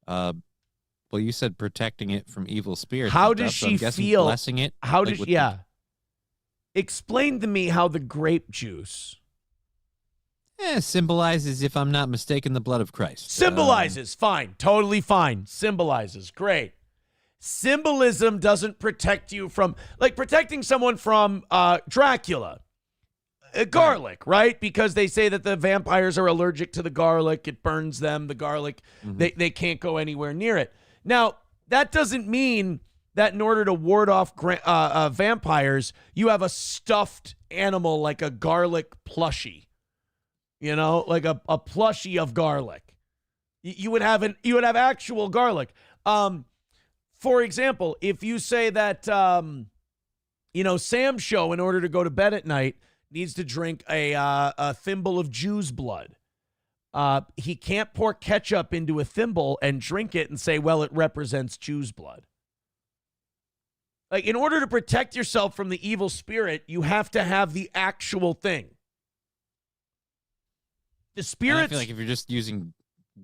Well, you said protecting it from evil spirits. How and does stuff, so she I'm guessing feel? Blessing it. How like, does with yeah? Explain to me how the grape juice Symbolizes, if I'm not mistaken, the blood of Christ. Symbolizes, fine, totally fine. Symbolizes, great. Symbolism doesn't protect you from, like protecting someone from Dracula. Garlic, right? Because they say that the vampires are allergic to the garlic. It burns them, the garlic. They can't go anywhere near it. Now, that doesn't mean that in order to ward off vampires, you have a stuffed animal like a garlic plushie. You know, like a plushie of garlic. You would have actual garlic. For example, if you say that Sam Show, in order to go to bed at night, needs to drink a thimble of Jew's blood. He can't pour ketchup into a thimble and drink it and say, well, it represents Jew's blood. Like, in order to protect yourself from the evil spirit, you have to have the actual thing. The spirits. I feel like if you're just using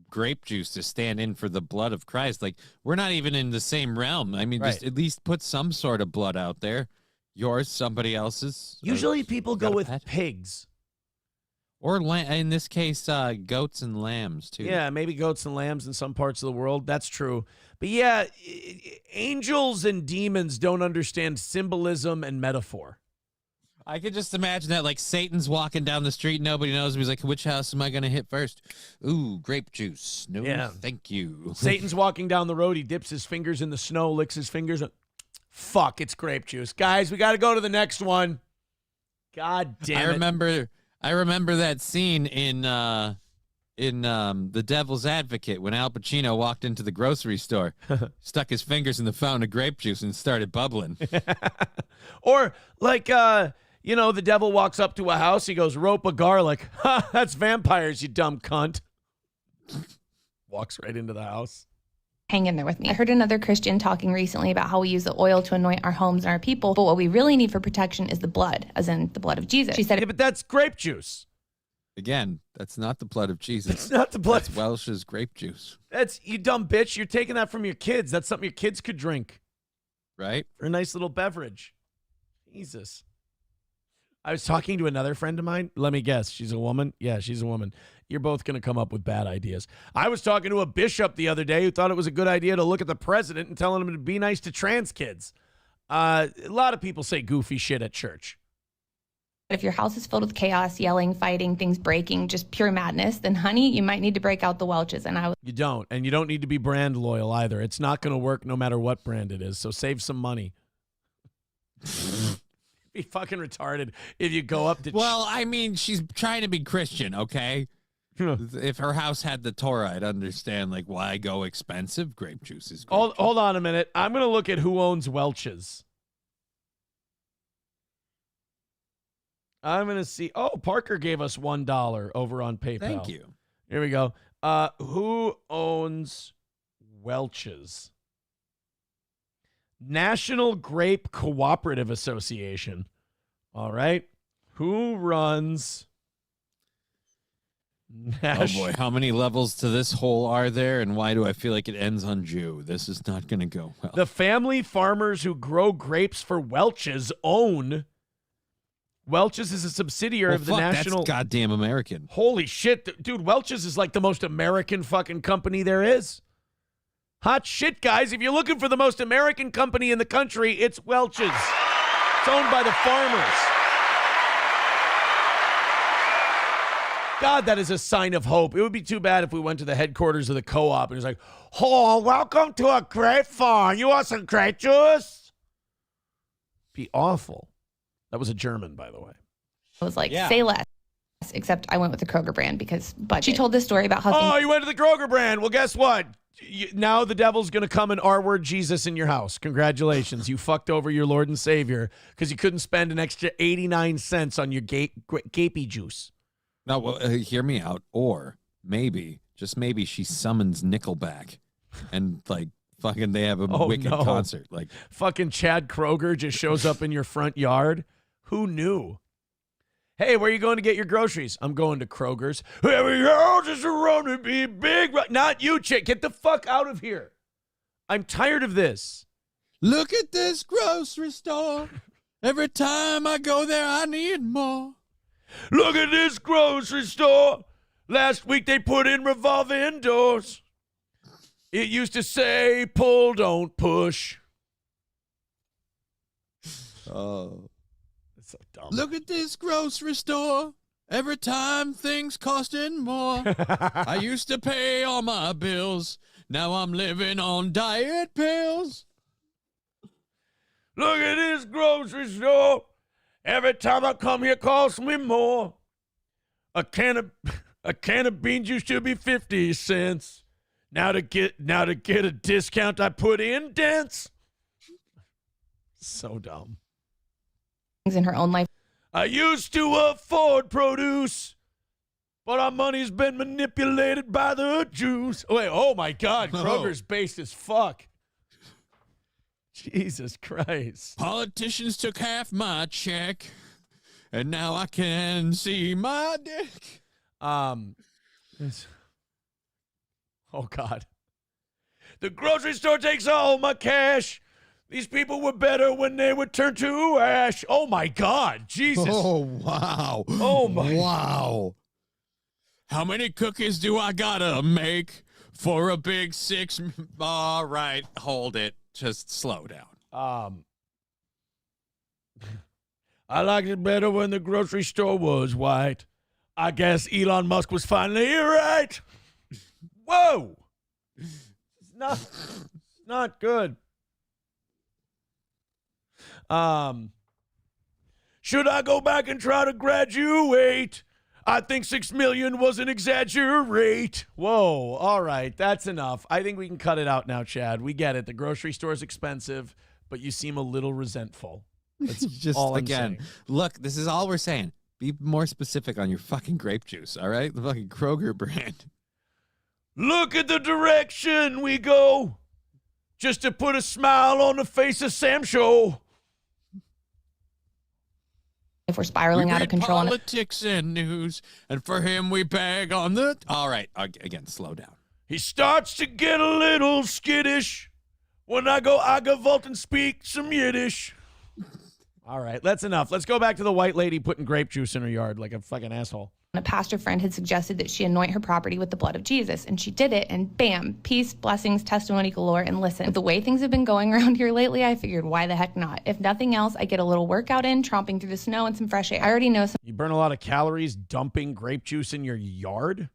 grape juice to stand in for the blood of Christ, like, we're not even in the same realm. I mean, just at least put some sort of blood out there. Yours, somebody else's. Usually people go with pigs. Or, in this case, goats and lambs, too. Yeah, maybe goats and lambs in some parts of the world. That's true. But yeah, angels and demons don't understand symbolism and metaphor. I could just imagine that, like, Satan's walking down the street, nobody knows him. He's like, which house am I going to hit first? Ooh, grape juice. No, thank you. Satan's walking down the road. He dips his fingers in the snow, licks his fingers. Fuck, it's grape juice. Guys, we got to go to the next one. God damn it. I remember that scene in The Devil's Advocate when Al Pacino walked into the grocery store, stuck his fingers in the fountain of grape juice and started bubbling. Or like, the devil walks up to a house. He goes, rope of garlic. Ha, that's vampires, you dumb cunt. Walks right into the house. Hang in there with me. I heard another Christian talking recently about how we use the oil to anoint our homes and our people, but what we really need for protection is the blood, as in the blood of Jesus. She said, yeah, but that's grape juice. Again, that's not the blood of Jesus. It's not the blood. That's Welsh's grape juice. That's, you dumb bitch. You're taking that from your kids. That's something your kids could drink. Right? For a nice little beverage. Jesus. I was talking to another friend of mine. Let me guess. She's a woman? Yeah, she's a woman. You're both going to come up with bad ideas. I was talking to a bishop the other day who thought it was a good idea to look at the president and telling him to be nice to trans kids. A lot of people say goofy shit at church. if your house is filled with chaos, yelling, fighting, things breaking, just pure madness, then honey, you might need to break out the Welch's. And you don't. And you don't need to be brand loyal either. It's not going to work no matter what brand it is. So save some money. Be fucking retarded if you go up to... Well, I mean, she's trying to be Christian, okay? If her house had the Torah, I'd understand, like, why go expensive? Grape juice is great. Hold on a minute. I'm going to look at who owns Welch's. I'm going to see. Oh, Parker gave us $1 over on PayPal. Thank you. Here we go. Who owns Welch's? National Grape Cooperative Association. All right. Who runs... Oh boy, how many levels to this hole are there, and why do I feel like it ends on Jew? This is not going to go well. The family farmers who grow grapes for Welch's own. Welch's is a subsidiary of the national... That's goddamn American. Holy shit. Dude, Welch's is like the most American fucking company there is. Hot shit, guys. If you're looking for the most American company in the country, it's Welch's. It's owned by the farmers. God, that is a sign of hope. It would be too bad if we went to the headquarters of the co-op and it was like, oh, welcome to a grape farm. You want some grape juice? Be awful. That was a German, by the way. I was like, say less. Except I went with the Kroger brand because budget. She told this story about how Oh, you went to the Kroger brand. Well, guess what? Now the devil's going to come and R-word Jesus in your house. Congratulations. You fucked over your Lord and Savior because you couldn't spend an extra 89 cents on your gapey juice. No, well, hear me out. Or maybe, just maybe, she summons Nickelback, and like fucking they have a wicked concert. Like fucking Chad Kroger just shows up in your front yard. Who knew? Hey, where are you going to get your groceries? I'm going to Kroger's. Every house is around to be big. Not you, chick. Get the fuck out of here. I'm tired of this. Look at this grocery store. Every time I go there, I need more. Look at this grocery store. Last week they put in revolving doors. It used to say, pull, don't push. Oh. It's so dumb. Look at this grocery store. Every time things costing more. I used to pay all my bills. Now I'm living on diet pills. Look at this grocery store. Every time I come here, costs me more. A can of beans used to be 50 cents. Now to get a discount, I put in dents. So dumb. In her own life. I used to afford produce, but our money's been manipulated by the Jews. Wait, oh my God, Kroger's based as fuck. Jesus Christ. Politicians took half my check, and now I can see my dick. Oh God. The grocery store takes all my cash. These people were better when they were turned to ash. Oh my God, Jesus. Oh, wow. Oh my. Wow. How many cookies do I gotta make for a big 6? All right, hold it. Just slow down. I liked it better when the grocery store was white. I guess Elon Musk was finally right. Whoa. It's not good. Should I go back and try to graduate? I think 6 million was an exaggerate. Whoa, all right, that's enough. I think we can cut it out now, Chad. We get it. The grocery store is expensive, but you seem a little resentful. That's Just all I'm again, saying. look, this is all we're saying. Be more specific on your fucking grape juice, all right? The fucking Kroger brand. Look at the direction we go, just to put a smile on the face of Sam Show. If we're spiraling we out of read control. Politics and news, and for him we bag on the. All right, again, slow down. He starts to get a little skittish when I go Agavult and speak some Yiddish. All right, that's enough. Let's go back to the white lady putting grape juice in her yard like a fucking asshole. A pastor friend had suggested that she anoint her property with the blood of Jesus, and she did it, and bam, peace, blessings, testimony galore. And listen, with the way things have been going around here lately, I figured, why the heck not? If nothing else, I get a little workout in, tromping through the snow and some fresh air. I already know some. You burn a lot of calories dumping grape juice in your yard?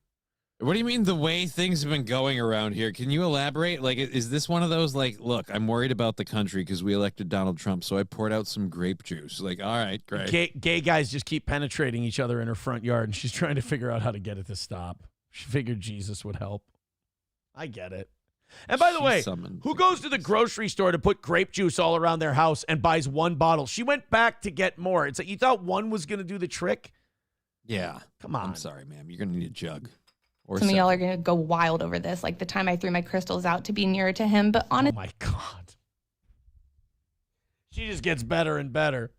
What do you mean the way things have been going around here? Can you elaborate? Like, is this one of those, like, look, I'm worried about the country because we elected Donald Trump, so I poured out some grape juice. Like, all right, great. Gay guys just keep penetrating each other in her front yard, and she's trying to figure out how to get it to stop. She figured Jesus would help. I get it. And by the way, who goes to the grocery store to put grape juice all around their house and buys one bottle? She went back to get more. It's like you thought one was going to do the trick? Yeah. Come on. I'm sorry, ma'am. You're going to need a jug. Some of y'all are going to go wild over this, like the time I threw my crystals out to be nearer to him. But honestly, oh my God. She just gets better and better.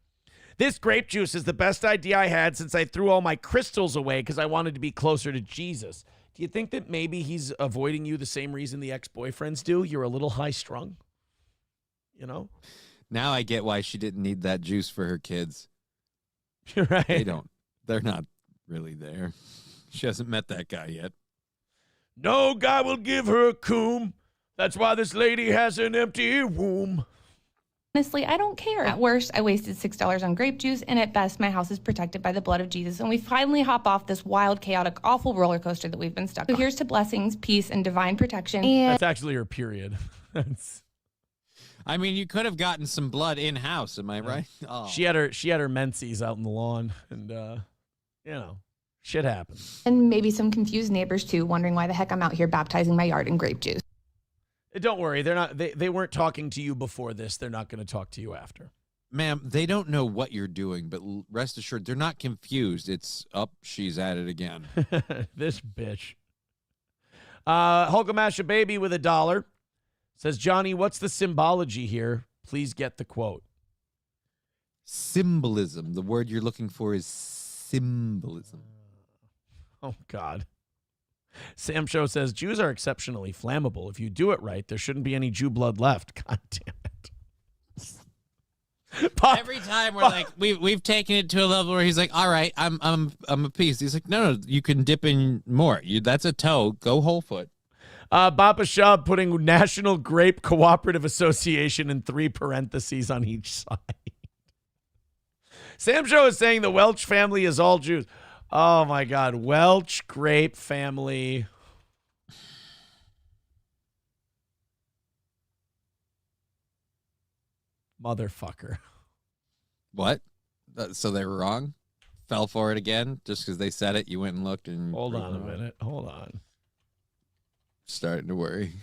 This grape juice is the best idea I had since I threw all my crystals away because I wanted to be closer to Jesus. Do you think that maybe he's avoiding you the same reason the ex-boyfriends do? You're a little high-strung, you know? Now I get why she didn't need that juice for her kids. You're right. They're not really there. She hasn't met that guy yet. No guy will give her a coom. That's why this lady has an empty womb. honestly, I don't care. At worst, I wasted $6 on grape juice, and at best, my house is protected by the blood of Jesus, and we finally hop off this wild, chaotic, awful roller coaster that we've been stuck on. So here's to blessings, peace, and divine protection. And that's actually her period. I mean, you could have gotten some blood in house. Am I right? Oh. She had her menses out in the lawn, and shit happens. And maybe some confused neighbors too, wondering why the heck I'm out here baptizing my yard in grape juice. Don't worry, they're not. They weren't talking to you before this. They're not going to talk to you after. Ma'am, they don't know what you're doing, but rest assured, they're not confused. It's up. She's at it again. This bitch. Hulkamasha Baby with $1 says, Johnny, what's the symbology here? Please get the quote. Symbolism. The word you're looking for is symbolism. Oh, God. Sam Show says, Jews are exceptionally flammable. If you do it right, there shouldn't be any Jew blood left. God damn it. Every time we're like, we've taken it to a level where he's like, all right, I'm a piece. He's like, no, you can dip in more. That's a toe. Go whole foot. Baba Shah putting National Grape Cooperative Association in 3 parentheses on each side. Sam Show is saying the Welch family is all Jews. Oh, my God. Welch grape family. Motherfucker. What? So they were wrong? Fell for it again? Just because they said it, you went and looked and... Hold on a minute. Hold on. Starting to worry.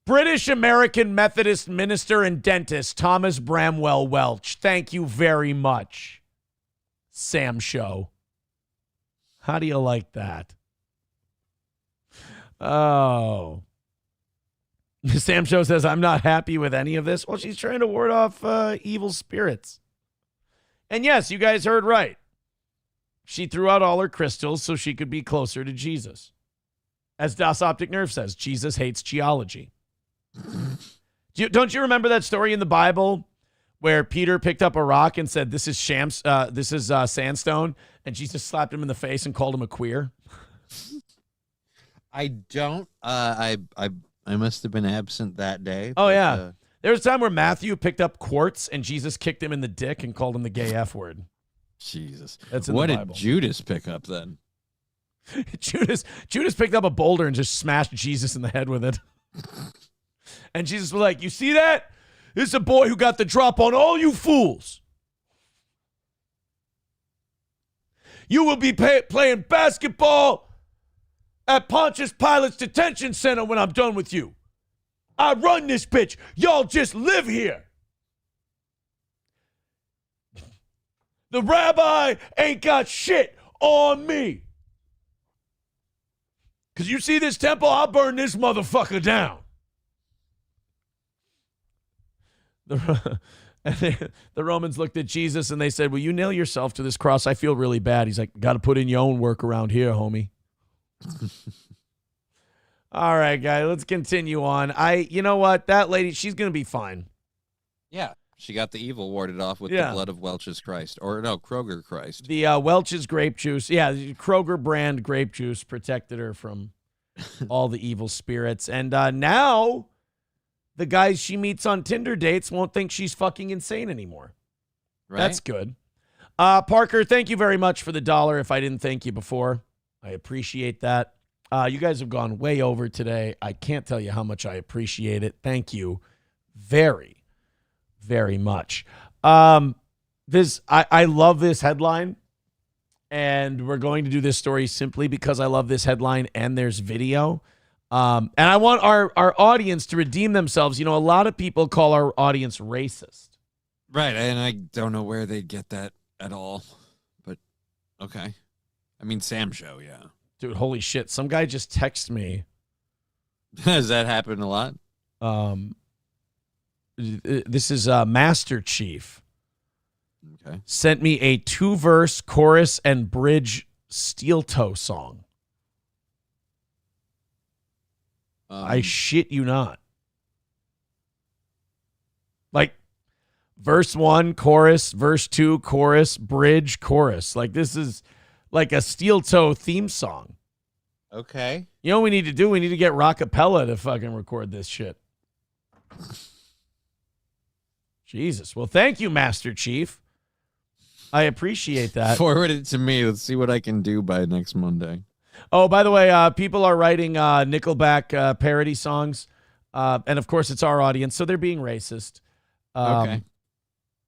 British American Methodist minister and dentist Thomas Bramwell Welch. Thank you very much, Sam Show. How do you like that? Oh. Sam Show says, I'm not happy with any of this. Well, she's trying to ward off evil spirits. And yes, you guys heard right. She threw out all her crystals so she could be closer to Jesus. As Das Optic Nerve says, Jesus hates geology. Don't you remember that story in the Bible where Peter picked up a rock and said, this is sandstone, and Jesus slapped him in the face and called him a queer? I don't. I must have been absent that day. Oh, yeah. There was a time where Matthew picked up quartz and Jesus kicked him in the dick and called him the gay F word. Jesus. That's in what the did Bible. Judas pick up then? Judas picked up a boulder and just smashed Jesus in the head with it. And Jesus was like, you see that? This is a boy who got the drop on all you fools. You will be playing basketball at Pontius Pilate's detention center when I'm done with you. I run this bitch. Y'all just live here. The rabbi ain't got shit on me. Because you see this temple, I'll burn this motherfucker down. The Romans looked at Jesus and they said, will you nail yourself to this cross? I feel really bad. He's like, got to put in your own work around here, homie. All right, guys, let's continue on. You know what? That lady, she's going to be fine. Yeah. She got the evil warded off with the blood of Welch's Christ. Or no, Kroger Christ. The Welch's grape juice. Yeah, the Kroger brand grape juice protected her from all the evil spirits. And now the guys she meets on Tinder dates won't think she's fucking insane anymore. Right? That's good. Parker, thank you very much for the $1 if I didn't thank you before. I appreciate that. You guys have gone way over today. I can't tell you how much I appreciate it. Thank you very, very much. I love this headline, and we're going to do this story simply because I love this headline and there's video. And I want our audience to redeem themselves. You know, a lot of people call our audience racist. Right, and I don't know where they'd get that at all, but okay. I mean, Sam Show, yeah. Dude, holy shit. Some guy just texted me. Does that happen a lot? This is Master Chief. Okay. Sent me a 2-verse chorus and bridge steel toe song. I shit you not. Like verse 1, chorus, verse 2, chorus, bridge, chorus. Like this is like a steel toe theme song. Okay. You know what we need to do? We need to get Rockapella to fucking record this shit. Jesus. Well, thank you, Master Chief. I appreciate that. Forward it to me. Let's see what I can do by next Monday. Oh, by the way, people are writing Nickelback parody songs. And, of course, it's our audience, so they're being racist. Okay.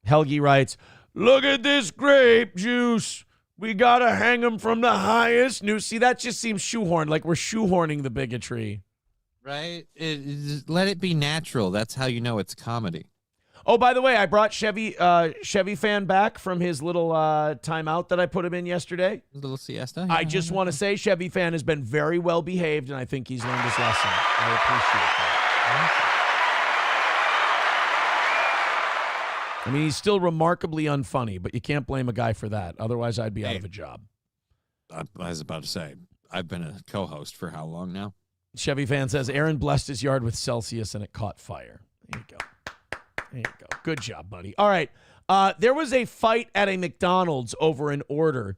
Helgi writes, look at this grape juice. We got to hang them from the highest news. See, that just seems shoehorned, like we're shoehorning the bigotry. Right? Let it be natural. That's how you know it's comedy. Oh, by the way, I brought Chevy Fan back from his little timeout that I put him in yesterday. A little siesta. I just want to say Chevy Fan has been very well behaved, and I think he's learned his lesson. I appreciate that. I mean, he's still remarkably unfunny, but you can't blame a guy for that. Otherwise, I'd be out of a job. I was about to say, I've been a co-host for how long now? Chevy Fan says, Aaron blessed his yard with Celsius, and it caught fire. There you go. There you go. Good job, buddy. All right. There was a fight at a McDonald's over an order.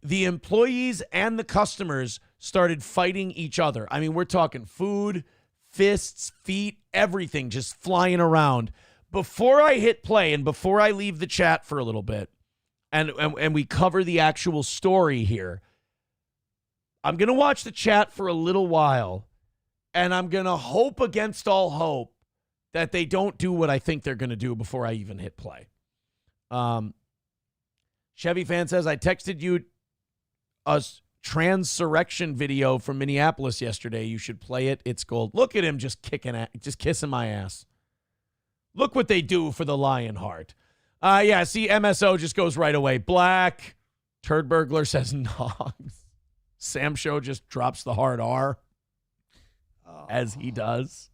The employees and the customers started fighting each other. I mean, we're talking food, fists, feet, everything just flying around. Before I hit play and before I leave the chat for a little bit and we cover the actual story here, I'm going to watch the chat for a little while, and I'm going to hope against all hope that they don't do what I think they're going to do before I even hit play. Chevy fan says, I texted you a transurrection video from Minneapolis yesterday. You should play it. It's gold. Look at him just kissing my ass. Look what they do for the Lionheart. Yeah, see, MSO just goes right away. Black. Turd Burglar says Nogs. Sam Show just drops the hard R. As he does.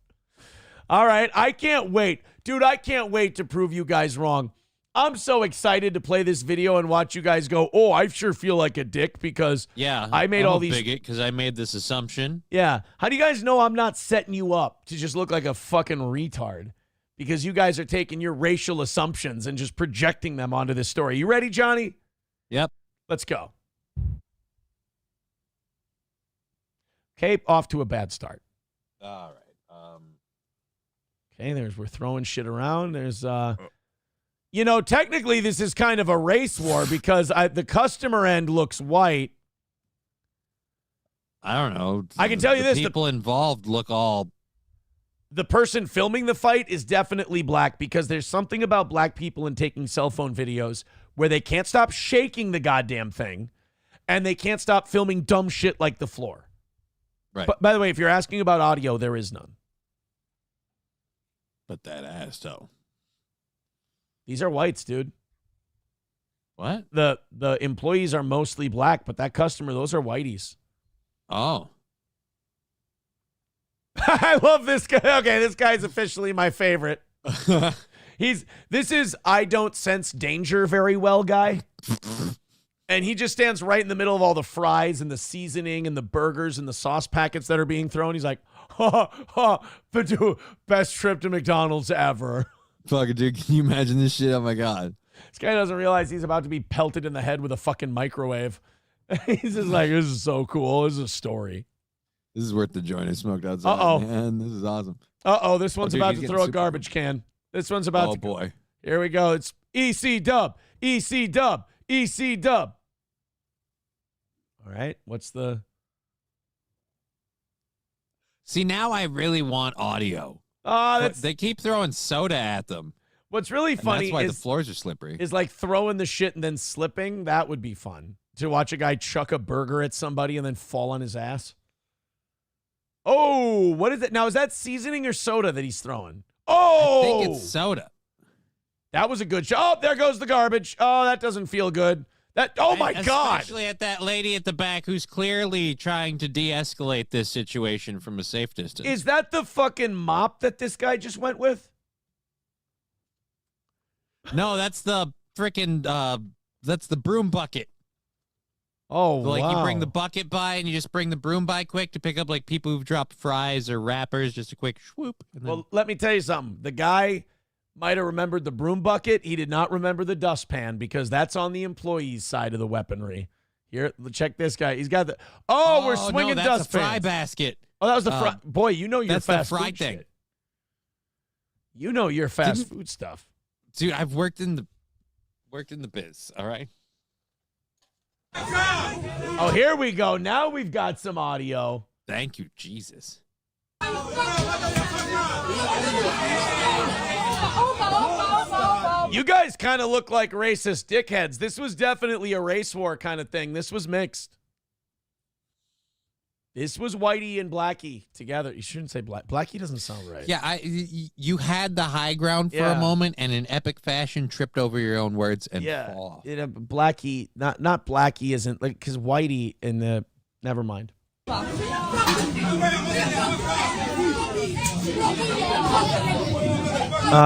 All right, I can't wait. Dude, I can't wait to prove you guys wrong. I'm so excited to play this video and watch you guys go, oh, I sure feel like a dick because I made all these. Bigot because I made this assumption. Yeah. How do you guys know I'm not setting you up to just look like a fucking retard? Because you guys are taking your racial assumptions and just projecting them onto this story. You ready, Johnny? Yep. Let's go. Okay, off to a bad start. All right. Okay, we're throwing shit around. There's, technically this is kind of a race war because the customer end looks white. I don't know. I can tell you this. People involved look all. The person filming the fight is definitely black because there's something about black people in taking cell phone videos where they can't stop shaking the goddamn thing and they can't stop filming dumb shit like the floor. Right. But by the way, if you're asking about audio, there is none. But that ass, though. These are whites, dude. What? The employees are mostly black, but that customer, those are whiteys. Oh. I love this guy. Okay, this guy's officially my favorite. This is I don't sense danger very well guy. And he just stands right in the middle of all the fries and the seasoning and the burgers and the sauce packets that are being thrown. He's like, best trip to McDonald's ever. Fucking dude, can you imagine this shit? Oh my God. This guy doesn't realize he's about to be pelted in the head with a fucking microwave. He's just like, this is so cool. This is a story. This is worth the joint I smoked outside. Uh-oh. Man, this is awesome. Uh-oh, this one's dude, about to throw a garbage can. This one's about to. Oh, boy. Here we go. It's EC Dub. EC Dub. EC Dub. All right. What's the. See, now I really want audio. They keep throwing soda at them. What's really funny that's why the floors are slippery. Is like throwing the shit and then slipping. That would be fun. To watch a guy chuck a burger at somebody and then fall on his ass. Oh, what is it? Now, is that seasoning or soda that he's throwing? Oh! I think it's soda. That was a good shot. Oh, there goes the garbage. Oh, that doesn't feel good. Oh, my God. Especially at that lady at the back who's clearly trying to de-escalate this situation from a safe distance. Is that the fucking mop that this guy just went with? No, that's the freaking, that's the broom bucket. Oh, like wow. You bring the bucket by and you just bring the broom by quick to pick up like people who've dropped fries or wrappers, just a quick swoop. Well, let me tell you something. The guy might have remembered the broom bucket. He did not remember the dustpan because that's on the employee's side of the weaponry. Here, check this guy. He's got the. Oh, we're swinging no, that's dustpans. a fry basket. Oh, that was the fry. Boy, you know your that's fast the fry food thing. shit. You know your fast food stuff, dude. I've worked in the biz. All right. Oh, here we go. Now we've got some audio. Thank you, Jesus. You guys kind of look like racist dickheads. This was definitely a race war kind of thing. This was mixed. This was Whitey and Blackie together. You shouldn't say Black. Blackie doesn't sound right. Yeah, you had the high ground for a moment and in epic fashion tripped over your own words and fall off. Blackie, not Blackie isn't like because Whitey in the never mind.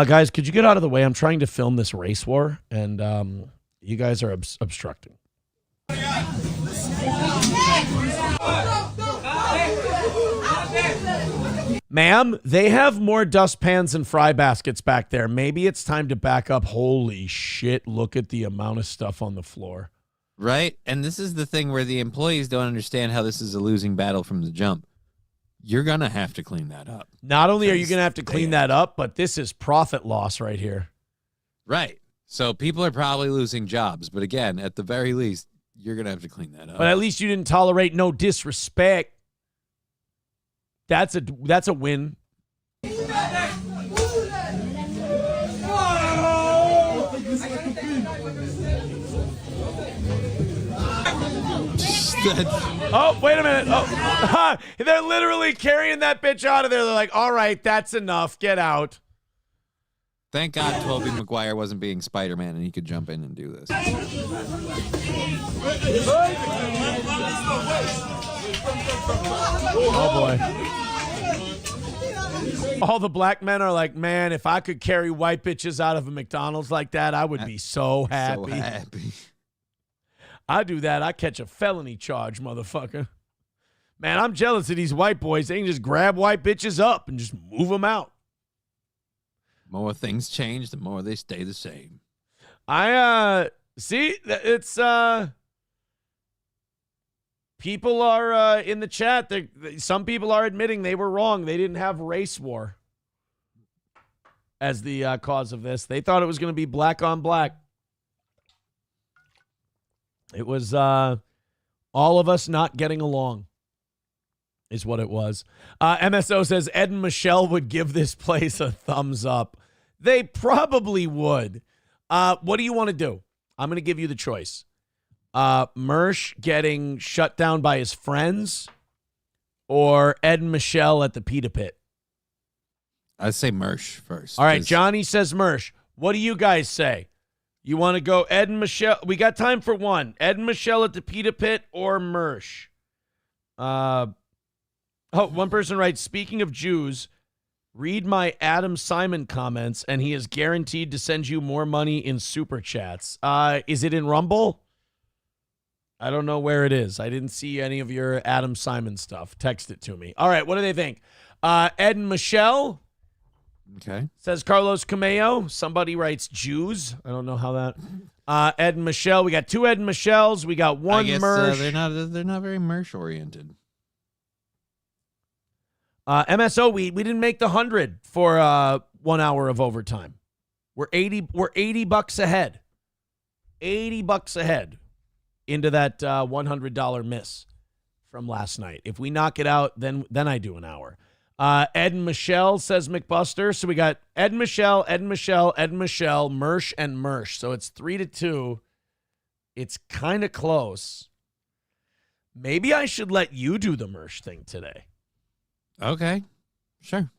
Guys, could you get out of the way? I'm trying to film this race war, and you guys are obstructing. Ma'am, they have more dustpans and fry baskets back there. Maybe it's time to back up. Holy shit, look at the amount of stuff on the floor. Right? And this is the thing where the employees don't understand how this is a losing battle from the jump. You're going to have to clean that up. Not only are you going to have to clean that up, but this is profit loss right here. Right. So people are probably losing jobs. But again, at the very least, you're going to have to clean that up. But at least you didn't tolerate no disrespect. That's a win. Oh, wait a minute. Oh, they're literally carrying that bitch out of there. They're like, all right, that's enough. Get out. Thank God Tobey Maguire wasn't being Spider-Man and he could jump in and do this. Oh, boy. All the black men are like, man, if I could carry white bitches out of a McDonald's like that, I would be so happy. So happy. I do that. I catch a felony charge, motherfucker. Man, I'm jealous of these white boys. They can just grab white bitches up and just move them out. More things change, the more they stay the same. See, it's, people are in the chat. Some people are admitting they were wrong. They didn't have race war as the cause of this. They thought it was going to be black on black. It was all of us not getting along is what it was. MSO says Ed and Michelle would give this place a thumbs up. They probably would. What do you want to do? I'm going to give you the choice. Mersh getting shut down by his friends or Ed and Michelle at the Pita Pit? I'd say Mersh first. All right, Johnny says Mersh. What do you guys say? You want to go Ed and Michelle? We got time for one. Ed and Michelle at the Pita Pit or Mersh? One person writes, speaking of Jews, read my Adam Simon comments, and he is guaranteed to send you more money in Super Chats. Is it in Rumble? I don't know where it is. I didn't see any of your Adam Simon stuff. Text it to me. All right, what do they think? Ed and Michelle? Okay. Says Carlos Cameo. Somebody writes Jews. I don't know how that. Ed and Michelle. We got two Ed and Michelles. We got one I guess, Mersh. they're not very Mersh oriented. MSO, we didn't make the 100 for 1 hour of overtime. We're $80 ahead. $80 ahead into that $100 miss from last night. If we knock it out, then I do an hour. Ed and Michelle, says McBuster. So we got Ed and Michelle, Ed and Michelle, Ed and Michelle, Mersh and Mersh. So it's 3-2. It's kind of close. Maybe I should let you do the Mersh thing today. Okay, sure.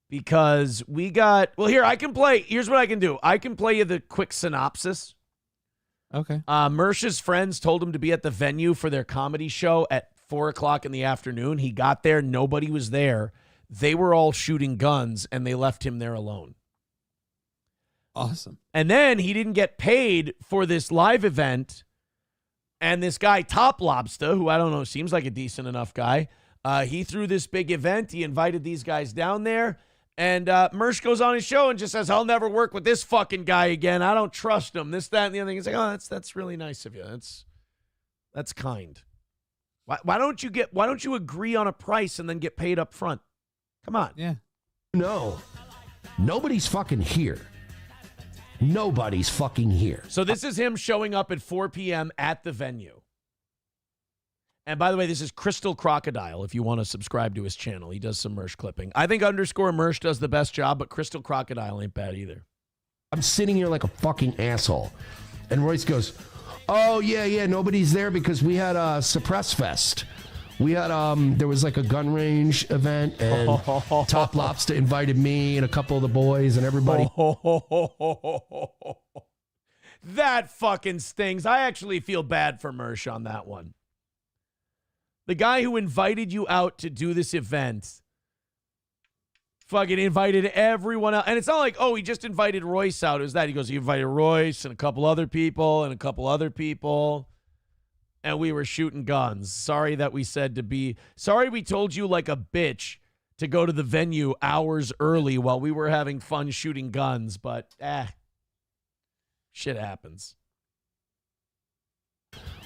Because we got, well, here, I can play, here's what I can do. I can play you the quick synopsis. Okay. Mersh's friends told him to be at the venue for their comedy show at 4 o'clock in the afternoon. He got there. Nobody was there. They were all shooting guns, and they left him there alone. Awesome. And then he didn't get paid for this live event. And this guy, Top Lobster, who I don't know, seems like a decent enough guy, he threw this big event. He invited these guys down there. And Mersh goes on his show and just says, I'll never work with this fucking guy again. I don't trust him. This, that, and the other thing. He's like, oh, that's really nice of you. That's kind. Why don't you agree on a price and then get paid up front? Come on. Yeah. No. Nobody's fucking here. Nobody's fucking here. So this is him showing up at 4 p.m. at the venue. And by the way, this is Crystal Crocodile, if you want to subscribe to his channel. He does some Mersh clipping. I think _Mersh does the best job, but Crystal Crocodile ain't bad either. I'm sitting here like a fucking asshole. And Royce goes, oh, yeah, nobody's there because we had a Suppress Fest. We had, there was like a gun range event, and Top Lobster invited me and a couple of the boys and everybody. That fucking stings. I actually feel bad for Mersh on that one. The guy who invited you out to do this event fucking invited everyone out. And it's not like, oh, he just invited Royce out. It was that. He goes, he invited Royce and a couple other people and a couple other people. And we were shooting guns. Sorry we told you like a bitch to go to the venue hours early while we were having fun shooting guns, but shit happens.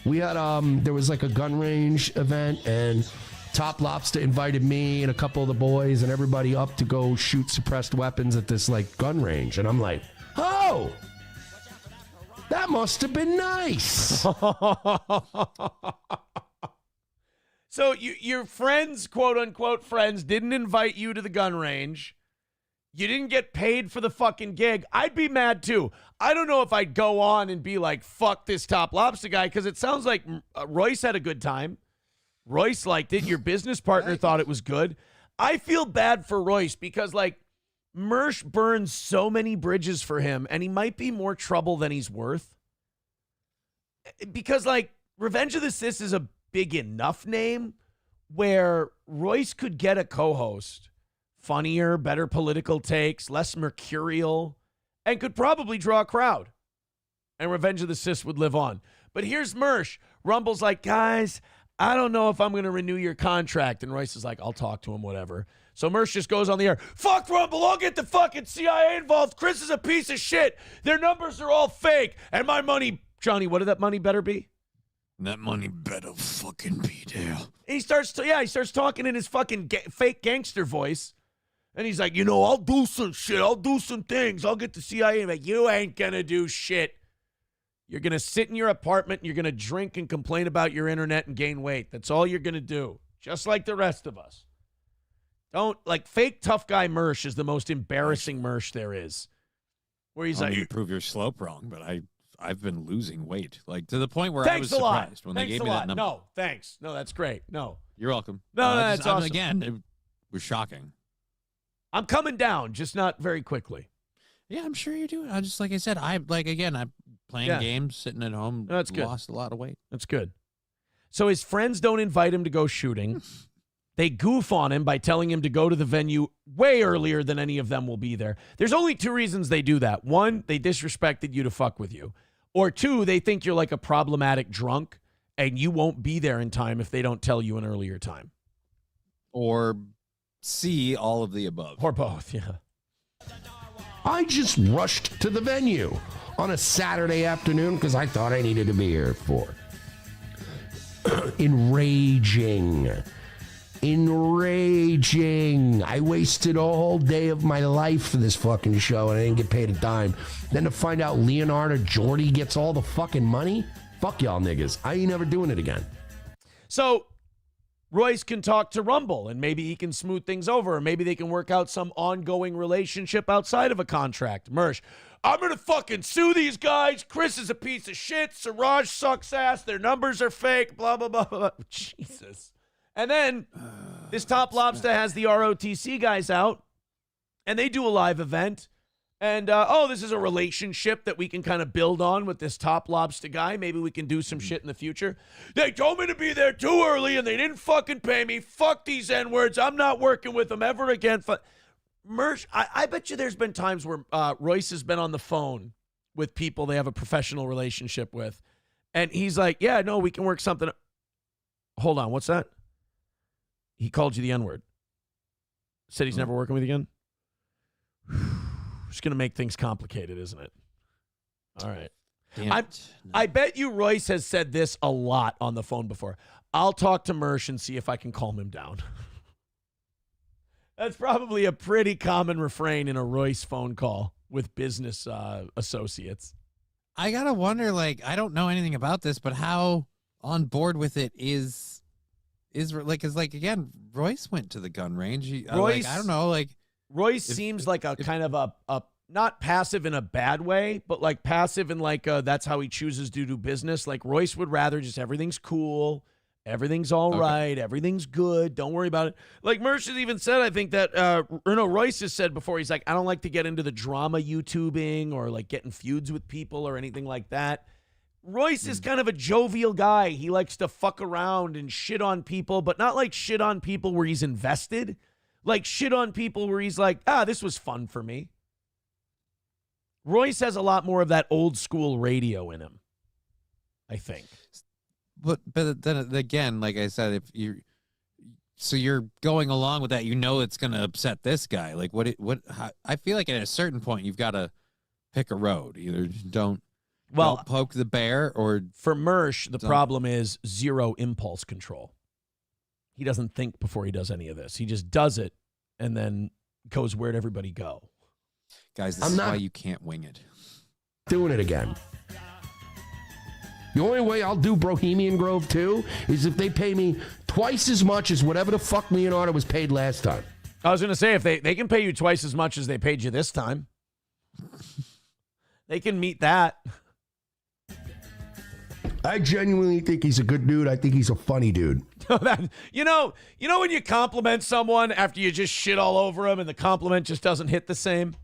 We had there was like a gun range event, and Top Lobster invited me and a couple of the boys and everybody up to go shoot suppressed weapons at this like gun range, and I'm like, oh, that must have been nice. So your friends, quote unquote friends, didn't invite you to the gun range. You didn't get paid for the fucking gig. I'd be mad too. I don't know if I'd go on and be like, fuck this Top Lobster guy, because it sounds like Royce had a good time. Royce liked it. Your business partner thought it was good. I feel bad for Royce because, like, Mersh burns so many bridges for him, and he might be more trouble than he's worth. Because, like, Revenge of the Sis is a big enough name where Royce could get a co-host. Funnier, better political takes, less mercurial, and could probably draw a crowd. And Revenge of the Sis would live on. But here's Mersh. Rumble's like, guys, I don't know if I'm going to renew your contract. And Royce is like, I'll talk to him, whatever. So Mersh just goes on the air. Fuck Rumble. I'll get the fucking CIA involved. Chris is a piece of shit. Their numbers are all fake. And my money, Johnny, what did that money better be? That money better fucking be there. And he starts talking in his fucking fake gangster voice. And he's like, I'll do some shit. I'll do some things. I'll get the CIA. I'm like, you ain't going to do shit. You're going to sit in your apartment and you're going to drink and complain about your internet and gain weight. That's all you're going to do. Just like the rest of us. Fake tough guy Mersh is the most embarrassing Mersh there is. Where he's like, you prove your slope wrong, but I've been losing weight. Like, to the point where I was surprised when they gave me that number. No, thanks. No, that's great. No. You're welcome. No, that's awesome. Again, it was shocking. I'm coming down, just not very quickly. Yeah, I'm sure you're doing. Just like I said, I'm playing games, sitting at home. That's good. Lost a lot of weight. That's good. So his friends don't invite him to go shooting. They goof on him by telling him to go to the venue way earlier than any of them will be there. There's only two reasons they do that. One, they disrespected you to fuck with you. Or two, they think you're like a problematic drunk and you won't be there in time if they don't tell you an earlier time. Or C, all of the above. Or both, yeah. I just rushed to the venue on a Saturday afternoon because I thought I needed to be here for Enraging. I wasted a whole day of my life for this fucking show and I didn't get paid a dime. Then to find out Leonardo Jordy gets all the fucking money? Fuck y'all niggas. I ain't never doing it again. So Royce can talk to Rumble and maybe he can smooth things over, or maybe they can work out some ongoing relationship outside of a contract. Mersh, I'm going to fucking sue these guys. Chris is a piece of shit. Siraj sucks ass. Their numbers are fake. Blah, blah, blah, blah. Jesus. And then this Top Lobster has the ROTC guys out and they do a live event. And, this is a relationship that we can kind of build on with this Top Lobster guy. Maybe we can do some shit in the future. They told me to be there too early and they didn't fucking pay me. Fuck these N-words. I'm not working with them ever again. Mersh, I bet you there's been times where Royce has been on the phone with people they have a professional relationship with. And he's like, yeah, no, we can work something. Hold on, what's that? He called you the N-word. Said he's never working with you again? It's going to make things complicated, isn't it? All right. I bet you Royce has said this a lot on the phone before. I'll talk to Mersh and see if I can calm him down. That's probably a pretty common refrain in a Royce phone call with business associates. I got to wonder, I don't know anything about this, but how on board with it is again, Royce went to the gun range. Royce, I don't know, Royce seems like a kind of a not passive in a bad way, but passive in that's how he chooses to do business. Royce would rather just everything's cool, everything's all right, everything's good, don't worry about it. Mersh has even said, I think that, Royce has said before, he's like, I don't like to get into the drama YouTubing or getting feuds with people or anything like that. Royce is kind of a jovial guy. He likes to fuck around and shit on people, but not shit on people where he's invested. Shit on people where he's like, this was fun for me. Royce has a lot more of that old school radio in him, I think. But then again, like I said, if So you're going along with that. You know it's going to upset this guy. Like I feel like at a certain point you've got to pick a road. Either don't poke the bear or for Mersch, the problem is zero impulse control. He doesn't think before he does any of this. He just does it and then goes where'd everybody go. Guys, this is why you can't wing it. Doing it again. The only way I'll do Bohemian Grove 2 is if they pay me twice as much as whatever the fuck Leonardo was paid last time. I was going to say, if they can pay you twice as much as they paid you this time, they can meet that. I genuinely think he's a good dude. I think he's a funny dude. You know when you compliment someone after you just shit all over them and the compliment just doesn't hit the same?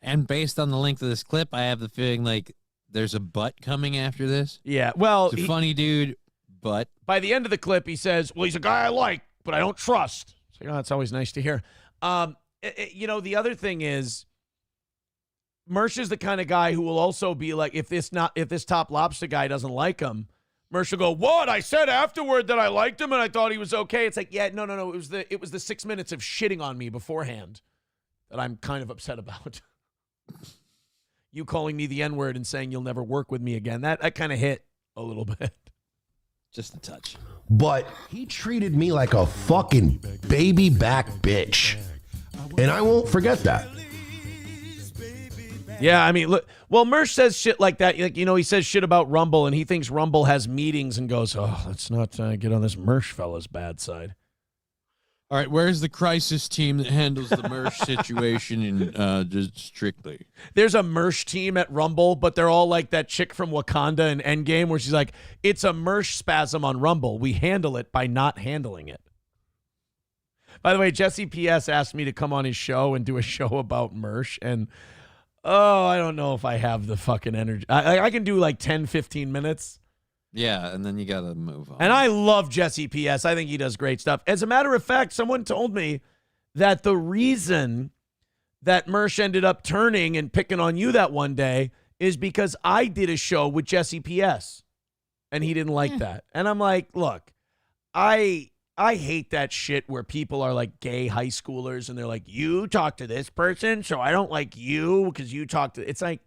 And based on the length of this clip, I have the feeling like there's a butt coming after this. Yeah, well, he's a funny dude, but by the end of the clip, he says, well, he's a guy I like, but I don't trust. So, that's always nice to hear. The other thing is, Mersch is the kind of guy who will also be like, if this Top Lobster guy doesn't like him, Mersch will go, what? I said afterward that I liked him and I thought he was okay. It's like, yeah, no. It was the 6 minutes of shitting on me beforehand that I'm kind of upset about. You calling me the N-word and saying you'll never work with me again, that kind of hit a little bit. Just a touch. But he treated me like a fucking baby back bitch. And I won't forget that. Yeah, I mean, look, well, Mersch says shit like that. Like, he says shit about Rumble, and he thinks Rumble has meetings and goes, oh, let's not get on this Mersch fella's bad side. All right, where's the crisis team that handles the Mersch situation and just strictly? There's a Mersch team at Rumble, but they're all like that chick from Wakanda in Endgame where she's like, it's a Mersch spasm on Rumble. We handle it by not handling it. By the way, Jesse P.S. asked me to come on his show and do a show about Mersch, and I don't know if I have the fucking energy. I can do like 10, 15 minutes. Yeah, and then you got to move on. And I love Jesse P.S. I think he does great stuff. As a matter of fact, someone told me that the reason that Mersch ended up turning and picking on you that one day is because I did a show with Jesse P.S. and he didn't like that. And I'm like, look, I hate that shit where people are like gay high schoolers and they're like, you talk to this person, so I don't like you because you talk to. It's like,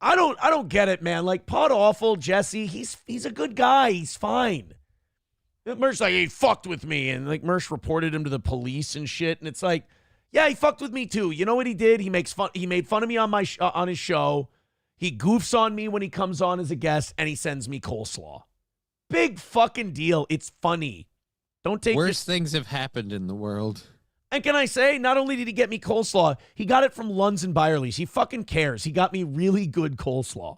I don't get it, man. Like, Pod Awful, Jesse, he's a good guy. He's fine. Mersch's like, he fucked with me. And like Mersch reported him to the police and shit. And it's like, yeah, he fucked with me too. You know what he did? He made fun of me on on his show. He goofs on me when he comes on as a guest, and he sends me coleslaw. Big fucking deal. It's funny. Don't take worse things have happened in the world. And can I say, not only did he get me coleslaw, he got it from Lunds and Byerly's. He fucking cares. He got me really good coleslaw.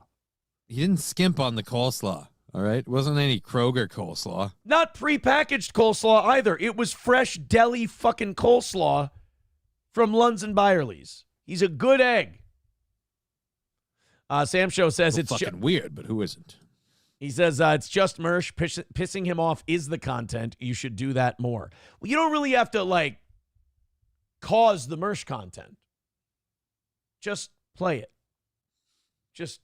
He didn't skimp on the coleslaw, all right? It wasn't any Kroger coleslaw. Not prepackaged coleslaw either. It was fresh deli fucking coleslaw from Lunds and Byerly's. He's a good egg. Sam Show says it's fucking weird, but who isn't? He says it's just Mersch. Pissing him off is the content. You should do that more. Well, you don't really have to like cause the Mersch content. Just play it. Just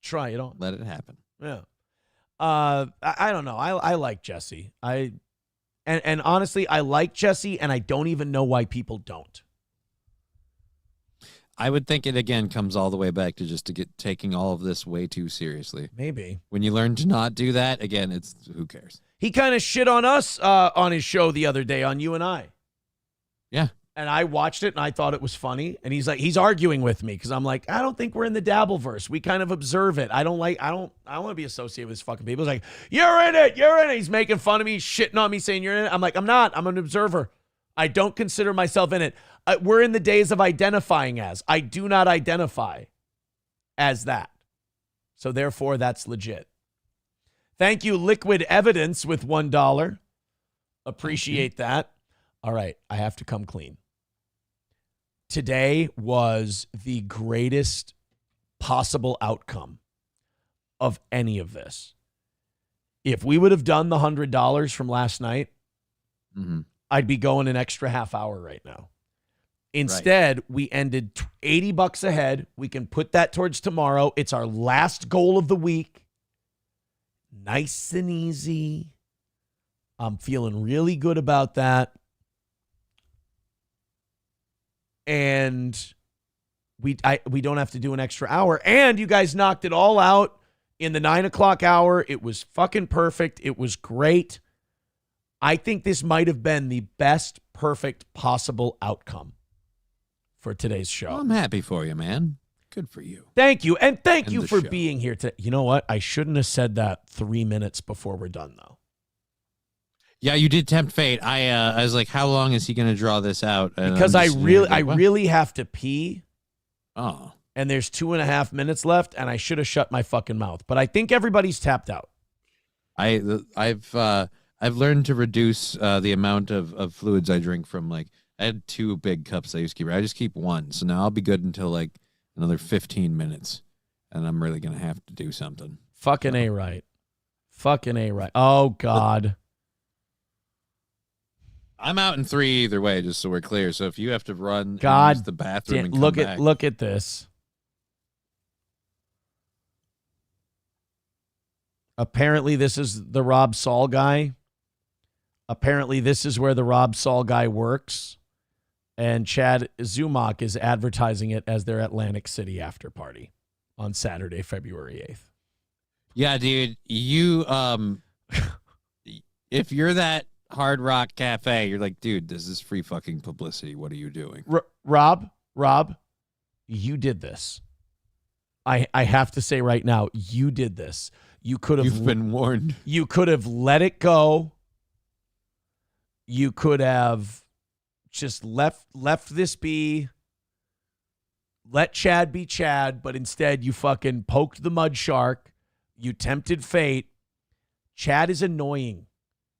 try it on. Let it happen. Yeah. I don't know. I like Jesse. And honestly, I like Jesse, and I don't even know why people don't. I would think it again comes all the way back to just taking all of this way too seriously. Maybe. When you learn to not do that, again, it's who cares? He kind of shit on us on his show the other day on You and I. Yeah. And I watched it and I thought it was funny. And he's arguing with me because I'm like, I don't think we're in the Dabbleverse. We kind of observe it. I don't want to be associated with this fucking people. He's like, you're in it. He's making fun of me, shitting on me, saying you're in it. I'm like, I'm not. I'm an observer. I don't consider myself in it. We're in the days of identifying as. I do not identify as that. So therefore, that's legit. Thank you, Liquid Evidence, with $1. Appreciate that. All right, I have to come clean. Today was the greatest possible outcome of any of this. If we would have done the $100 from last night, I'd be going an extra half hour right now. Instead, we ended $80 ahead. We can put that towards tomorrow. It's our last goal of the week. Nice and easy. I'm feeling really good about that. And we don't have to do an extra hour. And you guys knocked it all out in the 9 o'clock hour. It was fucking perfect. It was great. I think this might have been the best perfect possible outcome for today's show. Well, I'm happy for you, man. Good for you. Thank you. And thank And you the for show. being here today. You know what? I shouldn't have said that 3 minutes before we're done, though. Yeah, you did tempt fate. I was like, how long is he going to draw this out? And Because I'm I just sitting here really, I like, what? really have to pee. Oh. And there's 2.5 minutes left, and I should have shut my fucking mouth. But I think everybody's tapped out. I've learned to reduce the amount of fluids I drink from I had 2 big cups I used to keep. I just keep 1, so now I'll be good until like another 15 minutes, and I'm really gonna have to do something. Fucking A right. Fucking A right. Oh God. I'm out in 3 either way, just so we're clear. So if you have to run God, and use the bathroom and come look back, look at this. Apparently, this is the Rob Saul guy. Apparently, this is where the Rob Saul guy works. And Chad Zumach is advertising it as their Atlantic City after party on Saturday, February 8th. Yeah, dude, you if you're that Hard Rock Cafe, you're like, dude, this is free fucking publicity. What are you doing? Rob, you did this. I have to say right now, you did this. You could have. You've been warned. You could have let it go. You could have just left this be. Let Chad be Chad, but instead you fucking poked the mud shark. You tempted fate. Chad is annoying.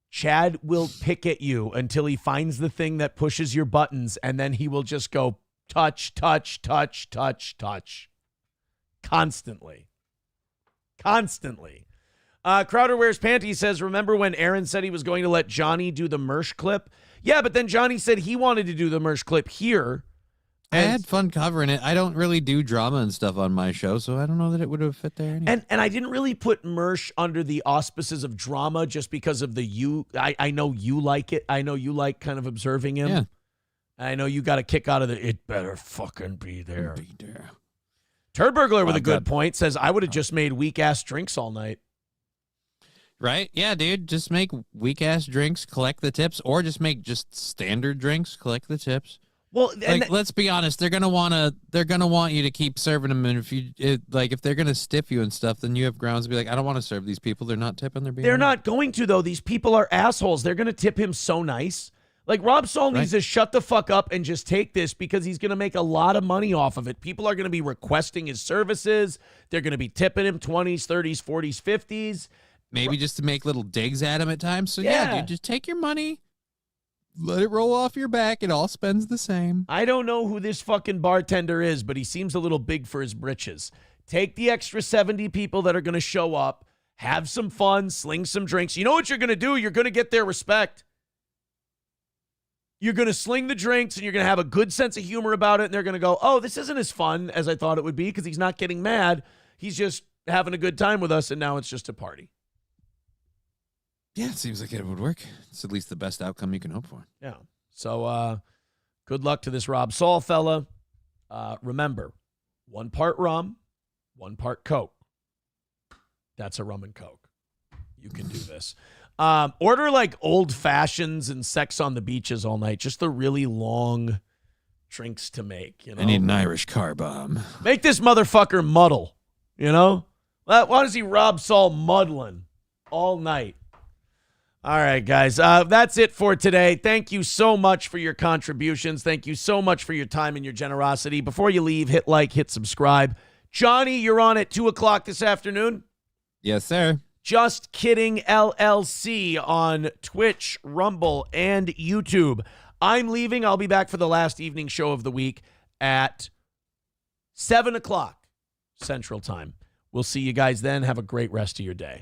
Chad will pick at you until he finds the thing that pushes your buttons, and then he will just go touch, touch, touch, touch, touch. Constantly. Crowder Wears Panties says, remember when Aaron said he was going to let Johnny do the Mersh clip? Yeah, but then Johnny said he wanted to do the Mersh clip here. I had fun covering it. I don't really do drama and stuff on my show, so I don't know that it would have fit there anyway. And I didn't really put Mersh under the auspices of drama just because of I know you like it. I know you like kind of observing him. Yeah. I know you got a kick out of it better fucking be there. Be there. Turd Burglar with a good point says, I would have just made weak-ass drinks all night. Right? Yeah, dude. Just make weak-ass drinks, collect the tips, or just make just standard drinks, collect the tips. Well, let's be honest. They're gonna want you to keep serving them, and if they're gonna stiff you and stuff, then you have grounds to be like, I don't want to serve these people. They're not tipping. They're not going to though. These people are assholes. They're gonna tip him so nice. Like Rob Saul needs to shut the fuck up and just take this because he's gonna make a lot of money off of it. People are gonna be requesting his services. They're gonna be tipping him 20s, 30s, 40s, 50s. Maybe just to make little digs at him at times. So yeah, dude, just take your money. Let it roll off your back. It all spends the same. I don't know who this fucking bartender is, but he seems a little big for his britches. Take the extra 70 people that are going to show up, have some fun, sling some drinks. You know what you're going to do? You're going to get their respect. You're going to sling the drinks, and you're going to have a good sense of humor about it, and they're going to go, oh, this isn't as fun as I thought it would be because he's not getting mad. He's just having a good time with us, and now it's just a party. Yeah, it seems like it would work. It's at least the best outcome you can hope for. Yeah. So good luck to this Rob Saul fella. Remember, 1 part rum, 1 part Coke. That's a rum and Coke. You can do this. Order like old fashions and sex on the beaches all night. Just the really long drinks to make. You know? I need an Irish car bomb. Make this motherfucker muddle. You know? Why does he Rob Saul muddling all night? All right, guys. That's it for today. Thank you so much for your contributions. Thank you so much for your time and your generosity. Before you leave, hit like, hit subscribe. Johnny, you're on at 2 o'clock this afternoon. Yes, sir. Just Kidding LLC on Twitch, Rumble, and YouTube. I'm leaving. I'll be back for the last evening show of the week at 7 o'clock Central Time. We'll see you guys then. Have a great rest of your day.